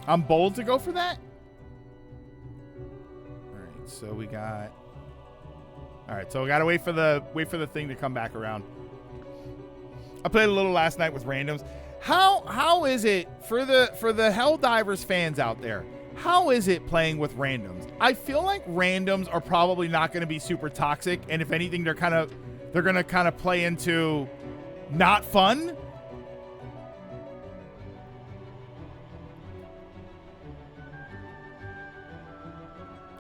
I'm bold to go for that? So we got. All right, so we gotta wait for the thing to come back around. I played a little last night with randoms. How is it for the Helldivers fans out there? How is it playing with randoms? I feel like randoms are probably not going to be super toxic, and if anything, they're gonna kind of play into not fun.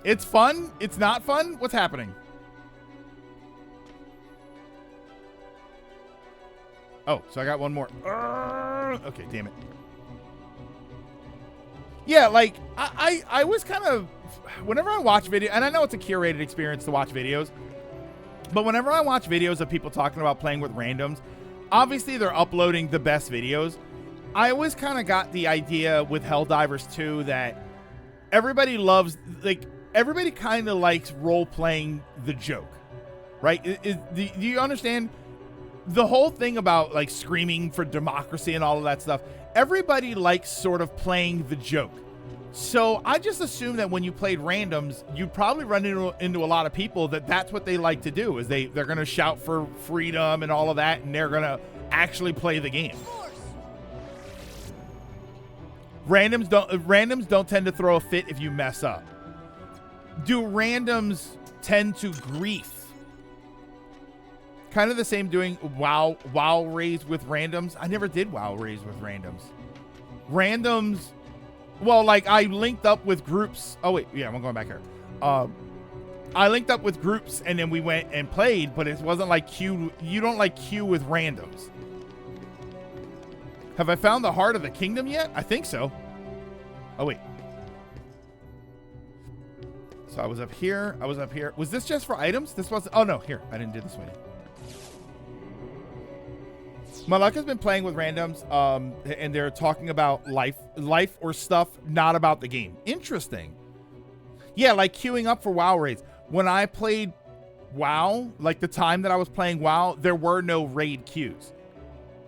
It's fun? It's not fun? What's happening? Oh, so I got one more. Okay, damn it. Yeah, like, I was kind of... Whenever I watch video... And I know it's a curated experience to watch videos. But whenever I watch videos of people talking about playing with randoms, obviously they're uploading the best videos. I always kind of got the idea with Helldivers 2 that everybody loves... Like... Everybody kind of likes role-playing the joke, right? Do you understand the whole thing about like screaming for democracy and all of that stuff? Everybody likes sort of playing the joke. So I just assume that when you played randoms, you probably run into a lot of people that's what they like to do is they're going to shout for freedom and all of that, and they're going to actually play the game. Randoms don't tend to throw a fit if you mess up. Do randoms tend to grief? Kind of the same doing WoW raids with randoms. I never did WoW raids with randoms. Randoms, well, like I linked up with groups. Oh wait, yeah, I'm going back here. I linked up with groups and then we went and played, but it wasn't like queue. You don't like queue with randoms. Have I found the heart of the kingdom yet? I think so. Oh, wait. So I was up here. I was up here. Was this just for items? This wasn't. Oh, no. Here. I didn't do this one. My luck has been playing with randoms, and they're talking about life or stuff, not about the game. Interesting. Yeah, like queuing up for WoW raids. When I played WoW, like the time that I was playing WoW, there were no raid queues.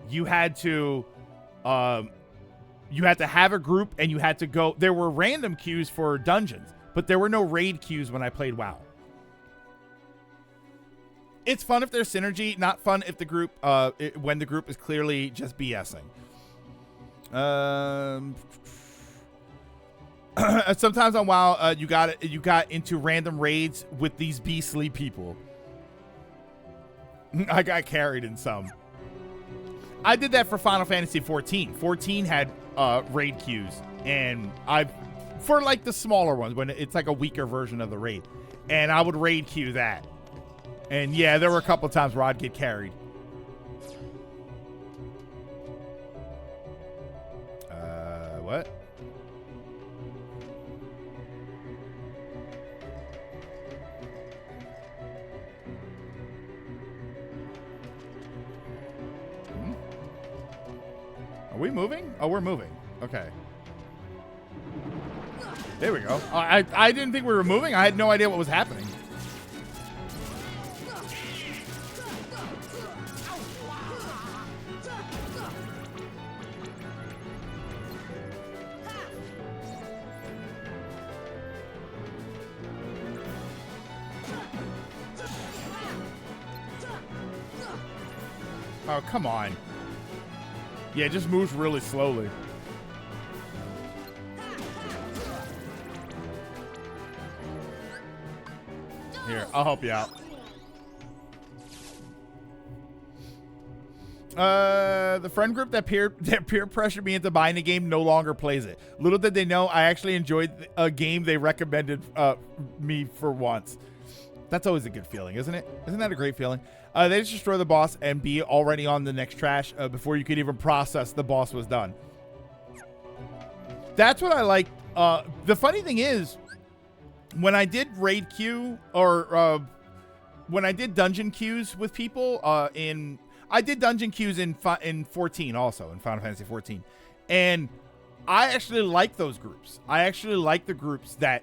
You had to have a group, and you had to go. There were random queues for dungeons, but there were no raid queues when I played WoW. It's fun if there's synergy, not fun if the group, when the group is clearly just BSing. Sometimes on WoW, you got into random raids with these beastly people. I got carried in some. I did that for Final Fantasy 14. 14 had raid queues, and for like the smaller ones when it's like a weaker version of the raid, and I would raid queue that. And yeah, there were a couple of times where I'd get carried. What? Are we moving? Oh, we're moving. Okay. There we go. I didn't think we were moving. I had no idea what was happening. Oh, come on. Yeah, it just moves really slowly. Here, I'll help you out. The friend group that peer pressured me into buying the game no longer plays it. Little did they know I actually enjoyed a game they recommended me for once. That's always a good feeling, isn't it? Isn't that a great feeling? They just destroy the boss and be already on the next trash before you could even process the boss was done. That's what I like. The funny thing is, when I did raid queue or when I did dungeon queues with people I did dungeon queues in 14 also, in Final Fantasy 14. And I actually like those groups. I actually like the groups that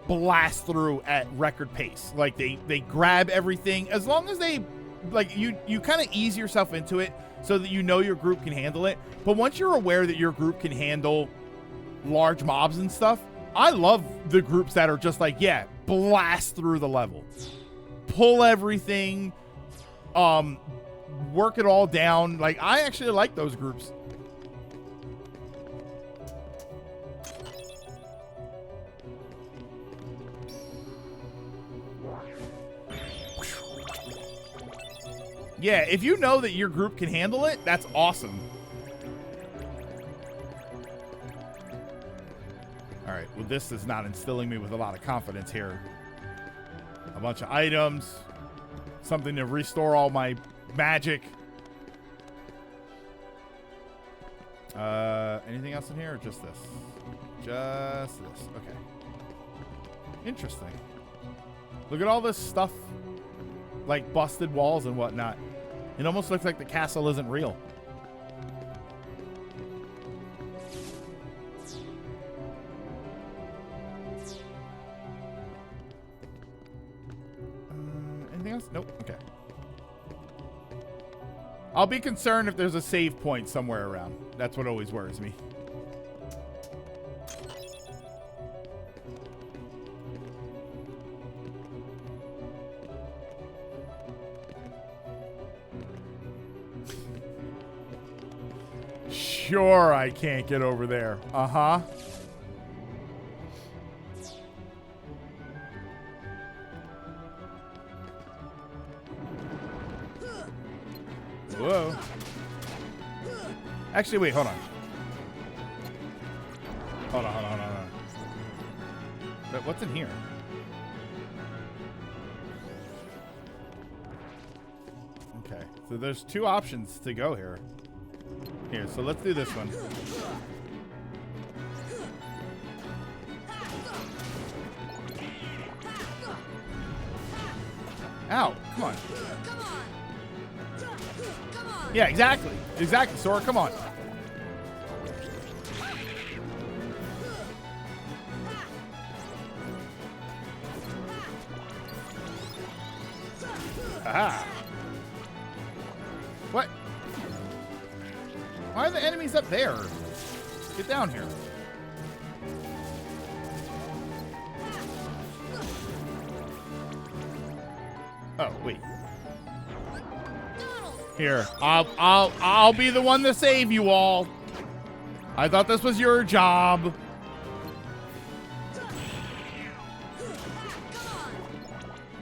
blast through at record pace. Like they grab everything, as long as they like you kind of ease yourself into it so that you know your group can handle it. But once you're aware that your group can handle large mobs and stuff, I love the groups that are just like, yeah, blast through the level, pull everything, work it all down. Like, I actually like those groups. Yeah, if you know that your group can handle it, that's awesome. All right, well, this is not instilling me with a lot of confidence here. A bunch of items, something to restore all my magic. Anything else in here or just this? Just this. Okay. Interesting. Look at all this stuff, like busted walls and whatnot. It almost looks like the castle isn't real. Anything else? Nope. Okay. I'll be concerned if there's a save point somewhere around. That's what always worries me. Sure, I can't get over there. Uh-huh. Whoa. Actually, wait, hold on. Hold on. But what's in here? Okay, so there's two options to go here. Here, so let's do this one. Ow, come on. Yeah, exactly. Exactly, Sora, come on. Aha. What? Why are the enemies up there? Get down here. Oh, wait. Here, I'll be the one to save you all. I thought this was your job.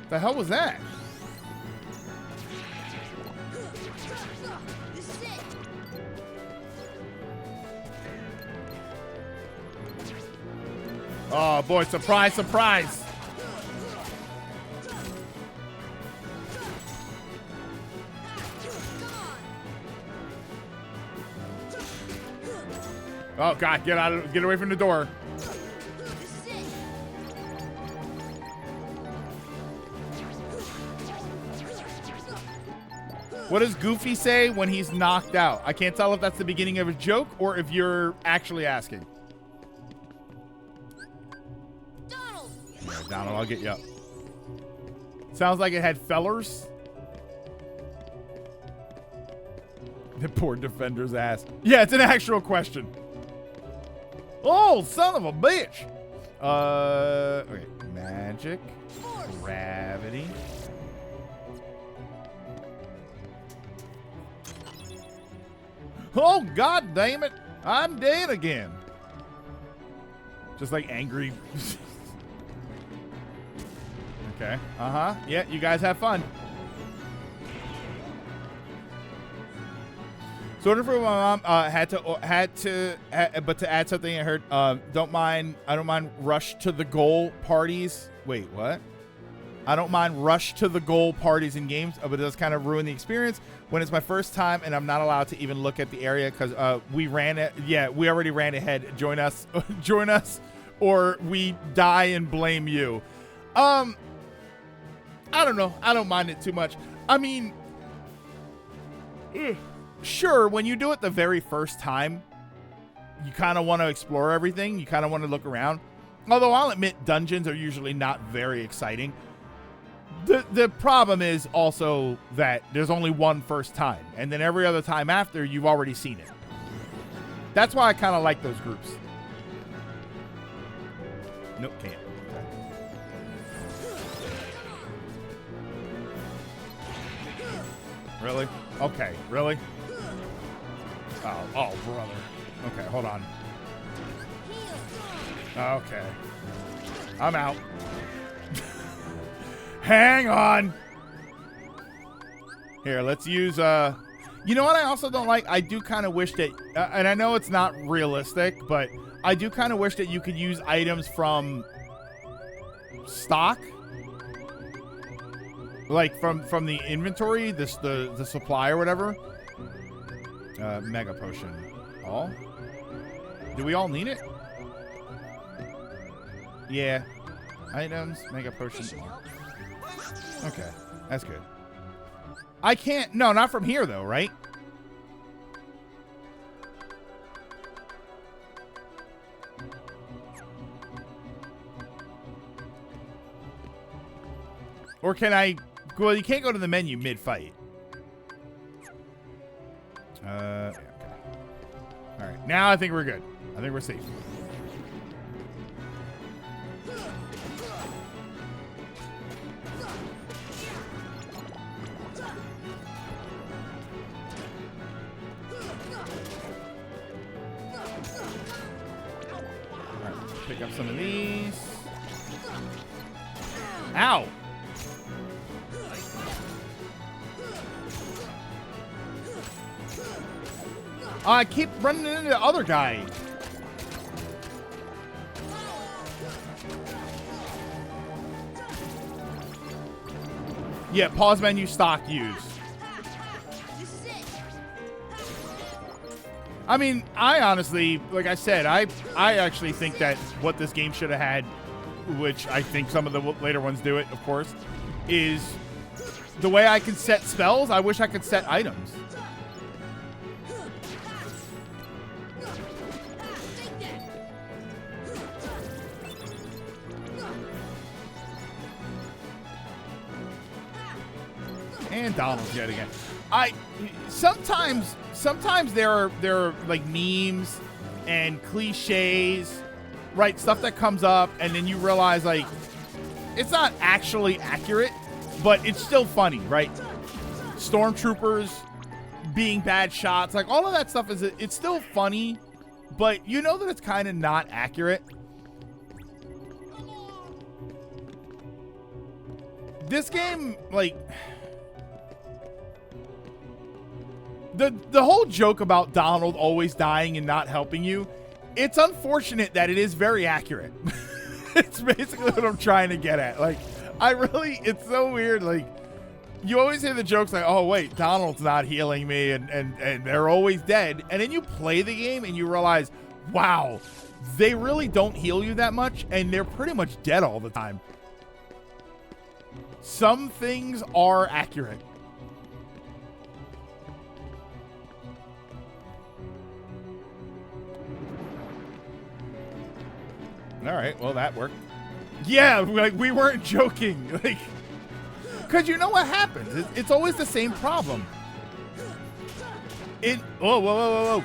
The hell was that? Oh boy, surprise, surprise. Oh God, get away from the door. What does Goofy say when he's knocked out? I can't tell if that's the beginning of a joke or if you're actually asking. Donald, yeah, Donald, I'll get you up. Sounds like it had fellers. The poor defender's ass. Yeah, it's an actual question. Oh, son of a bitch. Okay. Magic. Gravity. Oh, God damn it. I'm dead again. Just like angry. Okay. Uh-huh. Yeah, you guys have fun. So in order for my mom but to add something I heard, I don't mind rush to the goal parties. Wait, what? I don't mind rush to the goal parties in games, but it does kind of ruin the experience when it's my first time and I'm not allowed to even look at the area because we ran it. Yeah, we already ran ahead. Join us, join us, or we die and blame you. I don't know. I don't mind it too much. I mean, sure, when you do it the very first time, you kind of want to explore everything. You kind of want to look around. Although I'll admit dungeons are usually not very exciting. The problem is also that there's only one first time, and then every other time after, you've already seen it. That's why I kind of like those groups. Nope, can't. Really? Okay, really? Oh, brother. Okay, hold on. Okay. I'm out. Hang on. Here, let's use, you know what I also don't like? I do kind of wish that, and I know it's not realistic, but I do kind of wish that you could use items from stock. Like from the inventory, the supply or whatever. Mega potion. All? Do we all need it? Yeah. Items, mega potion. All. Okay, that's good. I can't. No, not from here though, right? Or can I? Well, you can't go to the menu mid-fight. Okay. All right, now I think we're good. I think we're safe. All right, pick up some of these. Ow! Oh, I keep running into the other guy. Yeah, pause menu, stock, use. I mean, I honestly, like I said, I actually think that what this game should have had, which I think some of the later ones do it, of course, is the way I can set spells. I wish I could set items. And Donald's yet again. Sometimes there are like memes and cliches, right? Stuff that comes up, and then you realize like it's not actually accurate, but it's still funny, right? Stormtroopers being bad shots, like all of that stuff it's still funny, but you know that it's kind of not accurate. This game, like. The whole joke about Donald always dying and not helping you, it's unfortunate that it is very accurate. It's basically what I'm trying to get at. Like, it's so weird. Like, you always hear the jokes like, oh, wait, Donald's not healing me, and they're always dead. And then you play the game and you realize, wow, they really don't heal you that much, and they're pretty much dead all the time. Some things are accurate. All right, well, that worked. Yeah, like, we weren't joking. Like, because you know what happens. It's always the same problem. Whoa.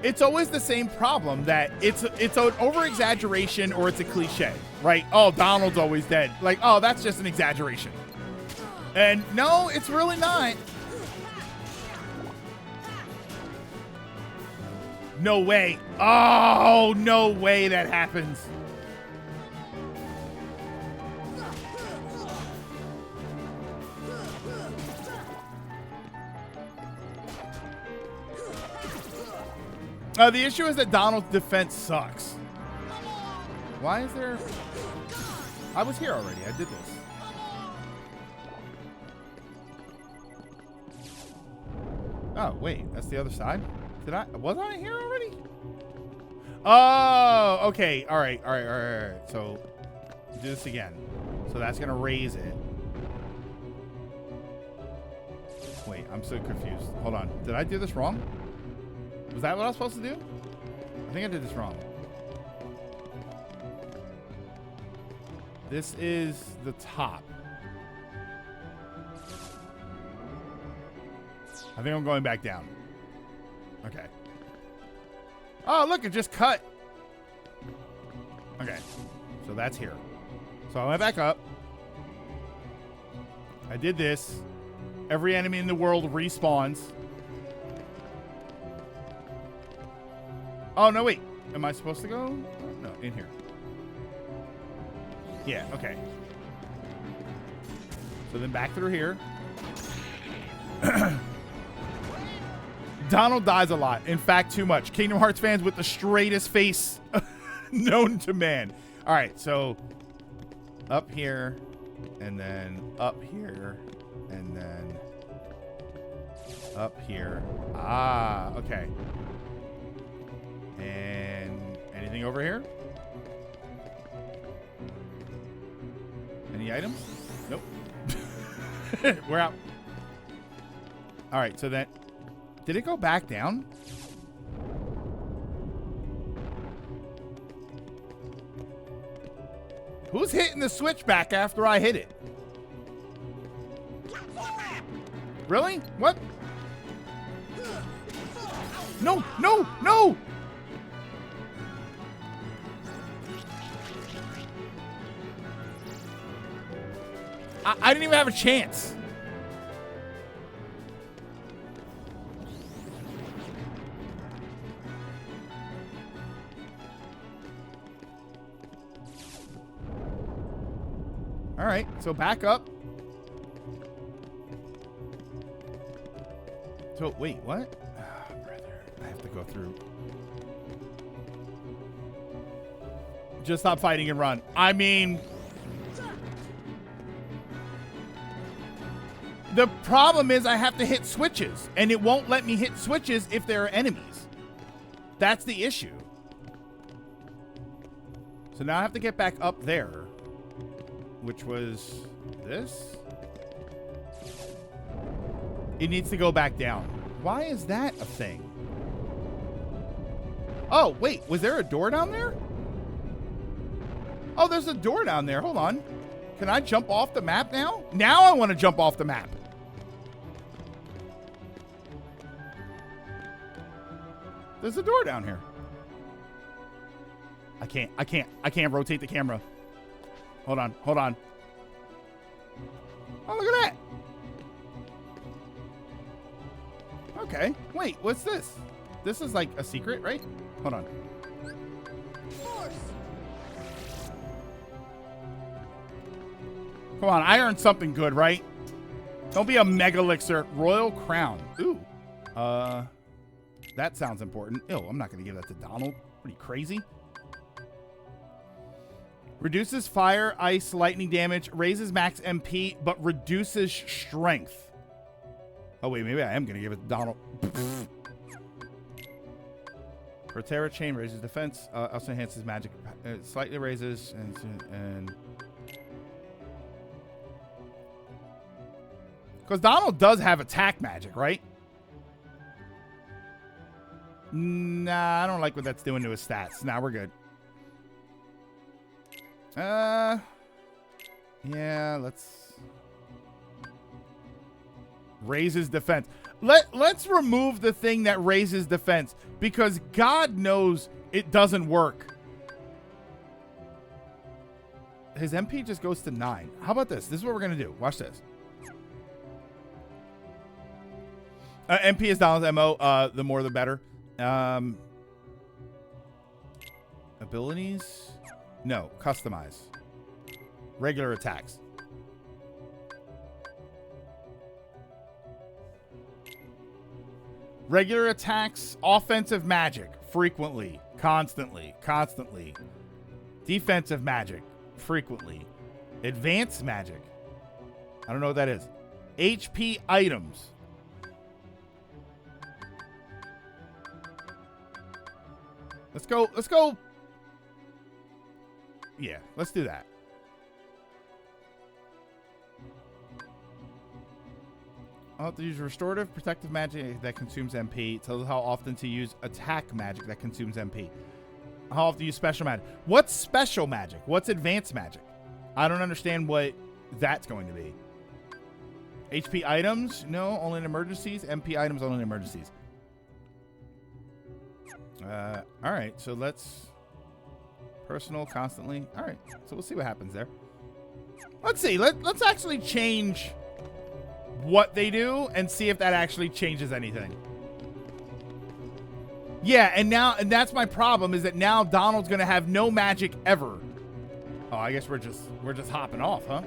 It's always the same problem that it's an over-exaggeration or it's a cliche, right? Oh, Donald's always dead. Like, oh, that's just an exaggeration. And no, it's really not. No way. Oh, no way that happens. The issue is that Donald's defense sucks. Why is there... I was here already. I did this. Oh, wait. That's the other side? Was I here already? Oh, okay. All right. So, do this again. So that's going to raise it. Wait, I'm so confused. Hold on. Did I do this wrong? Was that what I was supposed to do? I think I did this wrong. This is the top. I think I'm going back down. Okay. Oh, look, it just cut. Okay. So that's here. So I went back up. I did this. Every enemy in the world respawns. Oh, no, wait. Am I supposed to go? No, in here. Yeah, okay. So then back through here. Donald dies a lot. In fact, too much. Kingdom Hearts fans with the straightest face known to man. All right, so up here, and then up here, and then up here. Ah, okay. And anything over here? Any items? Nope. We're out. All right, so then... Did it go back down? Who's hitting the switch back after I hit it? Really? What? No! I didn't even have a chance. All right, so back up. So, wait, what? Oh, brother, I have to go through. Just stop fighting and run. I mean... The problem is I have to hit switches, and it won't let me hit switches if there are enemies. That's the issue. So now I have to get back up there, which was this. It needs to go back down. Why is that a thing? Oh, wait. Was there a door down there? Oh, there's a door down there. Hold on. Can I jump off the map now? Now I want to jump off the map. There's a door down here. I can't rotate the camera. Hold on. Oh, look at that. Okay. Wait, what's this? This is like a secret, right? Hold on. Force. Come on, I earned something good, right? Don't be a mega elixir. Royal crown. Ooh. That sounds important. Ew, I'm not going to give that to Donald. What are you, crazy? Reduces fire, ice, lightning damage, raises max MP, but reduces strength. Oh, wait, maybe I am going to give it to Donald. Proterra Chain raises defense, also enhances magic. It slightly raises and because Donald does have attack magic, right? Nah, I don't like what that's doing to his stats. Nah, we're good. Yeah, let's raises defense. Let's remove the thing that raises defense because God knows it doesn't work. His MP just goes to 9. How about this? This is what we're gonna do. Watch this. MP is Donald's MO. The more the better. Abilities? No. Customize. Regular attacks. Regular attacks, offensive magic, frequently, constantly. Defensive magic, frequently. Advanced magic. I don't know what that is. HP items. Let's go. Yeah, let's do that. I'll have to use restorative protective magic that consumes MP. It tells us how often to use attack magic that consumes MP. How often to use special magic. What's special magic? What's advanced magic? I don't understand what that's going to be. HP items? No, only in emergencies. MP items only in emergencies. All right, so let's personal constantly. All right, so we'll see what happens there. Let's see. Let's actually change what they do and see if that actually changes anything. Yeah, and that's my problem is that now Donald's gonna have no magic ever. Oh, I guess we're just hopping off, huh?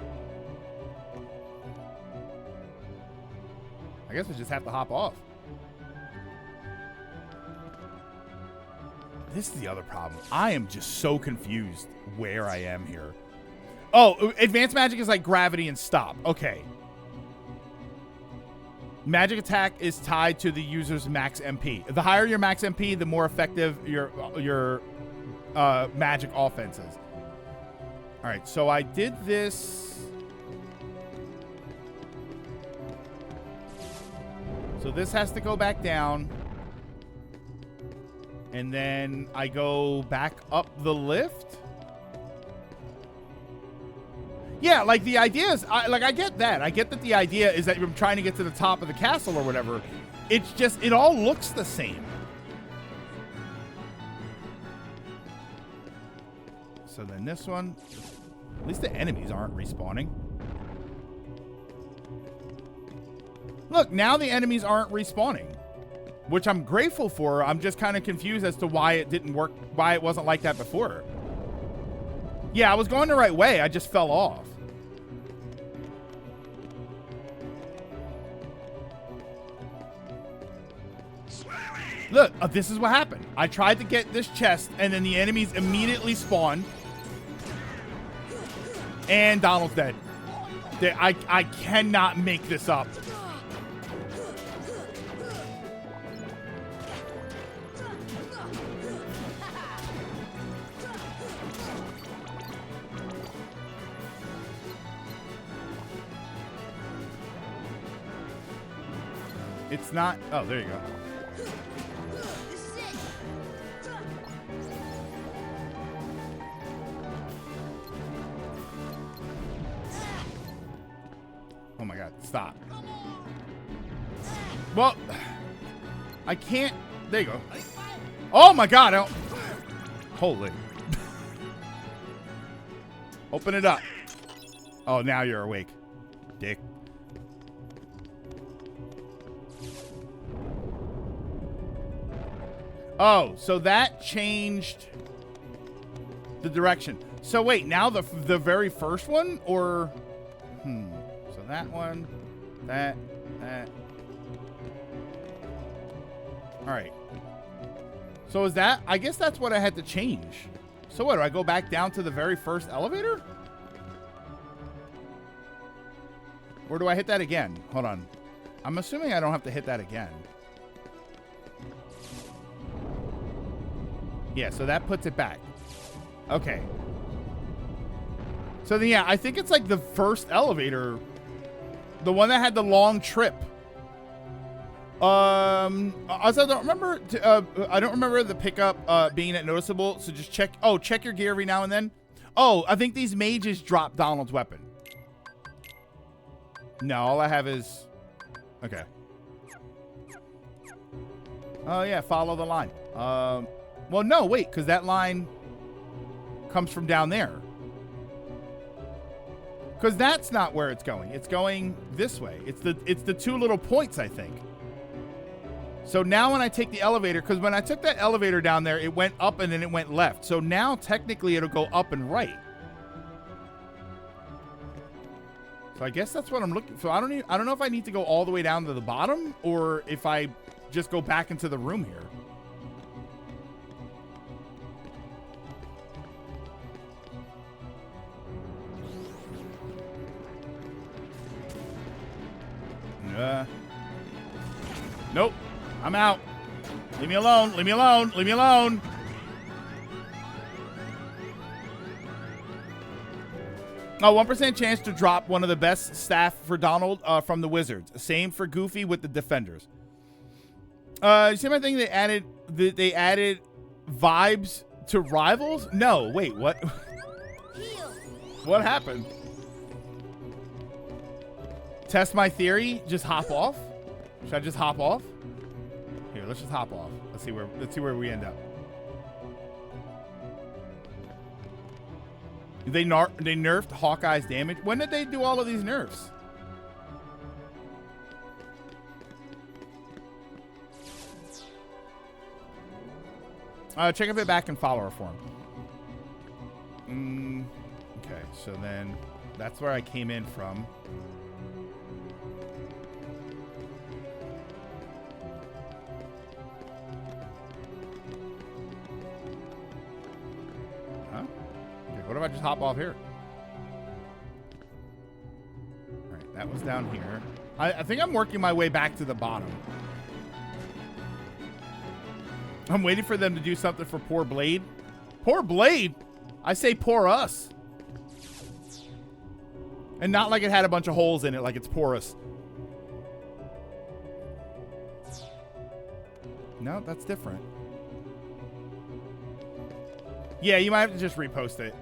I guess we just have to hop off. This is the other problem. I am just so confused where I am here. Oh, advanced magic is like gravity and stop. Okay. Magic attack is tied to the user's max MP. The higher your max MP, the more effective your magic offense is. All right, so I did this. So this has to go back down. And then I go back up the lift. Yeah, like the idea is, I get that. I get that the idea is that you're trying to get to the top of the castle or whatever. It's just, it all looks the same. So then this one, at least the enemies aren't respawning. Look, now the enemies aren't respawning, which I'm grateful for. I'm just kind of confused as to why it didn't work, why it wasn't like that before. Yeah, I was going the right way. I just fell off. Look, this is what happened. I tried to get this chest, and then the enemies immediately spawned. And Donald's dead. I cannot make this up. It's not. Oh, there you go. This is it. Oh my God! Stop. Well, I can't. There you go. Oh my God! Holy. Open it up. Oh, now you're awake, dick. Oh, so that changed the direction. So wait, now the very first one, or so that one, that. All right. So is that? I guess that's what I had to change. So what? Do I go back down to the very first elevator? Or do I hit that again? Hold on. I'm assuming I don't have to hit that again. Yeah, so that puts it back. Okay. So then, yeah, I think it's like the first elevator. The one that had the long trip. Also, I don't remember. I don't remember the pickup being that noticeable. So just check. Oh, check your gear every now and then. Oh, I think these mages drop Donald's weapon. No, all I have is. Okay. Oh yeah, follow the line. Well, no, wait, because that line comes from down there. Because that's not where it's going. It's going this way. It's the two little points, I think. So now when I take the elevator, because when I took that elevator down there, it went up and then it went left. So now technically it'll go up and right. So I guess that's what I'm looking for. I don't know if I need to go all the way down to the bottom or if I just go back into the room here. Nope. I'm out. Leave me alone. Leave me alone. Leave me alone. Oh, 1% chance to drop one of the best staff for Donald from the Wizards. Same for Goofy with the Defenders. You see my thing? They added vibes to Rivals? No, wait, what? What happened? Test my theory. Just hop off. Should I just hop off? Here, let's just hop off. Let's see where we end up. They nerfed Hawkeye's damage. When did they do all of these nerfs? Check if it back in follower form. Okay, so then that's where I came in from. What if I just hop off here? All right, that was down here. I think I'm working my way back to the bottom. I'm waiting for them to do something for poor Blade. Poor Blade? I say poor us. And not like it had a bunch of holes in it like it's porous. No, that's different. Yeah, you might have to just repost it.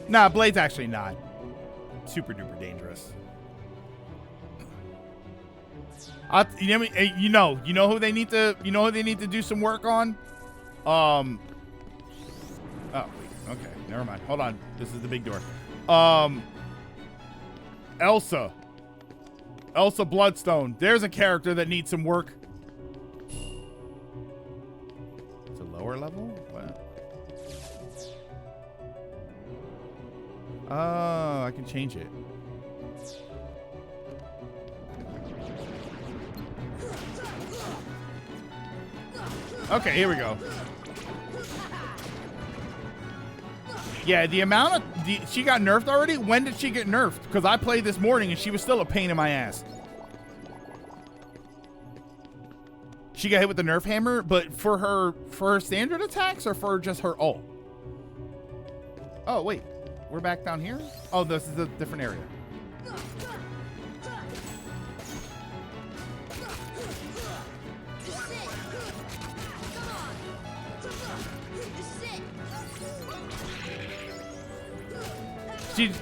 Nah, Blade's actually not super duper dangerous. You know who they need to do some work on? Oh, wait, okay, never mind. Hold on, this is the big door. Elsa Bloodstone. There's a character that needs some work. It's a lower level? What? Oh, I can change it. Okay, here we go. Yeah, the amount of... she got nerfed already? When did she get nerfed? Because I played this morning and she was still a pain in my ass. She got hit with the nerf hammer, but for her standard attacks or for just her ult? Oh, wait. We're back down here? Oh, this is a different area.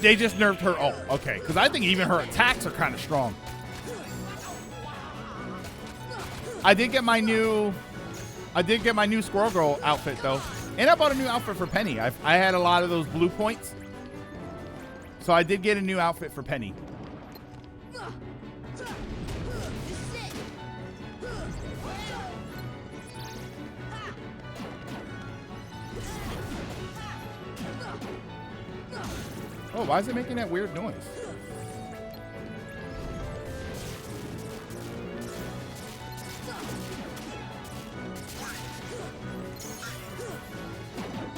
They just nerfed her. Oh, okay. Because I think even her attacks are kind of strong. I did get my new Squirrel Girl outfit though, and I bought a new outfit for Penny. I had a lot of those blue points, so I did get a new outfit for Penny. Oh, why is it making that weird noise?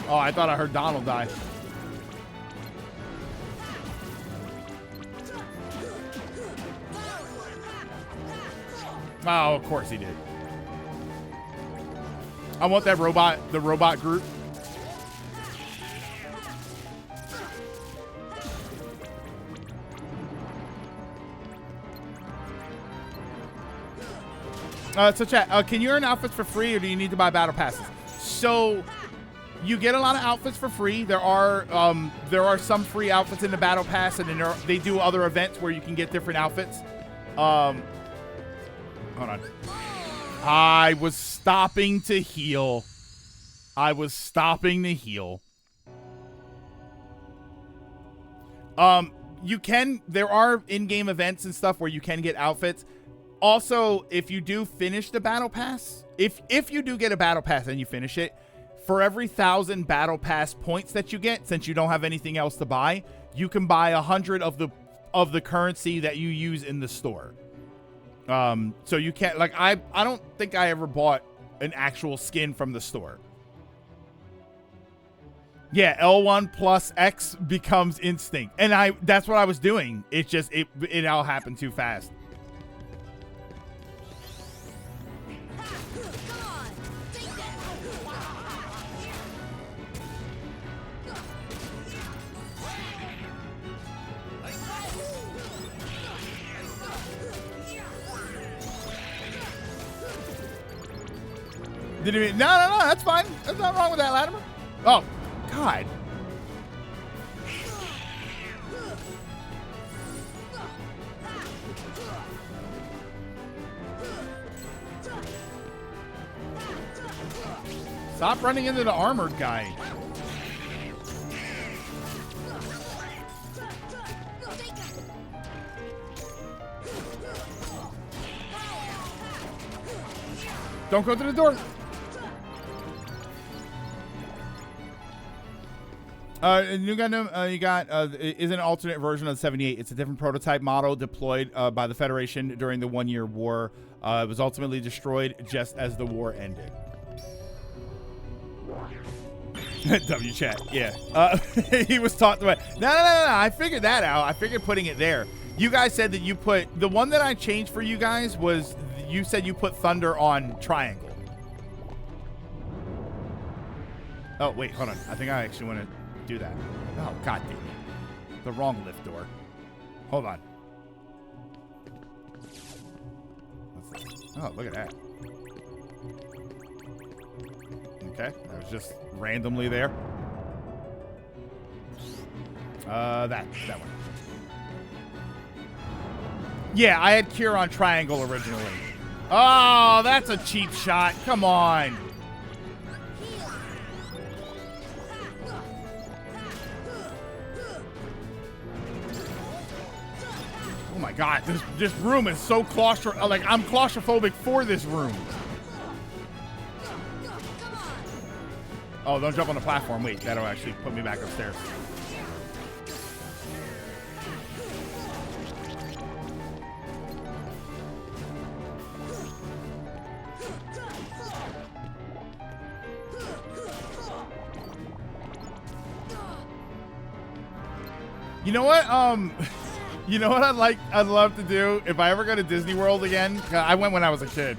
Oh, I thought I heard Donald die. Oh, of course he did. I want that robot, the robot group. So chat, can you earn outfits for free or do you need to buy battle passes? So you get a lot of outfits for free. There are some free outfits in the battle pass, and then they do other events where you can get different outfits. Hold on. I was stopping to heal. There are in-game events and stuff where you can get outfits. Also, if you do finish the battle pass, if you do get a battle pass and you finish it, for every 1,000 battle pass points that you get, since you don't have anything else to buy, you can buy 100 of the currency that you use in the store. So you can't, like, I don't think I ever bought an actual skin from the store. Yeah, L1 plus X becomes instinct, and that's what I was doing. It just it all happened too fast. No, that's fine. There's nothing wrong with that, Latimer. Oh, God. Stop running into the armored guy. Don't go through the door. New Gundam, you got is an alternate version of the 78. It's a different prototype model deployed by the Federation during the 1-year war. It was ultimately destroyed just as the war ended. W chat, yeah. He was taught the way. No. I figured that out. I figured putting it there. You guys said that you put the one that I changed for you guys was you said you put Thunder on Triangle. Oh wait, hold on. I think I actually want to do that. Oh, God damn it. The wrong lift door. Hold on. Oh, look at that. Okay, that was just randomly there. That one. Yeah, I had Cure on Triangle originally. Oh, that's a cheap shot. Come on. Oh my God, this room is so claustrophobic. Like, I'm claustrophobic for this room. Oh, don't jump on the platform. Wait, that'll actually put me back upstairs. You know what? You know what I'd love to do if I ever go to Disney World again? I went when I was a kid.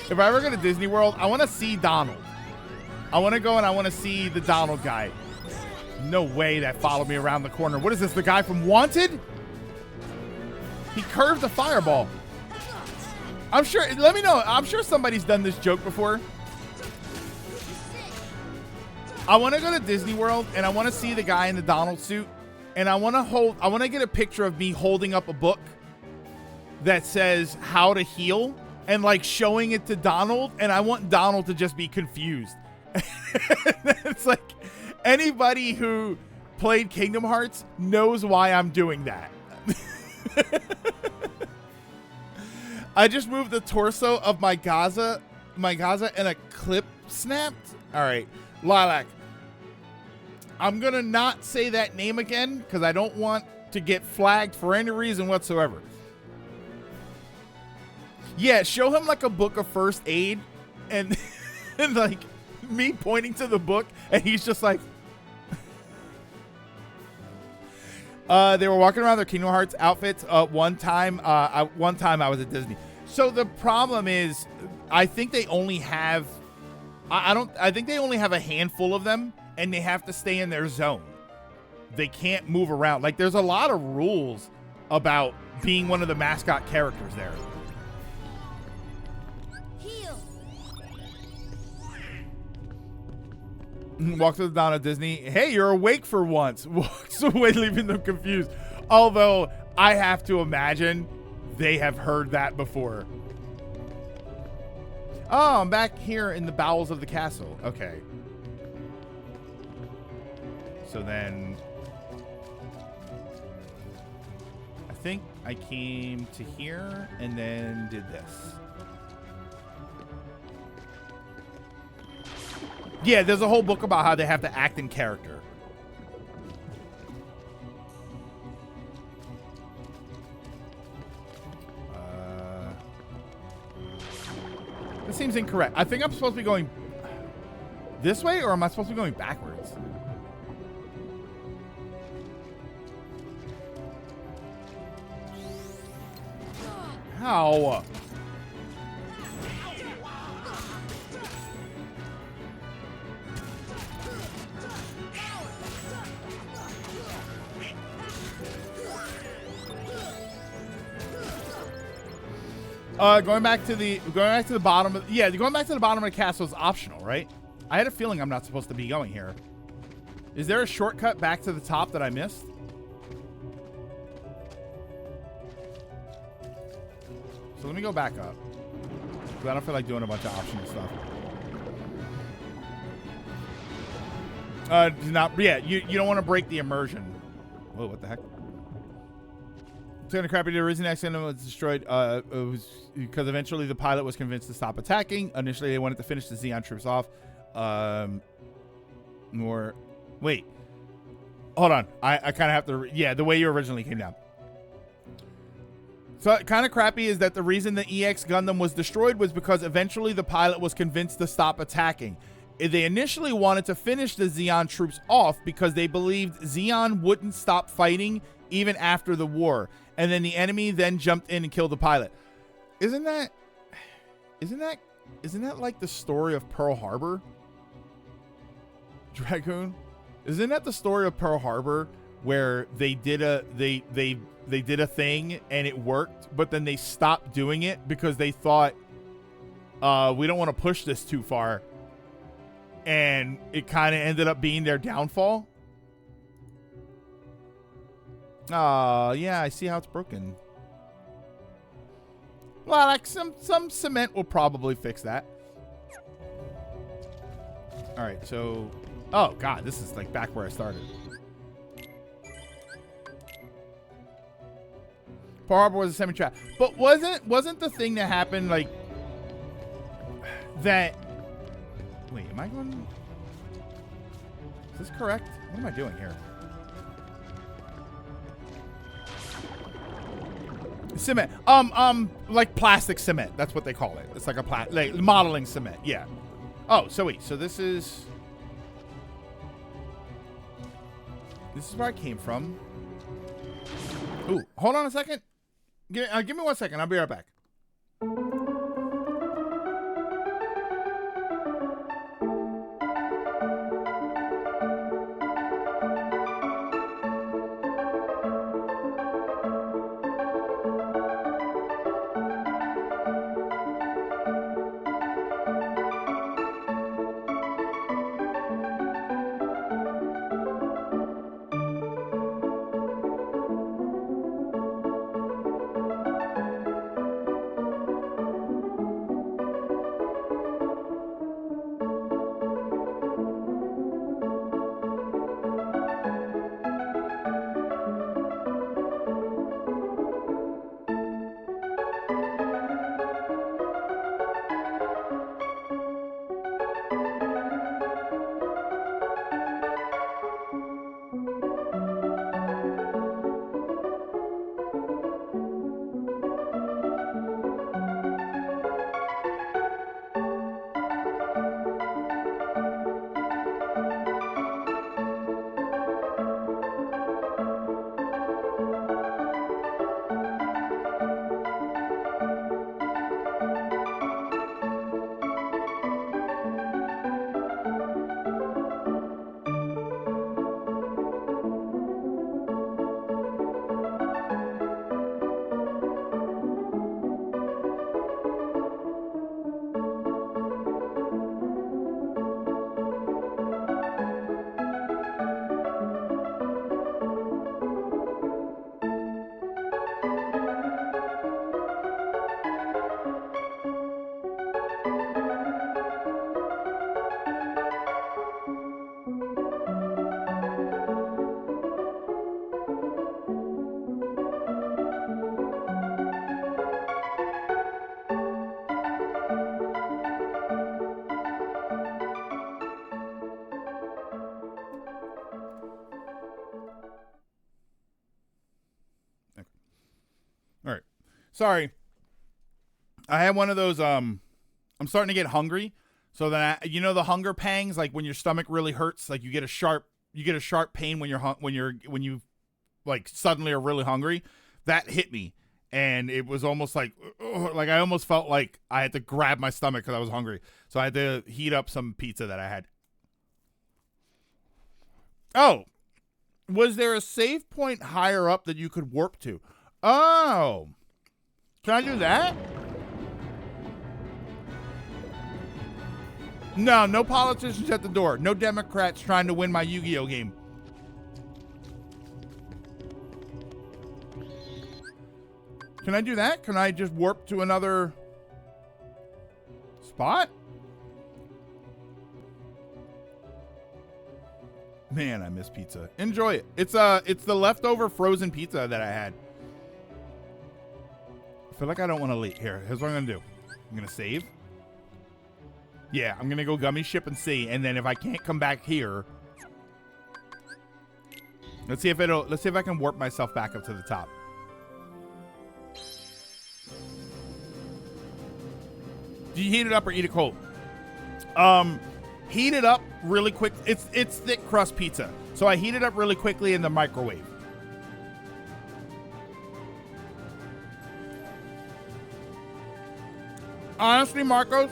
If I ever go to Disney World, I want to see Donald. I want to go and I want to see the Donald guy. No way that followed me around the corner. What is this, the guy from Wanted? He curved the fireball. I'm sure, let me know. I'm sure somebody's done this joke before. I want to go to Disney World and I want to see the guy in the Donald suit. And I want to get a picture of me holding up a book that says how to heal and like showing it to Donald. And I want Donald to just be confused. It's like anybody who played Kingdom Hearts knows why I'm doing that. I just moved the torso of my Gaza and a clip snapped. All right, Lilac. I'm going to not say that name again because I don't want to get flagged for any reason whatsoever. Yeah, show him like a book of first aid and, and like me pointing to the book and he's just like. They were walking around their Kingdom Hearts outfits. One time I was at Disney. So the problem is, I think they only have, I think they only have a handful of them, and they have to stay in their zone. They can't move around. Like there's a lot of rules about being one of the mascot characters there. Heal. Walks to the Donna Disney. Hey, you're awake for once. Walks away, leaving them confused. Although I have to imagine they have heard that before. Oh, I'm back here in the bowels of the castle. Okay. So then I think I came to here and then did this. Yeah, there's a whole book about how they have to act in character. This seems incorrect. I think I'm supposed to be going this way, or am I supposed to be going backwards? How? Going back to the bottom of, yeah, going back to the bottom of the castle is optional, right? I had a feeling I'm not supposed to be going here. Is there a shortcut back to the top that I missed? So let me go back up. Because I don't feel like doing a bunch of optional stuff. You don't want to break the immersion. Whoa, what the heck? It's kind of crappy. The reason accident was destroyed it was because eventually the pilot was convinced to stop attacking. Initially, they wanted to finish the Zeon troops off. Wait. Hold on. I kind of have to... yeah, the way you originally came down. So kind of crappy is that the reason the EX Gundam was destroyed was because eventually the pilot was convinced to stop attacking. They initially wanted to finish the Zeon troops off because they believed Zeon wouldn't stop fighting even after the war. And then the enemy then jumped in and killed the pilot. Isn't that like the story of Pearl Harbor? Dragoon? Isn't that the story of Pearl Harbor where they did a thing and it worked, but then they stopped doing it because they thought we don't want to push this too far, and it kind of ended up being their downfall? Yeah, I see how it's broken. Well, like some cement will probably fix that. All right, so oh god, this is like back where I started. Pearl Harbor was a semi-trap, but wasn't the thing that happened like that? Wait, am I going? Is this correct? What am I doing here? Cement. Like plastic cement. That's what they call it. It's like a like modeling cement. Yeah. Oh, so wait. So this is where I came from. Ooh, hold on a second. Give me 1 second. I'll be right back. Sorry. I had one of those, I'm starting to get hungry. So then you know the hunger pangs, like when your stomach really hurts, like you get a sharp pain when you like suddenly are really hungry. That hit me. And it was almost like I almost felt like I had to grab my stomach because I was hungry. So I had to heat up some pizza that I had. Oh, was there a save point higher up that you could warp to? Oh, can I do that? No, no politicians at the door. No Democrats trying to win my Yu-Gi-Oh game. Can I do that? Can I just warp to another spot? Man, I miss pizza. Enjoy it. It's the leftover frozen pizza that I had. I feel like I don't want to leave. Here, here's what I'm gonna do. I'm gonna save. Yeah, I'm gonna go gummy ship and see, and then if I can't come back here, let's see if I can warp myself back up to the top. Do you heat it up or eat it cold? Heat it up really quick. It's thick crust pizza, so I heat it up really quickly in the microwave. Honestly, Marcos.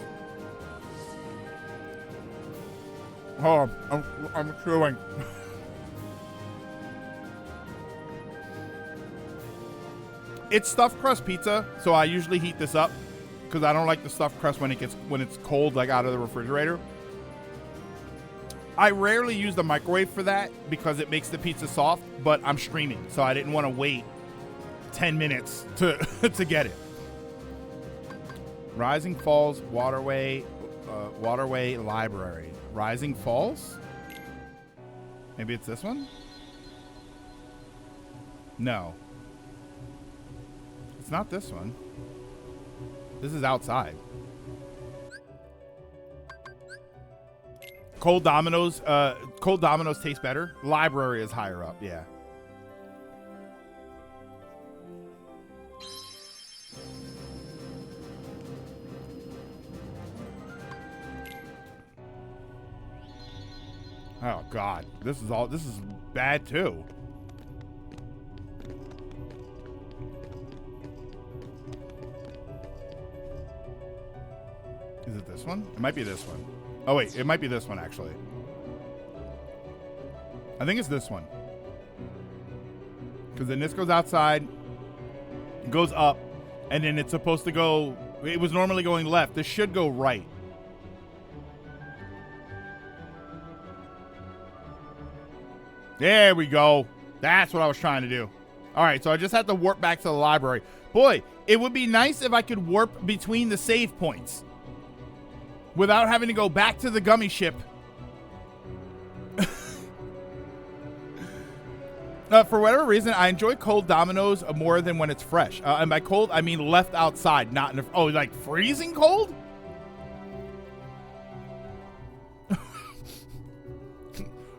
Oh, I'm chewing. It's stuffed crust pizza, so I usually heat this up because I don't like the stuffed crust when it's cold, like out of the refrigerator. I rarely use the microwave for that because it makes the pizza soft, but I'm streaming, so I didn't want to wait 10 minutes to to get it. Rising Falls Waterway Library. Rising Falls? Maybe it's this one? No. It's not this one. This is outside. Cold Domino's taste better. Library is higher up, yeah. Oh God, this is bad too. Is it this one? It might be this one. Oh wait, it might be this one actually. I think it's this one. Because then this goes outside, goes up, and then it's supposed to go, it was normally going left. This should go right. There we go. That's what I was trying to do. All right, so I just had to warp back to the library. Boy, it would be nice if I could warp between the save points without having to go back to the gummy ship. For whatever reason, I enjoy cold Domino's more than when it's fresh. And by cold, I mean left outside, not in a, like freezing cold?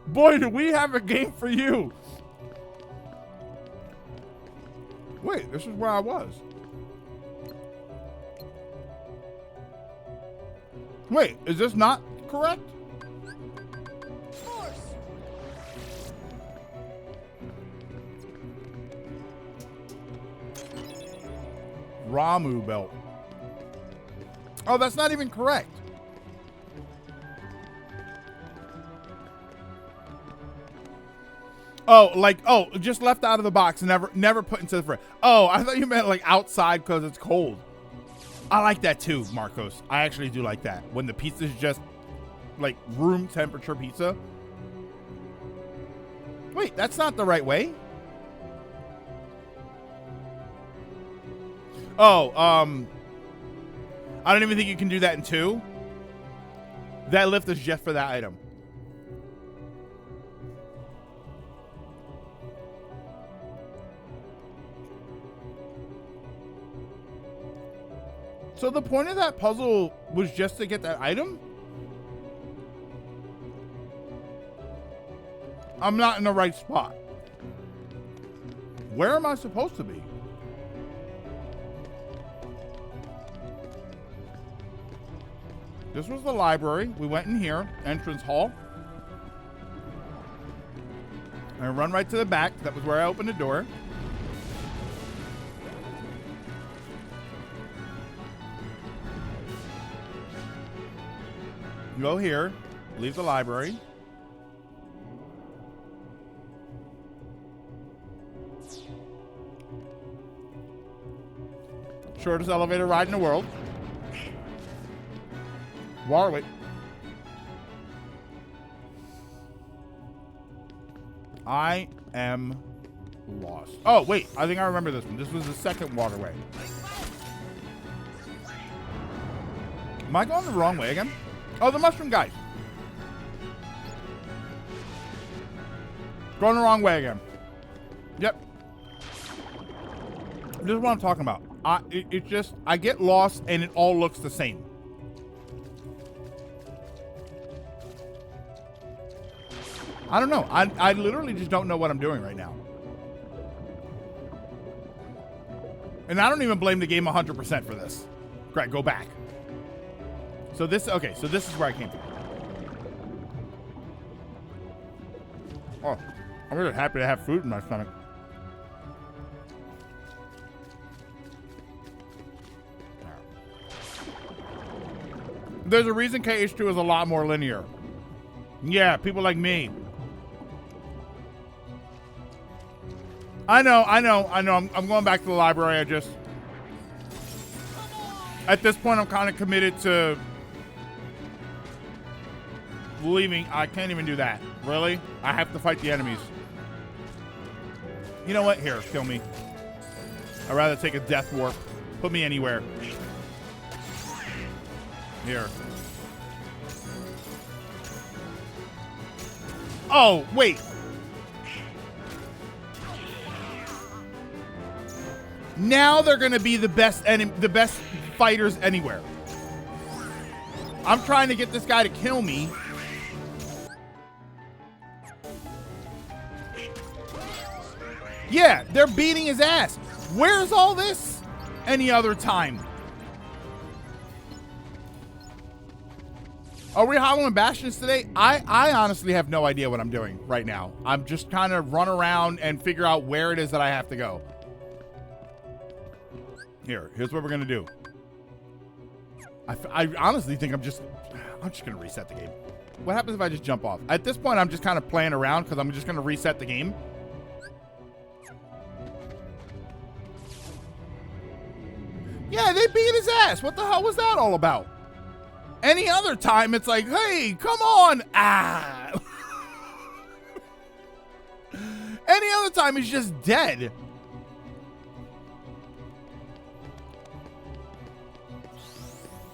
Boy, do we have a game for you. Wait, this is where I was. Wait, is this not correct? Force. Ramu belt. Oh, that's not even correct. Oh, like, oh, just left out of the box, never put into the fridge. Oh, I thought you meant like outside because it's cold. I like that too, Marcos. I actually do like that. When the pizza is just like room temperature pizza. Wait, that's not the right way. Oh, I don't even think you can do that in 2. That lift is just for that item. So the point of that puzzle was just to get that item? I'm not in the right spot. Where am I supposed to be? This was the library. We went in here, entrance hall. I run right to the back. That was where I opened the door. Go here, leave the library. Shortest elevator ride in the world. Warwick. I am lost. Oh, wait. I think I remember this one. This was the second waterway. Am I going the wrong way again? Oh, the mushroom guys. Going the wrong way again. Yep. This is what I'm talking about. It's just, I get lost and it all looks the same. I don't know. I literally just don't know what I'm doing right now. And I don't even blame the game 100% for this. Greg, go back. So this, okay, so this is where I came from. Oh, I'm really happy to have food in my stomach. There's a reason KH2 is a lot more linear. Yeah, people like me. I know. I'm going back to the library. At this point, I'm kind of committed to leaving. I can't even do that. Really? I have to fight the enemies. You know what? Here, kill me. I'd rather take a death warp. Put me anywhere. Here. Oh, wait. Now they're going to be the best fighters anywhere. I'm trying to get this guy to kill me. Yeah, they're beating his ass. Where's all this any other time? Are we hollowing bastions today? I honestly have no idea what I'm doing right now. I'm just kind of run around and figure out where it is that I have to go. Here's what we're gonna do. I honestly think I'm just gonna reset the game. What happens if I just jump off? At this point, I'm just kind of playing around because I'm just gonna reset the game. Yeah, they beat his ass. What the hell was that all about? Any other time, it's like, hey, come on. Ah. Any other time, he's just dead.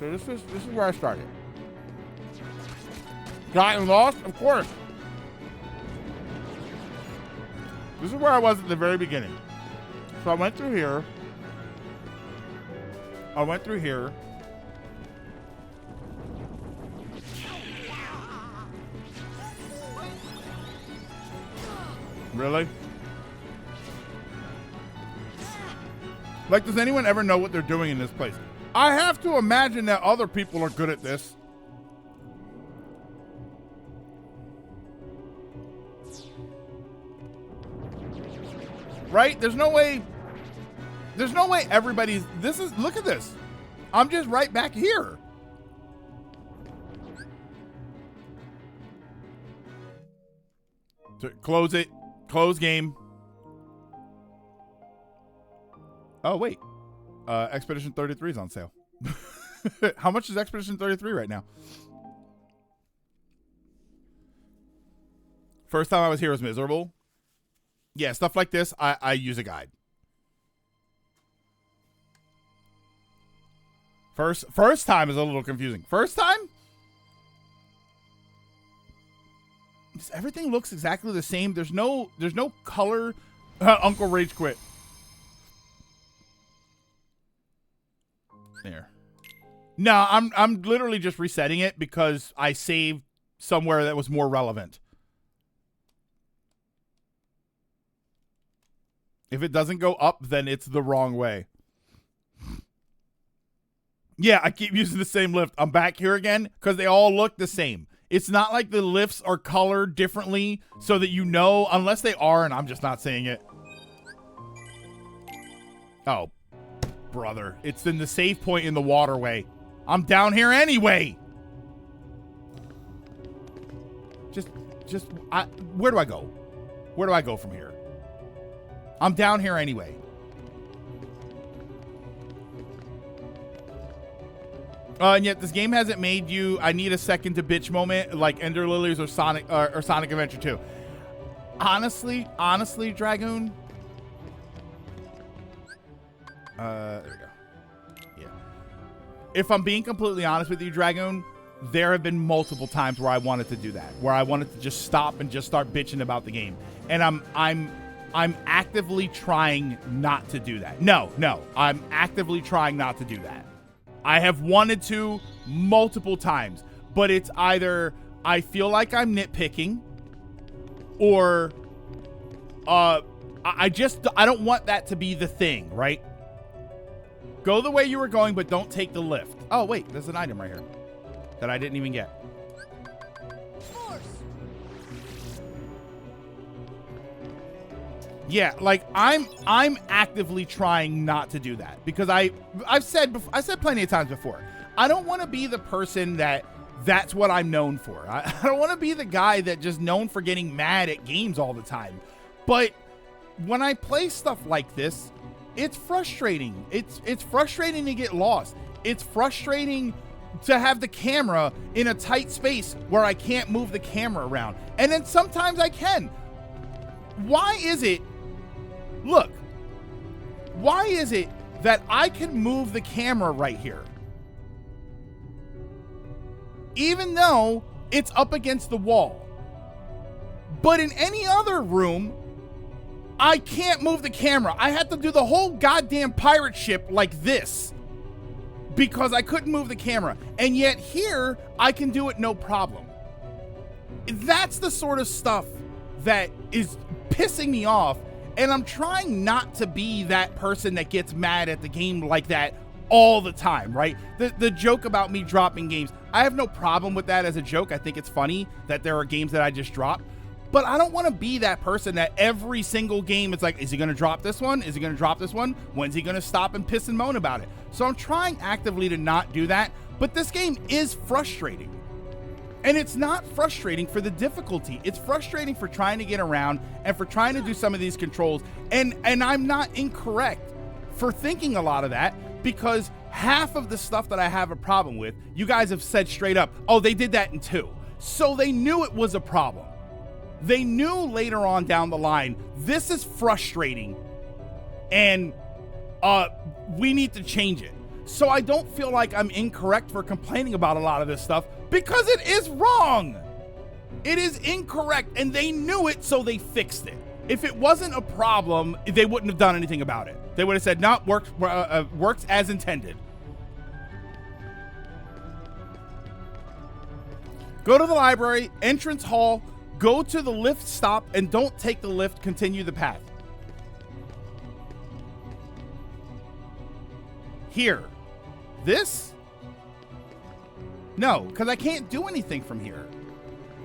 So this is where I started. Gotten lost? Of course. This is where I was at the very beginning. So I went through here. Really? Like, does anyone ever know what they're doing in this place? I have to imagine that other people are good at this. Right? There's no way everybody's... Look at this. I'm just right back here. So close it. Close game. Oh, wait. Expedition 33 is on sale. How much is Expedition 33 right now? First time I was here was miserable. Yeah, stuff like this, I use a guide. First time is a little confusing. First time? Everything looks exactly the same. There's no color. Uncle Rage quit. There. No, I'm literally just resetting it because I saved somewhere that was more relevant. If it doesn't go up, then it's the wrong way. Yeah, I keep using the same lift. I'm back here again because they all look the same. It's not like the lifts are colored differently so that you know, unless they are, and I'm just not saying it. Oh, brother. It's in the save point in the waterway. I'm down here anyway. Where do I go? Where do I go from here? I'm down here anyway. And yet this game hasn't made you I need a second to bitch moment like Ender Lilies or Sonic Adventure 2. Honestly, Dragoon. There we go. Yeah. If I'm being completely honest with you, Dragoon, there have been multiple times where I wanted to do that, where I wanted to just stop and just start bitching about the game. And I'm actively trying not to do that. No, I'm actively trying not to do that. I have wanted to multiple times, but it's either I feel like I'm nitpicking or I don't want that to be the thing, right? Go the way you were going, but don't take the lift. Oh, wait, there's an item right here that I didn't even get. Yeah, like I'm actively trying not to do that because I've said plenty of times before, I don't want to be the person that's what I'm known for. I don't want to be the guy that just known for getting mad at games all the time. But when I play stuff like this, it's frustrating. It's frustrating to get lost. It's frustrating to have the camera in a tight space where I can't move the camera around. And then sometimes I can. Why is it that I can move the camera right here? Even though it's up against the wall. But in any other room, I can't move the camera. I had to do the whole goddamn pirate ship like this because I couldn't move the camera. And yet here, I can do it no problem. That's the sort of stuff that is pissing me off. And I'm trying not to be that person that gets mad at the game like that all the time, right? The joke about me dropping games, I have no problem with that as a joke. I think it's funny that there are games that I just drop. But I don't want to be that person that every single game it's like, is he going to drop this one? Is he going to drop this one? When's he going to stop and piss and moan about it? So I'm trying actively to not do that. But this game is frustrating. And it's not frustrating for the difficulty. It's frustrating for trying to get around and for trying to do some of these controls. And I'm not incorrect for thinking a lot of that because half of the stuff that I have a problem with, you guys have said straight up, oh, they did that in 2. So they knew it was a problem. They knew later on down the line, this is frustrating and we need to change it. So I don't feel like I'm incorrect for complaining about a lot of this stuff because it is wrong. It is incorrect and they knew it, so they fixed it. If it wasn't a problem, they wouldn't have done anything about it. They would have said, no, works as intended. Go to the library, entrance hall, go to the lift stop, and don't take the lift, continue the path. Here. This? No, because I can't do anything from here.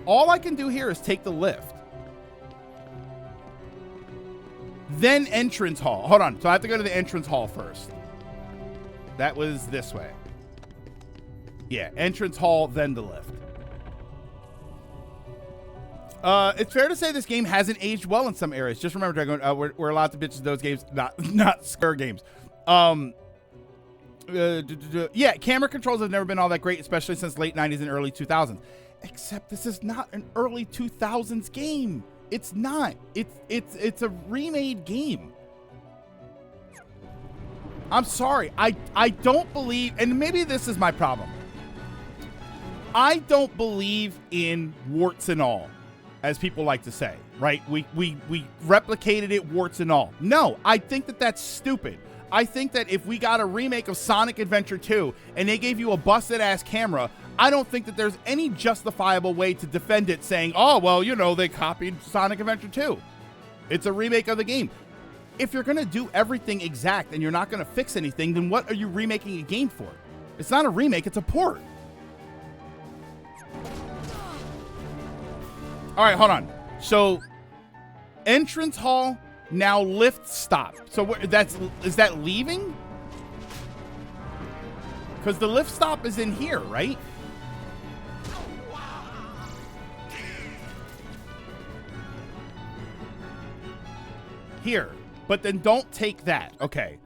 All I can do here is take the lift. Then entrance hall. Hold on. So I have to go to the entrance hall first. That was this way. Yeah, entrance hall, then the lift. It's fair to say this game hasn't aged well in some areas. Just remember, Dragon, we're allowed to bitch those games, not Square games. Yeah, camera controls have never been all that great, especially since late 90s and early 2000s. Except this is not an early 2000s game. It's not. It's a remade game. I'm sorry. I don't believe, and maybe this is my problem. I don't believe in warts and all, as people like to say, right? We replicated it warts and all. No, I think that that's stupid. I think that if we got a remake of Sonic Adventure 2 and they gave you a busted-ass camera, I don't think that there's any justifiable way to defend it saying, oh, well, you know, they copied Sonic Adventure 2. It's a remake of the game. If you're going to do everything exact and you're not going to fix anything, then what are you remaking a game for? It's not a remake, it's a port. All right, hold on. So, entrance hall, now lift stop. So is that leaving? Because the lift stop is in here, right? Here. But then don't take that. Okay.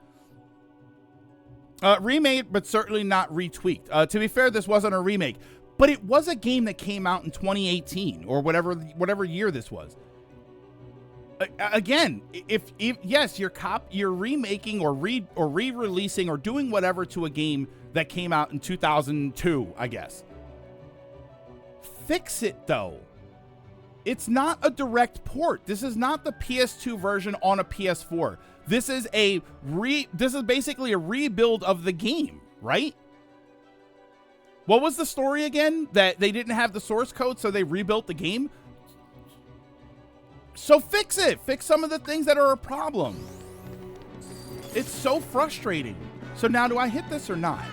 Remade, but certainly not retweaked. To be fair, this wasn't a remake. But it was a game that came out in 2018 or whatever year this was. Again, if yes, you're remaking or re-releasing or doing whatever to a game that came out in 2002, I guess. Fix it though. It's not a direct port. This is not the PS2 version on a PS4. This is basically a rebuild of the game, right? What was the story again? That they didn't have the source code, so they rebuilt the game? So fix it. Fix some of the things that are a problem. It's so frustrating. So now do I hit this or not?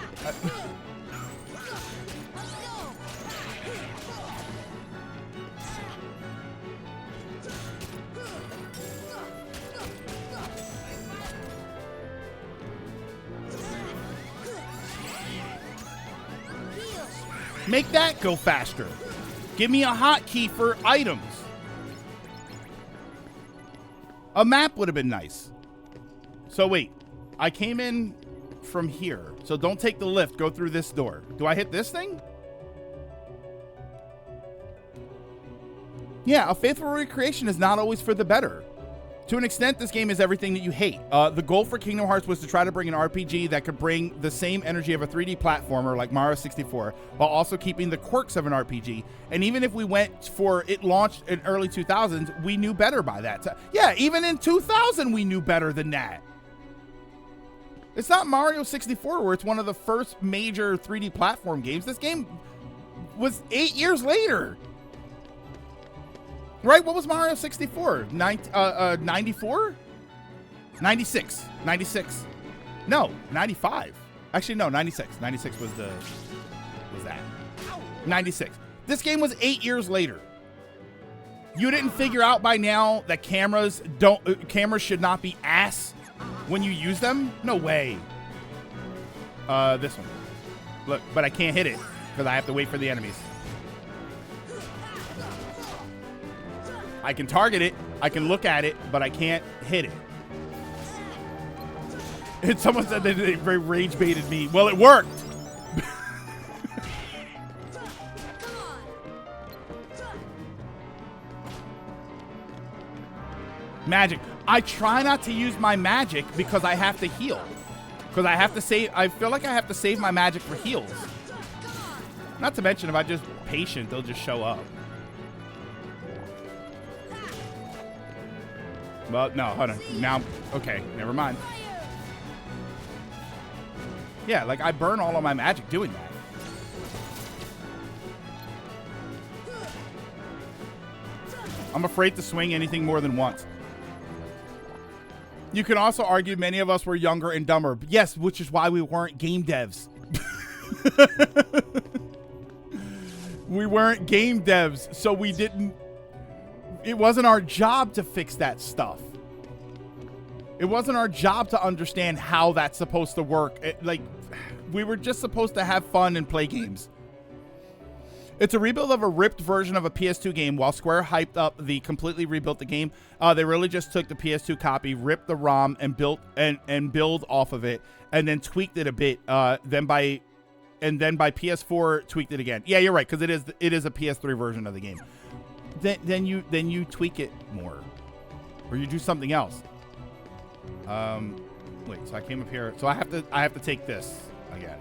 Make that go faster. Give me a hotkey for items. A map would have been nice. So wait, I came in from here. So don't take the lift, go through this door. Do I hit this thing? Yeah, a faithful recreation is not always for the better. To an extent, this game is everything that you hate. The goal for Kingdom Hearts was to try to bring an RPG that could bring the same energy of a 3D platformer like Mario 64, while also keeping the quirks of an RPG. And even if we went for it launched in early 2000s, we knew better by that time. Yeah, even in 2000, we knew better than that. It's not Mario 64 where it's one of the first major 3D platform games. This game was 8 years later. Right? What was Mario 64? 94? 96. 96. No, 95. Actually, no, 96. 96 was that. 96. This game was 8 years later. You didn't figure out by now that cameras should not be ass when you use them? No way. This one. Look, but I can't hit it because I have to wait for the enemies. I can target it, I can look at it, but I can't hit it. And someone said that they very rage baited me. Well, it worked. Magic. I try not to use my magic because I have to heal. Because I have to save. I feel like I have to save my magic for heals. Not to mention, if I just patient, they'll just show up. Well, no, hold on. Now, okay, never mind. Yeah, like I burn all of my magic doing that. I'm afraid to swing anything more than once. You can also argue many of us were younger and dumber. Yes, which is why we weren't game devs. We weren't game devs, so we didn't. It wasn't our job to fix that stuff. It wasn't our job to understand how that's supposed to work. We were just supposed to have fun and play games. It's a rebuild of a ripped version of a PS2 game. While Square hyped up the completely rebuilt the game, they really just took the PS2 copy, ripped the ROM, and built and build off of it, and then tweaked it a bit. Then by PS4 tweaked it again. Yeah, you're right, because it is a PS3 version of the game. Then you tweak it more, or you do something else. Wait. So I came up here. So I have to take this again.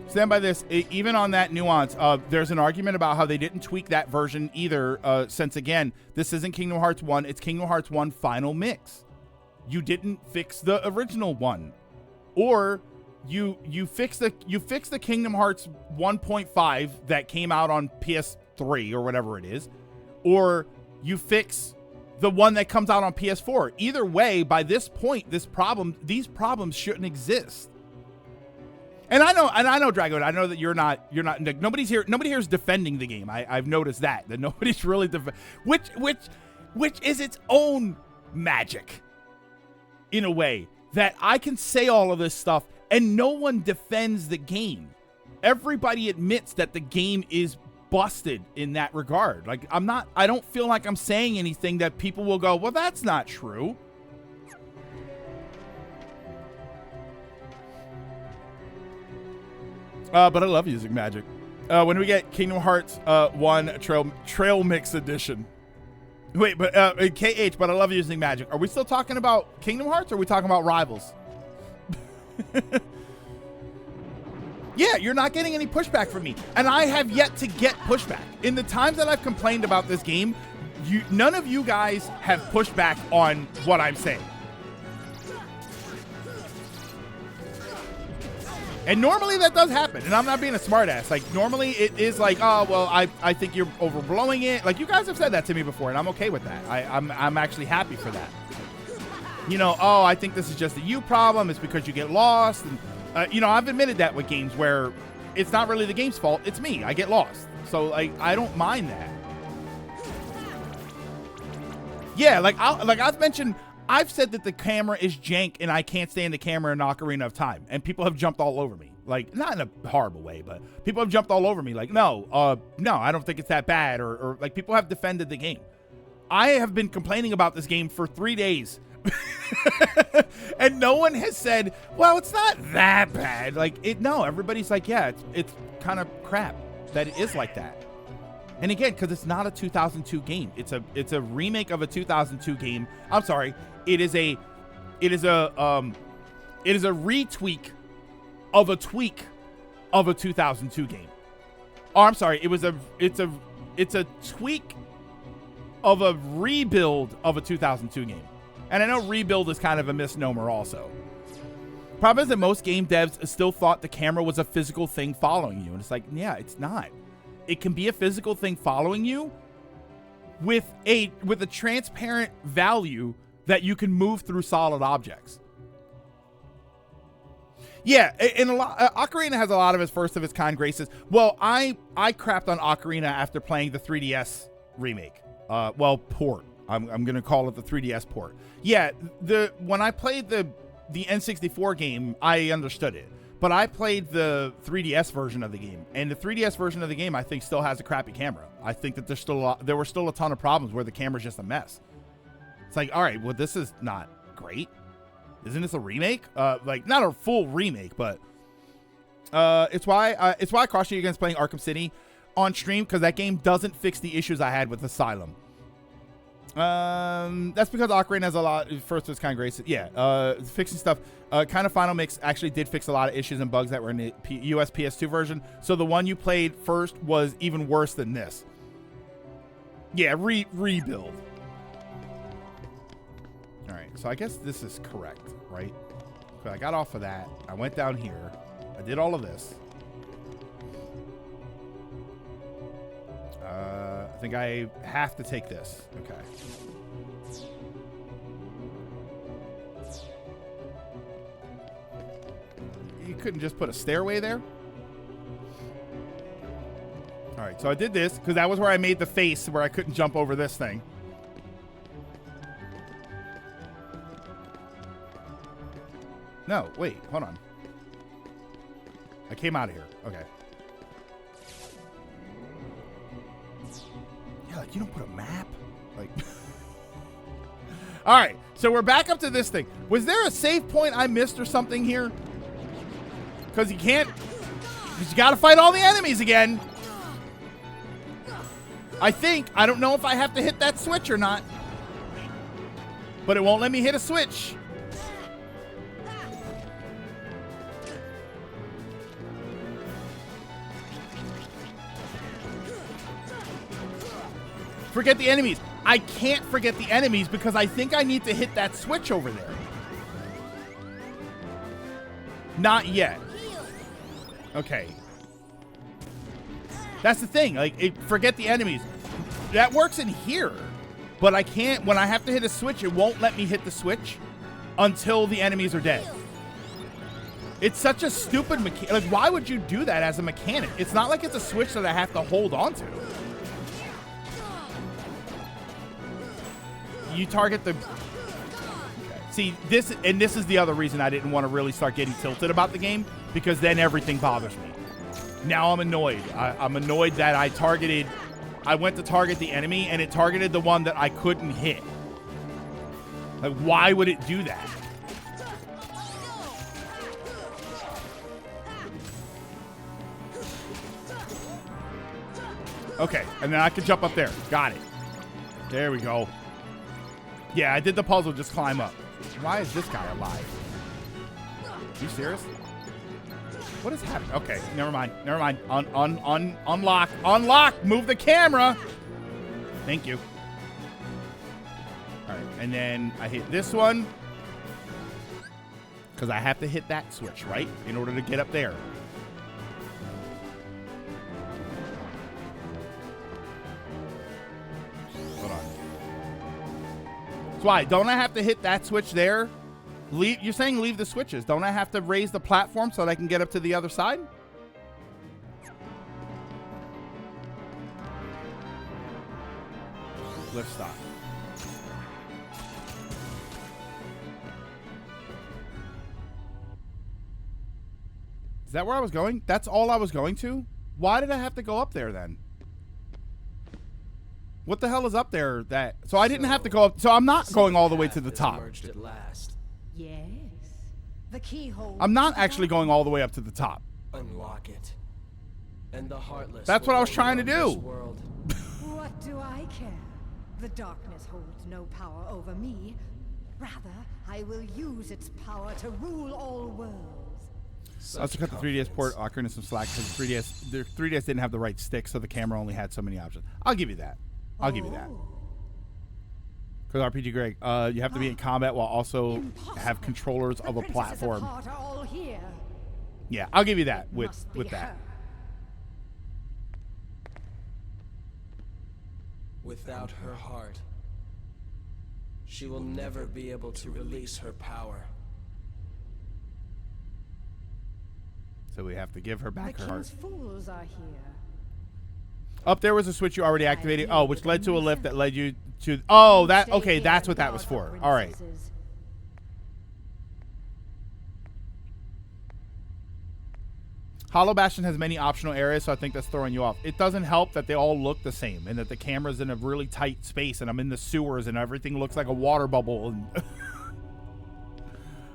Stand by this. Even on that nuance, there's an argument about how they didn't tweak that version either. Since again, this isn't Kingdom Hearts 1. It's Kingdom Hearts 1 Final Mix. You didn't fix the original one, or you fix the Kingdom Hearts 1.5 that came out on PS3 or whatever it is, or you fix the one that comes out on PS4. Either way, by this point, these problems shouldn't exist. And I know, Drago, I know that you're not, nobody here is defending the game. I've noticed that nobody's really, which is its own magic, in a way, that I can say all of this stuff and no one defends the game. Everybody admits that the game is busted in that regard. Like, I don't feel like I'm saying anything that people will go, well, that's not true. But I love using magic. When we get Kingdom Hearts 1 Trail Mix Edition. Wait, but KH, but I love using magic. Are we still talking about Kingdom Hearts, or are we talking about Rivals? Yeah, you're not getting any pushback from me. And I have yet to get pushback. In the times that I've complained about this game, none of you guys have pushed back on what I'm saying. And normally that does happen, and I'm not being a smartass. Like, normally it is like, oh, well, I think you're overblowing it. Like, you guys have said that to me before, and I'm okay with that. I'm actually happy for that. You know, oh, I think this is just a you problem. It's because you get lost. And, you know, I've admitted that with games where it's not really the game's fault. It's me. I get lost. So, like, I don't mind that. Yeah, like I've mentioned, I've said that the camera is jank and I can't stand the camera in Ocarina of Time, and people have jumped all over me. Like, not in a horrible way, but people have jumped all over me. Like, no, I don't think it's that bad, or like, people have defended the game. I have been complaining about this game for 3 days, and no one has said, well, it's not that bad. Like, no, everybody's like, yeah, it's kind of crap that it is like that. And again, because it's not a 2002 game, it's a remake of a 2002 game. I'm sorry, it is a retweak of a tweak of a 2002 game. Oh, I'm sorry, it's a tweak of a rebuild of a 2002 game. And I know rebuild is kind of a misnomer also. Problem is that most game devs still thought the camera was a physical thing following you, and it's like, yeah, it's not. It can be a physical thing following you with a transparent value that you can move through solid objects. Yeah, and Ocarina has a lot of its first of its kind graces. Well, I crapped on Ocarina after playing the 3DS remake. Port. I'm gonna call it the 3DS port. Yeah, when I played the N64 game, I understood it. But I played the 3DS version of the game, and the 3DS version of the game, I think, still has a crappy camera. I think that there were still a ton of problems where the camera's just a mess. It's like, all right, well, this is not great. Isn't this a remake? Like, not a full remake, but it's why I caution you against playing Arkham City on stream, because that game doesn't fix the issues I had with Asylum. That's because Ocarina has a lot first of its kind graces. Yeah, fixing stuff. Kind of Final Mix actually did fix a lot of issues and bugs that were in the US PS2 version. So the one you played first was even worse than this. Yeah, rebuild. All right, so I guess this is correct, right? So I got off of that. I went down here. I did all of this. I think I have to take this. Okay. You couldn't just put a stairway there? All right, so I did this because that was where I made the face where I couldn't jump over this thing. No, wait, hold on. I came out of here. Okay. Yeah, like, you don't put a map? Like... All right, so we're back up to this thing. Was there a save point I missed or something here? Because you can't... You got to fight all the enemies again. I think. I don't know if I have to hit that switch or not. But it won't let me hit a switch. Forget the enemies. I can't forget the enemies because I think I need to hit that switch over there. Not yet. Okay. That's the thing. Like, forget the enemies. That works in here. but I can't. When I have to hit a switch, it won't let me hit the switch until the enemies are dead. It's such a stupid mechanic. Like, why would you do that as a mechanic? It's not like it's a switch that I have to hold on to. You target the... See, this is the other reason I didn't want to really start getting tilted about the game, because then everything bothers me. Now I'm annoyed. I'm annoyed that I went to target the enemy and it targeted the one that I couldn't hit. Like, why would it do that? Okay, and then I can jump up there. Got it. There we go. Yeah, I did the puzzle, just climb up. Why is this guy alive? Are you serious? What is happening? Okay, never mind. Never mind. Unlock. Unlock! Move the camera! Thank you. Alright, and then I hit this one. Because I have to hit that switch, right? In order to get up there. Hold on. That's why. Don't I have to hit that switch there? You're saying leave the switches. Don't I have to raise the platform so that I can get up to the other side? Lift stop. Is that where I was going? That's all I was going to? Why did I have to go up there then? What the hell is up there that... So I didn't have to go up... So I'm not going all the way to the top. At last. Yes. The keyhole. I'm not actually going all the way up to the top. Unlock it. And the heartless. That's what I was trying to do. What do I care? The darkness holds no power over me. Rather, I will use its power to rule all worlds. I also cut the 3DS port, Ocarina some slack, because the 3DS didn't have the right stick, so the camera only had so many options. I'll give you that. I'll give you that. Because RPG Greg, you have to be in combat while also have controllers of a platform. Yeah, I'll give you that with that. Without her heart, she will never be able to release her power. So we have to give her back her heart. The king's fools are here. Up there was a switch you already activated. Oh, which led to a lift that led you to... Oh, that... Okay, that's what that was for. All right. Hollow Bastion has many optional areas, so I think that's throwing you off. It doesn't help that they all look the same and that the camera's in a really tight space and I'm in the sewers and everything looks like a water bubble. And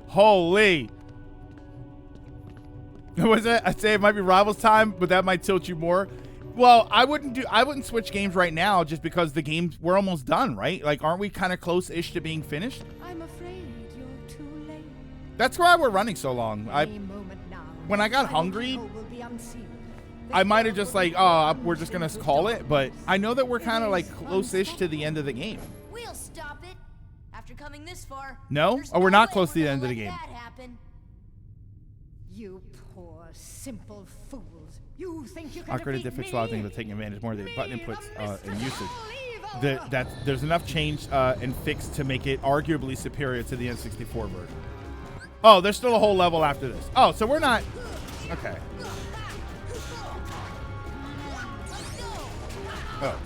holy... Was it? I'd say it might be Rivals time, but that might tilt you more. Well, I wouldn't switch games right now just because the games we're almost done, right? Like, aren't we kind of close-ish to being finished? I'm afraid you're too late. That's why we're running so long. When I got hungry, I might have just like, oh, we're just gonna call it. But I know that we're kind of like close-ish to the end of the game. We'll stop it. After coming this far. No? Oh, we're not close to the end of the game. You poor, simple fools. You think you can Ocarina did fix a lot of things, but taking advantage more of the button inputs and usage. There's enough change and fix to make it arguably superior to the N64 version. Oh, there's still a whole level after this. Oh, so we're not... Okay. Oh.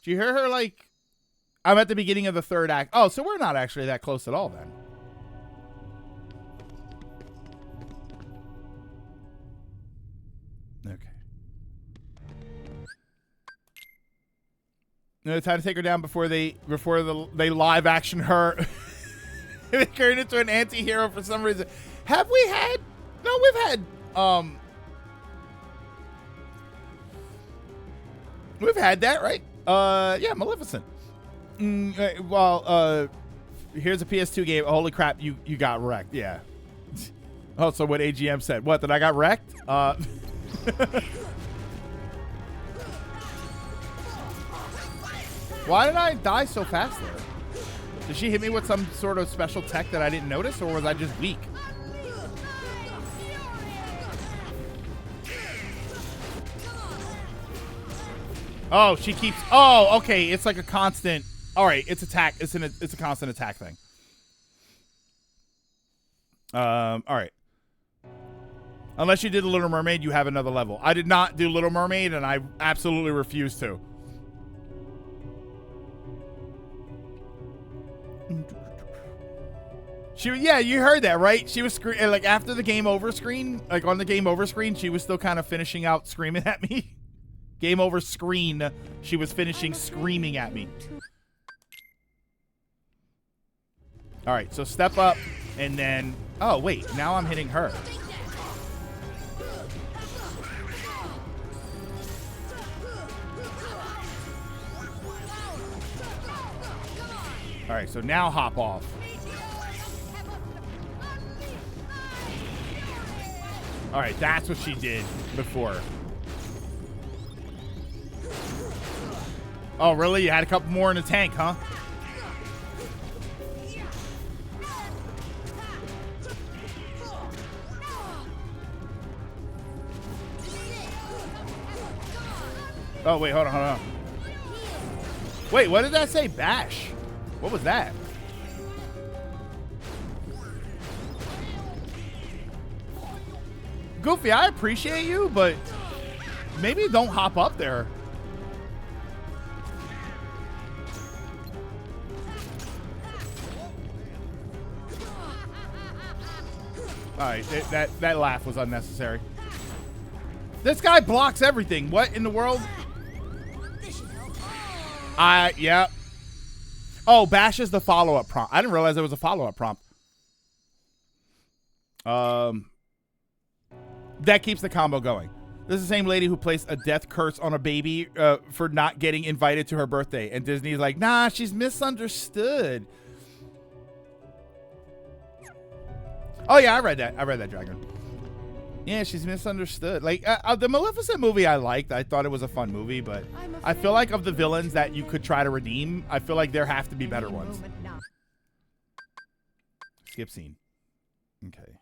Did you hear her, like... I'm at the beginning of the third act. Oh, so we're not actually that close at all then. Okay. No, it's time to take her down before they live action her. They turn into an anti-hero for some reason. Have we had? No, we've had that, right? Yeah, Maleficent. Well, here's a PS2 game. Holy crap, you got wrecked. Yeah. Also, what AGM said. What, that I got wrecked? Why did I die so fast there? Did she hit me with some sort of special tech that I didn't notice, or was I just weak? Oh, she keeps. Oh, okay. It's like a constant. All right, it's attack. It's a constant attack thing. All right. Unless you did The Little Mermaid, you have another level. I did not do Little Mermaid, and I absolutely refuse to. Yeah, you heard that, right? She was like after the game over screen, like on the game over screen, she was still kind of finishing out screaming at me. Game over screen, she was finishing screaming at me. All right, so step up, and then... Oh, wait, now I'm hitting her. All right, so now hop off. All right, that's what she did before. Oh, really? You had a couple more in the tank, huh? Oh, wait, hold on. Wait, what did that say? Bash. What was that? Goofy, I appreciate you, but maybe don't hop up there. All right, that laugh was unnecessary. This guy blocks everything. What in the world? Yeah. Oh, bash is the follow-up prompt. I didn't realize there was a follow-up prompt. That keeps the combo going. This is the same lady who placed a death curse on a baby for not getting invited to her birthday. And Disney's like, nah, she's misunderstood. Oh, yeah, I read that, Dragon. Yeah, she's misunderstood. Like, the Maleficent movie I liked. I thought it was a fun movie, but I feel like of the villains that you could try to redeem, I feel like there have to be better ones. Skip scene. Okay.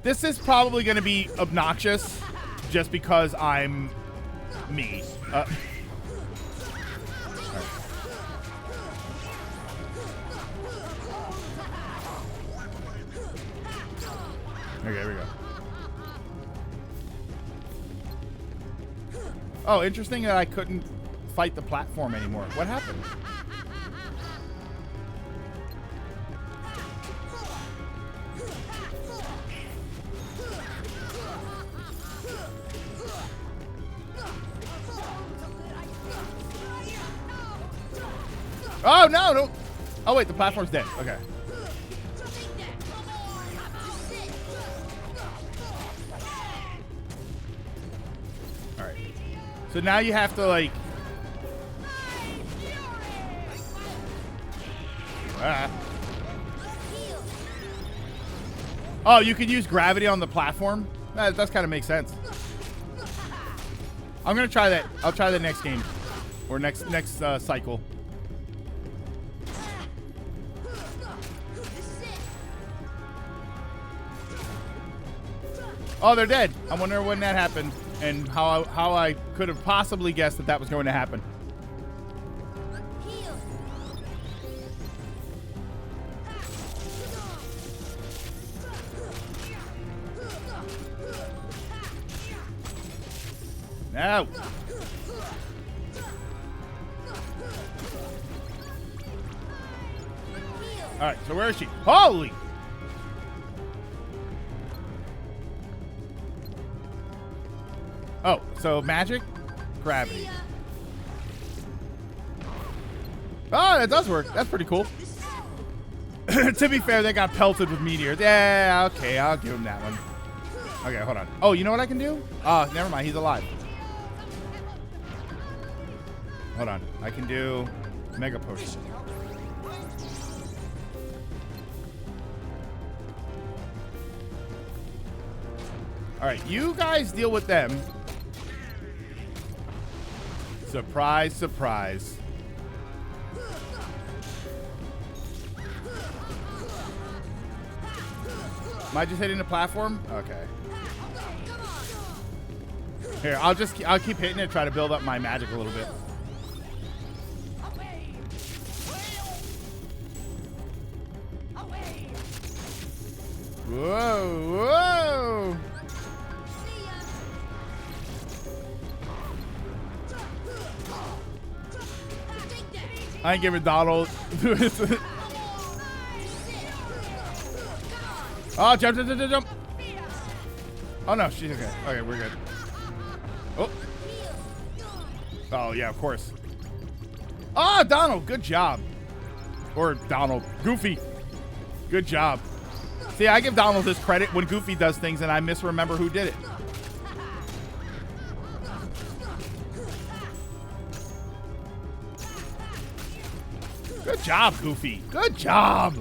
This is probably going to be obnoxious just because I'm me. Right. Okay, here we go. Oh, interesting that I couldn't fight the platform anymore. What happened? Oh, no, no. Oh, wait, the platform's dead. Okay. All right. So now you have to, like... Oh, you can use gravity on the platform? That kind of makes sense. I'm going to try that. I'll try the next game. Or next cycle. Oh, they're dead. I wonder when that happened and how I could have possibly guessed that was going to happen. No. All right, so where is she? Holy! Oh, so magic? Gravity. Oh, that does work. That's pretty cool. To be fair, they got pelted with meteors. Yeah, okay, I'll give him that one. Okay, hold on. Oh, you know what I can do? Oh, never mind. He's alive. Hold on. I can do Mega Potion. All right, you guys deal with them. Surprise, surprise. Am I just hitting the platform? Okay. Here, I'll keep hitting it, try to build up my magic a little bit. Whoa, whoa! I ain't giving Donald. Oh, jump, jump, jump, jump, jump. Oh, no, she's okay. Okay, we're good. Oh. Oh, yeah, of course. Oh, Donald, good job. Or Donald, Goofy. Good job. See, I give Donald his credit when Goofy does things and I misremember who did it. Good job, Goofy. Good job.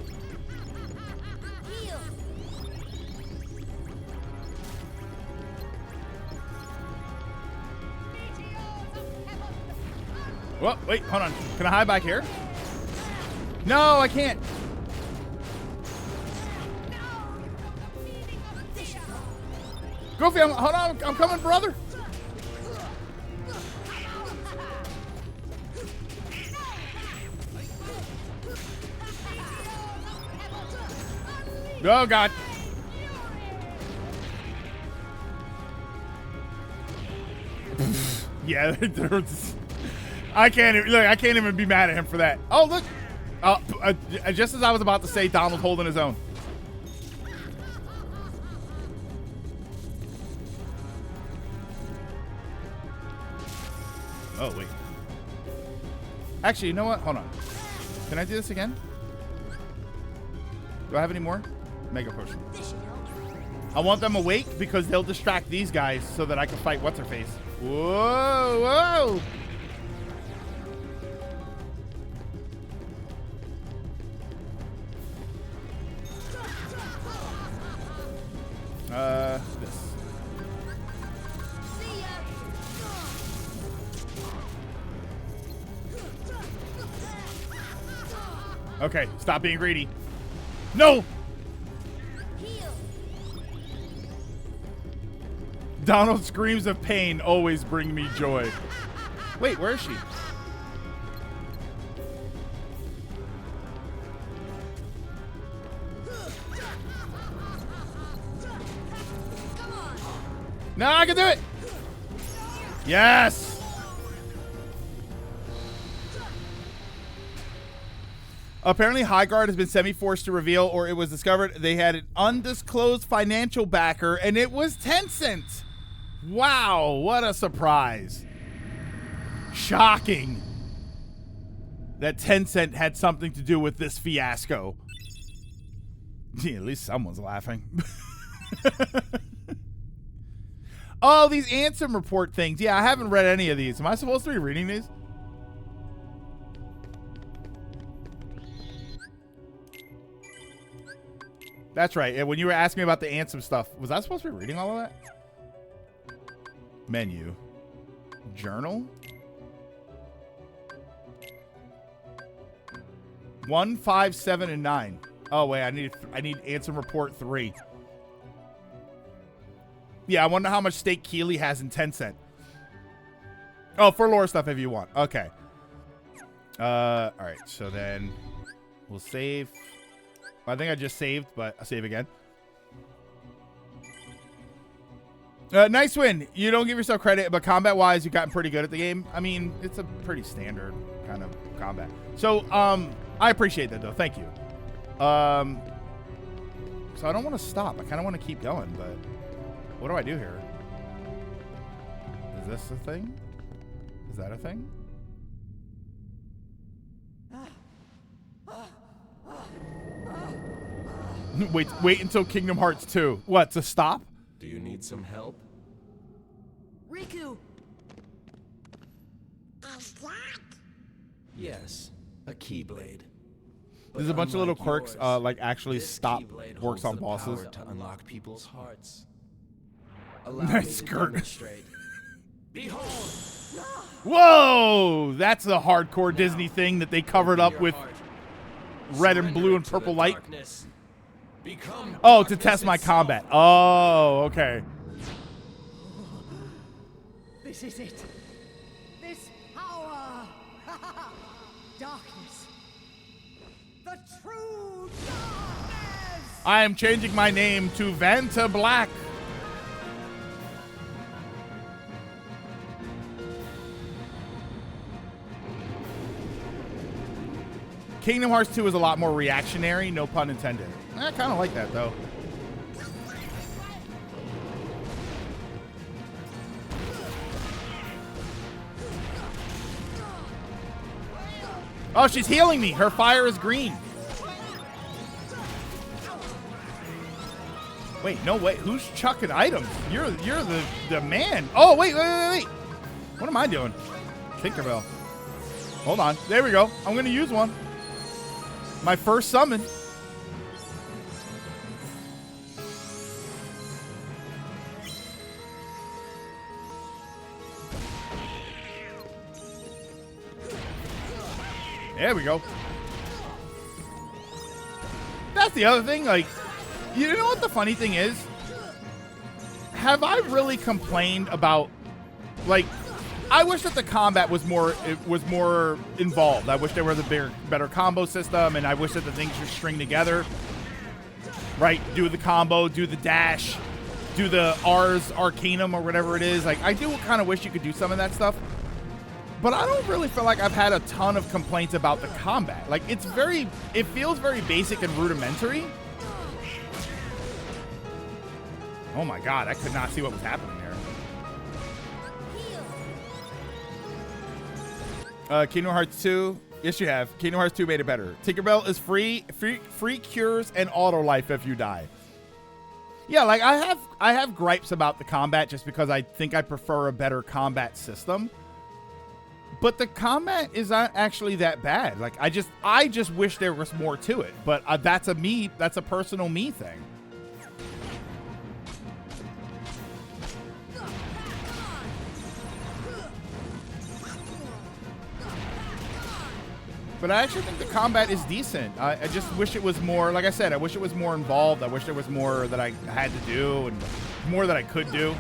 Whoa, wait, hold on. Can I hide back here? No, I can't. Goofy, hold on. I'm coming, brother. Oh, God. Yeah, I can't even, look. I can't even be mad at him for that. Oh, look. Just as I was about to say, Donald holding his own. Oh, wait. Actually, you know what? Hold on. Can I do this again? Do I have any more? Mega Potion. I want them awake because they'll distract these guys so that I can fight What's-Her-Face. Whoa, whoa! This. Okay, stop being greedy. No! Donald's screams of pain always bring me joy. Wait, where is she? No, I can do it! Yes! Apparently, Highguard has been semi-forced to reveal, or it was discovered they had an undisclosed financial backer, and it was Tencent. Wow, what a surprise. Shocking that Tencent had something to do with this fiasco. Yeah, at least someone's laughing. Oh, these Ansem report things. Yeah, I haven't read any of these. Am I supposed to be reading these? That's right. And when you were asking me about the Ansem stuff, was I supposed to be reading all of that? Menu. Journal. 1, 5, 7, and 9. Oh wait, I need Ansem report 3. Yeah, I wonder how much stake Keeley has in Tencent. Oh, for lore stuff if you want. Okay. All right. So then we'll save. I think I just saved, but I'll save again. Nice win. You don't give yourself credit, but combat-wise, you've gotten pretty good at the game. I mean, it's a pretty standard kind of combat. So, I appreciate that, though. Thank you. So I don't want to stop. I kind of want to keep going, but what do I do here? Is this a thing? Is that a thing? Wait until Kingdom Hearts 2. What, to stop? Do you need some help? Riku! Yes, a Keyblade. There's a bunch of little quirks, like actually stop works on bosses. To unlock people's hearts. Nice skirt. Behold! Whoa! That's a hardcore Disney thing that they covered up with red and blue and purple light. Oh, to test my combat. Oh, okay. This is it. This power. Darkness. The true darkness. I am changing my name to Vanta Black. Kingdom Hearts 2 is a lot more reactionary, no pun intended. I kind of like that, though. Oh, she's healing me. Her fire is green. Wait, no, wait. Who's chucking items? You're the man. Oh, wait. What am I doing? Tinkerbell. Hold on. There we go. I'm going to use one. My first summon. There we go. That's the other thing. Like, you know what the funny thing is? Have I really complained about, like, I wish that the combat was more involved. I wish there was a better combo system, and I wish that the things were string together. Right? Do the combo, do the dash, do the Ars Arcanum or whatever it is. Like, I do kind of wish you could do some of that stuff. But I don't really feel like I've had a ton of complaints about the combat. Like, it feels very basic and rudimentary. Oh my god, I could not see what was happening there. Kingdom Hearts 2. Yes, you have. Kingdom Hearts 2 made it better. Tinkerbell is free cures and auto life if you die. Yeah, like I have gripes about the combat just because I think I prefer a better combat system. But the combat is not actually that bad. Like I just wish there was more to it. But that's a personal me thing. But I actually think the combat is decent. I just wish it was more, like I said, I wish it was more involved. I wish there was more that I had to do and more that I could do.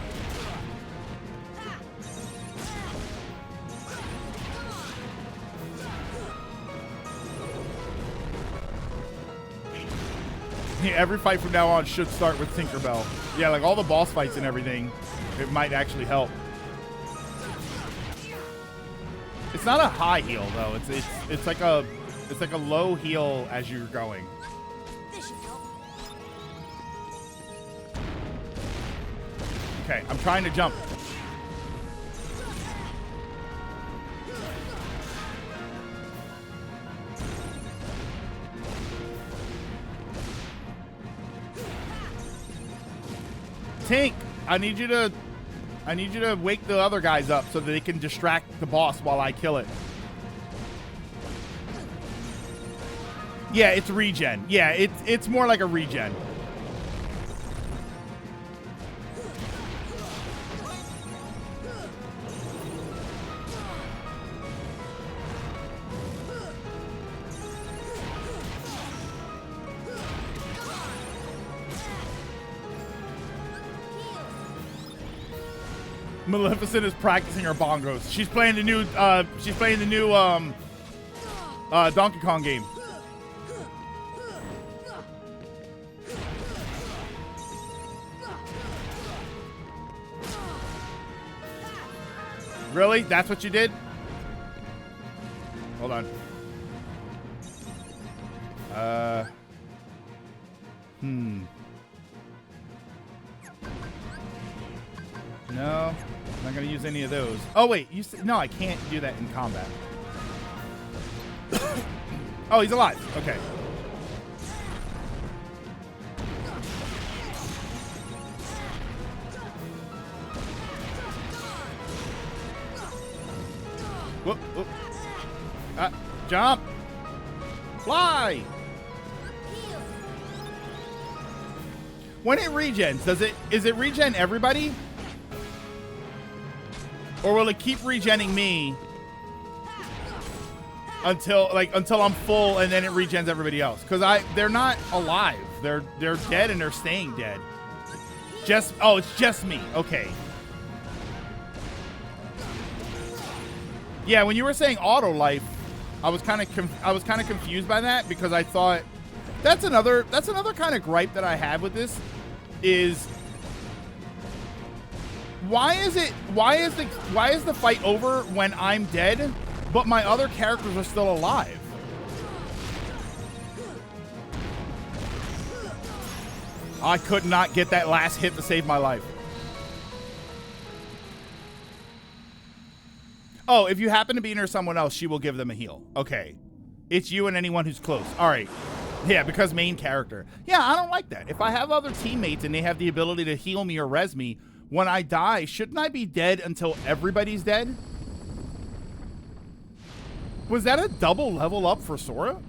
Yeah, every fight from now on should start with Tinkerbell. Yeah, like all the boss fights and everything, it might actually help. It's not a high heal though. It's like a low heal as you're going. Okay, I'm trying to jump. Tink, I need you to wake the other guys up so that they can distract the boss while I kill it. Yeah, it's regen. Yeah, it's more like a regen. Maleficent is practicing her bongos. She's playing the new Donkey Kong game. Really? That's what you did? Hold on. No, I'm not gonna use any of those. Oh wait, no, I can't do that in combat. Oh, he's alive. Okay. Whoop, whoop. Jump. Fly. When it regens, is it regen everybody? Or will it keep regenning me until I'm full and then it regens everybody else? Because they're not alive. They're dead and they're staying dead. It's just me. Okay. Yeah, when you were saying auto life, I was kind of confused by that because I thought that's another kind of gripe that I have with this is why is the fight over when I'm dead, but my other characters are still alive? I could not get that last hit to save my life. Oh, if you happen to be near someone else, she will give them a heal. Okay. It's you and anyone who's close. All right. Yeah, because main character. Yeah, I don't like that. If I have other teammates and they have the ability to heal me or res me, when I die, shouldn't I be dead until everybody's dead? Was that a double level up for Sora?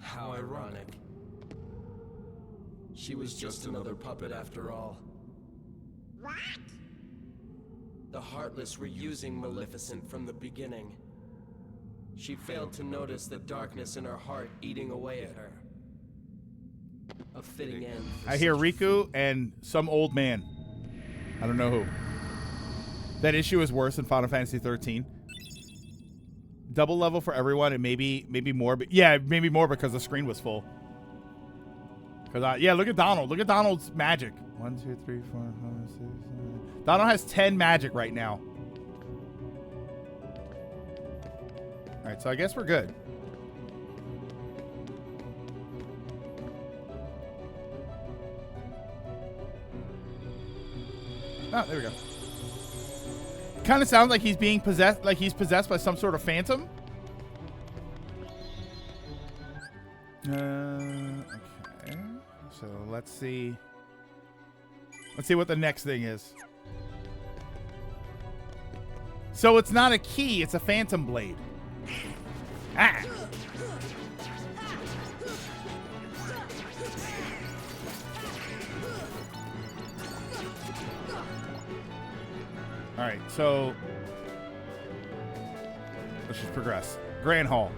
How ironic. She was just another puppet after all. What? The Heartless were using Maleficent from the beginning. She failed to notice the darkness in her heart eating away at her. A fitting end. I hear Riku and some old man. I don't know who. That issue is worse than Final Fantasy 13. Double level for everyone and maybe more, but yeah, maybe more because the screen was full. Because yeah, look at Donald. Look at Donald's magic. 1, 2, 3, 4, 5, 6, 7. Donald has 10 magic right now. All right, so I guess we're good. Oh, there we go. Kind of sounds like he's being possessed, like he's possessed by some sort of phantom. Okay. So let's see. Let's see what the next thing is. So it's not a key, it's a phantom blade. Ah! All right, so let's just progress. Grand Hall.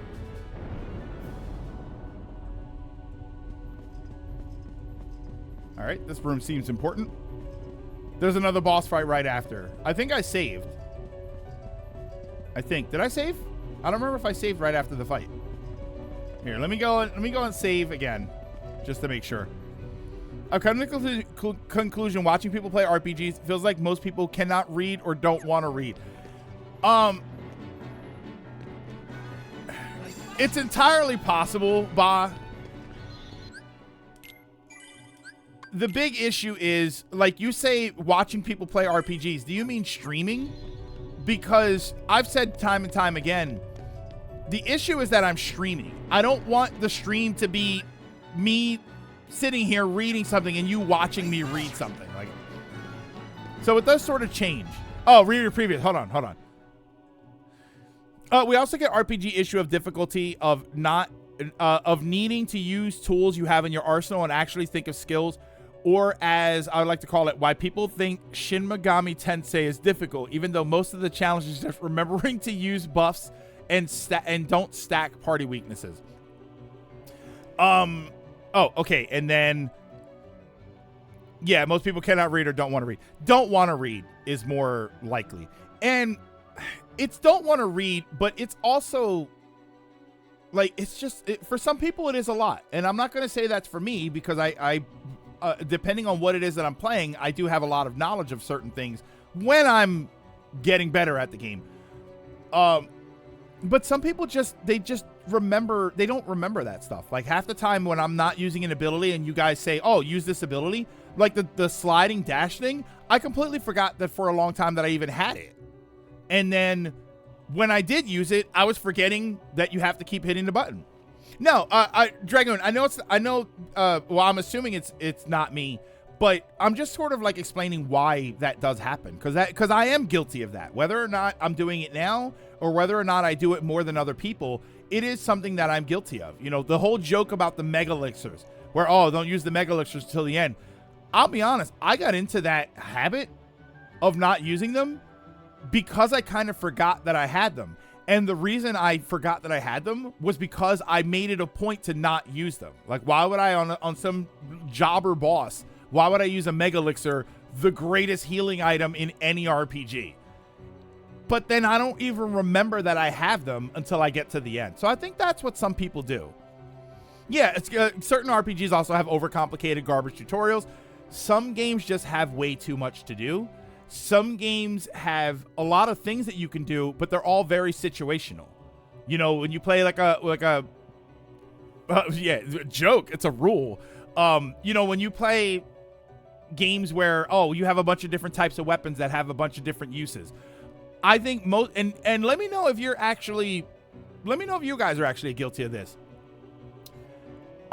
All right, this room seems important. There's another boss fight right after. I think I saved. I think. Did I save? I don't remember if I saved right after the fight. Here, let me go and save again, just to make sure. A conclusion, watching people play RPGs feels like most people cannot read or don't want to read. It's entirely possible, Ba. The big issue is, like you say, watching people play RPGs. Do you mean streaming? Because I've said time and time again, the issue is that I'm streaming. I don't want the stream to be me sitting here reading something and you watching me read something. Like, so it does sort of change. Oh, read your previous. Hold on. We also get RPG issue of difficulty of of needing to use tools you have in your arsenal and actually think of skills, or as I would like to call it, why people think Shin Megami Tensei is difficult, even though most of the challenge is just remembering to use buffs and don't stack party weaknesses. Oh, okay. And then, yeah, most people cannot read or don't want to read. Don't want to read is more likely. And it's don't want to read, but it's also, like, it's just, for some people it is a lot. And I'm not going to say that's for me because I depending on what it is that I'm playing, I do have a lot of knowledge of certain things when I'm getting better at the game. But some people they don't remember that stuff. Like half the time when I'm not using an ability and you guys say, oh, use this ability, like the sliding dash thing, I completely forgot that for a long time that I even had it. And then when I did use it, I was forgetting that you have to keep hitting the button. No, Dragoon, well, I'm assuming it's not me, but I'm just sort of like explaining why that does happen. Because I am guilty of that. Whether or not I'm doing it now or whether or not I do it more than other people, it is something that I'm guilty of. You know, the whole joke about the mega elixirs where, oh, don't use the mega elixirs till the end. I'll be honest, I got into that habit of not using them because I kind of forgot that I had them. And the reason I forgot that I had them was because I made it a point to not use them. Like, why would I on some jobber boss, Why would I use a Mega Elixir, the greatest healing item in any RPG? But then I don't even remember that I have them until I get to the end. So I think that's what some people do. Yeah, it's, certain RPGs also have overcomplicated garbage tutorials. Some games just have way too much to do. Some games have a lot of things that you can do, but they're all very situational. You know, when you play joke, it's a rule. You know, when you play games where, you have a bunch of different types of weapons that have a bunch of different uses. I think most, and let me know if you guys are actually guilty of this.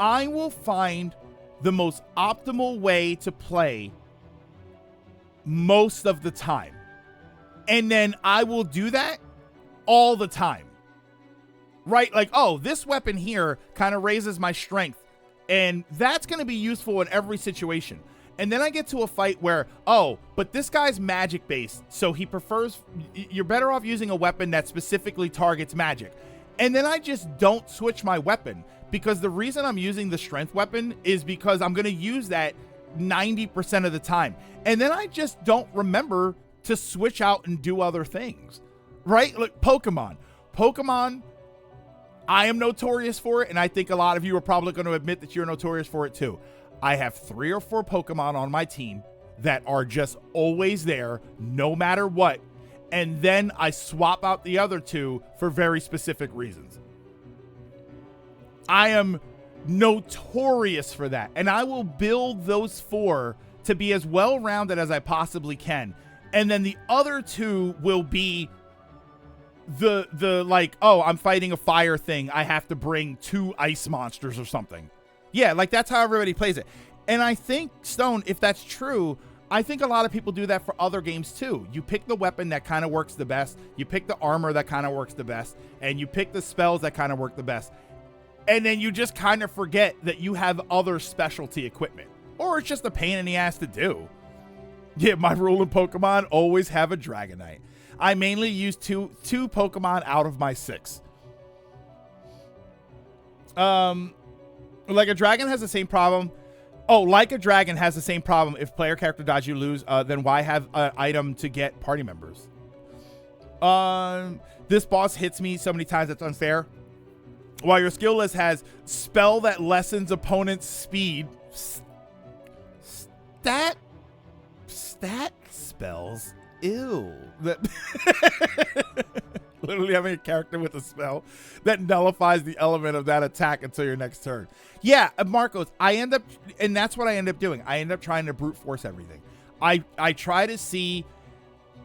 I will find the most optimal way to play most of the time. And then I will do that all the time. Right? Like, this weapon here kind of raises my strength. And that's going to be useful in every situation. And then I get to a fight where, but this guy's magic based. So you're better off using a weapon that specifically targets magic. And then I just don't switch my weapon. Because the reason I'm using the strength weapon is because I'm going to use that 90% of the time. And then I just don't remember to switch out and do other things. Right? Like Pokemon, I am notorious for it. And I think a lot of you are probably going to admit that you're notorious for it too. I have 3 or 4 Pokemon on my team that are just always there, no matter what. And then I swap out the other 2 for very specific reasons. I am notorious for that. And I will build those 4 to be as well-rounded as I possibly can. And then the other 2 will be the like, I'm fighting a fire thing. I have to bring 2 ice monsters or something. Yeah, like that's how everybody plays it. And I think, Stone, if that's true, I think a lot of people do that for other games too. You pick the weapon that kind of works the best. You pick the armor that kind of works the best. And you pick the spells that kind of work the best. And then you just kind of forget that you have other specialty equipment. Or it's just a pain in the ass to do. Yeah, my rule in Pokemon, always have a Dragonite. I mainly use two Pokemon out of my 6. Like a Dragon has the same problem. Like a Dragon has the same problem. If player character dies, you lose. Then why have an item to get party members? This boss hits me so many times that's unfair. While your skill list has spell that lessens opponent's speed. Stat spells. Ew. Literally having a character with a spell that nullifies the element of that attack until your next turn. Yeah, Marcos, and that's what I end up doing. I end up trying to brute force everything. I try to see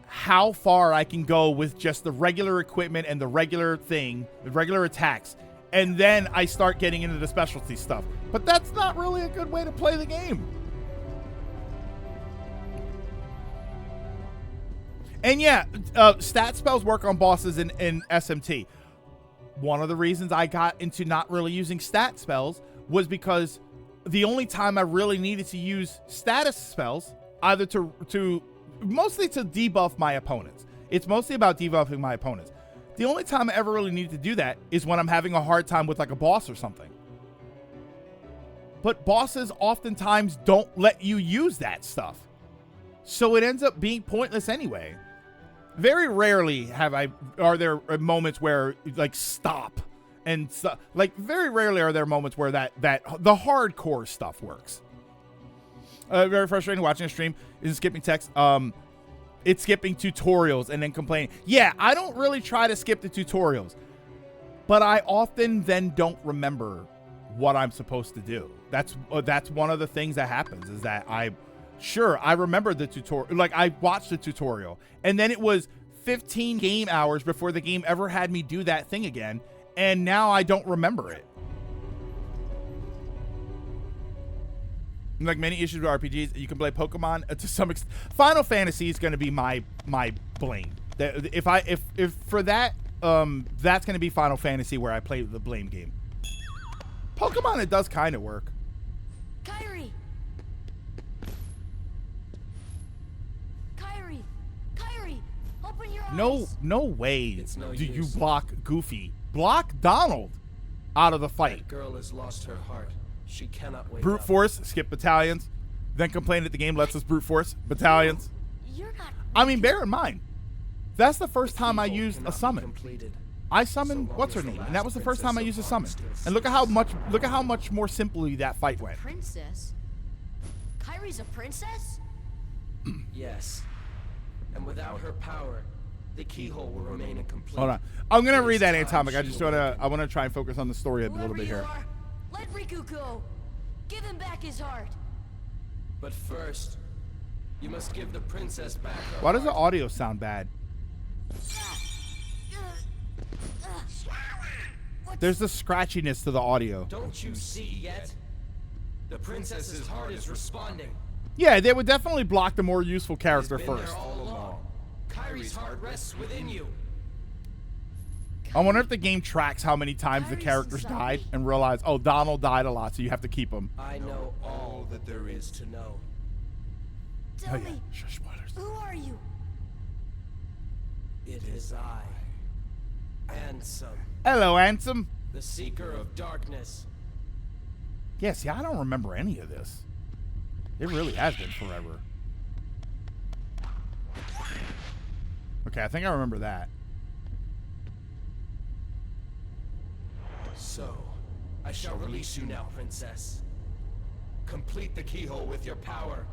how far I can go with just the regular equipment and the regular thing, the regular attacks. And then I start getting into the specialty stuff. But that's not really a good way to play the game. And yeah, stat spells work on bosses in SMT. One of the reasons I got into not really using stat spells was because the only time I really needed to use status spells, either mostly to debuff my opponents. It's mostly about debuffing my opponents. The only time I ever really needed to do that is when I'm having a hard time with like a boss or something. But bosses oftentimes don't let you use that stuff. So it ends up being pointless anyway. Very rarely are there moments where like stop and like very rarely are there moments where that the hardcore stuff works. Very frustrating watching a stream is skipping text. It's skipping tutorials and then complaining. Yeah, I don't really try to skip the tutorials, but I often then don't remember what I'm supposed to do. That's one of the things that happens is that I remember the tutorial. Like I watched the tutorial and then it was 15 game hours before the game ever had me do that thing again. And now I don't remember it. Like many issues with RPGs, you can play Pokemon to some extent. Final Fantasy is going to be my blame. If for that, that's going to be Final Fantasy where I play the blame game. Pokemon, it does kind of work. Kairi, open your eyes. No way. It's no do you use. block Goofy? Block Donald out of the fight. That girl has lost her heart. She cannot wake Brute up. force, skip battalions. then complain that the game lets us brute force battalions. You're not. I mean, bear in mind, that's the first time I Keyhole used a cannot be summon. completed. I summoned what's her name, and that was the first time I used a summon. And look at how much more simply that fight went. Princess? Kyrie's a princess? Yes. And without her power, the keyhole will remain incomplete. Hold on, I'm gonna It read is that time Atomic. I she just will wanna awaken. try and focus on the story a little Whoever bit you here. are, let Riku go. Give him back his heart. But first, you must give the princess back her Why does the heart. audio sound bad? There's the scratchiness to the audio. Don't you see yet? The princess's heart is responding. Yeah, they would definitely block the more useful It's character been first. there all along. Kyrie's heart rests within you. I wonder if the game tracks how many times the Kyrie's characters inside died me. and realize, oh, Donald died a lot, so you have to keep him. I know all that there is to know. Tell Oh, yeah. me, Shush, spoilers. who are you? It is I, Ansem, Hello, Ansem. the Seeker of Darkness. Yeah, see, I don't remember any of this. It really has been forever. Okay, I think I remember that. So, I shall release you now, princess. Complete the keyhole with your power.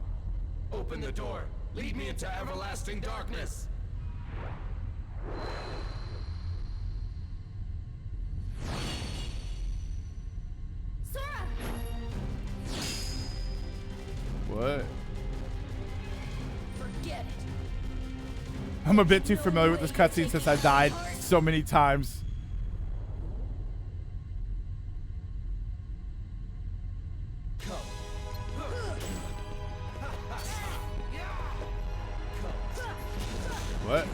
Open the door. Lead me into everlasting darkness. Sora! What? Forget it. I'm a bit too familiar with this cutscene since I died so many times. Come. What?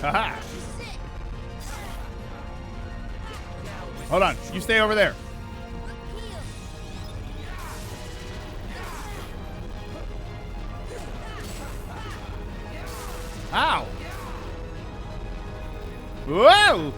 Haha. Hold on. You stay over there. Ow. Whoa.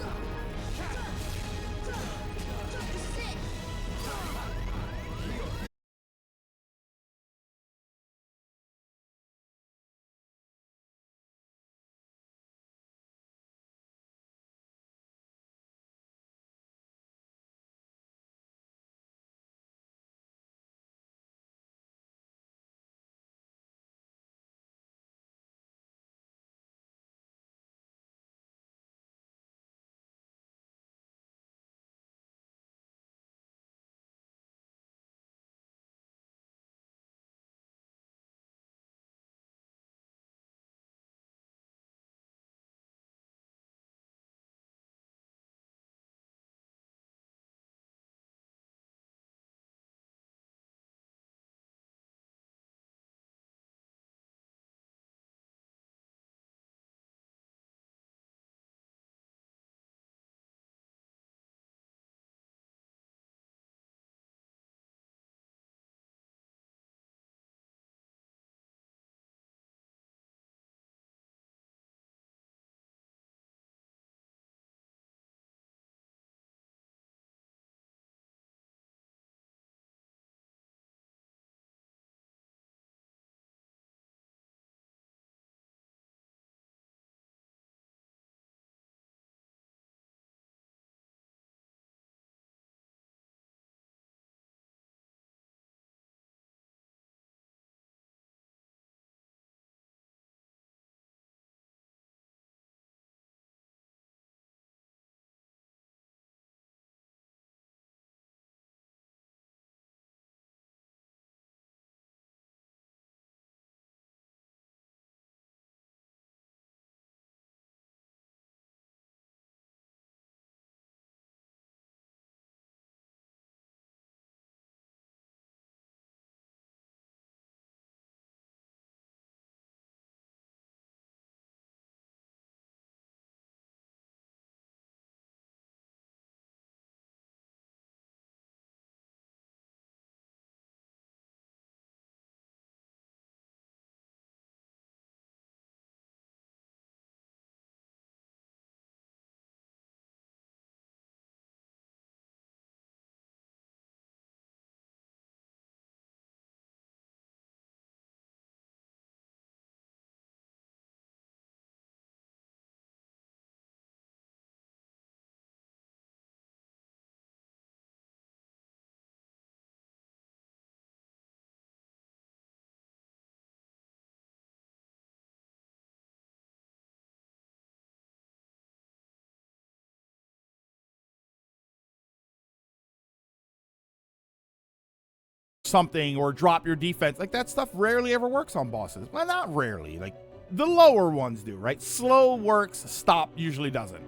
something or drop your defense. Like, that stuff rarely ever works on bosses. Well, not rarely. Like, the lower ones do, right? Slow works, stop usually doesn't.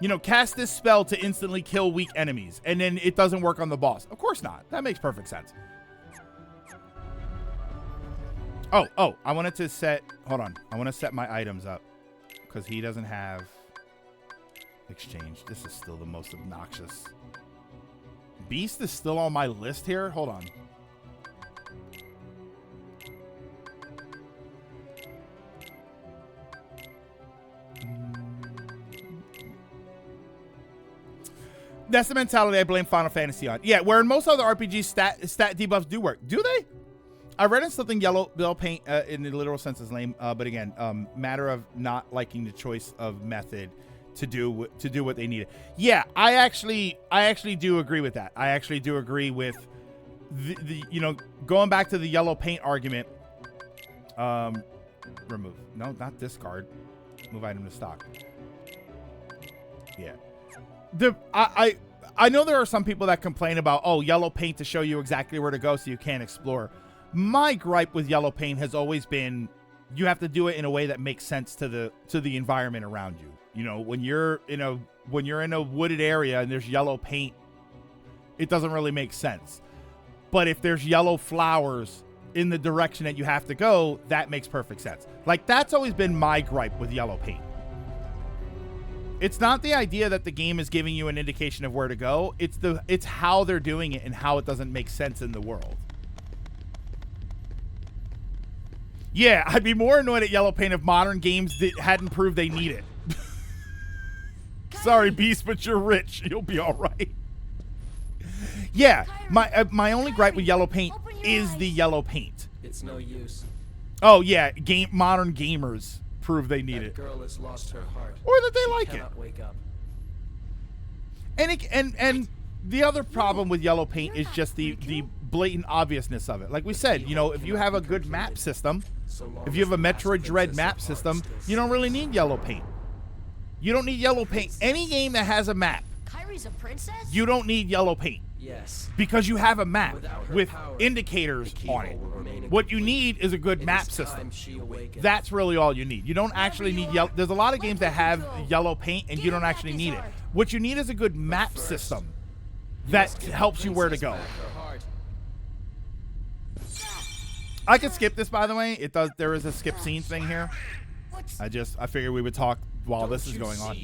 You know, cast this spell to instantly kill weak enemies, and then it doesn't work on the boss. Of course not. That makes perfect sense. Oh, I wanted to set, hold on. I want to set my items up because he doesn't have exchange. This is still the most obnoxious. Beast is still on my list here. Hold on. That's the mentality I blame Final Fantasy on. Yeah, where in most other RPGs, stat debuffs do work. Do they? I read in something yellow paint in the literal sense is lame, but again, matter of not liking the choice of method to do what they needed. Yeah, I actually do agree with that. I actually do agree with the you know, going back to the yellow paint argument. Remove. No, not discard. Move item to stock. Yeah. I know there are some people that complain about, oh, yellow paint to show you exactly where to go so you can't explore. My gripe with yellow paint has always been you have to do it in a way that makes sense to the environment around you. You know, when you're in a wooded area and there's yellow paint, it doesn't really make sense. But if there's yellow flowers in the direction that you have to go, that makes perfect sense. Like, that's always been my gripe with yellow paint. It's not the idea that the game is giving you an indication of where to go. It's how they're doing it and how it doesn't make sense in the world. Yeah, I'd be more annoyed at yellow paint if modern games hadn't proved they need it. Sorry, Beast, but you're rich. You'll be all right. Yeah, my only gripe with yellow paint is the yellow paint. It's no use. Oh yeah, modern gamers prove they need it. Girl has lost her heart. Or that they like it. Wake up. And the other problem with yellow paint is just the blatant obviousness of it. Like we said, you know, if you have a good map system, if you have a Metroid Dread map system, you don't really need yellow paint. You don't need yellow paint. Any game that has a map, Kairi's a princess? you don't need yellow paint. Yes. Because you have a map with indicators on it. What you need is a good map system. That's really all you need. You don't actually need yellow. There's a lot of games that have yellow paint and you don't actually need it. What you need is a good map system that helps you where to go. I could skip this, by the way. There is a skip scene thing here. I figured we would talk while this is going on.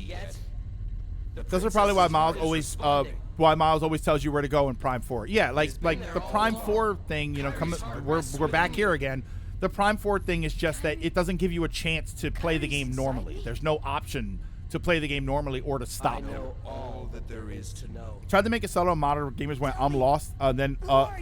This is probably why Miles always tells you where to go in Prime 4. Yeah, like the Prime 4 thing, you know, we're back here again. The Prime 4 thing is just that it doesn't give you a chance to play the game normally. There's no option to play the game normally or to stop. I know all that there is to know. Tried to make it subtle. Modern gamers went, I'm lost. Then other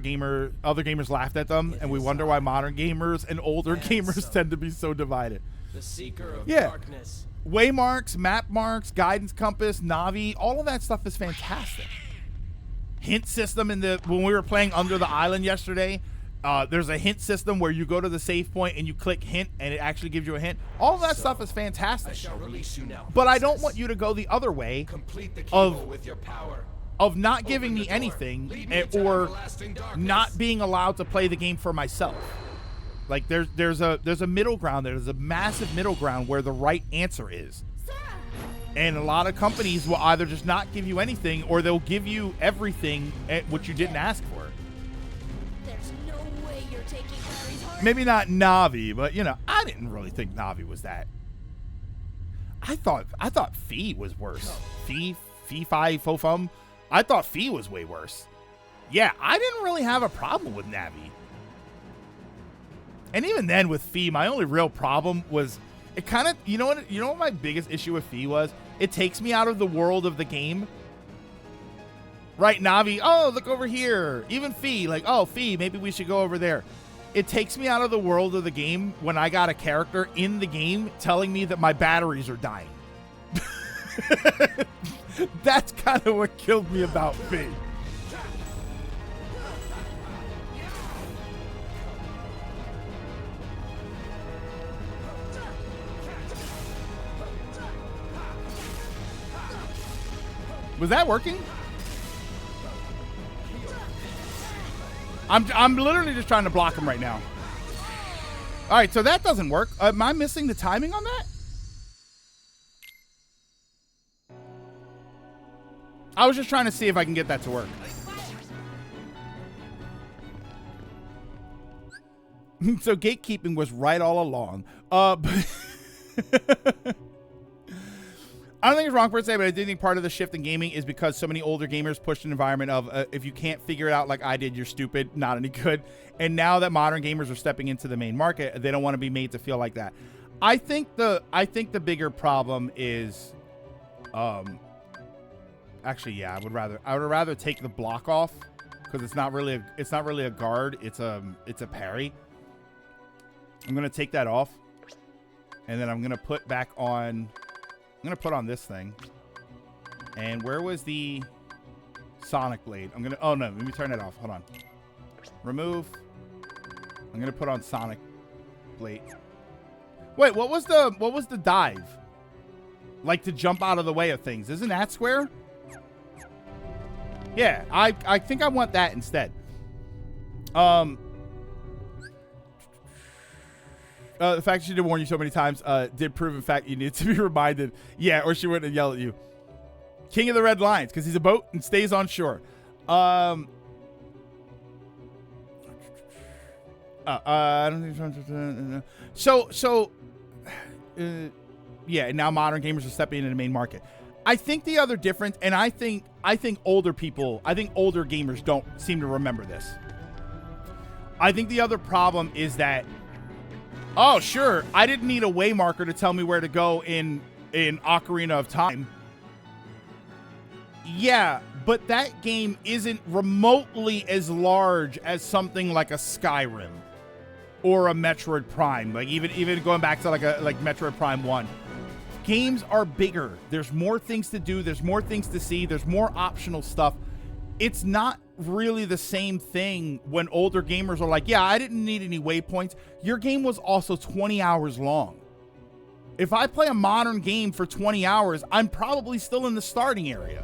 gamers laughed at them, and we wonder why modern gamers and older gamers tend to be so divided. The Seeker of Darkness. Waymarks, map marks, guidance compass, Navi, all of that stuff is fantastic. Hint system when we were playing Under the Island yesterday, there's a hint system where you go to the save point and you click hint and it actually gives you a hint. All of that stuff is fantastic. I shall release you now, but I don't want you to go the other way of not giving me anything or not being allowed to play the game for myself. Like there's a middle ground. There's a massive middle ground where the right answer is. And a lot of companies will either just not give you anything or they'll give you everything which you didn't ask for. There's no way you're taking Kairi's heart. Maybe not Navi, but you know, I didn't really think Navi was that. I thought Fee was worse. Fee Fi Fo Fum. I thought Fee was way worse. Yeah, I didn't really have a problem with Navi. And even then with Fee, my only real problem was it kind of, you know what my biggest issue with Fee was? It takes me out of the world of the game. Right, Navi, oh, look over here. Even Fee, like, oh, Fee, maybe we should go over there. It takes me out of the world of the game when I got a character in the game telling me that my batteries are dying. That's kind of what killed me about Fee. Was that working? I'm literally just trying to block him right now. All right, so that doesn't work. Am I missing the timing on that? I was just trying to see if I can get that to work. So gatekeeping was right all along. But I don't think it's wrong per se, but I do think part of the shift in gaming is because so many older gamers pushed an environment of if you can't figure it out like I did, you're stupid, not any good. And now that modern gamers are stepping into the main market, they don't want to be made to feel like that. I think the bigger problem is, actually, yeah, I would rather take the block off because it's not really a guard, it's a parry. I'm gonna take that off, and then I'm gonna put back on. I'm gonna put on this thing. And where was the Sonic Blade? Oh no, let me turn it off. Hold on. Remove. I'm gonna put on Sonic Blade. Wait, what was the dive? Like to jump out of the way of things. Isn't that square? Yeah, I think I want that instead. The fact she did warn you so many times did prove, in fact, you need to be reminded. Yeah, or she wouldn't have yelled at you. King of the Red Lions, because he's a boat and stays on shore. I don't think so. Yeah, now modern gamers are stepping into the main market. I think the other difference, and I think older gamers don't seem to remember this. I think the other problem is that, oh, sure, I didn't need a way marker to tell me where to go in Ocarina of Time. Yeah, but that game isn't remotely as large as something like a Skyrim or a Metroid Prime. Like even going back to like Metroid Prime 1. Games are bigger. There's more things to do. There's more things to see. There's more optional stuff. It's not really the same thing when older gamers are like, yeah, I didn't need any waypoints. Your game was also 20 hours long. If I play a modern game for 20 hours, I'm probably still in the starting area.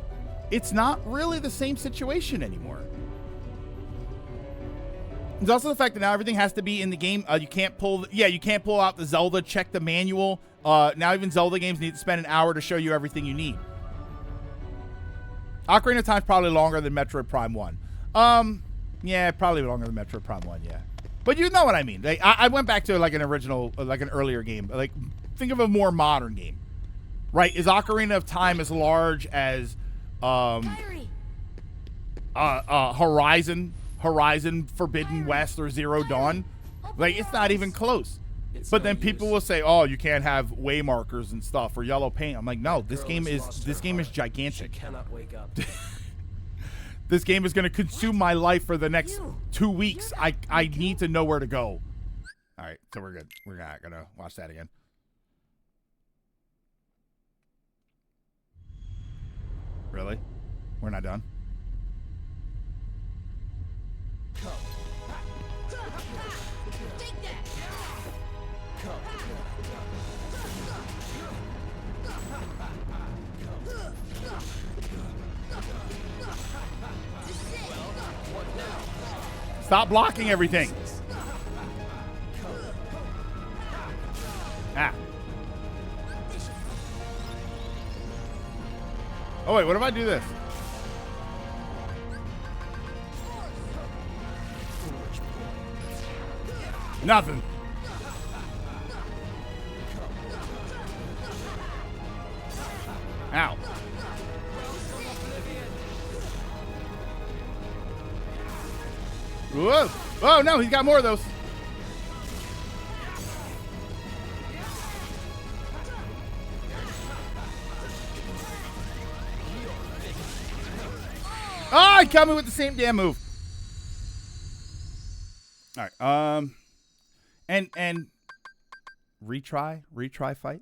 It's not really the same situation anymore. There's also the fact that now everything has to be in the game. You can't pull out the Zelda, check the manual. Now even Zelda games need to spend an hour to show you everything you need. Ocarina of Time's probably longer than Metroid Prime 1. Yeah, probably longer than Metroid Prime 1, yeah. But you know what I mean. Like, I went back to like an original, like an earlier game. Like, think of a more modern game. Right? Is Ocarina of Time as large as Horizon Forbidden West or Zero Dawn? Like, it's not even close. But then people will say, "Oh, you can't have way markers and stuff or yellow paint." I'm like, "No, this game is gigantic. She cannot wake up. This game is going to consume my life for the next 2 weeks. I need to know where to go." All right, so we're good. We're not going to watch that again. Really? We're not done? Stop blocking everything. Ah. Oh wait, what if I do this? Nothing. Ow. Whoa. Oh no, he's got more of those. Oh, he got me with the same damn move. All right. And retry fight.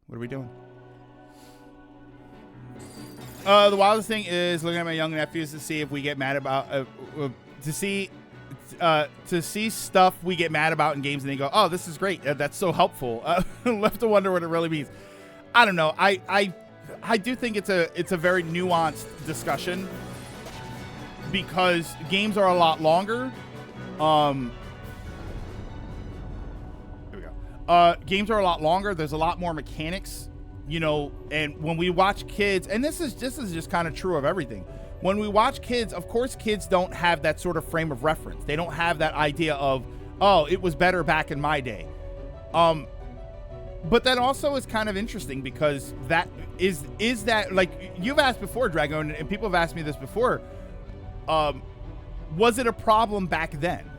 What are we doing? The wildest thing is looking at my young nephews to see if we get mad about to see stuff we get mad about in games, and they go, "Oh, this is great. That's so helpful." Left to wonder what it really means. I don't know. I do think it's a very nuanced discussion, because games are a lot longer. Here we go. Games are a lot longer. There's a lot more mechanics, you know, and when we watch kids, and this is just kind of true of everything. When we watch kids, of course, kids don't have that sort of frame of reference. They don't have that idea of, oh, it was better back in my day. But that also is kind of interesting because that is that, like you've asked before, Dragon, and people have asked me this before, was it a problem back then?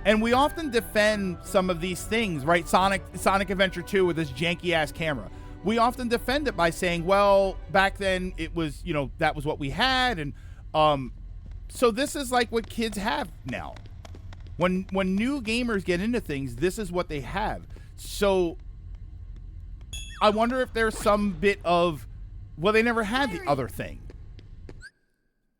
And we often defend some of these things, right? Sonic Adventure 2 with this janky ass camera. We often defend it by saying, well, back then it was, you know, that was what we had. And so this is like what kids have now. When new gamers get into things, this is what they have. So I wonder if there's some bit of, well, they never had the other thing.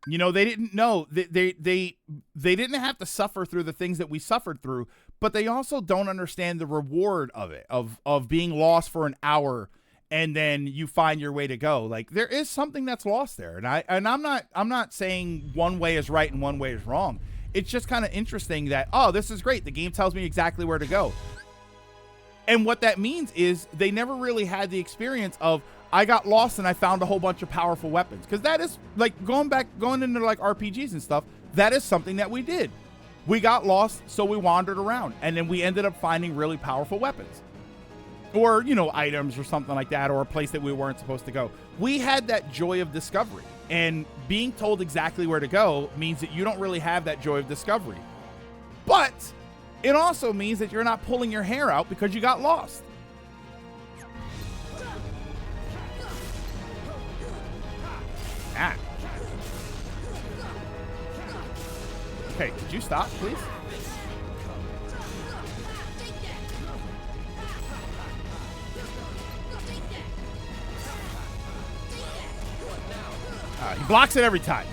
You know, they didn't know. They didn't have to suffer through the things that we suffered through, but they also don't understand the reward of it, of being lost for an hour and then you find your way to go. Like, there is something that's lost there. And I'm not saying one way is right and one way is wrong. It's just kind of interesting that, oh, this is great. The game tells me exactly where to go. And what that means is they never really had the experience of, I got lost and I found a whole bunch of powerful weapons. Because that is, like, going into like RPGs and stuff, that is something that we did. We got lost, so we wandered around. And then we ended up finding really powerful weapons. Or, you know, items or something like that, or a place that we weren't supposed to go. We had that joy of discovery. And being told exactly where to go means that you don't really have that joy of discovery. But it also means that you're not pulling your hair out because you got lost. Ah. Okay, could you stop, please? He blocks it every time.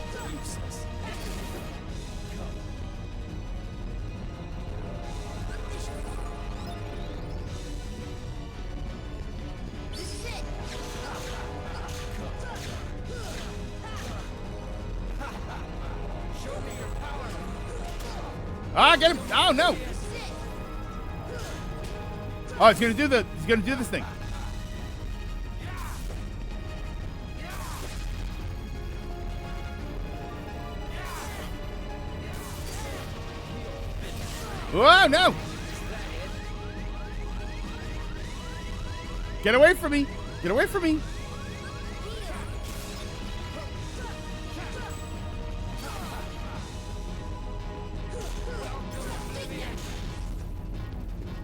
Ah, get him! Oh no! Oh, he's gonna do this thing. Oh no! Get away from me! Get away from me!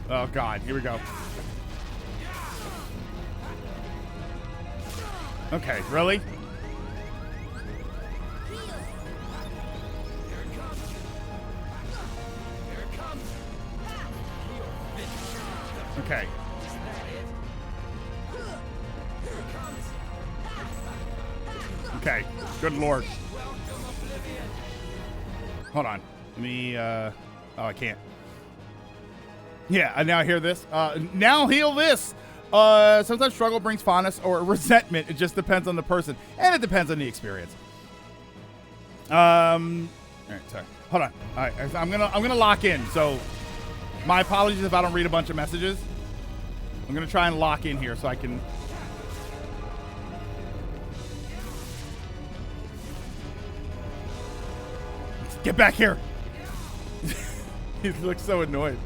Oh God, here we go. Okay, really? Okay. Okay, good Lord. Hold on. Let me, oh, I can't. Yeah, I now hear this. Now heal this. Sometimes struggle brings fondness or resentment. It just depends on the person, and it depends on the experience. All right, sorry. Hold on. All right, I'm gonna lock in. So, my apologies if I don't read a bunch of messages. I'm gonna try and lock in here so I can. Get back here. He looks so annoyed.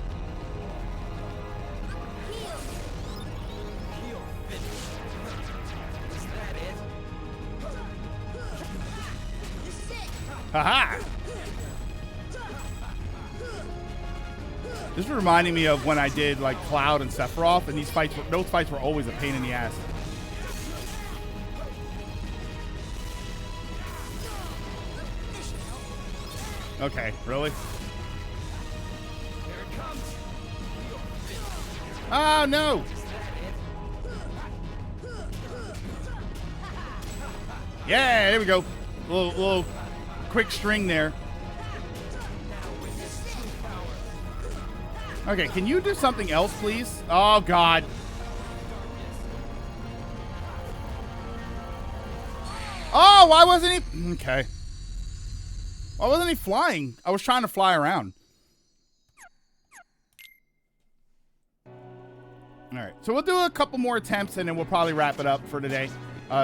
Haha! This is reminding me of when I did like Cloud and Sephiroth, and those fights were always a pain in the ass. Okay, really? Oh no! Yeah, there we go. Little quick string there. Okay, can you do something else, please? Oh, God. Oh, why wasn't he? Okay. Why wasn't he flying? I was trying to fly around. All right, so we'll do a couple more attempts, and then we'll probably wrap it up for today.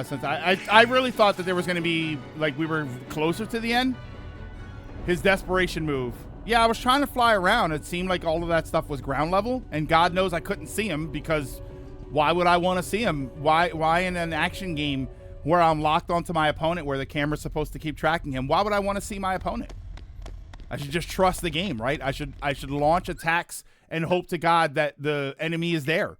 Since I really thought that there was going to be, like, we were closer to the end. His desperation move. Yeah, I was trying to fly around. It seemed like all of that stuff was ground level, and God knows I couldn't see him because why would I want to see him? Why in an action game where I'm locked onto my opponent where the camera's supposed to keep tracking him, why would I want to see my opponent? I should just trust the game, right? I should launch attacks and hope to God that the enemy is there.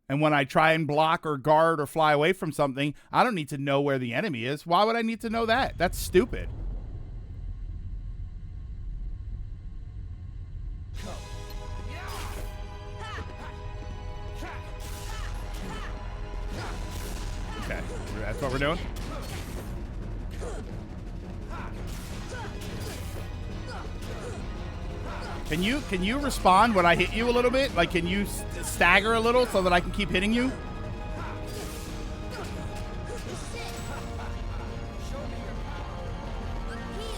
And when I try and block or guard or fly away from something, I don't need to know where the enemy is. Why would I need to know that? That's stupid. Okay, that's what we're doing. Can you respond when I hit you a little bit? Like, can you stagger a little so that I can keep hitting you?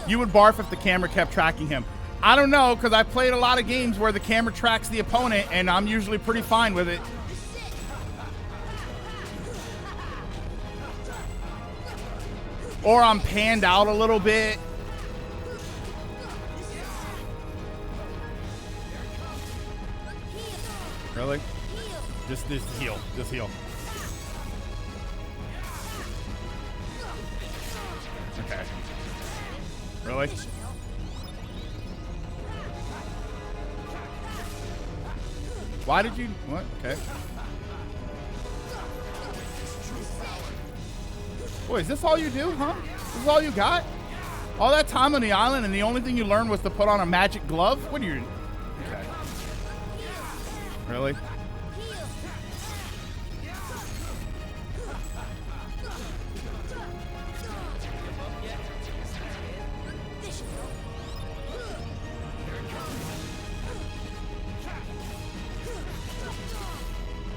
You would barf if the camera kept tracking him. I don't know, because I've played a lot of games where the camera tracks the opponent, and I'm usually pretty fine with it. Or I'm panned out a little bit. Really? Just heal. Just heal. Okay. Really? Why did you... What? Okay. Boy, is this all you do, huh? This is all you got? All that time on the island and the only thing you learned was to put on a magic glove? What are you... Okay. Really?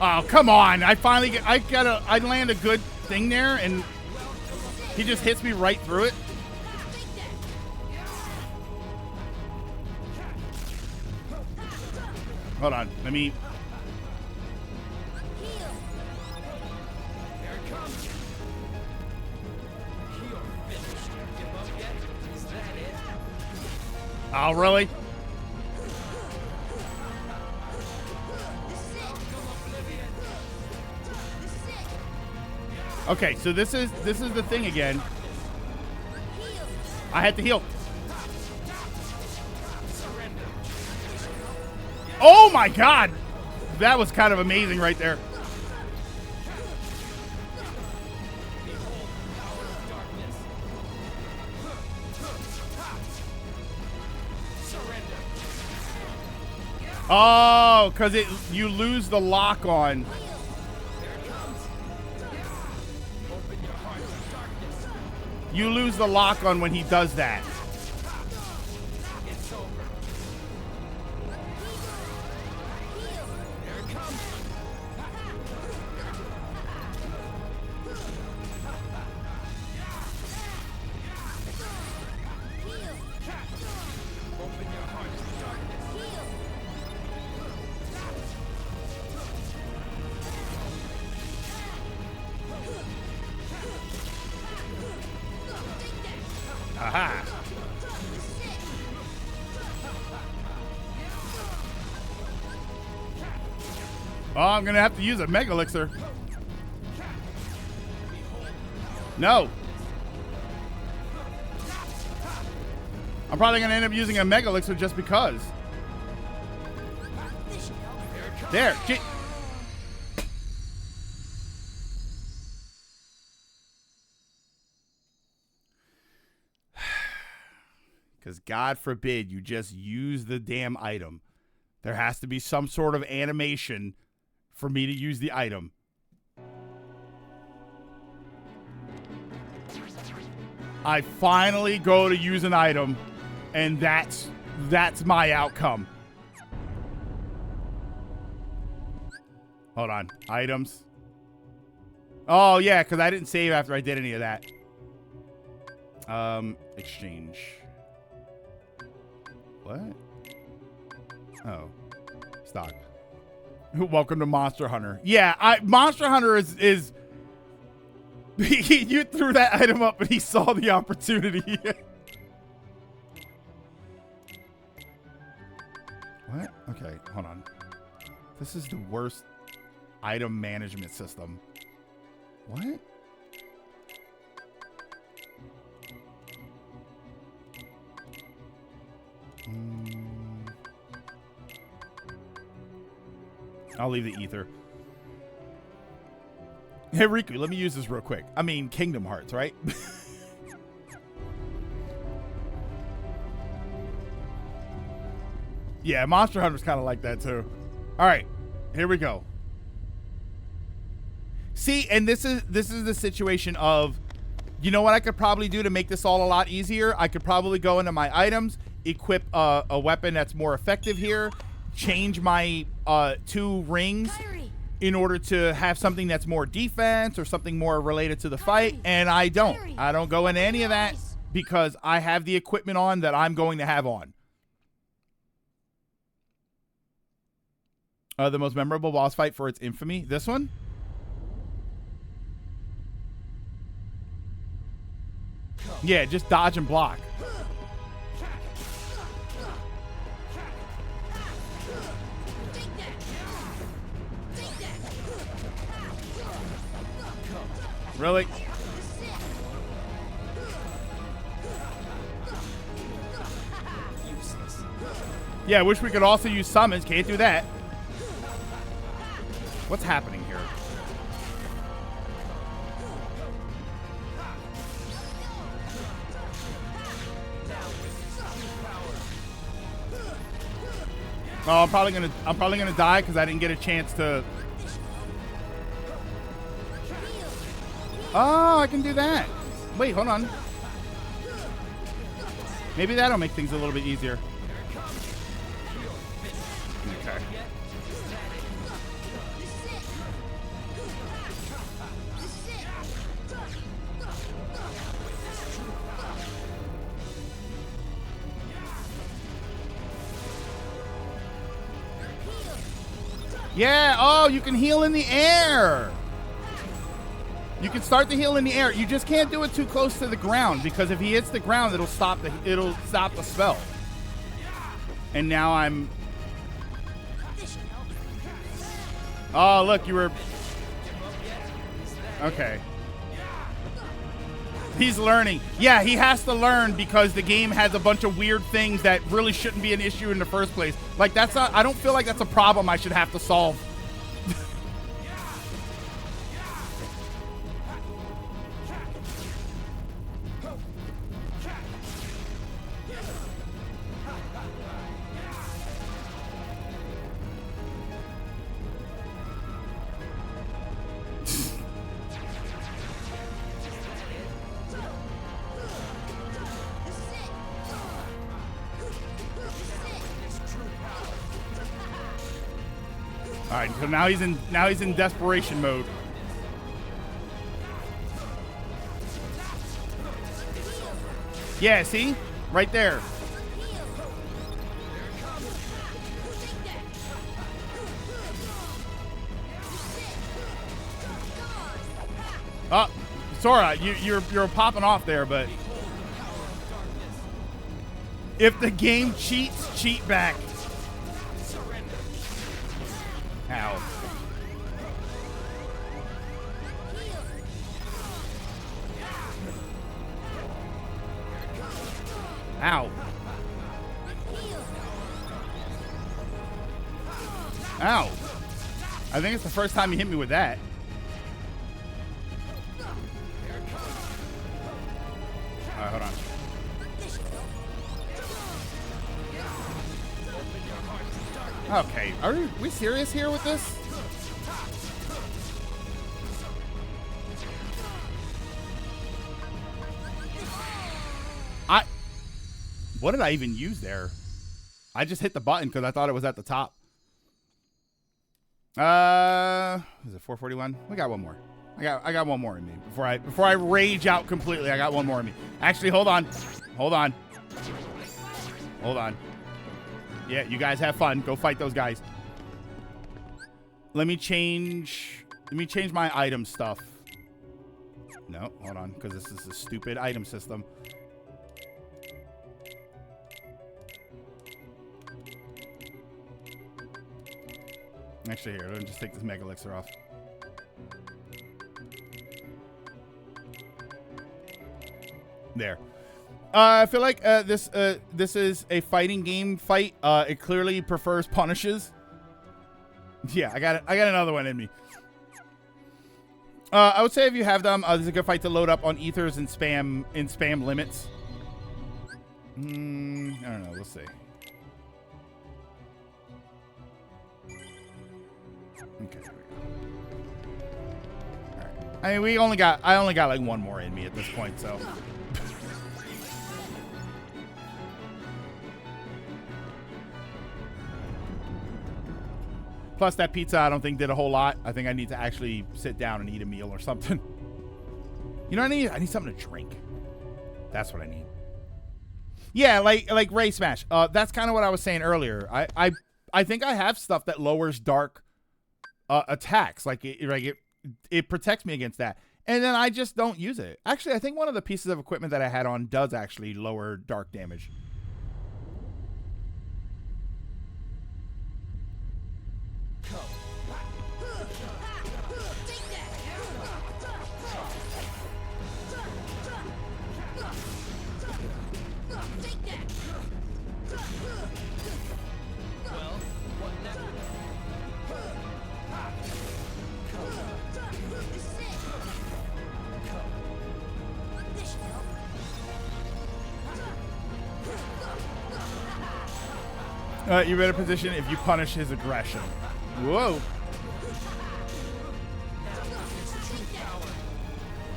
Oh, come on. I finally get... I land a good thing there, and he just hits me right through it. Hold on. Let me... Oh, really? Okay, so this is the thing again. I had to heal. Oh my God! That was kind of amazing right there. Oh, because you lose the lock on. You lose the lock on when he does that. Aha. Oh, I'm gonna have to use a Mega Elixir. No. I'm probably gonna end up using a Mega Elixir just because. There. Because God forbid you just use the damn item. There has to be some sort of animation for me to use the item. I finally go to use an item, and that's my outcome. Hold on. Items. Oh, yeah, because I didn't save after I did any of that. Exchange. What? Oh. Stock. Welcome to Monster Hunter. Yeah, Monster Hunter is you threw that item up and he saw the opportunity. What? Okay, hold on. This is the worst item management system. What? I'll leave the ether. Hey, Riku, let me use this real quick. I mean, Kingdom Hearts, right? Yeah, Monster Hunter's kind of like that, too. All right, here we go. See, and this is the situation of, you know what I could probably do to make this all a lot easier? I could probably go into my items, equip a weapon that's more effective here, change my 2 rings in order to have something that's more defense or something more related to the fight, and I don't. I don't go into any of that because I have the equipment on that I'm going to have on. The most memorable boss fight for its infamy. This one? Yeah, just dodge and block. Really? Yeah, I wish we could also use summons. Can't do that. What's happening here? Oh, I'm probably gonna die because I didn't get a chance to. Oh, I can do that. Wait, hold on. Maybe that'll make things a little bit easier. Okay. Yeah, oh, you can heal in the air. You can start to heal in the air. You just can't do it too close to the ground because if he hits the ground, it'll stop the spell. And now I'm. Oh, look, you were. Okay. He's learning. Yeah, he has to learn because the game has a bunch of weird things that really shouldn't be an issue in the first place. Like that's not. I don't feel like that's a problem I should have to solve. All right, so now he's in desperation mode. Yeah, see? Right there. Oh, Sora, you're popping off there, but if the game cheats, cheat back. Ow. Ow. Ow. I think it's the first time you hit me with that. All right, hold on. Okay, are we serious here with this? What did I even use there? I just hit the button because I thought it was at the top. Is it 441? We got one more. I got one more in me before I rage out completely. I got one more in me. Actually, hold on. Yeah, you guys have fun. Go fight those guys. Let me change my item stuff. No, hold on, because this is a stupid item system. Actually, here, let me just take this Mega Elixir off. There. I feel like this is a fighting game fight. It clearly prefers punishes. Yeah, I got another one in me. I would say if you have them, this is a good fight to load up on ethers and spam limits. I don't know. Let's see. Okay, there we go. All right. I mean, I only got like one more in me at this point, so. Plus, that pizza I don't think did a whole lot. I think I need to actually sit down and eat a meal or something. You know what I need? I need something to drink. That's what I need. Yeah, like Ray Smash. That's kind of what I was saying earlier. I think I have stuff that lowers dark attacks. Like it protects me against that. And then I just don't use it. Actually, I think one of the pieces of equipment that I had on does actually lower dark damage. You're better position if you punish his aggression. Whoa.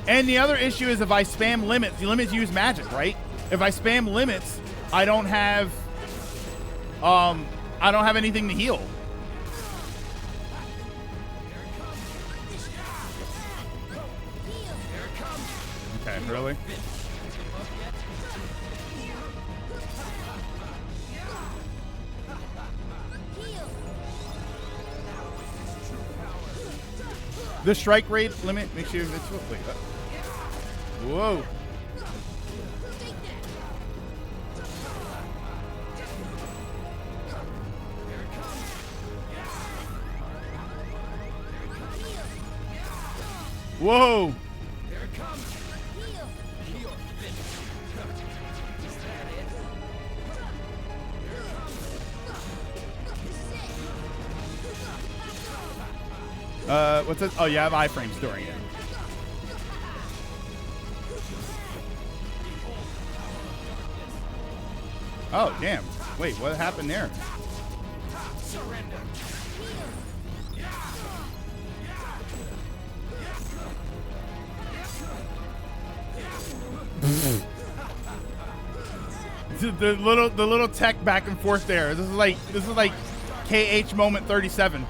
And the other issue is if I spam limits, the limits use magic, right? If I spam limits, I don't have anything to heal. Okay, really? The strike rate limit makes you. Wait, whoa. Whoa. What's this? Oh, you have iframes during it. Oh, damn. Wait, what happened there? the little tech back and forth there. This is like KH moment 37.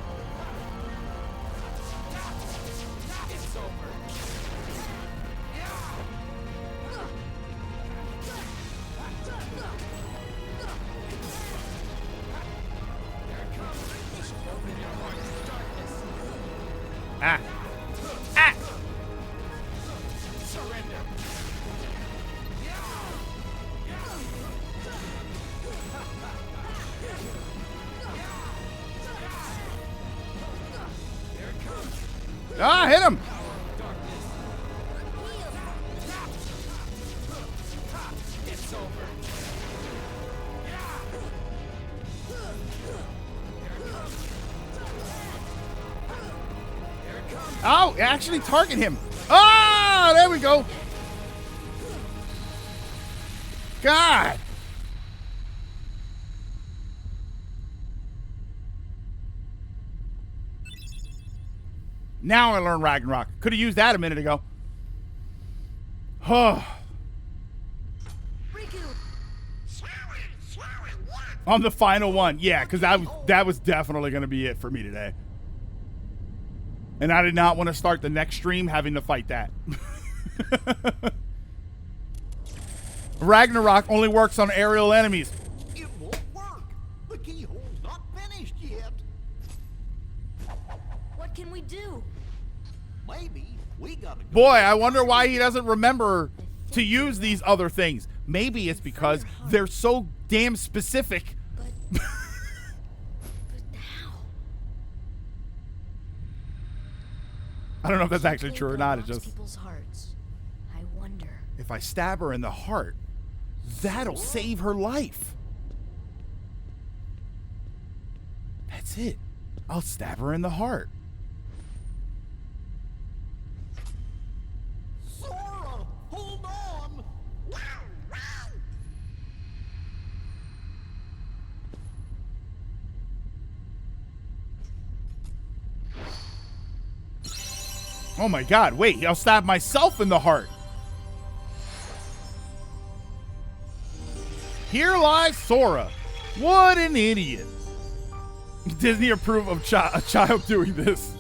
Ah, hit him! Oh, actually target him. Ah, there we go. God. Now I learned Ragnarok. Could have used that a minute ago. On the final one. Yeah, because that was definitely going to be it for me today. And I did not want to start the next stream having to fight that. Ragnarok only works on aerial enemies. It won't work. The keyhole's not finished yet. What can we do? Maybe we gotta go. Boy, I wonder why he doesn't remember to use these other things. Maybe it's because they're so damn specific. But how? I don't know if that's actually true or not. It's just People's hearts. I wonder. if I stab her in the heart, that'll save her life. That's it. I'll stab her in the heart. Sora, hold on. Oh my god, wait, I'll stab myself in the heart. Here lies Sora. What an idiot. Disney approve of a child doing this.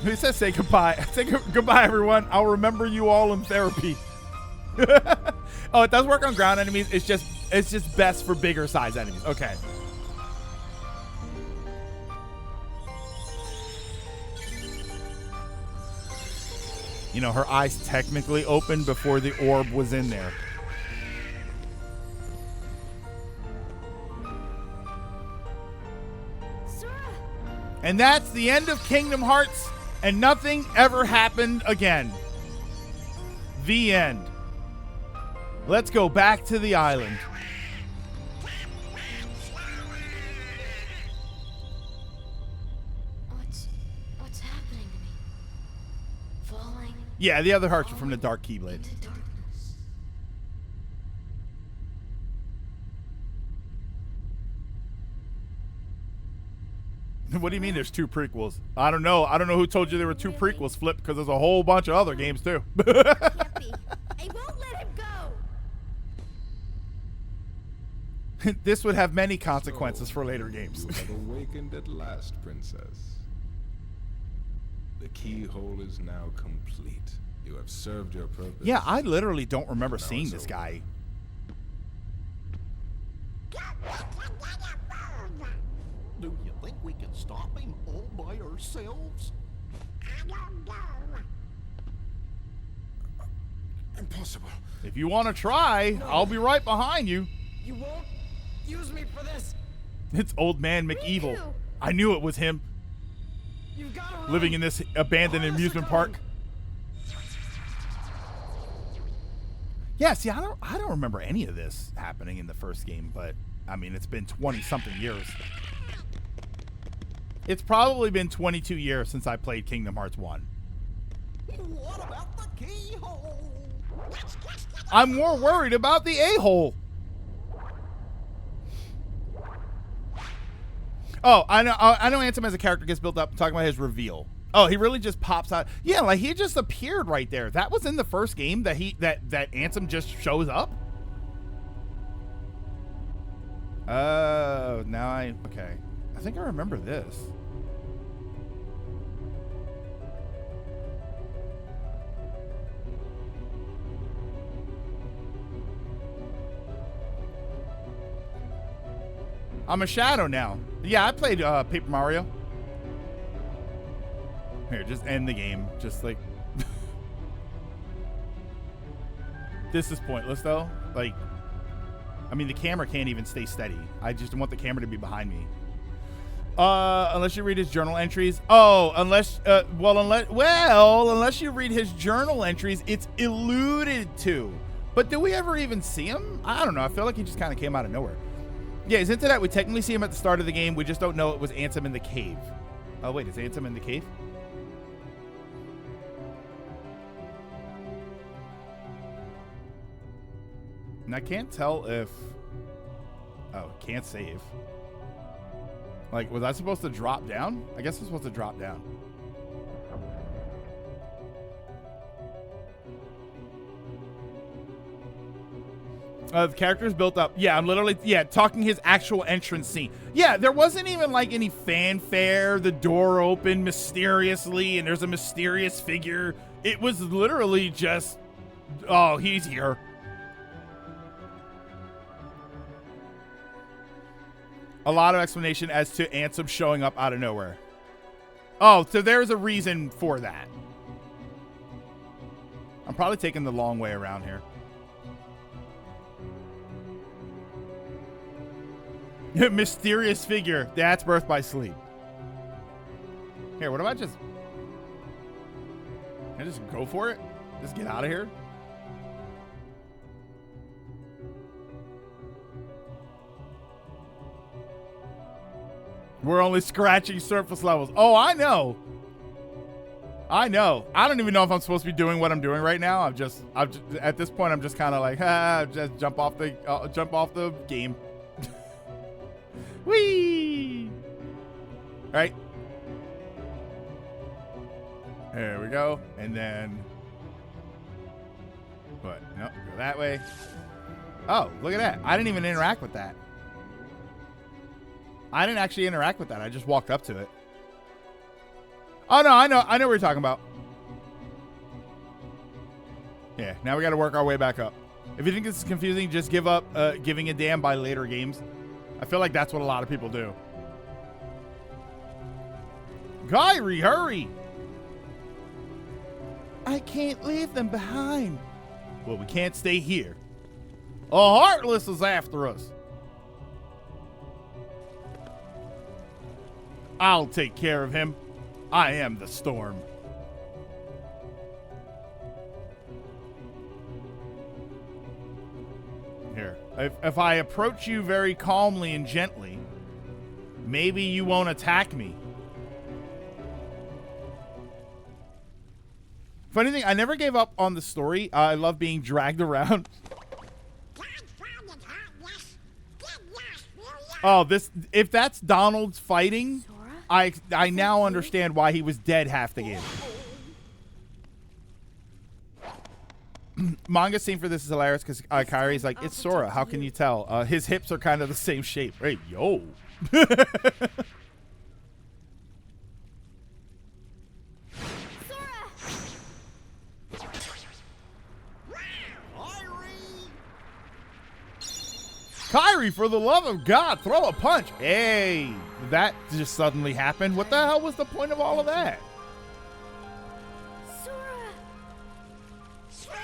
He says say goodbye. Say goodbye, everyone. I'll remember you all in therapy. Oh, it does work on ground enemies. It's just best for bigger size enemies. Okay. You know, her eyes technically opened before the orb was in there. And that's the end of Kingdom Hearts, and nothing ever happened again. The end. Let's go back to the island. What's happening to me? Falling Yeah, the other hearts are from the Dark Keyblade. into darkness. What do you mean there's two prequels? I don't know. I don't know who told you there were two prequels, Flip, because there's a whole bunch of other games, too. Can't be. I won't let him go. This would have many consequences for later games. You have awakened at last, princess. The keyhole is now complete. You have served your purpose. Yeah, I literally don't remember Now seeing it's this over. guy. Do you think we can stop him all by ourselves? I don't know. Impossible. If you want to try, I'll be right behind you. You won't use me for this. It's Old Man McEvil. Riku! I knew it was him, You've got to run. living in this abandoned All of us are amusement coming. park. Yeah, see, I don't remember any of this happening in the first game, but I mean, it's been 20-something years. It's probably been 22 years since I played Kingdom Hearts 1. What about the keyhole? I'm more worried about the a-hole. Oh, I know Ansem as a character gets built up. I'm talking about his reveal. Oh, he really just pops out. Yeah, like he just appeared right there. That was in the first game that that Ansem just shows up. Oh, okay. I think I remember this. I'm a Shadow now. Yeah, I played Paper Mario. Here, just end the game. Just like... This is pointless, though. Like, I mean, the camera can't even stay steady. I just want the camera to be behind me. Unless you read his journal entries. Oh, unless you read his journal entries, it's alluded to. But do we ever even see him? I don't know. I feel like he just kind of came out of nowhere. Yeah, he's into that. We technically see him at the start of the game. We just don't know it was Ansem in the cave. Oh, wait, is Ansem in the cave? And I can't tell if... Oh, can't save. Like, was I supposed to drop down? I guess I'm supposed to drop down. The character's built up. Yeah, I'm literally, talking his actual entrance scene. Yeah, there wasn't even like any fanfare. The door opened mysteriously and there's a mysterious figure. It was literally just, oh, he's here. A lot of explanation as to Ansem showing up out of nowhere. Oh, so there's a reason for that. I'm probably taking the long way around here. Mysterious figure. That's Birth by Sleep. Here, what if I just... Can I just go for it? Just get out of here? We're only scratching surface levels. Oh, I know. I know. I don't even know if I'm supposed to be doing what I'm doing right now. I'm just at this point, I'm just kind of like, just jump off the game. Whee! All right. There we go. And then, what? Nope, go that way. Oh, look at that. I didn't even interact with that. I didn't actually interact with that. I just walked up to it. Oh, no, I know what you're talking about. Yeah, now we got to work our way back up. If you think this is confusing, just give up giving a damn by later games. I feel like that's what a lot of people do. Kyrie, hurry! I can't leave them behind. Well, we can't stay here. A Heartless is after us. I'll take care of him. I am the storm. Here, if I approach you very calmly and gently, maybe you won't attack me. Funny thing, I never gave up on the story. I love being dragged around. Oh, if that's Donald's fighting, I now understand why he was dead half the game. Manga scene for this is hilarious because Kyrie's like, it's Sora. How can you tell? His hips are kind of the same shape. Hey, yo. Kyrie, for the love of God, throw a punch. Hey, that just suddenly happened. What the hell was the point of all of that? Sora!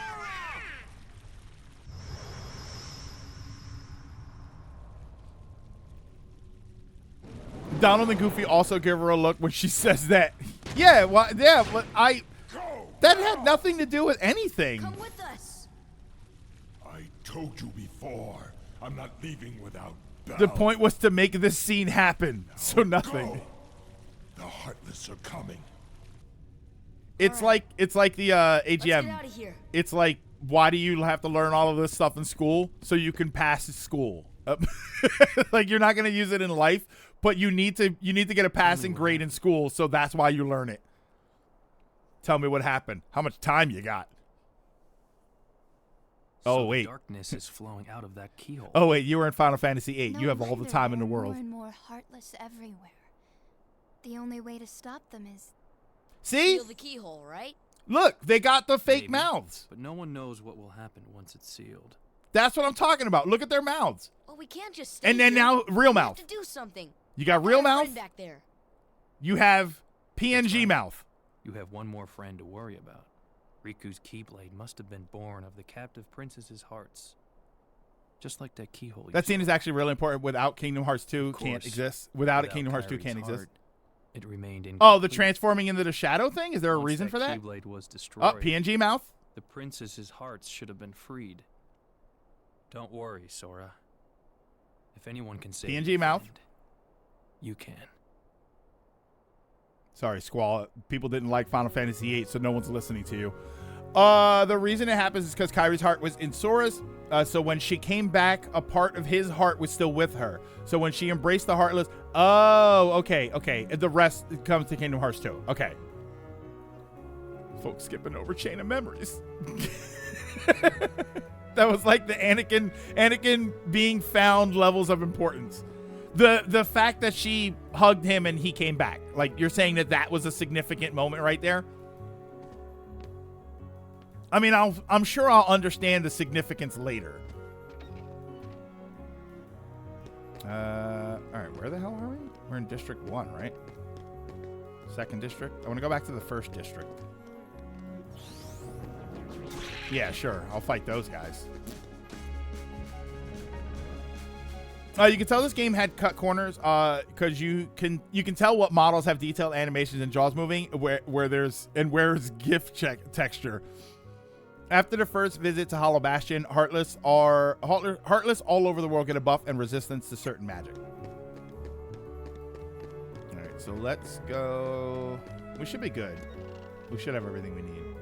Donald and Goofy also give her a look when she says that. Yeah, well, yeah, but that had nothing to do with anything. Come with us. I told you before. I'm not leaving without Belle. The point was to make this scene happen, so nothing. Go. The Heartless are coming. It's like the AGM. Let's get out of here. It's like, why do you have to learn all of this stuff in school so you can pass school? Like, you're not gonna use it in life, but you need to get a passing grade in school, so that's why you learn it. Tell me what happened. How much time you got? So oh wait. Darkness is flowing out of that keyhole. Oh wait, you were in Final Fantasy VIII. No You have all the wonder time in the there are world. More and more Heartless everywhere. The only way to stop them is See? Seal the keyhole, right? Look, they got the fake Maybe, mouths. But no one knows what will happen once it's sealed. That's what I'm talking about. Look at their mouths. Well, we can't just stay And then here. now real We mouth. have to do something. You got I real have a mouth. friend back there. You have PNG right. mouth. You have one more friend to worry about. Riku's Keyblade must have been born of the captive princess's hearts. Just like that keyhole. That scene is actually really important. Without Kingdom Hearts 2 can't exist. Without it, Kingdom Hearts 2 can't Kyrie's exist. heart, it remained incomplete. Oh, the transforming into the shadow thing? Is there a Once reason for that? Keyblade was destroyed. Oh, PNG mouth. The princess's hearts should have been freed. Don't worry, Sora. If anyone can save PNG your mouth. friend, you can. Sorry, Squall. People didn't like Final Fantasy VIII, so no one's listening to you. The reason it happens is because Kyrie's heart was in Sora's. So when she came back, a part of his heart was still with her. So when she embraced the Heartless, oh, okay. The rest comes to Kingdom Hearts 2. Okay. Folks skipping over Chain of Memories. That was like the Anakin being found levels of importance. The fact that she hugged him and he came back. Like, you're saying that was a significant moment right there? I mean, I'm sure I'll understand the significance later. All right, where the hell are we? We're in District 1, right? Second district? I want to go back to the first district. Yeah, sure. I'll fight those guys. You can tell this game had cut corners because you can tell what models have detailed animations and jaws moving where there's GIF texture. After the first visit to Hollow Bastion, Heartless all over the world get a buff and resistance to certain magic. All right, so let's go. We should be good. We should have everything we need.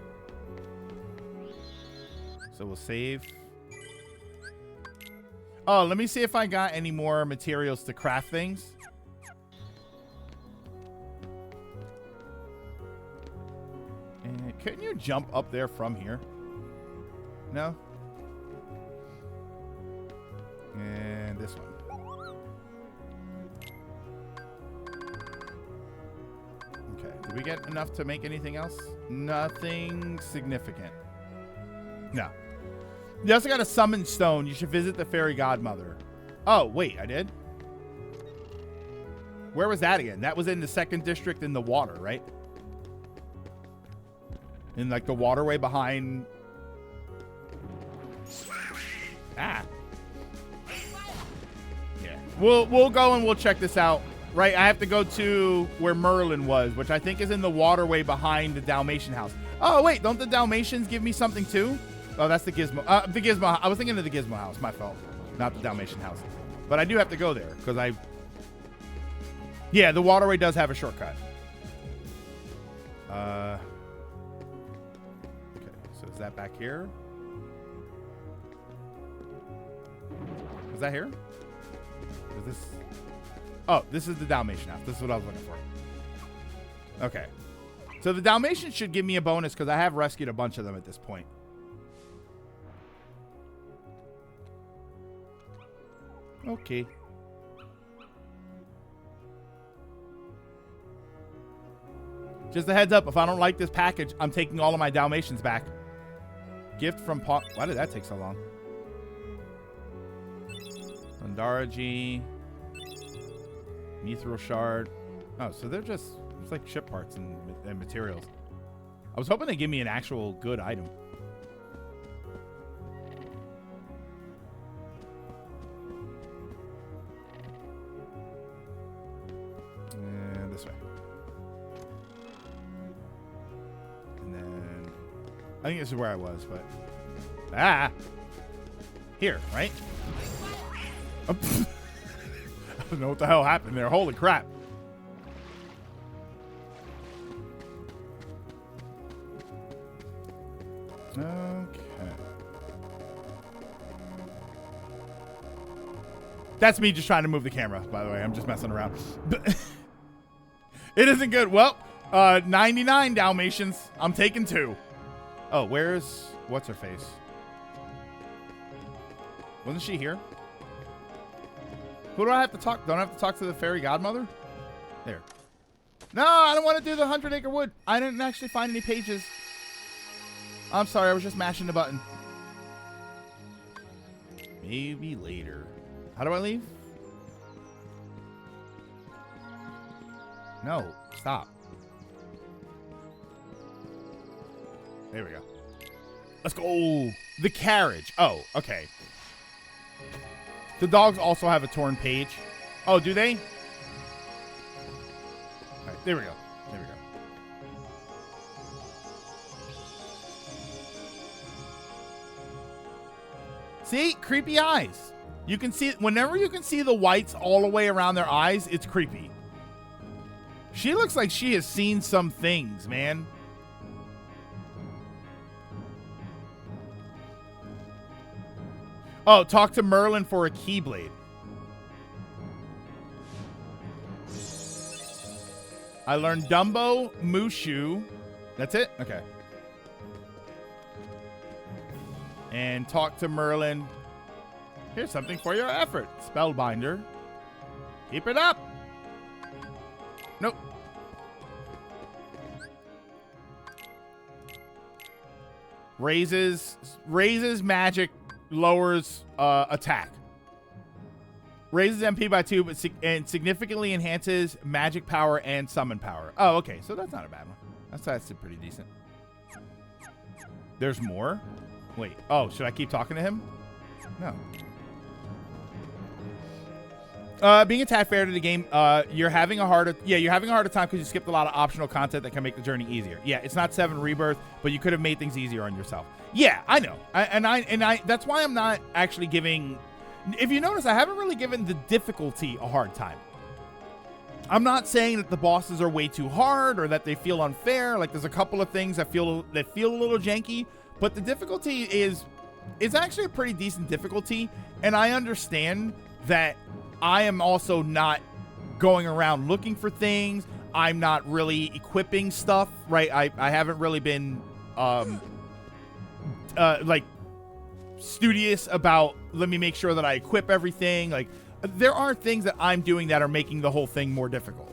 So we'll save. Oh, let me see if I got any more materials to craft things. And couldn't you jump up there from here? No? And this one. Okay. Did we get enough to make anything else? Nothing significant. No. You also got a summon stone. You should visit the fairy godmother. Oh, wait, I did? Where was that again? That was in the second district in the water, right? In like the waterway behind. Ah. Yeah. We'll go and we'll check this out. Right, I have to go to where Merlin was, which I think is in the waterway behind the Dalmatian house. Oh, wait, don't the Dalmatians give me something too? Oh, that's the Gizmo. The Gizmo. I was thinking of the Gizmo house. My fault. Not the Dalmatian house. But I do have to go there because yeah, the waterway does have a shortcut. Okay, so is that back here? Is that here? Is this? Oh, this is the Dalmatian house. This is what I was looking for. Okay. So the Dalmatians should give me a bonus because I have rescued a bunch of them at this point. Okay. Just a heads up, if I don't like this package, I'm taking all of my Dalmatians back. Gift from Paul. Why did that take so long? Andaraji. Mithril shard. Oh, so they're just, it's like ship parts and materials. I was hoping they'd give me an actual good item. And this way. And then, I think this is where I was, but. Ah! Here, right? Oh, I don't know what the hell happened there. Holy crap. Okay. That's me just trying to move the camera, by the way. I'm just messing around. It isn't good. Well, 99 Dalmatians. I'm taking 2. Oh, where's... What's her face? Wasn't she here? Who do I have to talk? Don't I have to talk to the fairy godmother? There. No, I don't want to do the 100 Acre Wood. I didn't actually find any pages. I'm sorry, I was just mashing the button. Maybe later. How do I leave? No, stop. There we go. Let's go. The carriage. Oh, okay. The dogs also have a torn page. Oh, do they? All right, there we go. There we go. See? Creepy eyes. You can see, whenever you can see the whites all the way around their eyes, it's creepy. She looks like she has seen some things, man. Oh, talk to Merlin for a Keyblade. I learned Dumbo, Mushu. That's it? Okay. And talk to Merlin. Here's something for your effort. Spellbinder. Keep it up. Nope. Raises magic, lowers attack. Raises MP by 2, but and significantly enhances magic power and summon power. Oh, okay. So that's not a bad one. That's pretty decent. There's more? Wait. Oh, should I keep talking to him? No. Being attacked fair to the game, you're having a harder time because you skipped a lot of optional content that can make the journey easier. Yeah, it's not 7 Rebirth, but you could have made things easier on yourself. Yeah, I know. I that's why I'm not actually giving. If you notice, I haven't really given the difficulty a hard time. I'm not saying that the bosses are way too hard or that they feel unfair. Like, there's a couple of things that feel a little janky, but the difficulty is actually a pretty decent difficulty, and I understand that I am also not going around looking for things. I'm not really equipping stuff, right? I haven't really been like studious about, let me make sure that I equip everything. Like, there are things that I'm doing that are making the whole thing more difficult.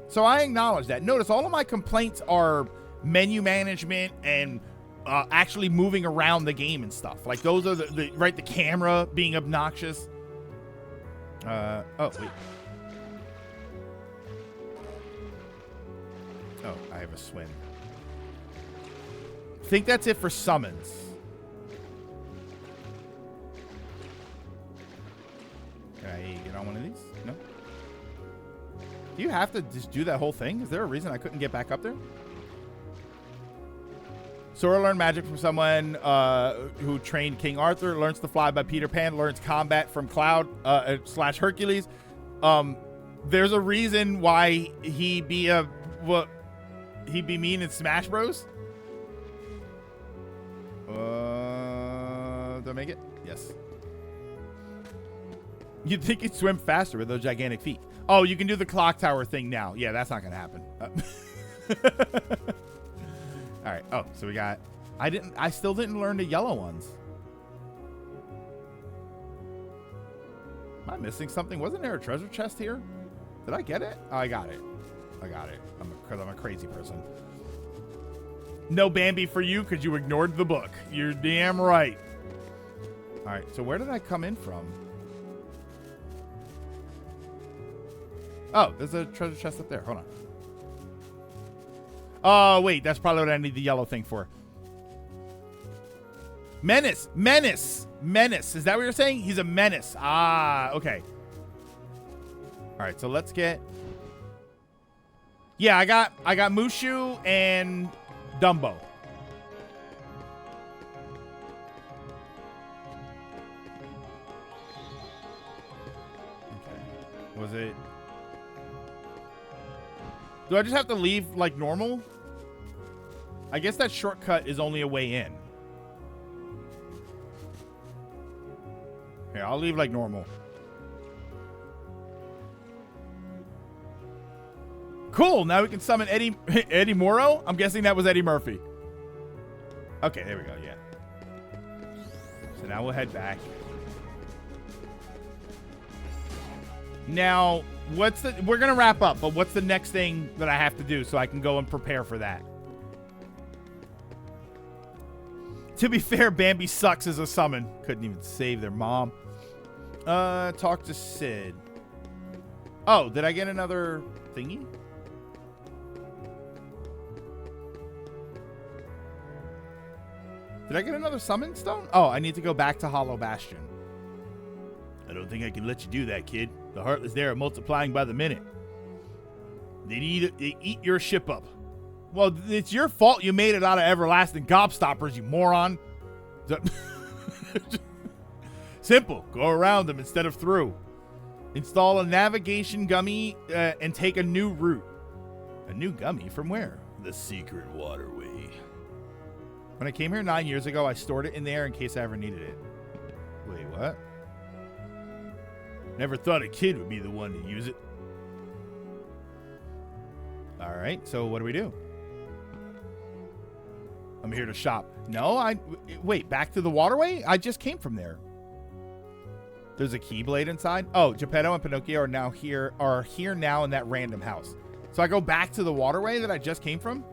So I acknowledge that. Notice all of my complaints are menu management and actually moving around the game and stuff. Like, those are the camera being obnoxious. Oh, wait. Oh, I have a swim. I think that's it for summons. Can I get on one of these? No? Do you have to just do that whole thing? Is there a reason I couldn't get back up there? Sora learned magic from someone who trained King Arthur. Learns to fly by Peter Pan. Learns combat from Cloud / Hercules. There's a reason why he be mean in Smash Bros. Did I make it? Yes. You'd think you'd swim faster with those gigantic feet. Oh, you can do the clock tower thing now. Yeah, that's not gonna happen. All right. Oh, so we got. I still didn't learn the yellow ones. Am I missing something? Wasn't there a treasure chest here? Did I get it? Oh, I got it. Because I'm a crazy person. No Bambi for you because you ignored the book. You're damn right. All right. So where did I come in from? Oh, there's a treasure chest up there. Hold on. Oh, wait. That's probably what I need the yellow thing for. Menace. Is that what you're saying? He's a menace. Ah, okay. All right, so let's get... Yeah, I got Mushu and Dumbo. Okay. Was it... Do I just have to leave like normal? I guess that shortcut is only a way in. Okay, I'll leave like normal. Cool, now we can summon Eddie Morrow? I'm guessing that was Eddie Murphy. Okay, there we go, yeah. So now we'll head back. Now, we're gonna wrap up, but what's the next thing that I have to do so I can go and prepare for that? To be fair, Bambi sucks as a summon. Couldn't even save their mom. Talk to Sid. Oh, did I get another thingy? Did I get another summon stone? Oh, I need to go back to Hollow Bastion. I don't think I can let you do that, kid. The Heartless there are multiplying by the minute. They eat your ship up. Well, it's your fault you made it out of everlasting gobstoppers, you moron. Simple. Go around them instead of through. Install a navigation gummy and take a new route. A new gummy from where? The secret waterway. When I came here 9 years ago, I stored it in there in case I ever needed it. Wait, what? Never thought a kid would be the one to use it. All right, so what do we do? I'm here to shop. No, wait, back to the waterway? I just came from there. There's a Keyblade inside. Oh, Geppetto and Pinocchio are here now in that random house. So I go back to the waterway that I just came from?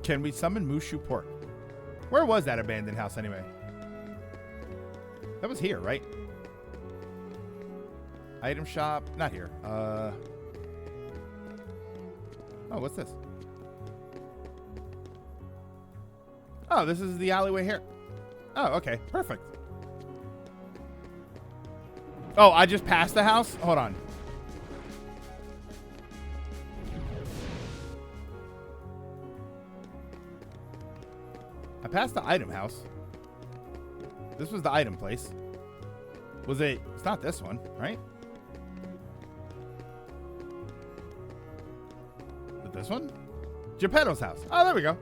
Can we summon Mushu Pork? Where was that abandoned house anyway? That was here, right? Item shop. Not here. Oh, what's this? Oh, this is the alleyway here. Oh, okay. Perfect. Oh, I just passed the house? Hold on. I passed the item house. This was the item place. Was it? It's not this one, right? Is it this one? Geppetto's house. Oh, there we go.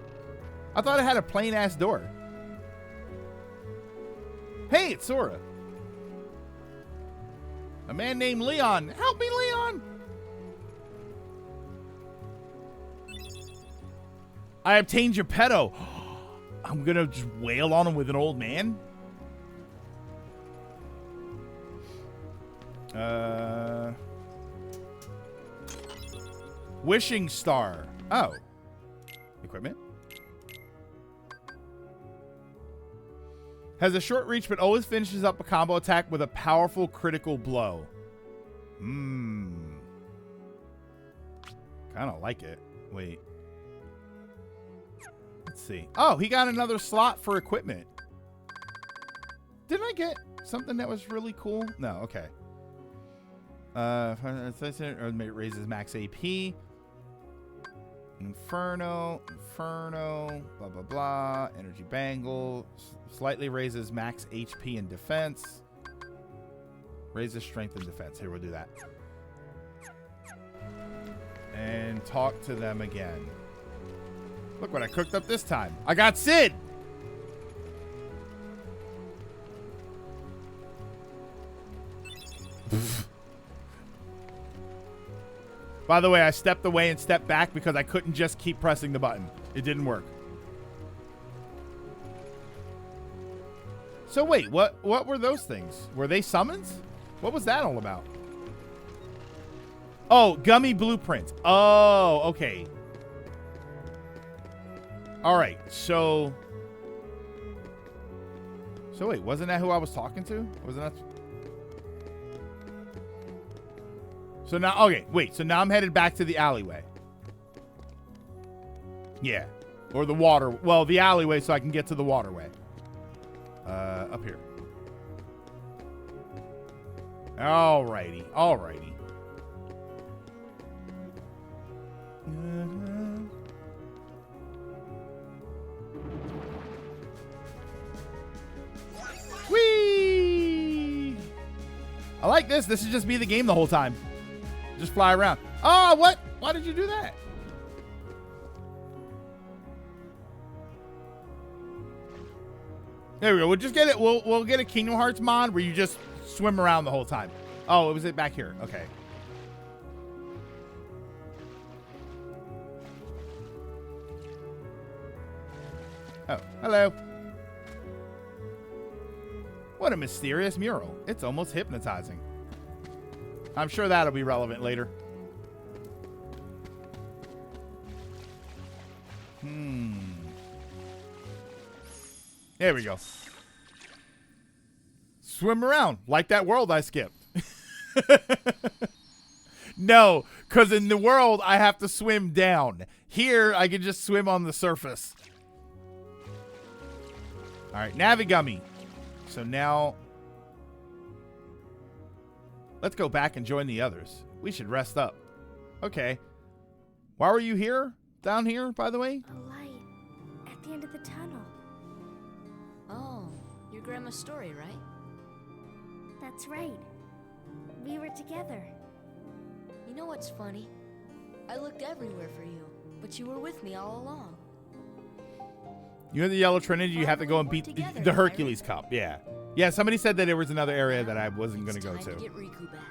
I thought it had a plain ass door. Hey, it's Sora. A man named Leon. Help me, Leon. I obtained Geppetto. I'm gonna just wail on him with an old man. Wishing Star. Oh. Equipment. Has a short reach, but always finishes up a combo attack with a powerful critical blow. Kind of like it. Wait. Let's see. Oh, he got another slot for equipment. Didn't I get something that was really cool? No, okay. Raises max AP. Inferno, blah, blah, blah. Energy Bangle. Slightly raises max HP and defense. Raises strength and defense. Here, we'll do that. And talk to them again. Look what I cooked up this time. I got Sid! By the way, I stepped away and stepped back because I couldn't just keep pressing the button. It didn't work. So wait, what were those things? Were they summons? What was that all about? Oh, gummy blueprint. Oh, okay. All right, so wait, wasn't that who I was talking to? Wasn't that? So now, okay, wait. So now I'm headed back to the alleyway. Yeah, or the water. Well, the alleyway, so I can get to the waterway. Up here. Alrighty, alrighty. Whee! I like this. This should just be the game the whole time. Just fly around. Oh, what? Why did you do that? There we go. We'll just get it. We'll get a Kingdom Hearts mod where you just swim around the whole time. Oh, it was it back here. Okay. Oh, hello. What a mysterious mural. It's almost hypnotizing. I'm sure that'll be relevant later. There we go. Swim around like that world I skipped. No, because in the world I have to swim down. Here I can just swim on the surface. All right, Navigummy. So now let's go back and join the others. We should rest up. Okay. Why were you here? Down here, by the way? A light at the end of the tunnel. Oh, your grandma's story, right? That's right. We were together. You know what's funny? I looked everywhere for you, but you were with me all along. You're in the Yellow Trinity. You have to go and beat the Hercules Cup. Yeah. Yeah, somebody said that there was another area that I wasn't going to go to. Get Riku back.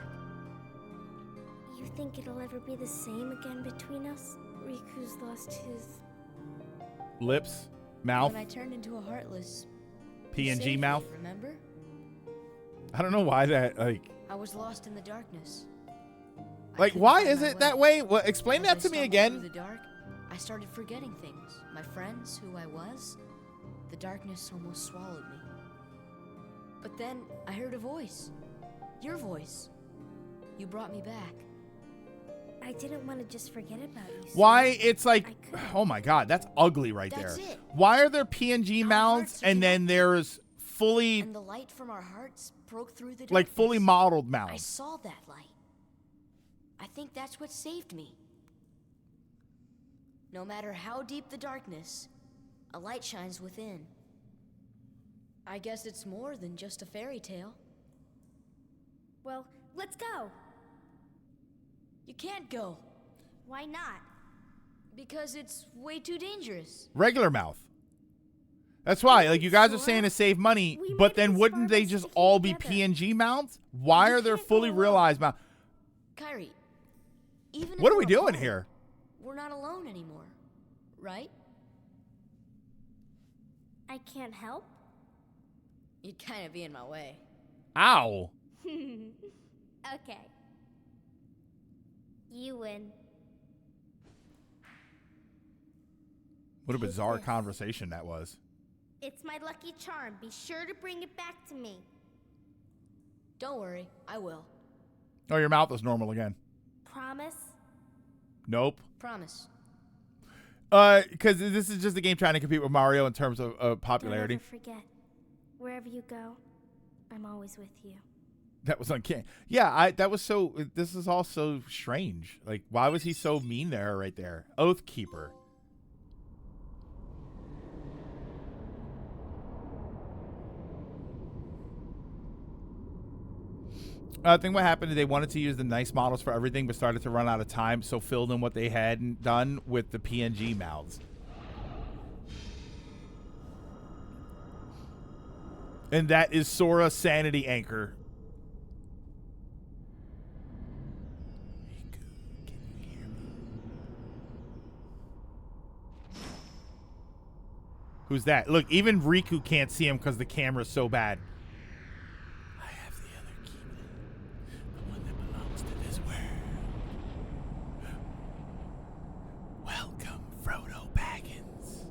You think it'll ever be the same again between us? Riku's lost his... Lips? Mouth? When I turned into a Heartless. PNG you saved mouth? me, remember? I don't know why that, like... I was lost in the darkness. Like, why is it that way? Well, explain that to me again. Through the dark, I started forgetting things. My friends, who I was. The darkness almost swallowed me. But then I heard a voice. Your voice. You brought me back. I didn't want to just forget about you. Why it's like, oh my god, that's ugly right That's there. it. Why are there PNG mouths and then there's fully, And the light from our hearts broke through the darkness. like fully modeled I mouths? saw that light. I think that's what saved me. No matter how deep the darkness, a light shines within. I guess it's more than just a fairy tale. Well, let's go. You can't go. Why not? Because it's way too dangerous. Regular mouth. That's why, like, you guys are saying to save money, but then wouldn't they just all be PNG mouths? Why are there fully realized mouths? Kyrie, even if What are we we're doing apart, here? We're not alone anymore, right? I can't help. You'd kind of be in my way. Ow. Okay. You win. What a bizarre conversation that was. It's my lucky charm. Be sure to bring it back to me. Don't worry, I will. Oh, your mouth is normal again. Promise? Nope. Promise. Because this is just a game trying to compete with Mario in terms of popularity. Don't ever forget. Wherever you go, I'm always with you. That was uncanny. Yeah, that was so. This is all so strange. Like, why was he so mean there, right there? Oathkeeper. I think what happened is they wanted to use the nice models for everything, but started to run out of time, so filled in what they hadn't done with the PNG mouths. And that is Sora Sanity Anchor. Riku, can you hear me? Who's that? Look, even Riku can't see him because the camera's so bad. I have the other Keyblade, the one that belongs to this world. Welcome, Frodo Baggins.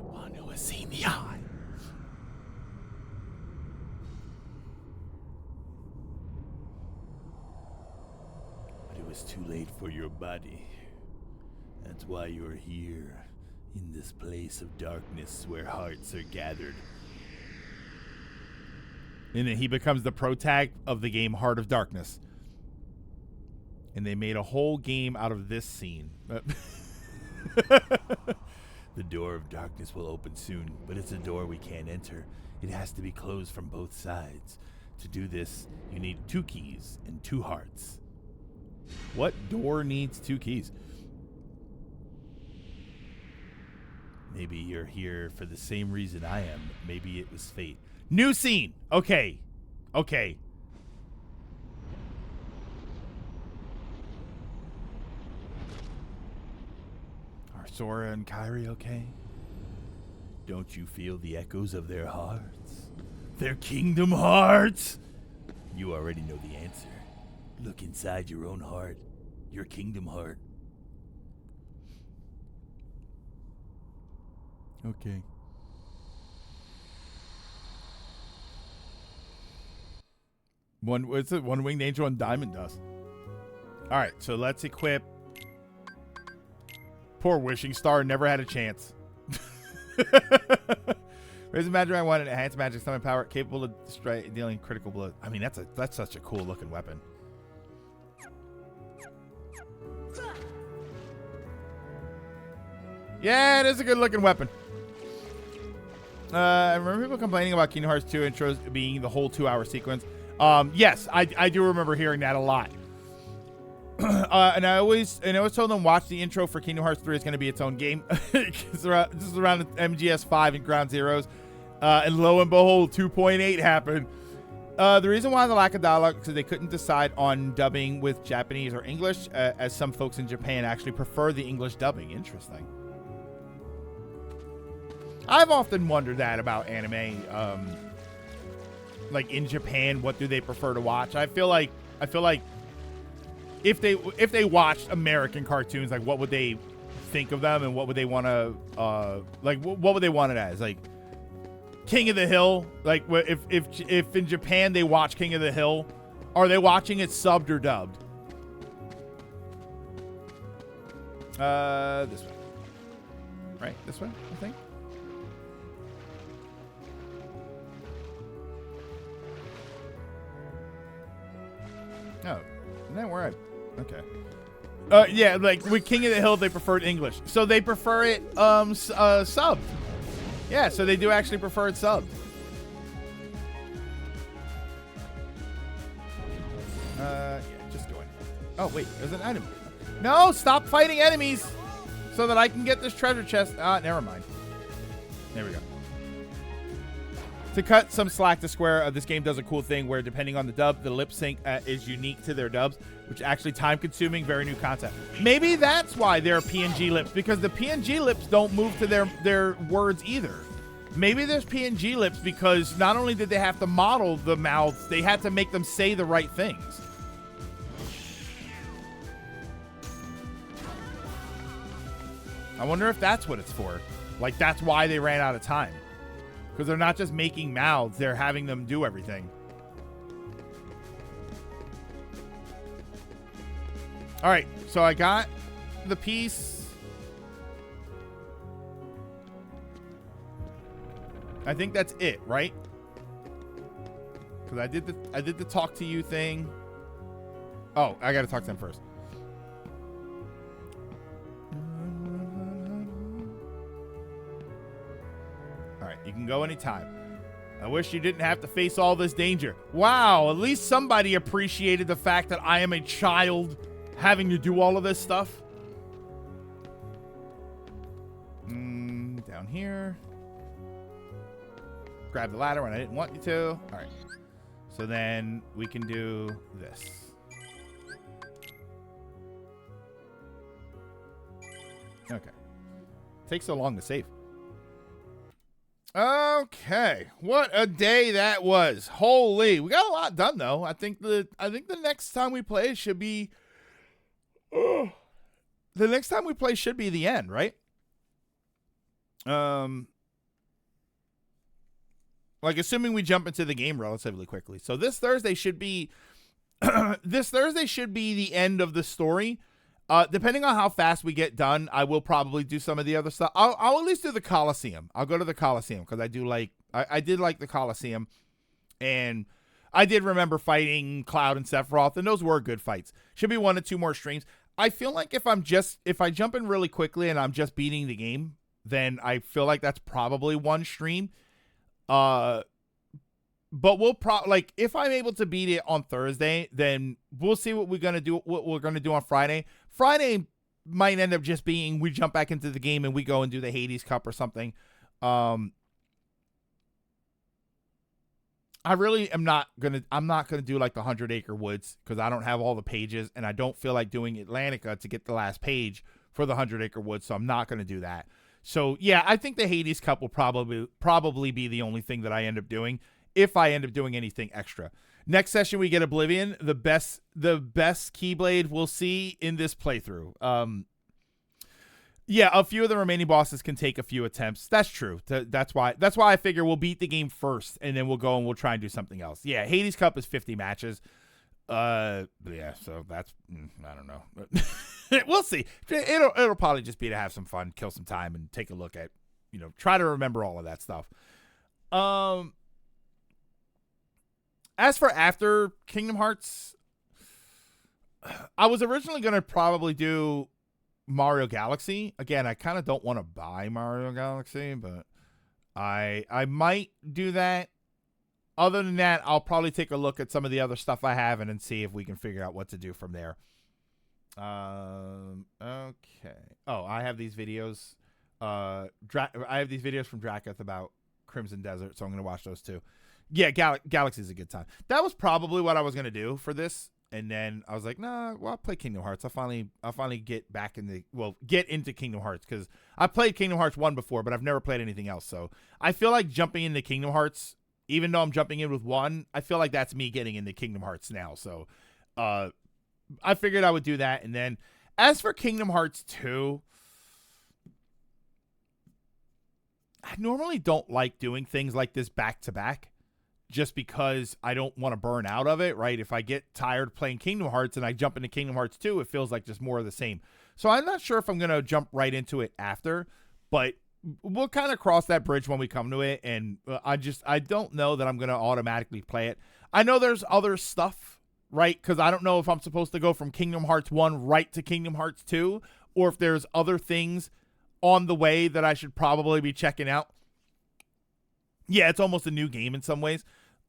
One who has seen the eye. It's too late for your body. That's why you're here, in this place of darkness where hearts are gathered. And then he becomes the protag of the game Heart of Darkness. And they made a whole game out of this scene. The door of darkness will open soon, but it's a door we can't enter. It has to be closed from both sides. To do this, you need 2 keys and 2 hearts. What door needs 2 keys? Maybe you're here for the same reason I am. Maybe it was fate. New scene. Okay. Okay. Are Sora and Kyrie okay? Don't you feel the echoes of their hearts? Their kingdom hearts? You already know the answer. Look inside your own heart, your kingdom heart. Okay. What's it? One winged angel and diamond dust. All right, so let's equip. Poor wishing star never had a chance. Raise the magic I wanted. Enhance magic summon power, capable of dealing critical blow. I mean, that's such a cool looking weapon. Yeah, it is a good looking weapon. I remember people complaining about Kingdom Hearts 2 intros being the whole 2-hour sequence. Yes, I do remember hearing that a lot. And I always told them watch the intro for Kingdom Hearts 3. It's going to be its own game. This is around MGS5 and Ground Zeroes. And lo and behold, 2.8 happened. The reason why the lack of dialogue is they couldn't decide on dubbing with Japanese or English, as some folks in Japan actually prefer the English dubbing. Interesting. I've often wondered that about anime. Like in Japan, what do they prefer to watch? I feel like if they watched American cartoons, like what would they think of them, and what would they want to like? What would they want it as? Like King of the Hill? Like if in Japan they watch King of the Hill, are they watching it subbed or dubbed? This way. Right, this way, I think. Oh, isn't that where I... Okay. Yeah, like with King of the Hill, they preferred English. So they prefer it subbed. Yeah, so they do actually prefer it subbed. Yeah, just going. Oh, wait, there's an item. No, stop fighting enemies so that I can get this treasure chest. Ah, never mind. There we go. To cut some slack to Square, this game does a cool thing where, depending on the dub, the lip sync is unique to their dubs, which actually time-consuming, very new concept. Maybe that's why they're PNG lips, because the PNG lips don't move to their words either. Maybe there's PNG lips because not only did they have to model the mouths, they had to make them say the right things. I wonder if that's what it's for. Like, that's why they ran out of time. Because they're not just making mouths, they're having them do everything. All right, so I got the piece. I think that's it, right? Because I did the talk to you thing. Oh, I got to talk to them first. You can go anytime. I wish you didn't have to face all this danger. Wow, at least somebody appreciated the fact that I am a child having to do all of this stuff. Down here. Grab the ladder when I didn't want you to. All right. So then we can do this. Okay. Takes so long to save. Okay, what a day that was. Holy, we got a lot done though. I think the next time we play should be the next time we play should be the end, right? Like assuming we jump into the game relatively quickly. So this Thursday should be the end of the story. Depending on how fast we get done, I will probably do some of the other stuff. I'll at least do the Coliseum. I'll go to the Coliseum because I did like the Coliseum, and I did remember fighting Cloud and Sephiroth, and those were good fights. Should be 1 or 2 more streams. I feel like if I jump in really quickly and I'm just beating the game, then I feel like that's probably 1 stream. But we'll like if I'm able to beat it on Thursday, then we'll see what we're gonna do. What we're gonna do on Friday. Friday might end up just being we jump back into the game and we go and do the Hades Cup or something. I'm not gonna do like the 100 Acre Woods because I don't have all the pages and I don't feel like doing Atlantica to get the last page for the 100 Acre Woods, so I'm not gonna do that. So yeah, I think the Hades Cup will probably be the only thing that I end up doing if I end up doing anything extra. Next session we get Oblivion, the best Keyblade we'll see in this playthrough. Yeah, a few of the remaining bosses can take a few attempts. That's true. That's why I figure we'll beat the game first and then we'll go and we'll try and do something else. Yeah, Hades Cup is 50 matches. Yeah, so that's I don't know. We'll see. It'll probably just be to have some fun, kill some time, and take a look at, try to remember all of that stuff. As for after Kingdom Hearts, I was originally going to probably do Mario Galaxy. Again, I kind of don't want to buy Mario Galaxy, but I might do that. Other than that, I'll probably take a look at some of the other stuff I have and then see if we can figure out what to do from there. Okay. Oh, I have these videos. I have these videos from Dracath about Crimson Desert, so I'm going to watch those too. Yeah, Galaxy's a good time. That was probably what I was gonna do for this, and then I was like, nah, well, I'll play Kingdom Hearts. I'll finally get back get into Kingdom Hearts, because I played Kingdom Hearts 1 before, but I've never played anything else. So I feel like jumping into Kingdom Hearts, even though I'm jumping in with 1, I feel like that's me getting into Kingdom Hearts now. So I figured I would do that, and then as for Kingdom Hearts 2, I normally don't like doing things like this back to back, just because I don't want to burn out of it, right? If I get tired playing Kingdom Hearts and I jump into Kingdom Hearts 2, it feels like just more of the same. So I'm not sure if I'm going to jump right into it after, but we'll kind of cross that bridge when we come to it. And I don't know that I'm going to automatically play it. I know there's other stuff, right? Because I don't know if I'm supposed to go from Kingdom Hearts 1 right to Kingdom Hearts 2, or if there's other things on the way that I should probably be checking out. Yeah, it's almost a new game in some ways.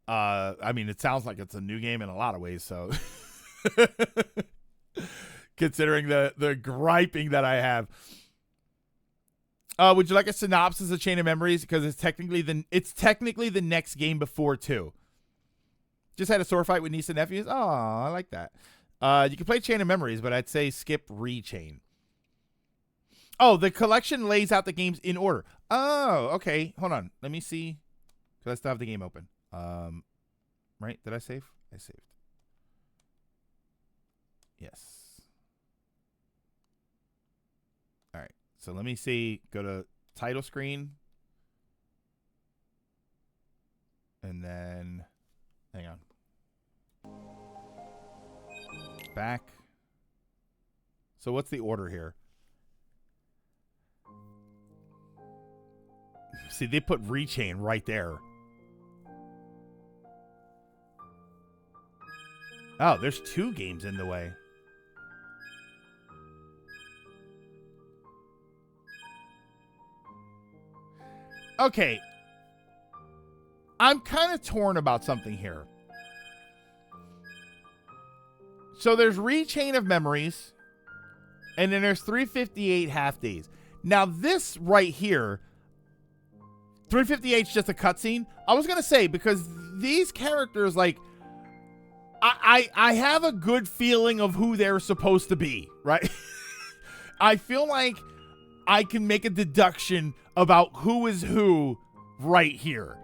I mean, it sounds like it's a new game in a lot of ways, so considering the griping that I have. Would you like a synopsis of Chain of Memories? Because it's technically the next game before 2. Just had a sword fight with niece and nephews. Oh, I like that. You can play Chain of Memories, but I'd say skip Rechain. Oh, the collection lays out the games in order. Oh, okay. Hold on. Let me see. Because I still have the game open. Right? Did I save? I saved. Yes. All right. So let me see. Go to title screen. And then, hang on. Back. So what's the order here? See, they put Rechain right there. Oh, there's 2 games in the way. Okay. I'm kind of torn about something here. So there's Rechain of Memories, and then there's 358 Half Days. Now this right here, 358 is just a cutscene. I was going to say, because these characters, like, I have a good feeling of who they're supposed to be, right? I feel like I can make a deduction about who is who right here.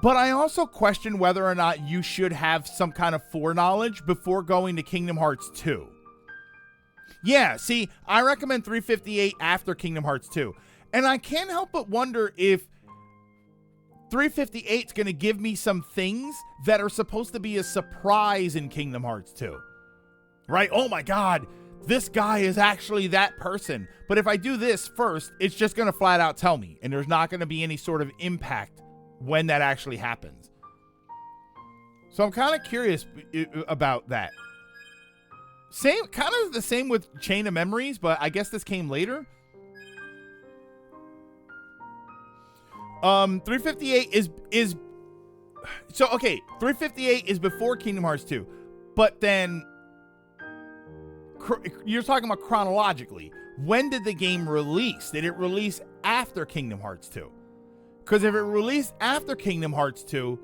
But I also question whether or not you should have some kind of foreknowledge before going to Kingdom Hearts 2. Yeah, see, I recommend 358 after Kingdom Hearts 2. And I can't help but wonder if 358 is going to give me some things that are supposed to be a surprise in Kingdom Hearts 2. Right? Oh my God, this guy is actually that person. But if I do this first, it's just going to flat out tell me. And there's not going to be any sort of impact when that actually happens. So I'm kind of curious about that. Kind of the same with Chain of Memories, but I guess this came later. 358 is so okay. 358 is before Kingdom Hearts 2, but then you're talking about chronologically. When did the game release? Did it release after Kingdom Hearts 2? Because if it released after Kingdom Hearts 2,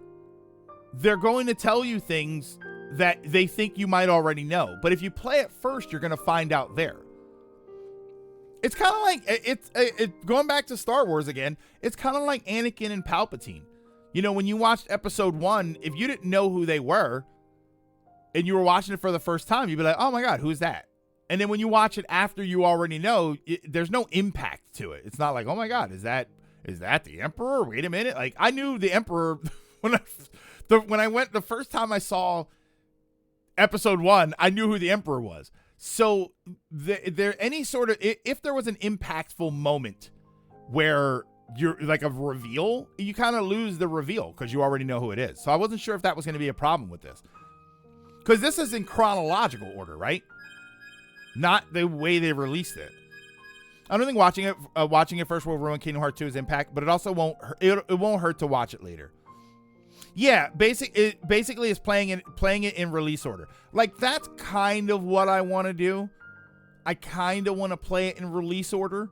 they're going to tell you things that they think you might already know. But if you play it first, you're going to find out there. It's kind of like, it's going back to Star Wars again, it's kind of like Anakin and Palpatine. You know, when you watched episode 1, if you didn't know who they were, and you were watching it for the first time, you'd be like, oh my God, who's that? And then when you watch it after you already know, there's no impact to it. It's not like, oh my God, is that the Emperor? Wait a minute. Like, I knew the Emperor when I went the first time I saw episode 1, I knew who the Emperor was. So there any sort of, if there was an impactful moment where you're like a reveal, you kind of lose the reveal because you already know who it is. So I wasn't sure if that was going to be a problem with this, because this is in chronological order, right? Not the way they released it. I don't think watching it first will ruin Kingdom Hearts 2's impact, but it also won't hurt to watch it later. Yeah, basically is playing it in release order. Like, that's kind of what I want to do. I kind of want to play it in release order.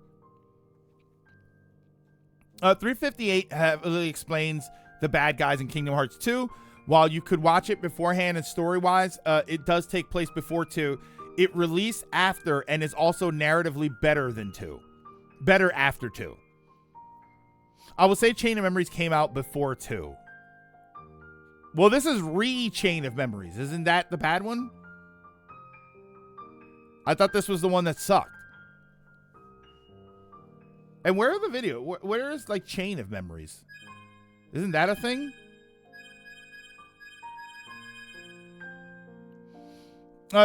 358 heavily explains the bad guys in Kingdom Hearts 2. While you could watch it beforehand and story-wise, it does take place before 2. It released after and is also narratively better than 2. Better after 2. I will say Chain of Memories came out before 2. Well, this is Chain of Memories. Isn't that the bad one? I thought this was the one that sucked. And where are the video? Where is like Chain of Memories? Isn't that a thing?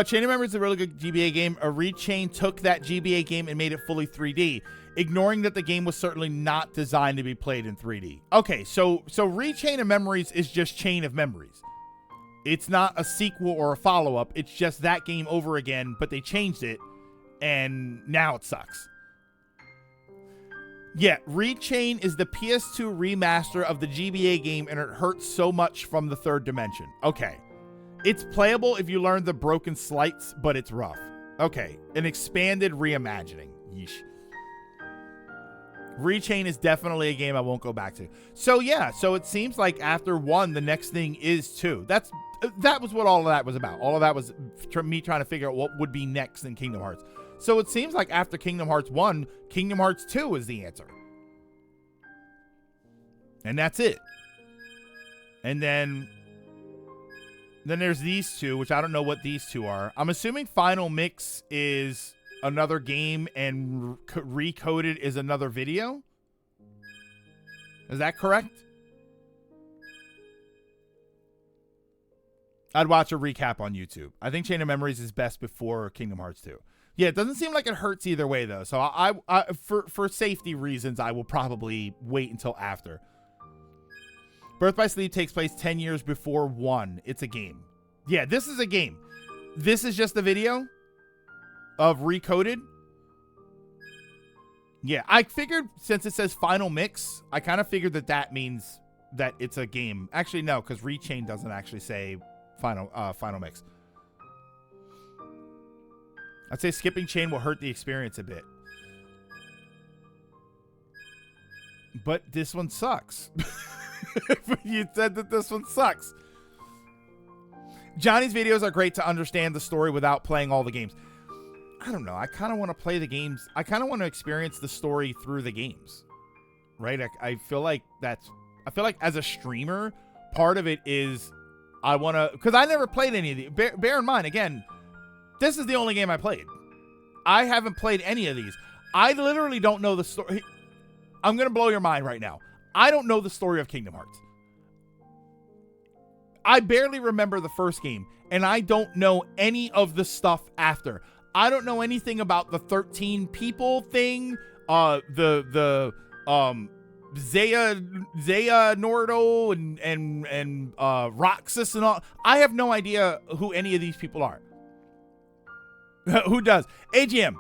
Chain of Memories is a really good GBA game. Rechain took that GBA game and made it fully 3D, ignoring that the game was certainly not designed to be played in 3D. Okay, so Rechain of Memories is just Chain of Memories. It's not a sequel or a follow-up. It's just that game over again, but they changed it, and now it sucks. Yeah, Rechain is the PS2 remaster of the GBA game, and it hurts so much from the third dimension. Okay. It's playable if you learn the broken slights, but it's rough. Okay, an expanded reimagining. Yeesh. Rechain is definitely a game I won't go back to. So yeah, so it seems like after 1, the next thing is 2. That was what all of that was about. All of that was me trying to figure out what would be next in Kingdom Hearts. So it seems like after Kingdom Hearts 1, Kingdom Hearts 2 is the answer. And that's it. And then there's these two, which I don't know what these two are. I'm assuming Final Mix is another game and Recoded is another video. Is that correct? I'd watch a recap on YouTube. I think Chain of Memories is best before Kingdom Hearts 2. Yeah, it doesn't seem like it hurts either way, though. So I for safety reasons, I will probably wait until after. Birth by Sleep takes place 10 years before 1. It's a game. Yeah, this is a game. This is just a video of Recoded. Yeah, I figured since it says Final Mix, I kind of figured that means that it's a game. Actually, no, because Rechain doesn't actually say Final Mix. I'd say skipping Chain will hurt the experience a bit. But this one sucks. You said that this one sucks. Johnny's videos are great to understand the story without playing all the games. I don't know. I kind of want to play the games. I kind of want to experience the story through the games. Right? I feel like as a streamer, part of it is I want to, because I never played any of these. Bear in mind, again, this is the only game I played. I haven't played any of these. I literally don't know the story. I'm going to blow your mind right now. I don't know the story of Kingdom Hearts. I barely remember the first game, and I don't know any of the stuff after. I don't know anything about the 13 people thing, Zaya Nordo and Roxas and all. I have no idea who any of these people are. Who does? AGM.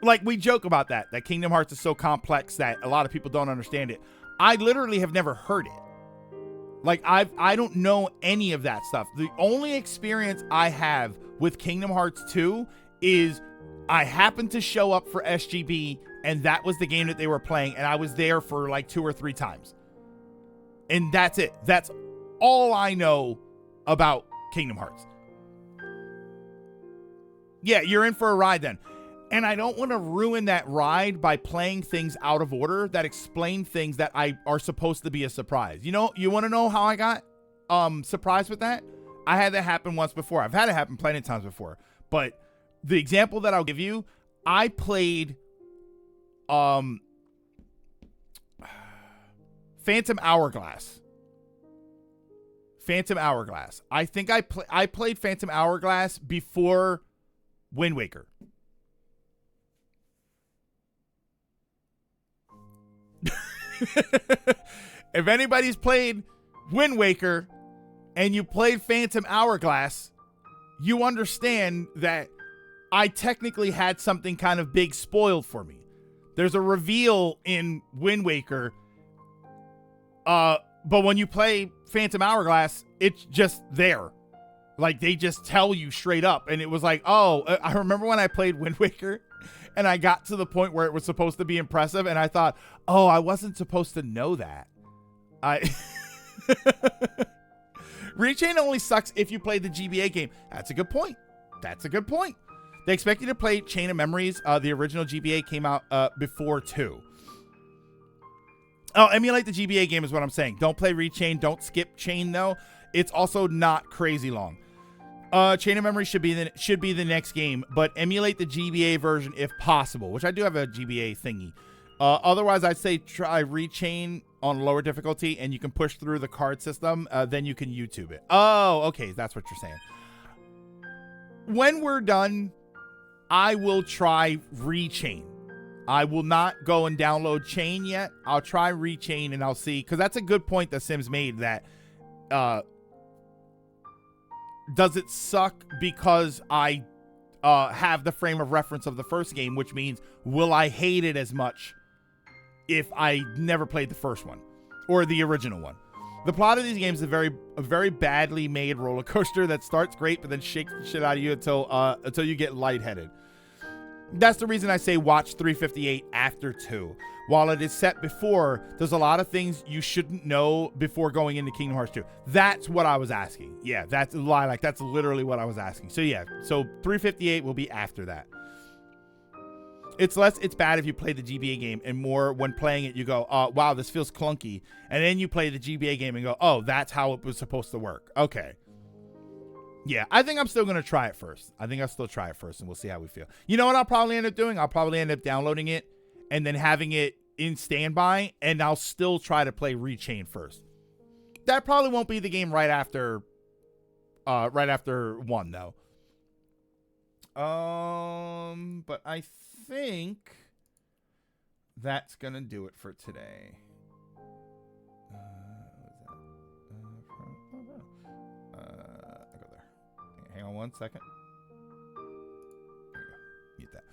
Like, we joke about that Kingdom Hearts is so complex that a lot of people don't understand it. I literally have never heard it. Like, I don't know any of that stuff. The only experience I have with Kingdom Hearts 2 is I happened to show up for SGB, and that was the game that they were playing, and I was there for like 2 or 3 times. And that's it. That's all I know about Kingdom Hearts. Yeah, you're in for a ride then. And I don't want to ruin that ride by playing things out of order that explain things that are supposed to be a surprise. You know, you want to know how I got surprised with that? I had that happen once before. I've had it happen plenty of times before. But the example that I'll give you, I played Phantom Hourglass. I think I played Phantom Hourglass before Wind Waker. If anybody's played Wind Waker and you played Phantom Hourglass, you understand that I technically had something kind of big spoiled for me. There's a reveal in Wind Waker, but when you play Phantom Hourglass, it's just there. Like, they just tell you straight up. And it was like, oh, I remember when I played Wind Waker and I got to the point where it was supposed to be impressive, and I thought, oh, I wasn't supposed to know that. Rechain only sucks if you play the GBA game. That's a good point. They expect you to play Chain of Memories. The original GBA came out before 2. Oh, emulate the GBA game is what I'm saying. Don't play Rechain. Don't skip Chain, though. It's also not crazy long. Chain of Memories should be the next game, but emulate the GBA version if possible, which I do have a GBA thingy. Otherwise, I'd say try Rechain on lower difficulty, and you can push through the card system. Then you can YouTube it. Oh, okay. That's what you're saying. When we're done, I will try Rechain. I will not go and download Chain yet. I'll try Rechain, and I'll see. Because that's a good point that Sims made, that does it suck because I have the frame of reference of the first game, which means will I hate it as much if I never played the first one or the original one? The plot of these games is a very badly made roller coaster that starts great but then shakes the shit out of you until you get lightheaded. That's the reason I say watch 358 after 2. While it is set before, there's a lot of things you shouldn't know before going into Kingdom Hearts 2. That's what I was asking. Yeah, that's Lilac. That's literally what I was asking. So yeah, so 358 will be after that. It's bad if you play the GBA game, and more when playing it, you go, wow, this feels clunky. And then you play the GBA game and go, oh, that's how it was supposed to work. Okay. Yeah, I think I'm still going to try it first. I think I'll still try it first, and we'll see how we feel. You know what I'll probably end up doing? I'll probably end up downloading it and then having it in standby, and I'll still try to play Rechain first. That probably won't be the game right after 1, though. But I think that's going to do it for today. Hang on 1 second. There we go. Mute that.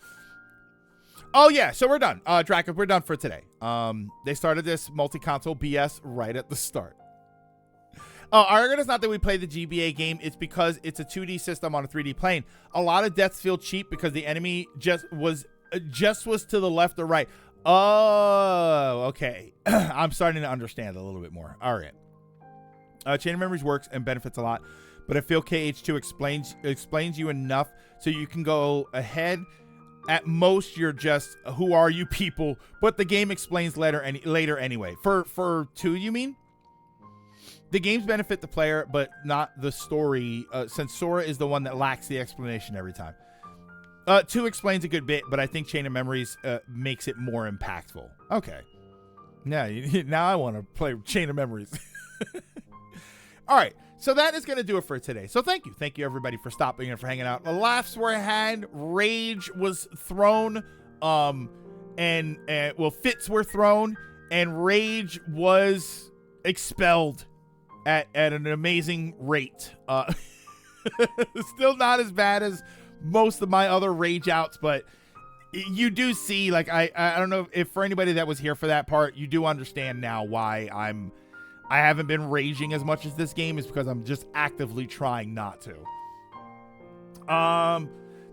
Oh yeah, so we're done. Draco, we're done for today. They started this multi-console BS right at the start. It's not that we play the GBA game. It's because it's a 2D system on a 3D plane. A lot of deaths feel cheap because the enemy just was to the left or right. Oh, okay. I'm starting to understand a little bit more. All right. Chain of Memories works and benefits a lot, but I feel KH2 explains you enough so you can go ahead. At most, you're just, who are you people? But the game explains later anyway. For 2, you mean? The games benefit the player, but not the story, since Sora is the one that lacks the explanation every time. 2 explains a good bit, but I think Chain of Memories makes it more impactful. Okay. Now I want to play Chain of Memories. All right. So that is going to do it for today. So thank you. Thank you, everybody, for stopping and for hanging out. The laughs were had. Rage was thrown. Fits were thrown. And rage was expelled at an amazing rate. Still not as bad as most of my other rage outs, but you do see, like, I don't know if for anybody that was here for that part, you do understand now why I haven't been raging as much as this game, is because I'm just actively trying not to.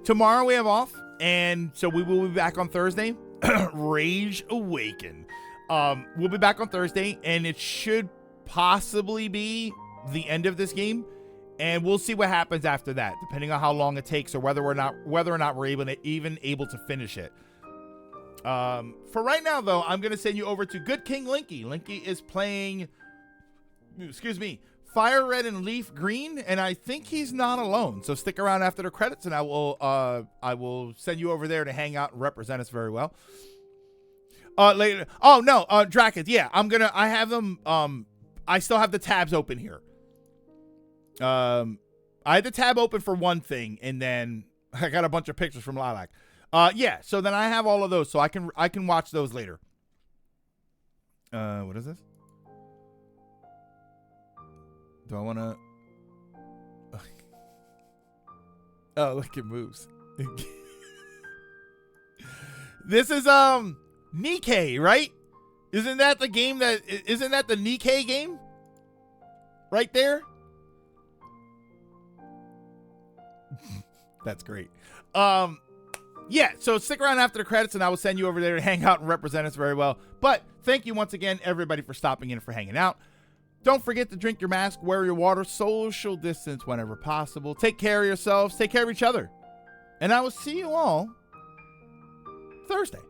Tomorrow we have off, and so we will be back on Thursday. Rage Awaken. We'll be back on Thursday, and it should possibly be the end of this game, and we'll see what happens after that, depending on how long it takes or whether or not we're able to finish it. For right now, though, I'm going to send you over to Good King Linky. Linky is playing, Fire Red and Leaf Green, and I think he's not alone. So stick around after the credits, and I will send you over there to hang out and represent us very well. Later. Oh no, Drakus. Yeah, I have them. I still have the tabs open here. I had the tab open for one thing, and then I got a bunch of pictures from Lilac. Yeah. So then I have all of those, so I can watch those later. What is this? Do I want to? Oh, look, it moves. This is Nikkei, right? Isn't that the game isn't that the Nikkei game? Right there? That's great. Yeah, so stick around after the credits and I will send you over there to hang out and represent us very well. But thank you once again, everybody, for stopping in and for hanging out. Don't forget to drink your mask, wear your water, social distance whenever possible. Take care of yourselves, take care of each other. And I will see you all Thursday.